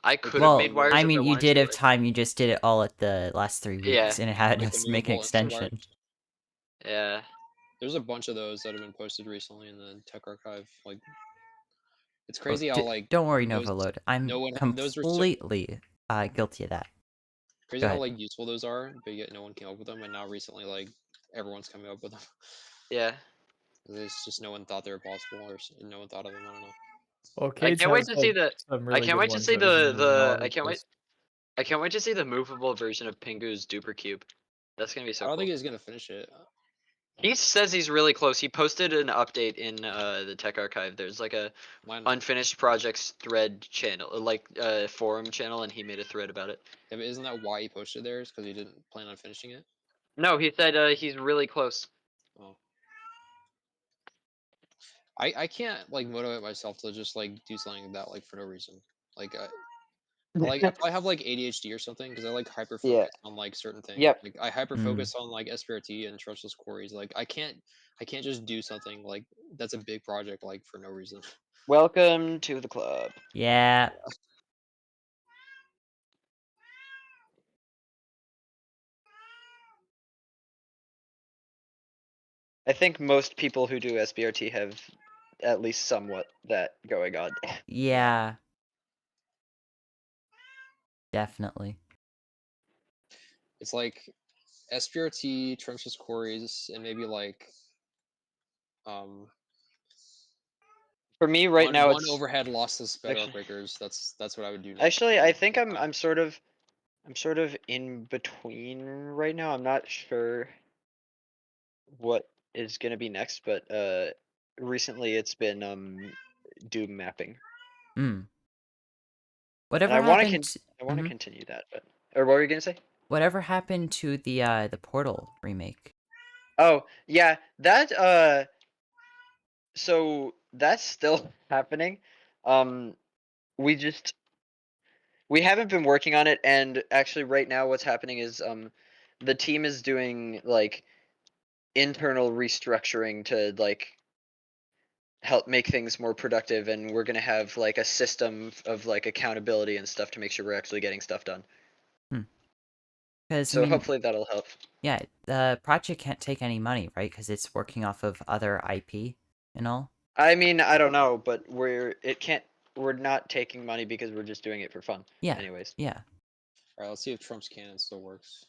[SPEAKER 3] I could have
[SPEAKER 4] Well,
[SPEAKER 3] made wires
[SPEAKER 4] I
[SPEAKER 3] if
[SPEAKER 4] mean,
[SPEAKER 3] I
[SPEAKER 4] you
[SPEAKER 3] wanted
[SPEAKER 4] did
[SPEAKER 3] to.
[SPEAKER 4] have time. You just did it all at the last 3
[SPEAKER 3] Yeah.
[SPEAKER 4] weeks, and it had
[SPEAKER 2] Like
[SPEAKER 4] us
[SPEAKER 2] the
[SPEAKER 4] make an
[SPEAKER 2] movable instant
[SPEAKER 4] extension.
[SPEAKER 2] wires.
[SPEAKER 3] Yeah.
[SPEAKER 2] There's a bunch of those that have been posted recently in the tech archive. Like, it's crazy how like
[SPEAKER 4] Don't worry,
[SPEAKER 2] those,
[SPEAKER 4] Novoload. I'm
[SPEAKER 2] no one those were so
[SPEAKER 4] completely guilty of that.
[SPEAKER 2] crazy
[SPEAKER 4] Go
[SPEAKER 2] how
[SPEAKER 4] ahead.
[SPEAKER 2] like useful those are, but yet no one came up with them, and now recently like everyone's coming up with them.
[SPEAKER 3] Yeah.
[SPEAKER 2] It's just no one thought they were possible, or no one thought of them. I don't know.
[SPEAKER 1] Well,
[SPEAKER 3] I
[SPEAKER 1] Cades
[SPEAKER 3] can't wait
[SPEAKER 1] has
[SPEAKER 3] to see the
[SPEAKER 1] some
[SPEAKER 3] I
[SPEAKER 1] really
[SPEAKER 3] can't
[SPEAKER 1] good
[SPEAKER 3] wait to
[SPEAKER 1] ones
[SPEAKER 3] see
[SPEAKER 1] that we can use in all
[SPEAKER 3] the
[SPEAKER 1] of
[SPEAKER 3] I
[SPEAKER 1] these
[SPEAKER 3] can't wait
[SPEAKER 1] places.
[SPEAKER 3] I can't wait to see the movable version of Pingu's duper cube. That's gonna be so
[SPEAKER 2] I don't
[SPEAKER 3] cool.
[SPEAKER 2] think he's gonna finish it.
[SPEAKER 3] He says he's really close. He posted an update in the tech archive. There's like a unfinished projects thread channel, like forum channel, and he made a thread about it.
[SPEAKER 2] Yeah, but isn't that why he posted theirs? Because he didn't plan on finishing it.
[SPEAKER 3] No, he said he's really close.
[SPEAKER 2] Oh. I can't like motivate myself to just like do something like that like for no reason. Like I probably have like ADHD or something because I like hyper focus on like certain things.
[SPEAKER 3] Yep.
[SPEAKER 2] Like I hyper focus on like SBRT and trustless quarries. Like I can't just do something like that's a big project like for no reason.
[SPEAKER 3] Welcome to the club.
[SPEAKER 4] Yeah.
[SPEAKER 3] I think most people who do SBRT have at least somewhat that going on.
[SPEAKER 4] Yeah. Definitely.
[SPEAKER 2] It's like SBRT, trenchless quarries, and maybe like
[SPEAKER 3] for me right now
[SPEAKER 2] one
[SPEAKER 3] it's
[SPEAKER 2] overhead lossless bedrock breakers. That's what I would do next.
[SPEAKER 3] Actually, I think I'm sort of in between right now. I'm not sure what is gonna be next, but recently it's been Doom mapping.
[SPEAKER 4] Whatever
[SPEAKER 3] and I want
[SPEAKER 4] happened?
[SPEAKER 3] to continue that, but or what were you gonna say?
[SPEAKER 4] Whatever happened to the Portal remake?
[SPEAKER 3] Oh yeah, that so that's still happening. We haven't been working on it, and actually right now what's happening is the team is doing like internal restructuring to like help make things more productive, and we're gonna have like a system of like accountability and stuff to make sure we're actually getting stuff done.
[SPEAKER 4] Because
[SPEAKER 3] So hopefully that'll help.
[SPEAKER 4] yeah, the project can't take any money, right? Because it's working off of other IP and all.
[SPEAKER 3] I mean, I don't know, but we're not taking money because we're just doing it for fun.
[SPEAKER 4] Yeah.
[SPEAKER 3] Anyways.
[SPEAKER 4] Yeah.
[SPEAKER 2] Alright, let's see if Trump's cannon still works.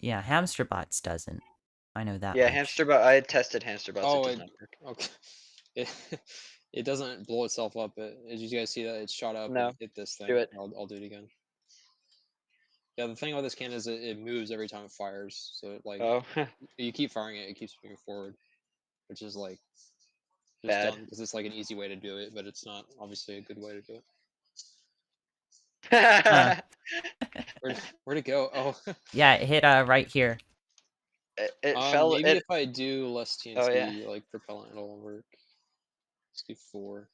[SPEAKER 4] Yeah, HamsterBots doesn't. I know that
[SPEAKER 3] Yeah,
[SPEAKER 4] much.
[SPEAKER 3] HamsterBot. I tested HamsterBots.
[SPEAKER 2] Oh,
[SPEAKER 3] it does not work.
[SPEAKER 2] Okay. It doesn't blow itself up. Did you guys see that? It shot up
[SPEAKER 3] No.
[SPEAKER 2] and hit this thing.
[SPEAKER 3] Do it.
[SPEAKER 2] I'll do it again. Yeah, the thing about this cannon is it moves every time it fires. So it, like,
[SPEAKER 3] Oh,
[SPEAKER 2] you keep firing it, it keeps moving forward, which is like just
[SPEAKER 3] bad.
[SPEAKER 2] dumb because it's like an easy way to do it, but it's not obviously a good way to do it. Where'd it go? Oh.
[SPEAKER 4] Yeah, it hit right here.
[SPEAKER 3] It fell.
[SPEAKER 2] Maybe if I do less TNT,
[SPEAKER 3] Oh, yeah.
[SPEAKER 2] like propellant, it'll work. Let's do 4.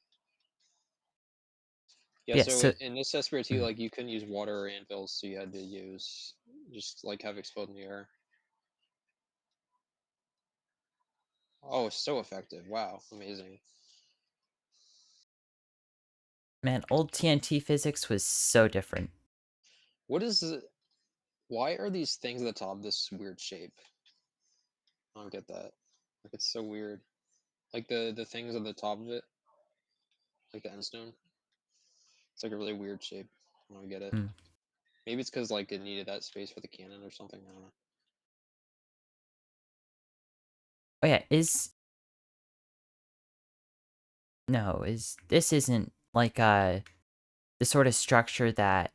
[SPEAKER 2] Yeah,
[SPEAKER 4] Yeah,
[SPEAKER 2] so,
[SPEAKER 4] so-
[SPEAKER 2] in this SBRT, like, you couldn't use water or anvils, so you had to use just like have explode in the air. Oh, it's so effective! Wow, amazing.
[SPEAKER 4] Man, old TNT physics was so different.
[SPEAKER 2] What is it? Why are these things at the top this weird shape? I don't get that. Like, it's so weird. Like the things at the top of it, like the end stone. It's like a really weird shape. I don't get it.
[SPEAKER 4] Hmm.
[SPEAKER 2] Maybe it's because like it needed that space for the cannon or something. I don't know.
[SPEAKER 4] Oh yeah, this isn't like the sort of structure that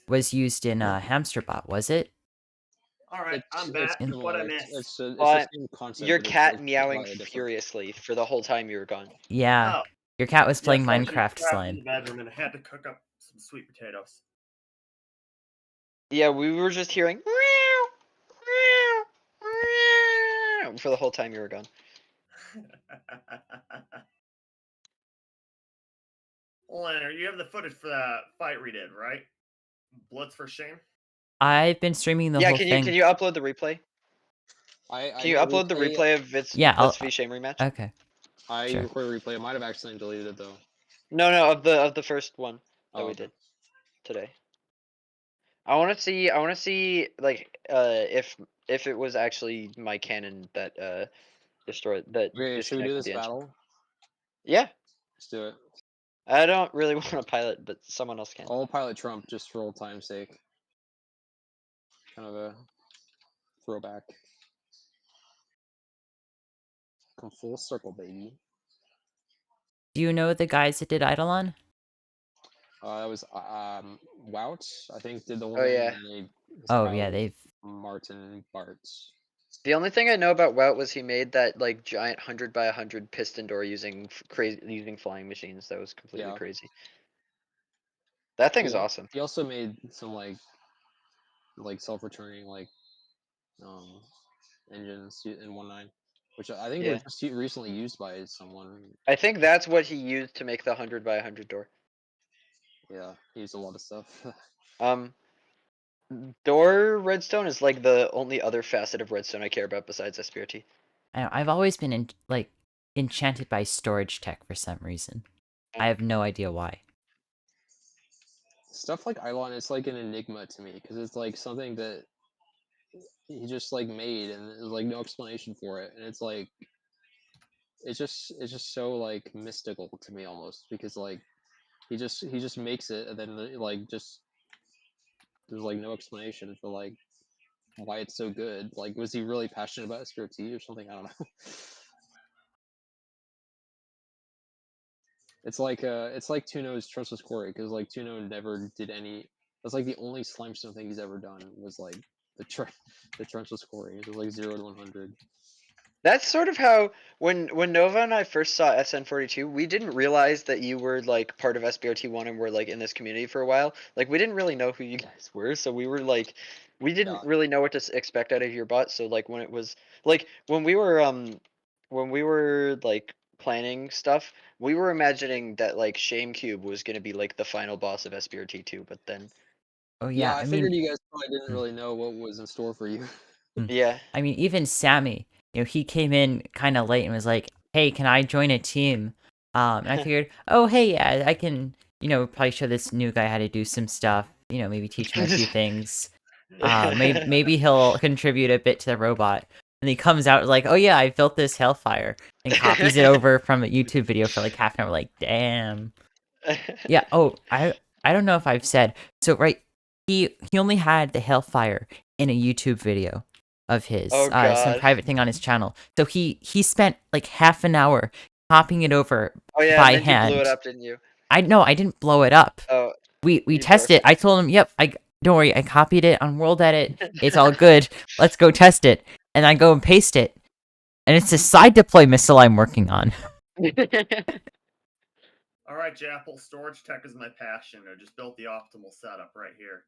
[SPEAKER 4] was used in HamsterBot, was it?
[SPEAKER 5] Alright, I'm back.
[SPEAKER 2] It's
[SPEAKER 5] What I
[SPEAKER 2] similar.
[SPEAKER 5] missed.
[SPEAKER 2] It's the
[SPEAKER 3] But
[SPEAKER 2] same concept.
[SPEAKER 3] your
[SPEAKER 2] but
[SPEAKER 3] cat
[SPEAKER 2] it's
[SPEAKER 3] meowing
[SPEAKER 2] slightly different.
[SPEAKER 3] furiously for the whole time you were gone.
[SPEAKER 4] Yeah,
[SPEAKER 5] Oh.
[SPEAKER 4] your cat was playing
[SPEAKER 5] Yes, I was
[SPEAKER 4] Minecraft
[SPEAKER 5] just trapped in
[SPEAKER 4] slime.
[SPEAKER 5] the bedroom and I had to cook up some sweet potatoes.
[SPEAKER 3] Yeah, we were just hearing for the whole time you were gone.
[SPEAKER 5] Leonard, you have the footage for that fight we did, right? Blitz for Shame?
[SPEAKER 4] I've been streaming the whole
[SPEAKER 3] can
[SPEAKER 4] thing.
[SPEAKER 3] you upload the replay? Can you upload the replay of its Blitz v Shame rematch?
[SPEAKER 4] Okay.
[SPEAKER 2] I
[SPEAKER 4] Sure.
[SPEAKER 2] recorded a replay. I might have accidentally deleted it though.
[SPEAKER 3] No, of the first one that we did today. I want to see like if it was actually my cannon that destroyed that.
[SPEAKER 2] Okay, should we do
[SPEAKER 3] disconnected
[SPEAKER 2] this
[SPEAKER 3] the engine.
[SPEAKER 2] battle?
[SPEAKER 3] Yeah.
[SPEAKER 2] Let's do it.
[SPEAKER 3] I don't really want to pilot, but someone else can.
[SPEAKER 2] I'll pilot Trump just for old time's sake. Kind of a throwback. Come full circle, baby.
[SPEAKER 4] Do you know the guys that did Eidolon?
[SPEAKER 2] That was Wout, I think, did the whole
[SPEAKER 3] Oh,
[SPEAKER 2] thing.
[SPEAKER 3] yeah.
[SPEAKER 2] And
[SPEAKER 4] Oh yeah, they've.
[SPEAKER 2] Martin Bartz.
[SPEAKER 3] The only thing I know about Wout was he made that like giant 100 by 100 piston door using flying machines. That was completely crazy. That thing is awesome.
[SPEAKER 2] He also made some like self-returning engines in 1.9, which I think were just recently used by someone.
[SPEAKER 3] I think that's what he used to make the 100 by 100 door.
[SPEAKER 2] Yeah, he used a lot of stuff.
[SPEAKER 3] Door redstone is like the only other facet of redstone I care about besides SBRT.
[SPEAKER 4] I've always been enchanted by storage tech for some reason. I have no idea why.
[SPEAKER 2] Stuff like Eidolon, it's like an enigma to me because it's like something that he just like made and there's like no explanation for it, and it's like it's just so like mystical to me almost because like he just makes it and then like just there's like no explanation for like why it's so good. Like, was he really passionate about SBRT or something? I don't know. It's like Tuno's Trustless Quarry because like Tuno never did any. That's like the only Slimestone thing he's ever done was like the Trustless Quarry. It was like 0 to 100.
[SPEAKER 3] That's sort of how when Nova and I first saw SN42, we didn't realize that you were like part of SBRT1 and were like in this community for a while. Like we didn't really know who you guys were, so we were like we didn't really know what to expect out of your bot. So like when it was like when we were like planning stuff, we were imagining that like ShameCube was gonna be like the final boss of SBRT2, but then
[SPEAKER 4] Oh yeah,
[SPEAKER 2] I figured you guys probably didn't really know what was in store for you.
[SPEAKER 3] Yeah.
[SPEAKER 4] I mean, even Sammy, he came in kind of late and was like, "Hey, can I join a team?" And I figured, oh hey, yeah, I can, probably show this new guy how to do some stuff. Maybe teach him a few things. Maybe he'll contribute a bit to the robot. And he comes out like, oh yeah, I built this Hellfire, and copies it over from a YouTube video for like half an hour. Like, damn. Yeah. Oh, I don't know if I've said so. Right. He only had the Hellfire in a YouTube video of his,
[SPEAKER 3] Oh,
[SPEAKER 4] some
[SPEAKER 3] God.
[SPEAKER 4] private thing on his channel. So he spent like half an hour copying it over
[SPEAKER 3] Oh yeah,
[SPEAKER 4] by
[SPEAKER 3] and then
[SPEAKER 4] hand.
[SPEAKER 3] you blew it up, didn't you?
[SPEAKER 4] I didn't blow it up.
[SPEAKER 3] Oh.
[SPEAKER 4] We
[SPEAKER 3] you
[SPEAKER 4] tested.
[SPEAKER 3] broke
[SPEAKER 4] I told him, yep, don't worry, I copied it on World Edit. It's all good. Let's go test it. And I go and paste it. And it's a side deploy missile I'm working on.
[SPEAKER 5] All right, Japple, storage tech is my passion. I just built the optimal setup right here.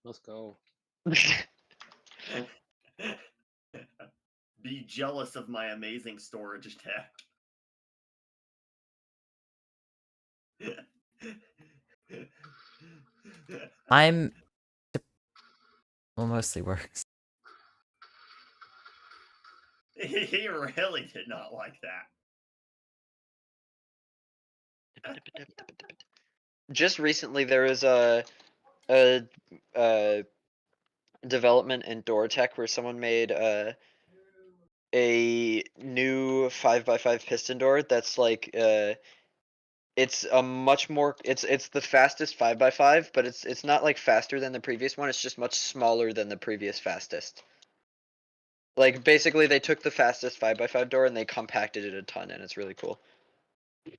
[SPEAKER 2] Let's go.
[SPEAKER 5] Be jealous of my amazing storage tech.
[SPEAKER 4] Well, mostly works.
[SPEAKER 5] He really did not like that.
[SPEAKER 3] Just recently, there was a development in door tech where someone made a new 5x5 piston door that's like it's a much more it's the fastest 5x5, but it's not like faster than the previous one. It's just much smaller than the previous fastest. Like basically, they took the fastest 5x5 door and they compacted it a ton, and it's really cool.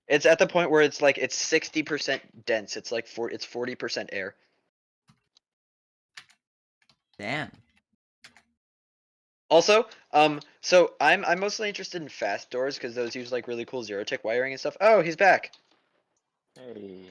[SPEAKER 3] It's at the point where it's like it's 60% dense. It's like it's 40% air.
[SPEAKER 4] Damn.
[SPEAKER 3] Also, so I'm mostly interested in fast doors because those use like really cool zero tick wiring and stuff. Oh, he's back.
[SPEAKER 2] Hey.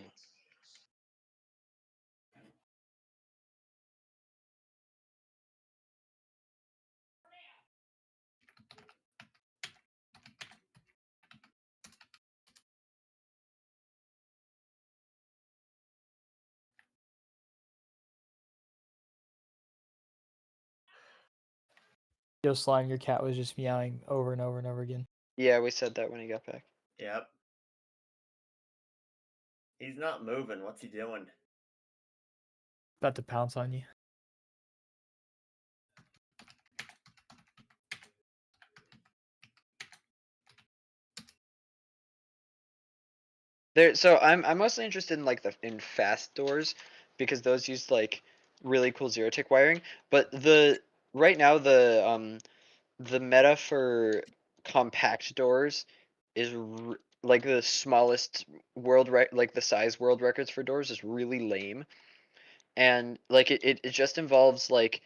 [SPEAKER 1] Yo, Slime, your cat was just meowing over and over and over again.
[SPEAKER 3] Yeah, we said that when he got back.
[SPEAKER 5] Yep. He's not moving. What's he doing?
[SPEAKER 1] About to pounce on you.
[SPEAKER 3] So I'm mostly interested in like in fast doors because those use like really cool zero tick wiring. But right now the meta for compact doors is like the smallest like the size world records for doors is really lame, and like it just involves like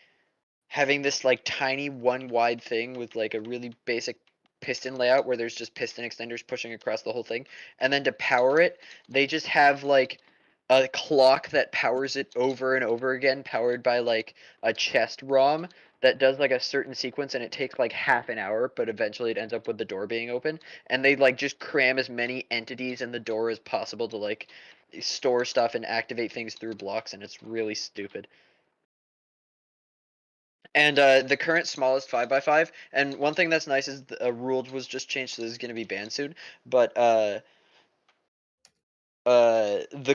[SPEAKER 3] having this like tiny one wide thing with like a really basic piston layout where there's just piston extenders pushing across the whole thing, and then to power it they just have like a clock that powers it over and over again, powered by like a chest ROM that does like a certain sequence, and it takes like half an hour, but eventually it ends up with the door being open, and they like just cram as many entities in the door as possible to like store stuff and activate things through blocks, and it's really stupid. And the current smallest 5x5, and one thing that's nice is the rule was just changed, so this is going to be banned soon, but the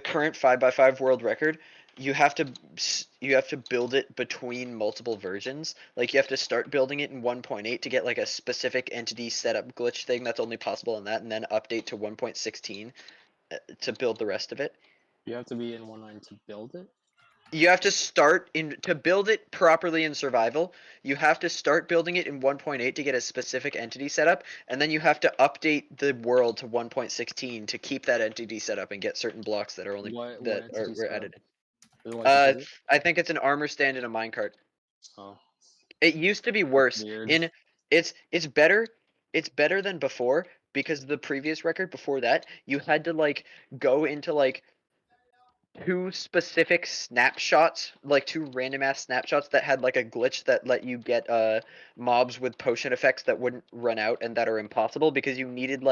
[SPEAKER 3] current 5x5 world record, you have to build it between multiple versions. Like you have to start building it in 1.8 to get like a specific entity setup glitch thing that's only possible in that, and then update to 1.16 to build the rest of it.
[SPEAKER 2] You have to be in 1.9 to build it?
[SPEAKER 3] You have to to build it properly in survival. You have to start building it in 1.8 to get a specific entity set up, and then you have to update the world to 1.16 to keep that entity set up and get certain blocks that are only
[SPEAKER 2] What
[SPEAKER 3] were
[SPEAKER 2] entity
[SPEAKER 3] added.
[SPEAKER 2] Is it like a
[SPEAKER 3] I think it's an armor stand and a minecart.
[SPEAKER 2] Oh.
[SPEAKER 3] It used to be worse.
[SPEAKER 2] Weird.
[SPEAKER 3] It's better than before, because the previous record before that, you had to like go into like two specific snapshots, like two random ass snapshots that had like a glitch that let you get mobs with potion effects that wouldn't run out and that are impossible, because you needed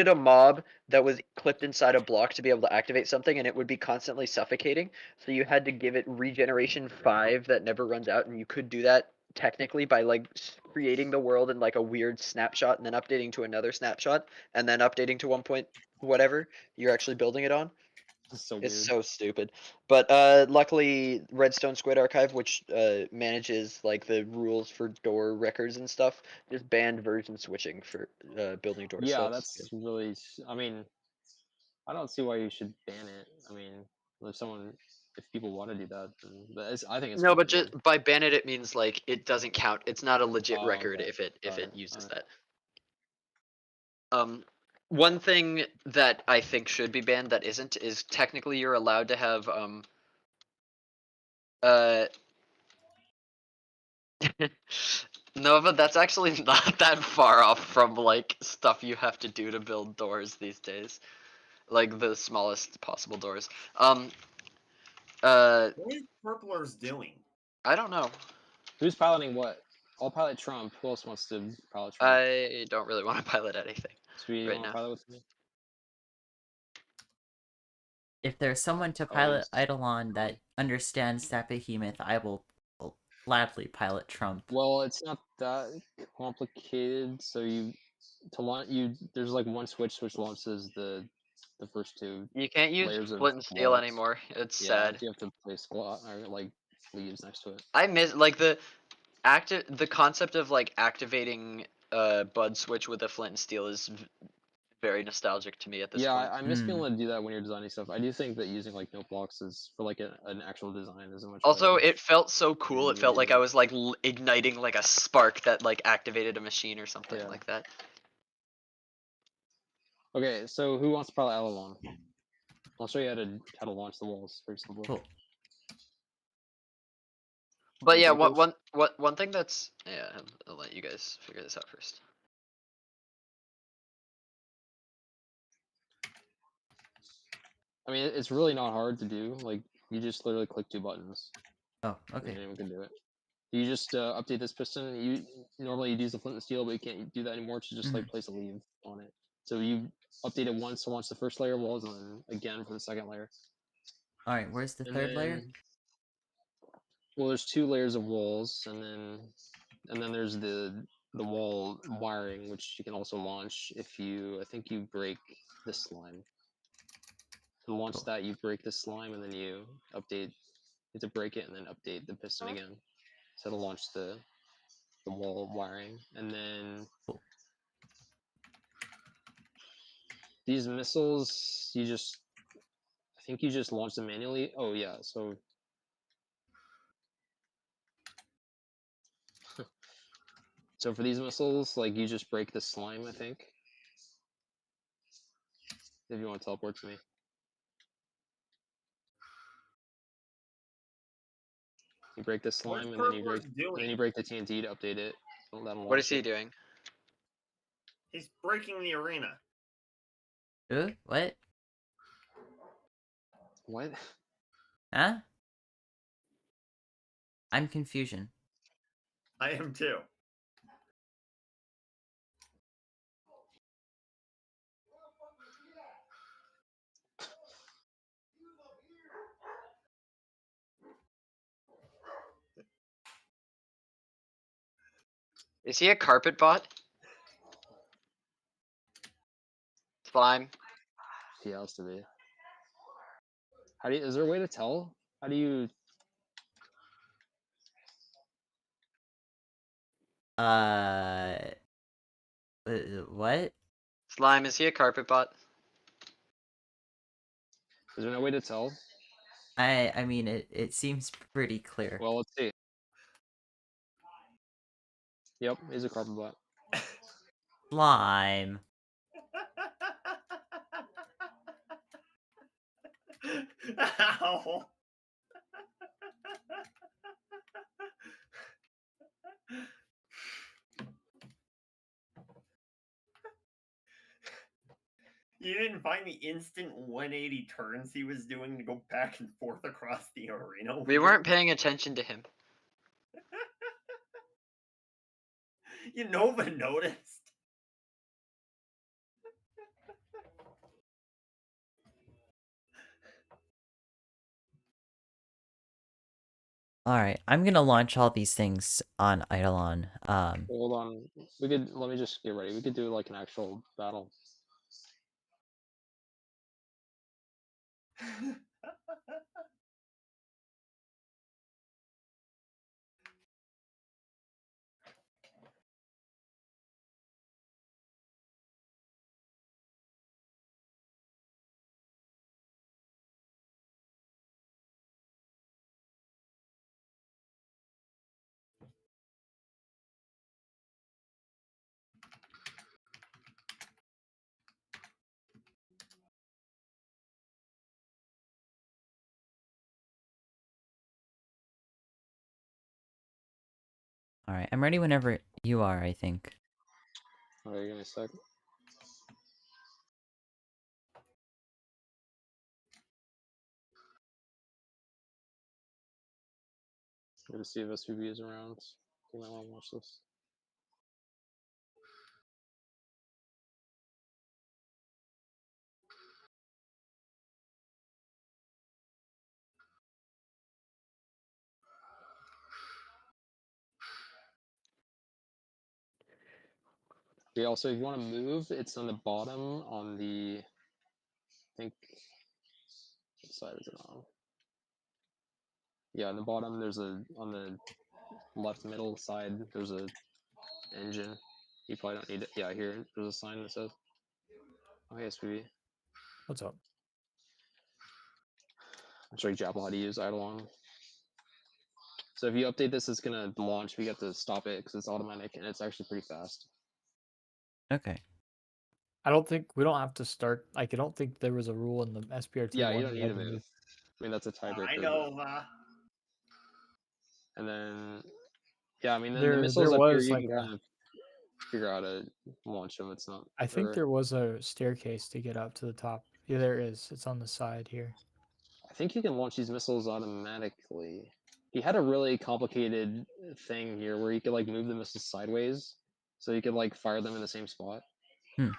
[SPEAKER 3] a mob that was clipped inside a block to be able to activate something, and it would be constantly suffocating. So you had to give it regeneration 5 that never runs out, and you could do that technically by like creating the world in like a weird snapshot and then updating to another snapshot and then updating to 1 point whatever you're actually building it on.
[SPEAKER 2] It's so
[SPEAKER 3] It's
[SPEAKER 2] weird.
[SPEAKER 3] so stupid. But luckily Redstone Squid Archive, which manages like the rules for door records and stuff, just banned version switching for building doors.
[SPEAKER 2] Yeah,
[SPEAKER 3] so
[SPEAKER 2] that's really. I mean, I don't see why you should ban it. I mean, if people want to do that, then, but I think it's
[SPEAKER 3] no,
[SPEAKER 2] fine,
[SPEAKER 3] but
[SPEAKER 2] man.
[SPEAKER 3] just by ban it means like it doesn't count. It's not a legit
[SPEAKER 2] Oh,
[SPEAKER 3] record
[SPEAKER 2] okay.
[SPEAKER 3] if it
[SPEAKER 2] Got it.
[SPEAKER 3] uses
[SPEAKER 2] Alright.
[SPEAKER 3] that. One thing that I think should be banned that isn't is technically you're allowed to have no, but that's actually not that far off from like stuff you have to do to build doors these days. Like the smallest possible doors.
[SPEAKER 5] What is Purplers doing?
[SPEAKER 3] I don't know.
[SPEAKER 2] Who's piloting what? I'll pilot Trump. Who else wants to pilot Trump?
[SPEAKER 3] I don't really want to pilot anything
[SPEAKER 2] Sweetie,
[SPEAKER 3] right
[SPEAKER 2] you want
[SPEAKER 3] now.
[SPEAKER 2] to pilot with me?
[SPEAKER 4] If there's someone to pilot Eidolon that understands that behemoth, I will gladly pilot Trump.
[SPEAKER 2] Well, it's not that complicated. So there's like one switch which launches the first two.
[SPEAKER 3] You can't use
[SPEAKER 2] layers of
[SPEAKER 3] flint and steel
[SPEAKER 2] walls.
[SPEAKER 3] anymore. It's
[SPEAKER 2] Yeah,
[SPEAKER 3] sad.
[SPEAKER 2] you have to place or like leaves next to it.
[SPEAKER 3] I miss like the concept of like activating bud switch with a flint and steel is very nostalgic to me at this
[SPEAKER 2] Yeah,
[SPEAKER 3] point.
[SPEAKER 2] I miss being able to do that when you're designing stuff. I do think that using like note blocks is for like an actual design is a much
[SPEAKER 3] Also,
[SPEAKER 2] better.
[SPEAKER 3] it felt so cool. It
[SPEAKER 2] Yeah,
[SPEAKER 3] felt like
[SPEAKER 2] yeah.
[SPEAKER 3] I was like igniting like a spark that like activated a machine or something
[SPEAKER 2] Yeah.
[SPEAKER 3] like that.
[SPEAKER 2] Okay, so who wants to pilot Avalon? I'll show you how to launch the walls. Very simple.
[SPEAKER 4] Cool.
[SPEAKER 3] But yeah,
[SPEAKER 2] Breakers?
[SPEAKER 3] one thing that's I'll let you guys figure this out first.
[SPEAKER 2] I mean, it's really not hard to do. Like, you just literally click 2 buttons.
[SPEAKER 4] Oh,
[SPEAKER 2] And
[SPEAKER 4] okay.
[SPEAKER 2] anyone can do it. You just update this piston. You normally you'd use the flint and steel, but you can't do that anymore. To just like place a leaf on it. So you update it once to launch the first layer of walls, and then again for the second layer.
[SPEAKER 4] All right, where's the
[SPEAKER 2] And
[SPEAKER 4] third layer?
[SPEAKER 2] then- Well, there's 2 layers of walls, and then there's the wall wiring, which you can also launch if I think you break the slime. To launch
[SPEAKER 4] Cool.
[SPEAKER 2] that, you break the slime, and then you update. You have to break it and then update the piston again. So to launch the wall wiring, and then
[SPEAKER 4] Cool.
[SPEAKER 2] these missiles, I think you just launch them manually. Oh yeah, so so for these missiles, like you just break the slime, I think. If you want to teleport to me. You break the slime, and then you break the TNT to update it.
[SPEAKER 3] What is he doing?
[SPEAKER 5] He's breaking the arena.
[SPEAKER 4] What?
[SPEAKER 2] What?
[SPEAKER 4] Huh? I'm confusion.
[SPEAKER 5] I am too.
[SPEAKER 3] Is he a carpet bot? Slime.
[SPEAKER 2] He has to be. Is there a way to tell? How do you?
[SPEAKER 4] What?
[SPEAKER 3] Slime, is he a carpet bot?
[SPEAKER 2] Is there no way to tell?
[SPEAKER 4] I mean, it seems pretty clear.
[SPEAKER 2] Well, let's see. Yep, he's a carpet bot.
[SPEAKER 4] Slime.
[SPEAKER 5] Ow. You didn't find the instant 180 turns he was doing to go back and forth across the arena?
[SPEAKER 3] We weren't paying attention to him.
[SPEAKER 5] You Nova noticed.
[SPEAKER 4] Alright, I'm gonna launch all these things on Eidolon.
[SPEAKER 2] Hold on. We could let me just get ready. We could do like an actual battle.
[SPEAKER 4] Alright, I'm ready whenever you are, I think.
[SPEAKER 2] Alright, give me a sec. Good to see if SPB is around. You might want to watch this. Okay, also, if you want to move, it's on the bottom on the. I think. What side is it on? Yeah, on the bottom, there's a. On the left middle side, there's a engine. You probably don't need it. Yeah, here, there's a sign that says. Oh, hey, SPB.
[SPEAKER 1] What's up?
[SPEAKER 2] I'm sure Japple how to use Eidolon. So if you update this, it's gonna launch. We have to stop it because it's automatic and it's actually pretty fast.
[SPEAKER 4] Okay.
[SPEAKER 1] I don't think we don't have to start. Like, I don't think there was a rule in the SBRT
[SPEAKER 2] Yeah, you
[SPEAKER 1] one
[SPEAKER 2] don't
[SPEAKER 1] that
[SPEAKER 2] need
[SPEAKER 1] had
[SPEAKER 2] to
[SPEAKER 1] to
[SPEAKER 2] move. I mean, that's a tiebreaker.
[SPEAKER 5] I
[SPEAKER 2] but-
[SPEAKER 5] know.
[SPEAKER 2] And then, yeah, I mean, then the
[SPEAKER 1] There
[SPEAKER 2] missiles up here,
[SPEAKER 1] was
[SPEAKER 2] you
[SPEAKER 1] like
[SPEAKER 2] can
[SPEAKER 1] a.
[SPEAKER 2] kind of figure out how to launch them. It's not.
[SPEAKER 1] I think
[SPEAKER 2] or-
[SPEAKER 1] there was a staircase to get up to the top. Yeah, there is. It's on the side here.
[SPEAKER 2] I think you can launch these missiles automatically. He had a really complicated thing here where you could like move the missiles sideways, so you could like fire them in the same spot.
[SPEAKER 4] Hmm.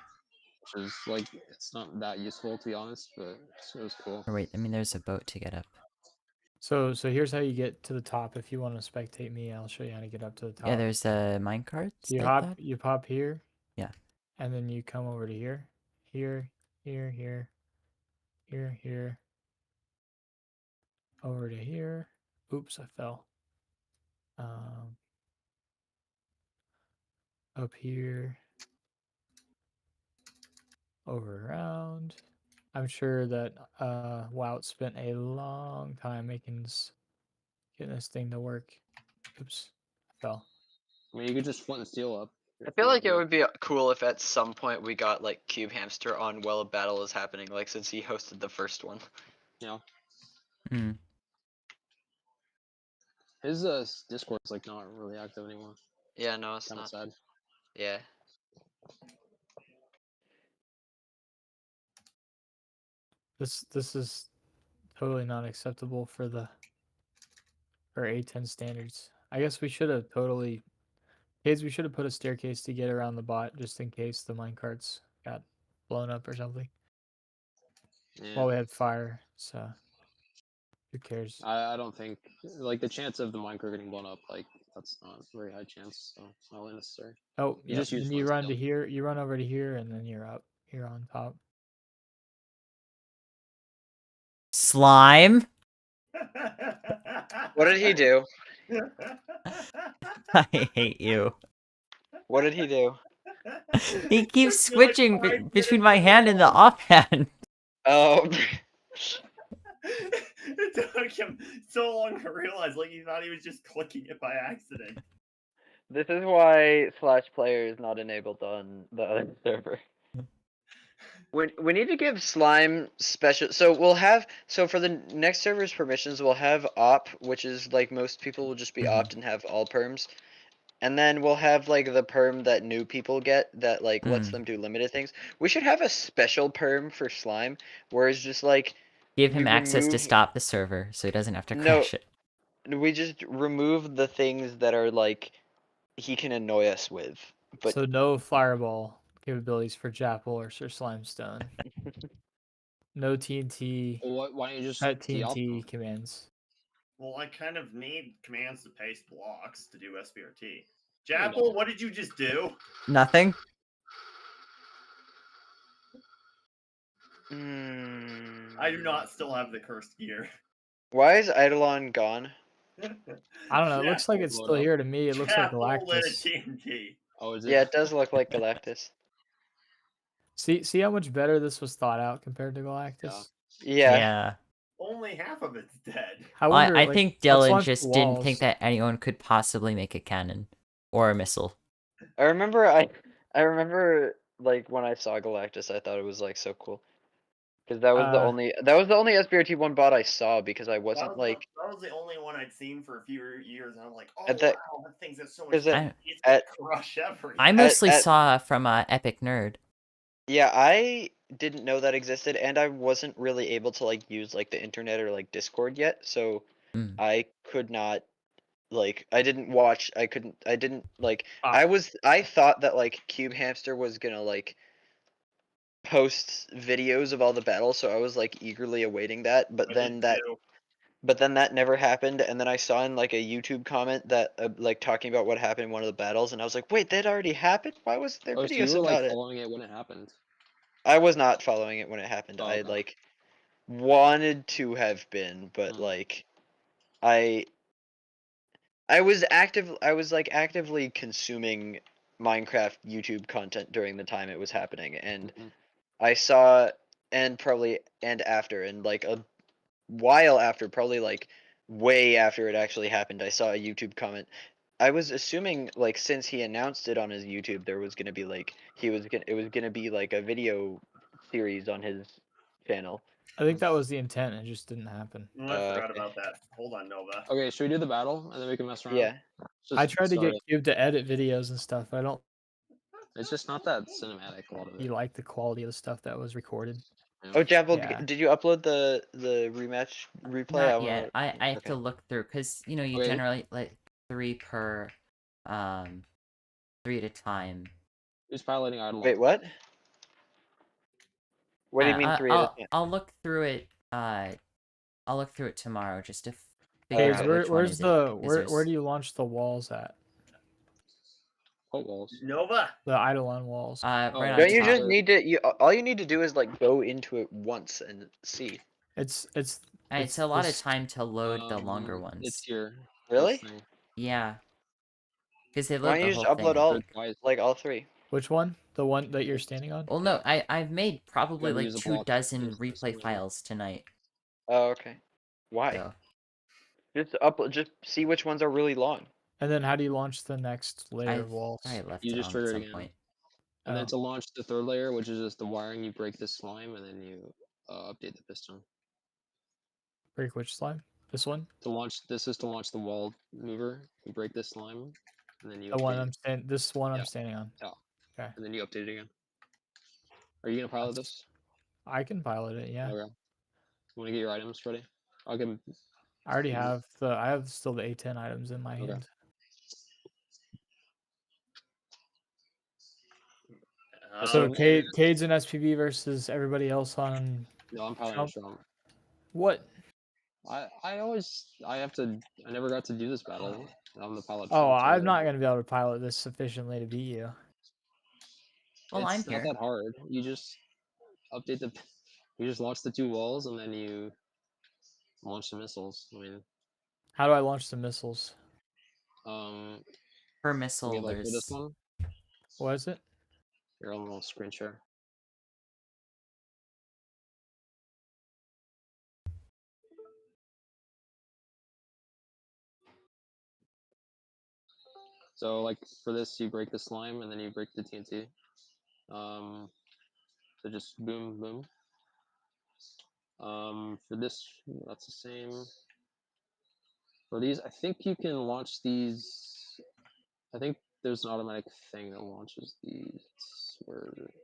[SPEAKER 2] Which is like it's not that useful to be honest, but it was cool.
[SPEAKER 4] Or wait, I mean, there's a boat to get up.
[SPEAKER 1] So here's how you get to the top. If you want to spectate me, I'll show you how to get up to the top.
[SPEAKER 4] Yeah, there's minecarts
[SPEAKER 1] You
[SPEAKER 4] like
[SPEAKER 1] hop.
[SPEAKER 4] that.
[SPEAKER 1] You pop here.
[SPEAKER 4] Yeah.
[SPEAKER 1] And then you come over to here, here, here, here, here, here, over to here. Oops, I fell. Up here, over around. I'm sure that Wout spent a long time getting this thing to work. Oops, I fell.
[SPEAKER 2] I mean, you could just flint and steel up.
[SPEAKER 3] I feel like it would be cool if at some point we got like Cube Hamster on while a battle is happening, like since he hosted the first one.
[SPEAKER 2] Yeah.
[SPEAKER 4] Hmm.
[SPEAKER 2] His Discord's like not really active anymore.
[SPEAKER 3] Yeah, no, it's
[SPEAKER 2] Kind of
[SPEAKER 3] not.
[SPEAKER 2] sad.
[SPEAKER 3] Yeah.
[SPEAKER 1] This is totally not acceptable for A-10 standards. I guess we should have totally. Kids, we should have put a staircase to get around the bot just in case the minecarts got blown up or something.
[SPEAKER 2] Yeah.
[SPEAKER 1] Well, we had fire, so who cares?
[SPEAKER 2] I don't think like the chance of the minecart getting blown up, like that's not a very high chance, so it's not really necessary.
[SPEAKER 1] Oh,
[SPEAKER 2] You
[SPEAKER 1] yeah.
[SPEAKER 2] just use
[SPEAKER 1] Then you
[SPEAKER 2] flint
[SPEAKER 1] run
[SPEAKER 2] steel.
[SPEAKER 1] to here. You run over to here, and then you're up. You're on top.
[SPEAKER 4] Slime.
[SPEAKER 3] What did he do?
[SPEAKER 4] I hate you.
[SPEAKER 3] What did he do?
[SPEAKER 4] He keeps
[SPEAKER 5] Took me, like,
[SPEAKER 4] switching
[SPEAKER 5] 5
[SPEAKER 4] between
[SPEAKER 5] minutes
[SPEAKER 4] my
[SPEAKER 5] to
[SPEAKER 4] hand and the
[SPEAKER 5] realize.
[SPEAKER 4] offhand.
[SPEAKER 3] Oh.
[SPEAKER 5] It took him so long to realize, like he thought he was just clicking it by accident.
[SPEAKER 3] This is why /player is not enabled on the other server. We need to give Slime special. So we'll have for the next server's permissions, we'll have op, which is like most people will just be opt and have all perms, and then we'll have like the perm that new people get that like lets them do limited things. We should have a special perm for Slime, where it's just like
[SPEAKER 4] Give him
[SPEAKER 3] we
[SPEAKER 4] access to
[SPEAKER 3] remove-
[SPEAKER 4] stop the server so he doesn't have to
[SPEAKER 3] No.
[SPEAKER 4] crash it.
[SPEAKER 3] We just remove the things that are like he can annoy us with. But
[SPEAKER 1] So no fireball capabilities for Japple or Sir Slimestone. No TNT.
[SPEAKER 2] Well, why don't you just
[SPEAKER 1] Pet
[SPEAKER 2] tee off
[SPEAKER 1] TNT
[SPEAKER 2] them?
[SPEAKER 1] commands.
[SPEAKER 5] Well, I kind of need commands to paste blocks to do SBRT.
[SPEAKER 9] No, you
[SPEAKER 5] Japple,
[SPEAKER 9] don't.
[SPEAKER 5] what did you just do?
[SPEAKER 4] Nothing.
[SPEAKER 5] I do not still have the cursed gear.
[SPEAKER 3] Why is Eidolon gone?
[SPEAKER 1] I don't know. It looks like
[SPEAKER 5] Japple-
[SPEAKER 1] it's
[SPEAKER 9] blow it
[SPEAKER 1] still
[SPEAKER 9] up.
[SPEAKER 1] here to me. It looks like
[SPEAKER 5] Japple lit a
[SPEAKER 1] Galactus.
[SPEAKER 5] TNT.
[SPEAKER 9] Oh, is it?
[SPEAKER 3] Yeah, it does look like Galactus.
[SPEAKER 1] See how much better this was thought out compared to Galactus.
[SPEAKER 3] Yeah.
[SPEAKER 5] Only half of it's dead.
[SPEAKER 1] I
[SPEAKER 4] Well,
[SPEAKER 1] wonder.
[SPEAKER 4] I
[SPEAKER 1] like,
[SPEAKER 4] think
[SPEAKER 1] let's
[SPEAKER 4] Dylan
[SPEAKER 1] launch the
[SPEAKER 4] just didn't think
[SPEAKER 1] walls.
[SPEAKER 4] that anyone could possibly make a cannon or a missile.
[SPEAKER 3] I remember like when I saw Galactus, I thought it was like so cool. Because that was the only SBRT1 bot I saw because I wasn't
[SPEAKER 5] that was the only one I'd seen for a few years, and I'm like, oh
[SPEAKER 3] At that-
[SPEAKER 5] wow, that thing's got so much.
[SPEAKER 3] 'cause at-
[SPEAKER 5] It's gonna
[SPEAKER 3] at-
[SPEAKER 5] crush everything.
[SPEAKER 4] I mostly saw from Epic Nerd.
[SPEAKER 3] Yeah, I didn't know that existed, and I wasn't really able to like use like the internet or like Discord yet, so
[SPEAKER 4] Mm.
[SPEAKER 3] I could not like I didn't watch. I didn't like.
[SPEAKER 1] Ah.
[SPEAKER 3] I thought that like Cube Hamster was gonna like post videos of all the battles, so I was like eagerly awaiting that. But then that never happened, and then I saw in like a YouTube comment that like talking about what happened in one of the battles, and I was like, wait, that already happened? Why wasn't there
[SPEAKER 9] Oh, so
[SPEAKER 3] videos
[SPEAKER 9] you were like
[SPEAKER 3] about it?
[SPEAKER 9] following it when it happened.
[SPEAKER 3] I was not following it when it happened.
[SPEAKER 9] Oh,
[SPEAKER 3] I
[SPEAKER 9] okay.
[SPEAKER 3] like wanted to have been, but
[SPEAKER 9] Mm.
[SPEAKER 3] like I was actively consuming Minecraft YouTube content during the time it was happening, and
[SPEAKER 9] Mhm.
[SPEAKER 3] I saw and after, and like a while after, probably like way after it actually happened, I saw a YouTube comment. I was assuming like since he announced it on his YouTube, there was gonna be like it was gonna be like a video series on his channel.
[SPEAKER 1] I think that was the intent. It just didn't happen.
[SPEAKER 5] I forgot
[SPEAKER 3] Okay.
[SPEAKER 5] about that. Hold on, Nova.
[SPEAKER 9] Okay, should we do the battle and then we can mess around?
[SPEAKER 3] Yeah.
[SPEAKER 1] I tried to
[SPEAKER 9] start
[SPEAKER 1] get
[SPEAKER 9] it.
[SPEAKER 1] Cube to edit videos and stuff. I don't.
[SPEAKER 9] It's just not that cinematic. A lot of it.
[SPEAKER 1] You like the quality of the stuff that was recorded.
[SPEAKER 9] Yeah.
[SPEAKER 3] Oh, Jamble,
[SPEAKER 1] Yeah.
[SPEAKER 3] did you upload the rematch replay?
[SPEAKER 4] Not
[SPEAKER 3] wanna-
[SPEAKER 4] yet. I have
[SPEAKER 3] okay.
[SPEAKER 4] to look through because you
[SPEAKER 9] Okay.
[SPEAKER 4] generate like 3 per 3 at a time.
[SPEAKER 9] Who's piloting Idle?
[SPEAKER 3] Wait, what? What do you mean 3 at a time?
[SPEAKER 4] I'll look through it. I'll look through it tomorrow just to figure
[SPEAKER 1] Hey,
[SPEAKER 4] out
[SPEAKER 3] Okay.
[SPEAKER 4] which one
[SPEAKER 1] where's
[SPEAKER 4] is
[SPEAKER 1] the
[SPEAKER 4] it.
[SPEAKER 1] where do you launch the walls at?
[SPEAKER 9] What walls?
[SPEAKER 5] Nova.
[SPEAKER 1] The Eidolon walls.
[SPEAKER 4] right
[SPEAKER 9] Oh,
[SPEAKER 4] on
[SPEAKER 3] Don't you
[SPEAKER 4] top.
[SPEAKER 3] just need to? All you need to do is like go into it once and see.
[SPEAKER 1] It's
[SPEAKER 4] It's a lot of
[SPEAKER 1] this-
[SPEAKER 4] time to load the longer
[SPEAKER 9] It's
[SPEAKER 4] ones.
[SPEAKER 9] here.
[SPEAKER 3] Really?
[SPEAKER 9] This thing.
[SPEAKER 4] Yeah. Because they
[SPEAKER 3] Why
[SPEAKER 4] load
[SPEAKER 3] don't
[SPEAKER 4] the
[SPEAKER 3] you
[SPEAKER 4] whole
[SPEAKER 3] just
[SPEAKER 4] thing.
[SPEAKER 3] upload
[SPEAKER 4] I
[SPEAKER 3] all
[SPEAKER 4] think.
[SPEAKER 3] like all 3?
[SPEAKER 1] Which one? The one that you're standing on?
[SPEAKER 4] Well, no, I've made probably
[SPEAKER 9] Gotta
[SPEAKER 4] like
[SPEAKER 9] use a
[SPEAKER 4] 2
[SPEAKER 9] block.
[SPEAKER 4] dozen
[SPEAKER 9] Use this
[SPEAKER 4] replay
[SPEAKER 9] one.
[SPEAKER 4] files tonight.
[SPEAKER 3] Oh, okay. Why?
[SPEAKER 4] So.
[SPEAKER 3] Just see which ones are really long.
[SPEAKER 1] And then how do you launch the next layer of
[SPEAKER 4] I've
[SPEAKER 1] walls?
[SPEAKER 4] probably left
[SPEAKER 9] You
[SPEAKER 4] it
[SPEAKER 9] just
[SPEAKER 4] on
[SPEAKER 9] trigger
[SPEAKER 4] at
[SPEAKER 9] it
[SPEAKER 4] some
[SPEAKER 9] again.
[SPEAKER 4] point.
[SPEAKER 9] And then
[SPEAKER 1] Oh.
[SPEAKER 9] to launch the 3rd layer, which is just the wiring, you break this slime and then you update the piston.
[SPEAKER 1] Break which slime? This one?
[SPEAKER 9] To launch, this is to launch the wall mover. You break this slime, and then you
[SPEAKER 1] The one
[SPEAKER 9] update
[SPEAKER 1] I'm
[SPEAKER 9] it.
[SPEAKER 1] stand. This one
[SPEAKER 9] Yeah.
[SPEAKER 1] I'm standing on.
[SPEAKER 9] Yeah.
[SPEAKER 1] Okay.
[SPEAKER 9] And then you update it again. Are you gonna pilot this?
[SPEAKER 1] I can pilot it. Yeah.
[SPEAKER 9] Okay. Want to get your items ready? I'll give.
[SPEAKER 1] I already have the. I have still the A-10 items in my
[SPEAKER 9] Okay.
[SPEAKER 1] hand. So Cade's and SPB versus everybody else on.
[SPEAKER 9] No, I'm piloting
[SPEAKER 1] Trump?
[SPEAKER 9] Trump.
[SPEAKER 1] What?
[SPEAKER 9] I never got to do this battle. I'm the pilot.
[SPEAKER 1] Oh,
[SPEAKER 9] Trump, so
[SPEAKER 1] I'm not gonna be able to pilot this sufficiently to beat you.
[SPEAKER 4] Well,
[SPEAKER 9] it's
[SPEAKER 4] I'm
[SPEAKER 9] not
[SPEAKER 4] here.
[SPEAKER 9] that hard. You just update the. You just launch the 2 walls and then you launch the missiles. I mean,
[SPEAKER 1] How do I launch the missiles?
[SPEAKER 4] Per
[SPEAKER 9] you
[SPEAKER 4] missile,
[SPEAKER 9] get, like for this
[SPEAKER 4] there's
[SPEAKER 9] one,
[SPEAKER 1] What is it?
[SPEAKER 9] your own little screen share. So like for this, you break the slime and then you break the TNT. So just boom, boom. For this, that's the same. For these, I think you can launch these. I think there's an automatic thing that launches these. Where is it?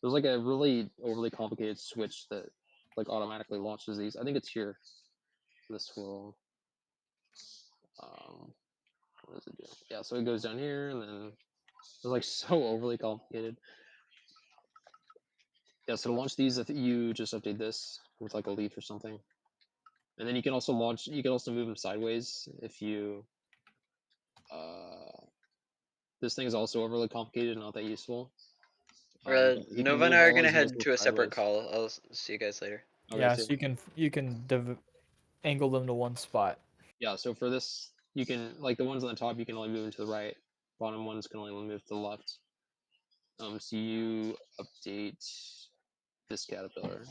[SPEAKER 9] There's like a really overly complicated switch that like automatically launches these. I think it's here. This will. What does it do? Yeah, so it goes down here, and then it's like so overly complicated. Yeah, so to launch these, you just update this with like a leaf or something.
[SPEAKER 2] And then you can also launch. You can also move them sideways if you. This thing is also overly complicated, not that useful. But you can
[SPEAKER 3] Nova and
[SPEAKER 2] move
[SPEAKER 3] I are
[SPEAKER 2] all
[SPEAKER 3] gonna
[SPEAKER 2] his
[SPEAKER 3] head
[SPEAKER 2] missiles
[SPEAKER 3] to a separate
[SPEAKER 2] sideways.
[SPEAKER 3] call. I'll see you guys later.
[SPEAKER 2] Okay,
[SPEAKER 1] Yeah,
[SPEAKER 2] see
[SPEAKER 1] so
[SPEAKER 2] ya.
[SPEAKER 1] you can angle them to one spot.
[SPEAKER 2] Yeah, so for this, you can like the ones on the top, you can only move them to the right. Bottom ones can only move to the left. So you update this caterpillar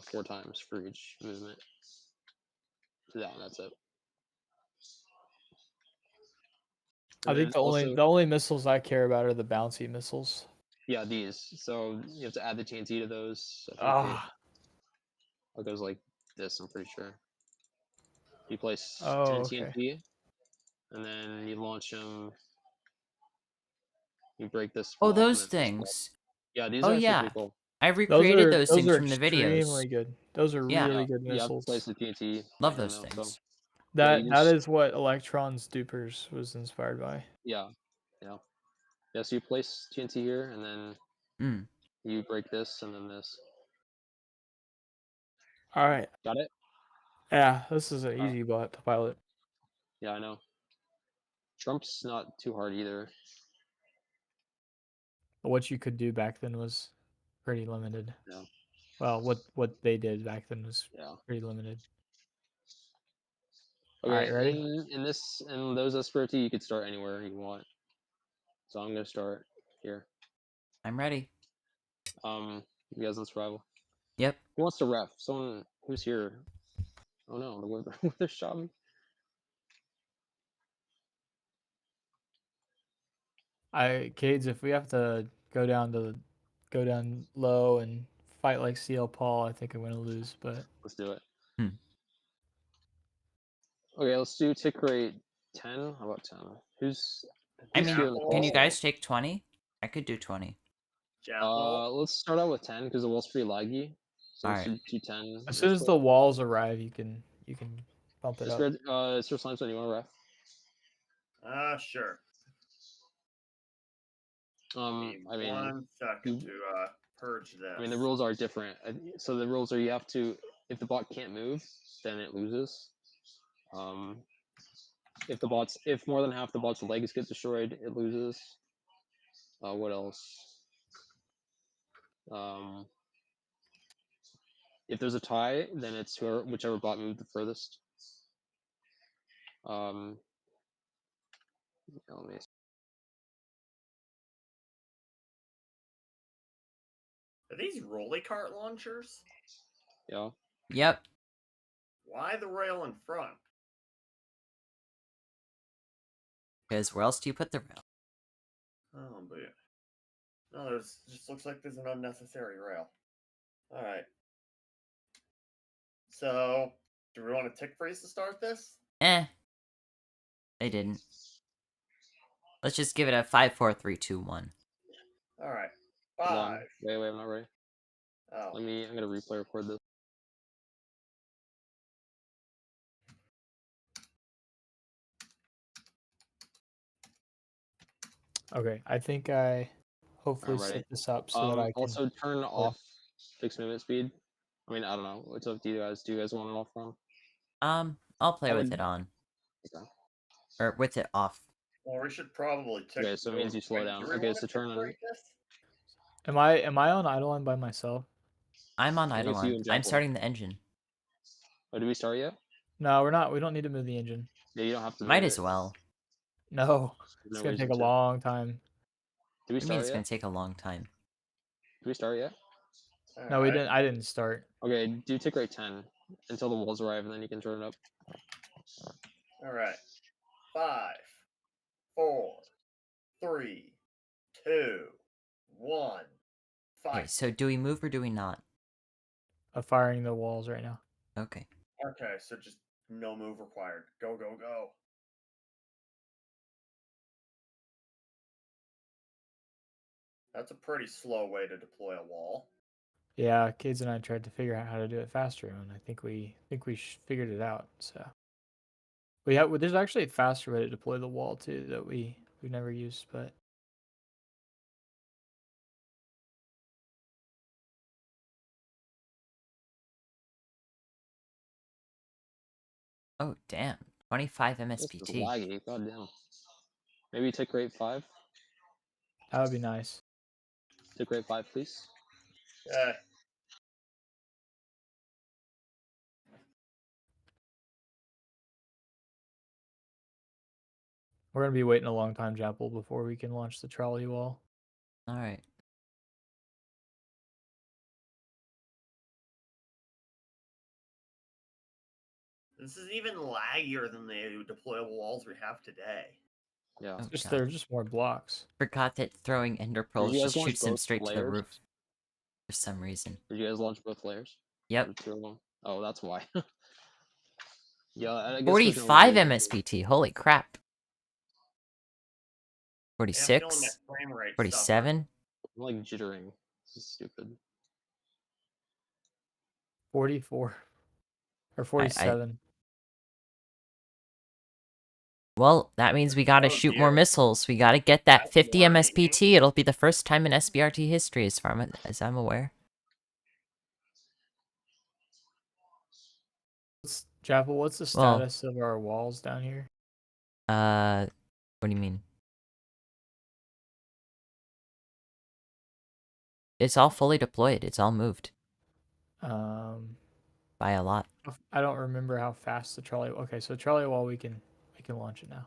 [SPEAKER 2] 4 times for each movement. Yeah, that's it.
[SPEAKER 1] I
[SPEAKER 2] And
[SPEAKER 1] think
[SPEAKER 2] then also,
[SPEAKER 1] the only missiles I care about are the bouncy missiles.
[SPEAKER 2] yeah, these. So you have to add the TNT to those. I think
[SPEAKER 1] Ah.
[SPEAKER 2] it goes like this. I'm pretty sure. You place 10
[SPEAKER 1] Oh, okay.
[SPEAKER 2] TNT, and then you launch them. You break this
[SPEAKER 4] Oh,
[SPEAKER 2] block. And
[SPEAKER 4] those
[SPEAKER 2] then this block.
[SPEAKER 4] things.
[SPEAKER 2] Yeah, these
[SPEAKER 4] Oh
[SPEAKER 2] are actually
[SPEAKER 4] yeah,
[SPEAKER 2] pretty cool.
[SPEAKER 4] I recreated those things
[SPEAKER 1] are
[SPEAKER 4] from the
[SPEAKER 1] extremely
[SPEAKER 4] videos.
[SPEAKER 1] good. Those are
[SPEAKER 4] Yeah.
[SPEAKER 1] really good
[SPEAKER 2] You have to place
[SPEAKER 1] missiles.
[SPEAKER 2] the TNT.
[SPEAKER 4] Love
[SPEAKER 2] and
[SPEAKER 4] those
[SPEAKER 2] also-
[SPEAKER 4] things.
[SPEAKER 2] Yeah,
[SPEAKER 1] That
[SPEAKER 2] you
[SPEAKER 1] that
[SPEAKER 2] just-
[SPEAKER 1] is what Electron's dupers was inspired by.
[SPEAKER 2] Yeah. Yeah, so you place TNT here, and then you break this, and then this.
[SPEAKER 1] All right.
[SPEAKER 2] Got it?
[SPEAKER 1] Yeah, this is an easy bot to pilot.
[SPEAKER 2] Yeah, I know. Trump's not too hard either.
[SPEAKER 1] What you could do back then was pretty limited.
[SPEAKER 2] Yeah.
[SPEAKER 1] Well, what they did back then was
[SPEAKER 2] Yeah.
[SPEAKER 1] pretty limited.
[SPEAKER 2] Okay,
[SPEAKER 1] Alright, ready?
[SPEAKER 2] in those SBRT, you could start anywhere you want. So I'm gonna start here.
[SPEAKER 4] I'm ready.
[SPEAKER 2] You guys on survival?
[SPEAKER 4] Yep.
[SPEAKER 2] Who wants to ref? Someone who's here. Oh no, the weather shot me.
[SPEAKER 1] Cades, if we have to go down low and fight like CL Paul, I think I'm gonna lose, but
[SPEAKER 2] Let's do it.
[SPEAKER 4] Hmm.
[SPEAKER 2] Okay, let's do tick rate 10. How about 10? Who's
[SPEAKER 4] I mean,
[SPEAKER 2] here in the
[SPEAKER 4] can you
[SPEAKER 2] call?
[SPEAKER 4] guys take 20? I could do 20.
[SPEAKER 2] Let's start out with 10 because the wall's pretty laggy. So let's
[SPEAKER 4] Alright.
[SPEAKER 2] do 10.
[SPEAKER 1] as soon as the walls arrive, you can bump it up.
[SPEAKER 2] Sir Slimestone, you want to ref?
[SPEAKER 5] Sure.
[SPEAKER 2] I mean,
[SPEAKER 5] 1 second to purge this.
[SPEAKER 2] I mean, the rules are different. So the rules are you have to, if the bot can't move, then it loses. If more than half the bot's legs get destroyed, it loses. What else? If there's a tie, then it's whichever bot moved the furthest. Let me.
[SPEAKER 5] Are these rolly cart launchers?
[SPEAKER 2] Yeah.
[SPEAKER 4] Yep.
[SPEAKER 5] Why the rail in front?
[SPEAKER 4] Because where else do you put the rail?
[SPEAKER 5] Oh, but no, there's just looks like there's an unnecessary rail. All right. So, do we want to tick freeze to start this?
[SPEAKER 4] They didn't. Let's just give it a 5, 4, 3, 2, 1.
[SPEAKER 5] All right.
[SPEAKER 2] Hold on.
[SPEAKER 5] 5.
[SPEAKER 2] Wait, I'm not ready.
[SPEAKER 5] Oh.
[SPEAKER 2] I'm gonna replay record this.
[SPEAKER 1] Okay, I think I hopefully
[SPEAKER 2] Alright.
[SPEAKER 1] set this up so that I can
[SPEAKER 2] also turn off fixed movement speed. I mean, I don't know. It's up to you guys. Do you guys want it off on?
[SPEAKER 4] I'll play with it on.
[SPEAKER 2] Okay.
[SPEAKER 4] Or with it off.
[SPEAKER 5] Well, we should probably tick.
[SPEAKER 2] Okay, so it means you slow down. Okay, so turn on.
[SPEAKER 1] Am I on idle line by myself?
[SPEAKER 4] I'm on
[SPEAKER 2] I think
[SPEAKER 4] idle
[SPEAKER 2] it's you
[SPEAKER 4] line.
[SPEAKER 2] and
[SPEAKER 4] I'm
[SPEAKER 2] Jackal.
[SPEAKER 4] starting the engine.
[SPEAKER 2] Oh, did we start yet?
[SPEAKER 1] No, we're not. We don't need to move the engine.
[SPEAKER 2] Yeah, you don't have to.
[SPEAKER 4] Might
[SPEAKER 2] move
[SPEAKER 4] as
[SPEAKER 2] it.
[SPEAKER 4] well.
[SPEAKER 1] No,
[SPEAKER 2] There's
[SPEAKER 1] it's
[SPEAKER 2] no
[SPEAKER 1] gonna
[SPEAKER 2] reason
[SPEAKER 1] take a
[SPEAKER 2] to.
[SPEAKER 1] long time.
[SPEAKER 2] Did we
[SPEAKER 4] I mean,
[SPEAKER 2] start
[SPEAKER 4] it's
[SPEAKER 2] yet?
[SPEAKER 4] gonna take a long time.
[SPEAKER 2] Did we start yet?
[SPEAKER 1] No, we didn't. I didn't start.
[SPEAKER 2] Okay, do tick rate 10 until the walls arrive, and then you can turn it up.
[SPEAKER 5] All right. 5, 4, 3, 2, 1.
[SPEAKER 4] Okay,
[SPEAKER 5] Fight.
[SPEAKER 4] so do we move or do we not?
[SPEAKER 1] Firing the walls right now.
[SPEAKER 4] Okay.
[SPEAKER 5] Okay, so just no move required. Go, go, go. That's a pretty slow way to deploy a wall.
[SPEAKER 1] Yeah, kids and I tried to figure out how to do it faster, and I think we figured it out. So there's actually a faster way to deploy the wall too that we've never used, but
[SPEAKER 4] Oh, damn. 25
[SPEAKER 2] This is
[SPEAKER 4] MSPT.
[SPEAKER 2] laggy. God damn. Maybe tick rate 5.
[SPEAKER 1] That would be nice.
[SPEAKER 2] Tick rate 5, please.
[SPEAKER 1] We're gonna be waiting a long time, Japple, before we can launch the trolley wall.
[SPEAKER 4] Alright.
[SPEAKER 5] This is even laggier than the deployable walls we have today.
[SPEAKER 2] Yeah.
[SPEAKER 4] Oh,
[SPEAKER 1] Just
[SPEAKER 4] God.
[SPEAKER 1] they're just more blocks.
[SPEAKER 4] Forgot that throwing ender pearls
[SPEAKER 2] you
[SPEAKER 4] just
[SPEAKER 2] guys launch
[SPEAKER 4] shoots them
[SPEAKER 2] both
[SPEAKER 4] straight to the
[SPEAKER 2] layers?
[SPEAKER 4] roof. For some reason.
[SPEAKER 2] Did you guys launch both layers?
[SPEAKER 4] Yep.
[SPEAKER 2] Or 2 of them? Oh, that's why. Yeah, I guess
[SPEAKER 4] 45 MSPT. Holy crap.
[SPEAKER 5] Yeah, I'm feeling
[SPEAKER 4] 46.
[SPEAKER 5] that frame rate
[SPEAKER 4] 47.
[SPEAKER 2] I'm like jittering. This is stupid.
[SPEAKER 1] 44 or 47.
[SPEAKER 4] Well, that means we gotta
[SPEAKER 5] Oh,
[SPEAKER 4] shoot more
[SPEAKER 5] dear.
[SPEAKER 4] missiles. We gotta get that
[SPEAKER 5] That's
[SPEAKER 4] 50
[SPEAKER 5] warning.
[SPEAKER 4] MSPT. It'll be the first time in SBRT history, as far as I'm aware.
[SPEAKER 1] Japple, what's the
[SPEAKER 4] Well-
[SPEAKER 1] status of our walls down here?
[SPEAKER 4] What do you mean? It's all fully deployed. It's all moved by a lot.
[SPEAKER 1] I don't remember how fast the trolley. Okay, so trolley wall we can launch it now.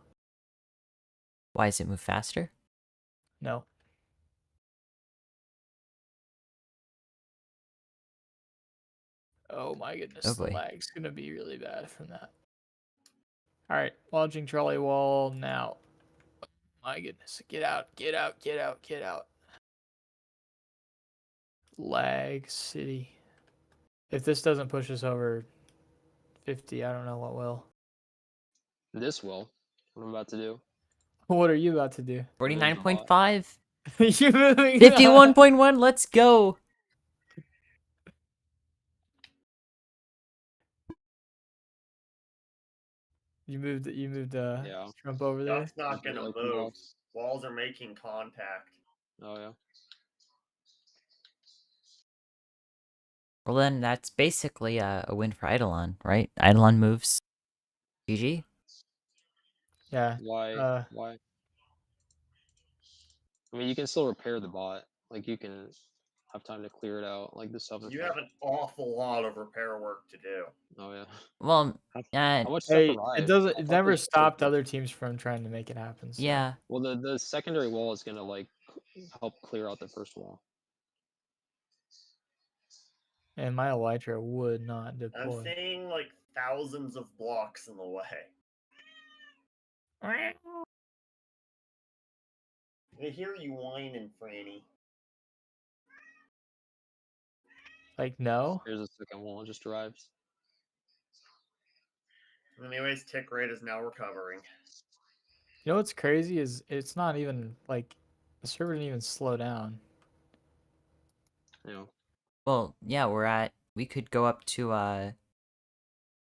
[SPEAKER 4] Why does it move faster?
[SPEAKER 1] No. Oh my goodness,
[SPEAKER 4] Oh
[SPEAKER 1] the
[SPEAKER 4] boy.
[SPEAKER 1] lag's gonna be really bad from that. All right, launching trolley wall now. My goodness, get out, get out, get out, get out. Lag city. If this doesn't push us over 50, I don't know what will.
[SPEAKER 2] This will. What I'm about to do.
[SPEAKER 1] What are you about to do?
[SPEAKER 4] 49.5.
[SPEAKER 1] You moving?
[SPEAKER 4] 51.1. Let's go.
[SPEAKER 1] You moved
[SPEAKER 2] Yeah.
[SPEAKER 1] Trump over there?
[SPEAKER 5] That's not gonna
[SPEAKER 2] Like the
[SPEAKER 5] move.
[SPEAKER 2] box.
[SPEAKER 5] Walls are making contact.
[SPEAKER 2] Oh yeah.
[SPEAKER 4] Well, then that's basically a win for Eidolon, right? Eidolon moves. GG.
[SPEAKER 1] Yeah.
[SPEAKER 2] Why? Why? I mean, you can still repair the bot. Like you can have time to clear it out. Like this stuff.
[SPEAKER 5] You have an awful lot of repair work to do.
[SPEAKER 2] Oh yeah.
[SPEAKER 4] Well,
[SPEAKER 2] How much stuff
[SPEAKER 1] Hey,
[SPEAKER 2] arrived?
[SPEAKER 1] it doesn't.
[SPEAKER 2] I
[SPEAKER 1] It
[SPEAKER 2] thought
[SPEAKER 1] never
[SPEAKER 2] there's
[SPEAKER 1] stopped
[SPEAKER 2] something-
[SPEAKER 1] other teams from trying to make it happen. So.
[SPEAKER 4] yeah.
[SPEAKER 2] Well, the secondary wall is gonna like help clear out the first wall.
[SPEAKER 1] And my Elytra would not
[SPEAKER 5] I'm
[SPEAKER 1] deploy.
[SPEAKER 5] seeing like thousands of blocks in the way. I hear you whining, Franny.
[SPEAKER 1] Like no.
[SPEAKER 2] Here's a second wall. It just arrived.
[SPEAKER 5] Anyways, tick rate is now recovering.
[SPEAKER 1] You know what's crazy is it's not even like the server didn't even slow down.
[SPEAKER 2] You know.
[SPEAKER 4] Well, yeah, we could go up to,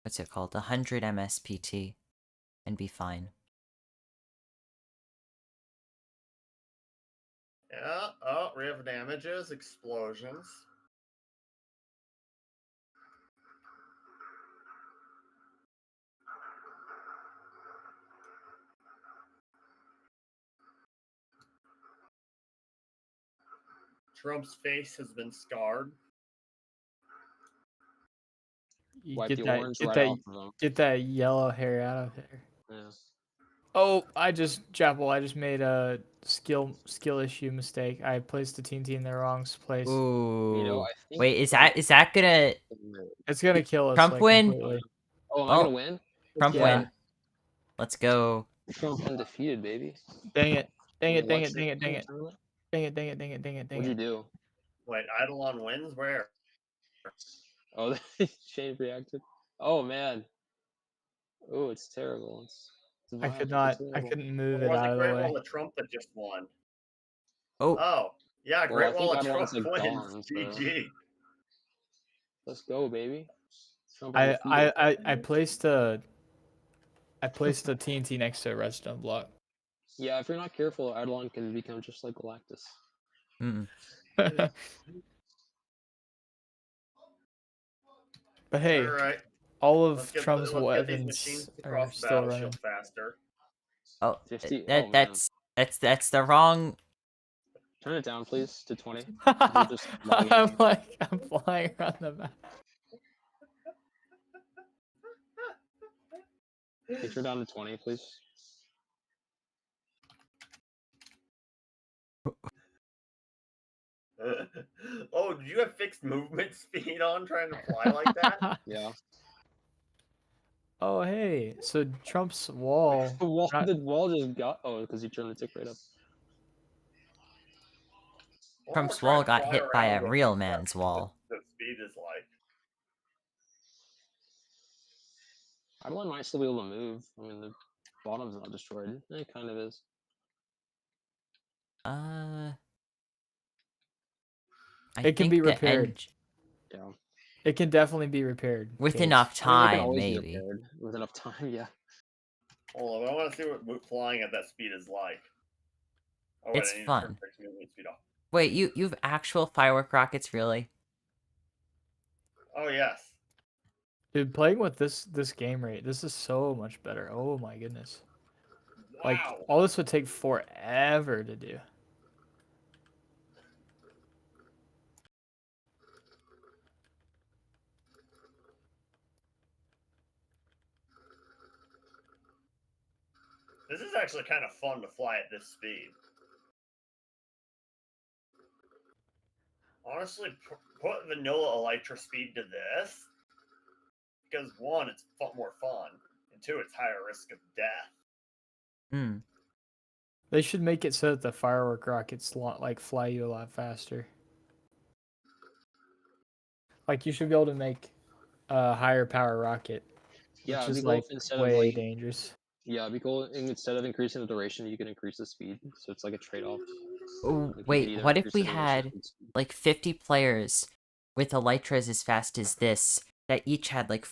[SPEAKER 4] what's it called? 100 MSPT and be fine.
[SPEAKER 5] Yeah, oh, we have damages, explosions. Trump's face has been scarred.
[SPEAKER 1] You
[SPEAKER 2] Wipe
[SPEAKER 1] get
[SPEAKER 2] the
[SPEAKER 1] that,
[SPEAKER 2] orange
[SPEAKER 1] get
[SPEAKER 2] right
[SPEAKER 1] that,
[SPEAKER 2] off of them.
[SPEAKER 1] get that yellow hair out of there.
[SPEAKER 2] Yeah.
[SPEAKER 1] Oh, I just made a skill issue mistake. I placed the TNT in the wrong place.
[SPEAKER 4] Ooh.
[SPEAKER 2] You know, I think
[SPEAKER 4] Wait, is that gonna...
[SPEAKER 1] It's gonna kill us.
[SPEAKER 4] Trump
[SPEAKER 1] like,
[SPEAKER 4] win?
[SPEAKER 1] completely.
[SPEAKER 2] Oh, am I gonna win?
[SPEAKER 4] Trump
[SPEAKER 1] Yeah.
[SPEAKER 4] win. Let's go.
[SPEAKER 2] Trump undefeated, baby.
[SPEAKER 1] Dang it! Dang it! Dang it!
[SPEAKER 2] Election
[SPEAKER 1] Dang it! Dang it!
[SPEAKER 2] tournament?
[SPEAKER 1] Dang it! Dang it! Dang it! Dang it! Dang
[SPEAKER 2] What'd you
[SPEAKER 1] it!
[SPEAKER 2] do?
[SPEAKER 5] Wait, Eidolon wins? Where?
[SPEAKER 2] Oh, Shane reacted. Oh man. Oh, it's terrible. It's
[SPEAKER 1] I
[SPEAKER 2] vile,
[SPEAKER 1] could
[SPEAKER 2] it's
[SPEAKER 1] not. I
[SPEAKER 2] terrible.
[SPEAKER 1] couldn't move
[SPEAKER 5] Or
[SPEAKER 1] it
[SPEAKER 5] was
[SPEAKER 1] out
[SPEAKER 5] it
[SPEAKER 1] of the
[SPEAKER 5] Great
[SPEAKER 1] way.
[SPEAKER 5] Wall of Trump that just won?
[SPEAKER 4] Oh.
[SPEAKER 5] Oh, yeah,
[SPEAKER 2] Well,
[SPEAKER 5] Great
[SPEAKER 2] I
[SPEAKER 5] Wall
[SPEAKER 2] think
[SPEAKER 5] of Trump
[SPEAKER 2] Eidolon's, like,
[SPEAKER 5] wins.
[SPEAKER 2] gone, so-
[SPEAKER 5] GG.
[SPEAKER 2] Let's go, baby. Trump
[SPEAKER 1] I
[SPEAKER 2] undefeated.
[SPEAKER 1] placed a TNT next to a redstone block.
[SPEAKER 2] Yeah, if you're not careful, Eidolon can become just like Galactus.
[SPEAKER 1] But hey,
[SPEAKER 5] Alright.
[SPEAKER 1] All
[SPEAKER 5] Let's
[SPEAKER 1] of
[SPEAKER 5] get,
[SPEAKER 1] Trump's
[SPEAKER 5] let's get these machines
[SPEAKER 1] weapons
[SPEAKER 5] to
[SPEAKER 1] are
[SPEAKER 5] cross the
[SPEAKER 1] still running.
[SPEAKER 5] battlefield faster.
[SPEAKER 4] Oh,
[SPEAKER 2] 50.
[SPEAKER 4] that,
[SPEAKER 2] Oh, man.
[SPEAKER 4] that's the wrong.
[SPEAKER 2] Turn it down, please, to 20. You're just lagging.
[SPEAKER 1] I'm flying around the map.
[SPEAKER 2] Can you turn down to 20, please?
[SPEAKER 5] Oh, did you have fixed movement speed on trying to fly like that?
[SPEAKER 2] Yeah.
[SPEAKER 1] Oh, hey. So Trump's wall.
[SPEAKER 2] The wall,
[SPEAKER 1] not-
[SPEAKER 2] the wall just got. Oh, because you turned the tick right up.
[SPEAKER 5] Or
[SPEAKER 4] Trump's
[SPEAKER 5] trying
[SPEAKER 4] wall
[SPEAKER 5] to
[SPEAKER 4] got
[SPEAKER 5] fly
[SPEAKER 4] hit by a
[SPEAKER 5] around with
[SPEAKER 4] real
[SPEAKER 5] what
[SPEAKER 4] man's wall.
[SPEAKER 5] The speed is like.
[SPEAKER 2] I might still be able to move. I mean, the bottom's not destroyed. It kind of is.
[SPEAKER 4] I
[SPEAKER 1] It can
[SPEAKER 4] think
[SPEAKER 1] be
[SPEAKER 4] the
[SPEAKER 1] repaired.
[SPEAKER 4] end
[SPEAKER 2] Yeah.
[SPEAKER 1] It can definitely be repaired.
[SPEAKER 4] with
[SPEAKER 1] Case.
[SPEAKER 4] enough
[SPEAKER 2] I mean, it can
[SPEAKER 4] time,
[SPEAKER 2] always be
[SPEAKER 4] maybe.
[SPEAKER 2] repaired with enough time. Yeah.
[SPEAKER 5] Hold on, I want to see what flying at that speed is like. Oh, wait,
[SPEAKER 4] It's
[SPEAKER 5] I need to
[SPEAKER 4] fun.
[SPEAKER 5] turn fixed movement speed off.
[SPEAKER 4] Wait, you've actual firework rockets, really?
[SPEAKER 5] Oh, yes.
[SPEAKER 1] Dude, playing with this game rate, this is so much better. Oh my goodness.
[SPEAKER 5] Wow.
[SPEAKER 1] Like, all this would take forever to do.
[SPEAKER 5] This is actually kind of fun to fly at this speed. Honestly, put vanilla elytra speed to this, because one, it's more fun, and two, it's higher risk of death.
[SPEAKER 4] Hmm.
[SPEAKER 1] They should make it so that the firework rockets like fly you a lot faster. Like, you should be able to make a higher power rocket,
[SPEAKER 2] Yeah,
[SPEAKER 1] which
[SPEAKER 2] it'd
[SPEAKER 1] is
[SPEAKER 2] be cool
[SPEAKER 1] like
[SPEAKER 2] if instead
[SPEAKER 1] way
[SPEAKER 2] of like
[SPEAKER 1] dangerous.
[SPEAKER 2] yeah, it'd be cool. And instead of increasing the duration, you can increase the speed. So it's like a trade-off.
[SPEAKER 4] Oh,
[SPEAKER 2] Like you could
[SPEAKER 4] wait,
[SPEAKER 2] either
[SPEAKER 4] what if
[SPEAKER 2] increase
[SPEAKER 4] we
[SPEAKER 2] the duration or
[SPEAKER 4] had
[SPEAKER 2] the speed.
[SPEAKER 4] like 50 players with elytras as fast as this that each had like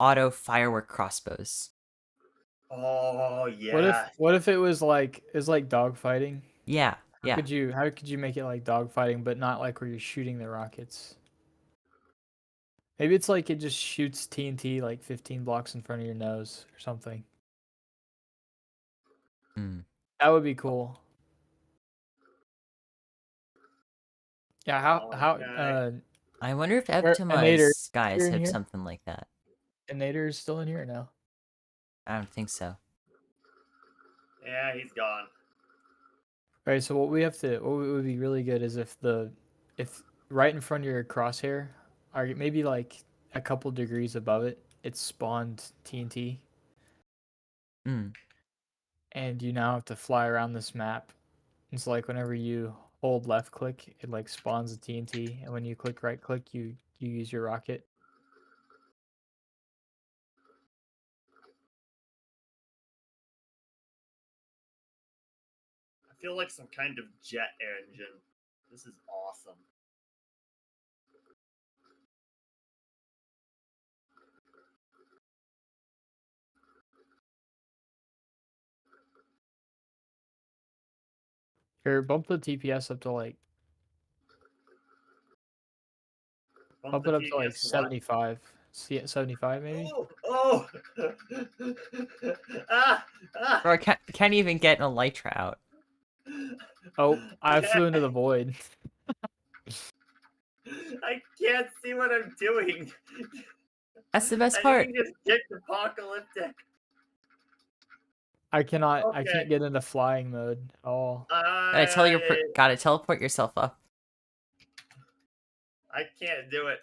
[SPEAKER 4] auto firework crossbows?
[SPEAKER 5] Oh yeah.
[SPEAKER 1] What if it was like dogfighting?
[SPEAKER 4] Yeah, yeah.
[SPEAKER 1] How could you make it like dogfighting, but not like where you're shooting the rockets? Maybe it's like it just shoots TNT like 15 blocks in front of your nose or something.
[SPEAKER 4] Hmm.
[SPEAKER 1] That would be cool. Yeah, how
[SPEAKER 4] I wonder if
[SPEAKER 1] Nader,
[SPEAKER 4] Eptima's guys
[SPEAKER 1] you're in
[SPEAKER 4] have
[SPEAKER 1] here?
[SPEAKER 4] something like that.
[SPEAKER 1] Nader is still in here or no?
[SPEAKER 4] I don't think so.
[SPEAKER 5] Yeah, he's gone.
[SPEAKER 1] All right, so what would be really good is if right in front of your crosshair, or maybe like a couple degrees above it, it spawned TNT.
[SPEAKER 4] Hmm.
[SPEAKER 1] And you now have to fly around this map. It's like whenever you hold left click, it like spawns a TNT, and when you click right click, you use your rocket.
[SPEAKER 5] I feel like some kind of jet engine. This is awesome.
[SPEAKER 1] Here, bump the TPS up to like bump it up to like 75. See, 75 maybe.
[SPEAKER 5] Oh! Ah! Ah!
[SPEAKER 4] Bro, I can't even get an elytra out.
[SPEAKER 1] Oh, I flew into the void.
[SPEAKER 5] I can't see what I'm doing.
[SPEAKER 4] That's the best
[SPEAKER 5] I
[SPEAKER 4] part.
[SPEAKER 5] think just kicked apocalyptic.
[SPEAKER 1] I cannot. I
[SPEAKER 5] Okay.
[SPEAKER 1] can't get into flying mode at all.
[SPEAKER 4] Gotta teleport yourself up.
[SPEAKER 5] I can't do it.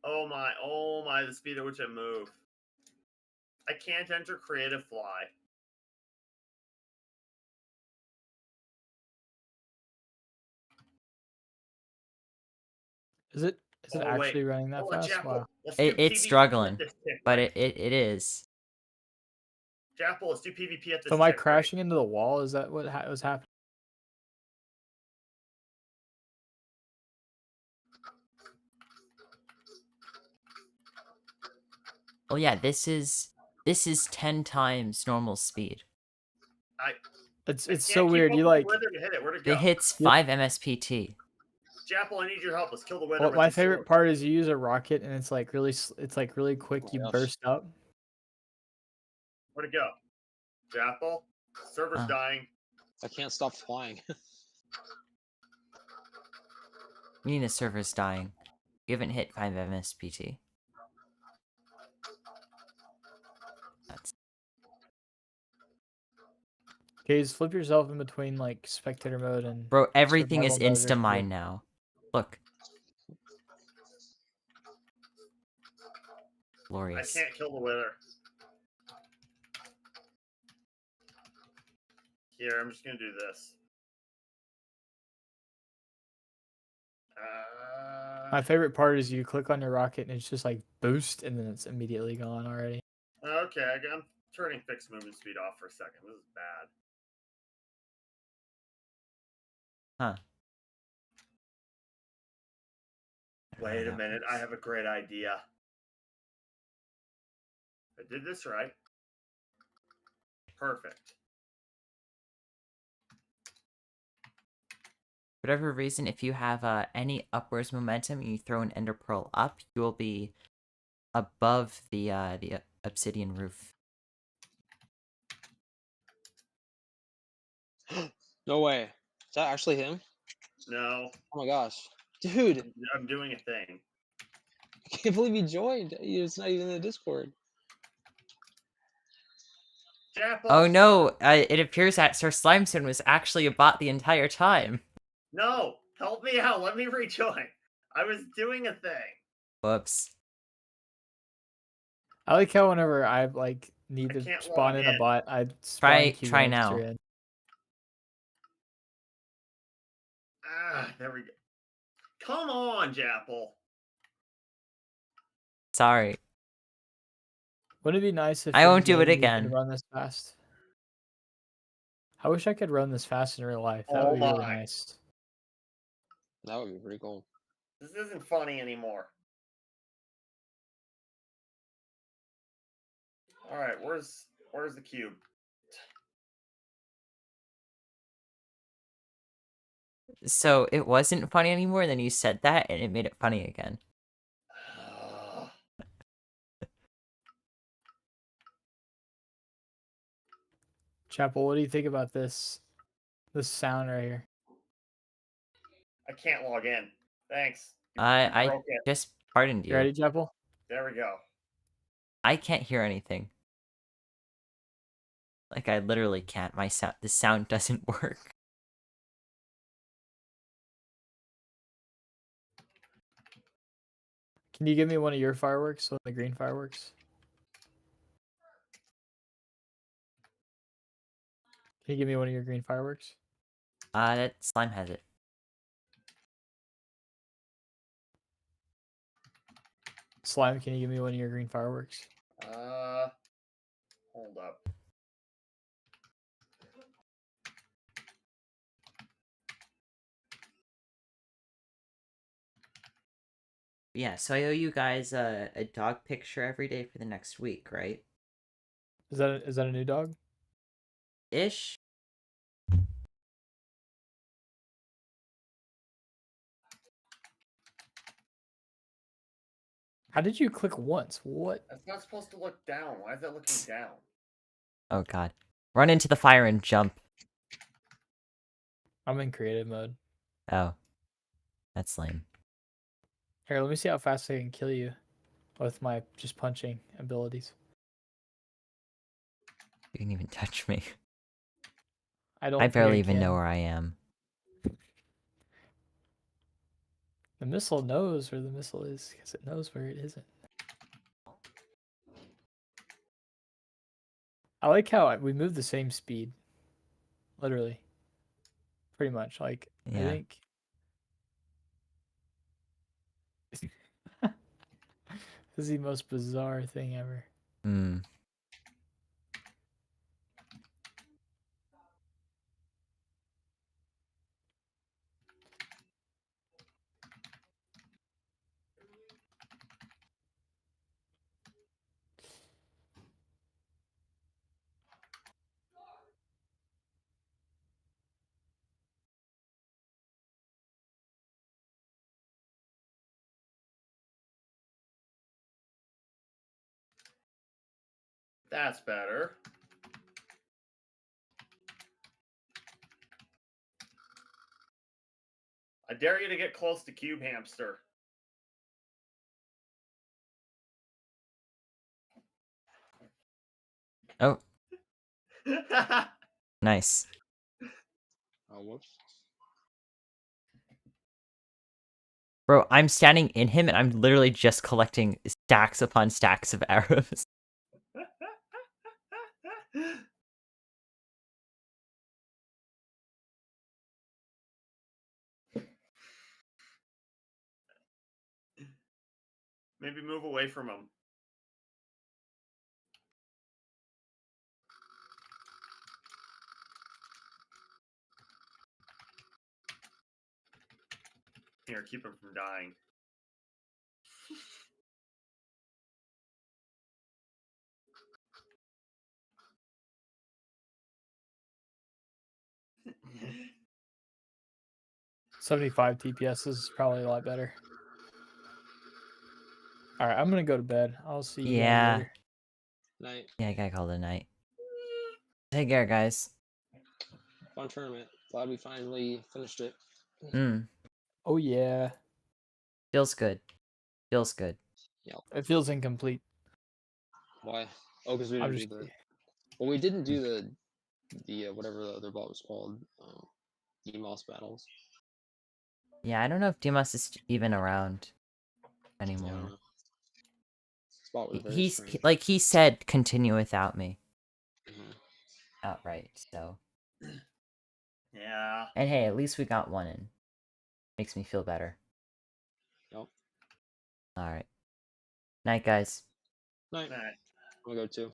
[SPEAKER 5] Oh my, the speed at which I move. I can't enter creative fly.
[SPEAKER 1] Is it actually running that
[SPEAKER 5] Hold on,
[SPEAKER 1] fast?
[SPEAKER 5] Chapel.
[SPEAKER 1] Wow.
[SPEAKER 5] Let's do
[SPEAKER 4] It's
[SPEAKER 5] PvP
[SPEAKER 4] struggling,
[SPEAKER 5] at this tick,
[SPEAKER 4] but
[SPEAKER 5] right?
[SPEAKER 4] it is.
[SPEAKER 5] Chapel, let's do PvP at this
[SPEAKER 1] So am I
[SPEAKER 5] tick, right?
[SPEAKER 1] crashing into the wall? Is that what was happening?
[SPEAKER 4] Oh yeah, this is 10 times normal speed.
[SPEAKER 1] It's
[SPEAKER 5] I
[SPEAKER 1] so
[SPEAKER 5] can't keep
[SPEAKER 1] weird.
[SPEAKER 5] up
[SPEAKER 1] You
[SPEAKER 5] with
[SPEAKER 1] like
[SPEAKER 5] the weather to hit it. Where'd it go?
[SPEAKER 4] It hits 5 MSPT.
[SPEAKER 5] Japple, I need your help. Let's kill the wither
[SPEAKER 1] Well,
[SPEAKER 5] with
[SPEAKER 1] my
[SPEAKER 5] the
[SPEAKER 1] favorite
[SPEAKER 5] sword.
[SPEAKER 1] part is you use a rocket and it's like really quick.
[SPEAKER 9] Oh my
[SPEAKER 1] You
[SPEAKER 9] gosh.
[SPEAKER 1] burst up.
[SPEAKER 5] Where'd it go? Japple, server's dying.
[SPEAKER 9] I can't stop flying.
[SPEAKER 4] mean the server's dying. You haven't hit 5 MSPT. That's
[SPEAKER 1] Okay, just flip yourself in between like spectator mode and
[SPEAKER 4] bro, everything is
[SPEAKER 1] survival mode
[SPEAKER 4] insta
[SPEAKER 1] or
[SPEAKER 4] mine now. Look.
[SPEAKER 5] I
[SPEAKER 4] Glorious.
[SPEAKER 5] can't kill the wither. Here, I'm just gonna do this.
[SPEAKER 1] My favorite part is you click on your rocket and it's just like boost and then it's immediately gone already.
[SPEAKER 5] Okay, I'm turning fixed movement speed off for a second. This is bad.
[SPEAKER 4] Huh.
[SPEAKER 5] Wait a minute, I have a great idea. I did this right. Perfect.
[SPEAKER 4] For whatever reason, if you have any upwards momentum and you throw an ender pearl up, you will be above the obsidian roof.
[SPEAKER 9] No way. Is that actually him?
[SPEAKER 5] No,
[SPEAKER 9] Oh my gosh. Dude,
[SPEAKER 5] I'm doing a thing.
[SPEAKER 9] I can't believe he joined. It's not even in the Discord.
[SPEAKER 5] Japple!
[SPEAKER 4] Oh no! It appears that Sir Slimestone was actually a bot the entire time.
[SPEAKER 5] No! Help me out! Let me rejoin! I was doing a thing!
[SPEAKER 4] Whoops.
[SPEAKER 1] I like how whenever I like need to
[SPEAKER 5] can't
[SPEAKER 1] spawn
[SPEAKER 5] log
[SPEAKER 1] in a
[SPEAKER 5] in.
[SPEAKER 1] bot, I spawn
[SPEAKER 4] Try now.
[SPEAKER 1] in.
[SPEAKER 5] There we go. Come on, Japple!
[SPEAKER 4] Sorry.
[SPEAKER 1] Wouldn't it be nice if
[SPEAKER 4] I
[SPEAKER 1] in
[SPEAKER 4] won't do it
[SPEAKER 1] game you could
[SPEAKER 4] again.
[SPEAKER 1] run this fast? I wish I could run this fast in real life. That
[SPEAKER 5] Oh
[SPEAKER 1] would be really
[SPEAKER 5] my.
[SPEAKER 1] nice.
[SPEAKER 9] That would be pretty cool.
[SPEAKER 5] This isn't funny anymore. Alright, where's the cube?
[SPEAKER 4] So it wasn't funny anymore, and then you said that, and it made it funny again.
[SPEAKER 1] Chapel, what do you think about this sound right here?
[SPEAKER 5] I can't log in. Thanks.
[SPEAKER 4] I
[SPEAKER 5] broke it.
[SPEAKER 4] just pardoned
[SPEAKER 1] You
[SPEAKER 4] you.
[SPEAKER 1] ready, Chapel?
[SPEAKER 5] There we go.
[SPEAKER 4] I can't hear anything. Like I literally can't. The sound doesn't work.
[SPEAKER 1] Can you give me one of your fireworks? One of the green fireworks? Can you give me one of your green fireworks?
[SPEAKER 4] That slime has it.
[SPEAKER 1] Slime, can you give me one of your green fireworks?
[SPEAKER 5] Hold up.
[SPEAKER 4] Yeah, so I owe you guys a dog picture every day for the next week, right?
[SPEAKER 1] Is that a new dog?
[SPEAKER 4] Ish.
[SPEAKER 1] How did you click once? What?
[SPEAKER 5] That's not supposed to look down. Why is that looking down?
[SPEAKER 4] Oh god. Run into the fire and jump.
[SPEAKER 1] I'm in creative mode.
[SPEAKER 4] Oh. That's lame.
[SPEAKER 1] Here, let me see how fast I can kill you with my just punching abilities.
[SPEAKER 4] You can even touch me.
[SPEAKER 1] I don't
[SPEAKER 4] I
[SPEAKER 1] think
[SPEAKER 4] barely even
[SPEAKER 1] can.
[SPEAKER 4] know where I am.
[SPEAKER 1] The missile knows where the missile is because it knows where it isn't. I like how we move the same speed. Literally. Pretty much. Like,
[SPEAKER 4] Yeah.
[SPEAKER 1] I think. This is the most bizarre thing ever.
[SPEAKER 4] Hmm.
[SPEAKER 5] That's better. I dare you to get close to Cube Hamster.
[SPEAKER 4] Oh, nice.
[SPEAKER 2] Oh, whoops.
[SPEAKER 4] Bro, I'm standing in him and I'm literally just collecting stacks upon stacks of arrows.
[SPEAKER 5] Maybe move away from him. Here, keep him from dying.
[SPEAKER 1] $75 TPS is probably a lot better. All right, I'm gonna go to bed. I'll see you guys later.
[SPEAKER 2] Night.
[SPEAKER 4] Yeah, I gotta call it a night. Take care, guys.
[SPEAKER 2] Fun tournament. Glad we finally finished it.
[SPEAKER 1] Oh yeah,
[SPEAKER 4] Feels good. Feels good.
[SPEAKER 1] it feels incomplete.
[SPEAKER 2] Why? Oh, because we
[SPEAKER 1] I'm
[SPEAKER 2] didn't
[SPEAKER 1] just
[SPEAKER 2] do the. Well, we didn't do the whatever the other bot was called. EMOS battles.
[SPEAKER 4] Yeah, I don't know if Dimas is even around
[SPEAKER 2] Yeah, I
[SPEAKER 4] anymore.
[SPEAKER 2] don't know. This bot was very
[SPEAKER 4] He's
[SPEAKER 2] strange.
[SPEAKER 4] like he said, continue without me.
[SPEAKER 2] Mhm.
[SPEAKER 4] Outright. So.
[SPEAKER 5] Yeah.
[SPEAKER 4] And hey, at least we got one in. Makes me feel better.
[SPEAKER 2] Yep.
[SPEAKER 4] All right. Night, guys.
[SPEAKER 2] Night.
[SPEAKER 5] Night.
[SPEAKER 2] I'm gonna go too.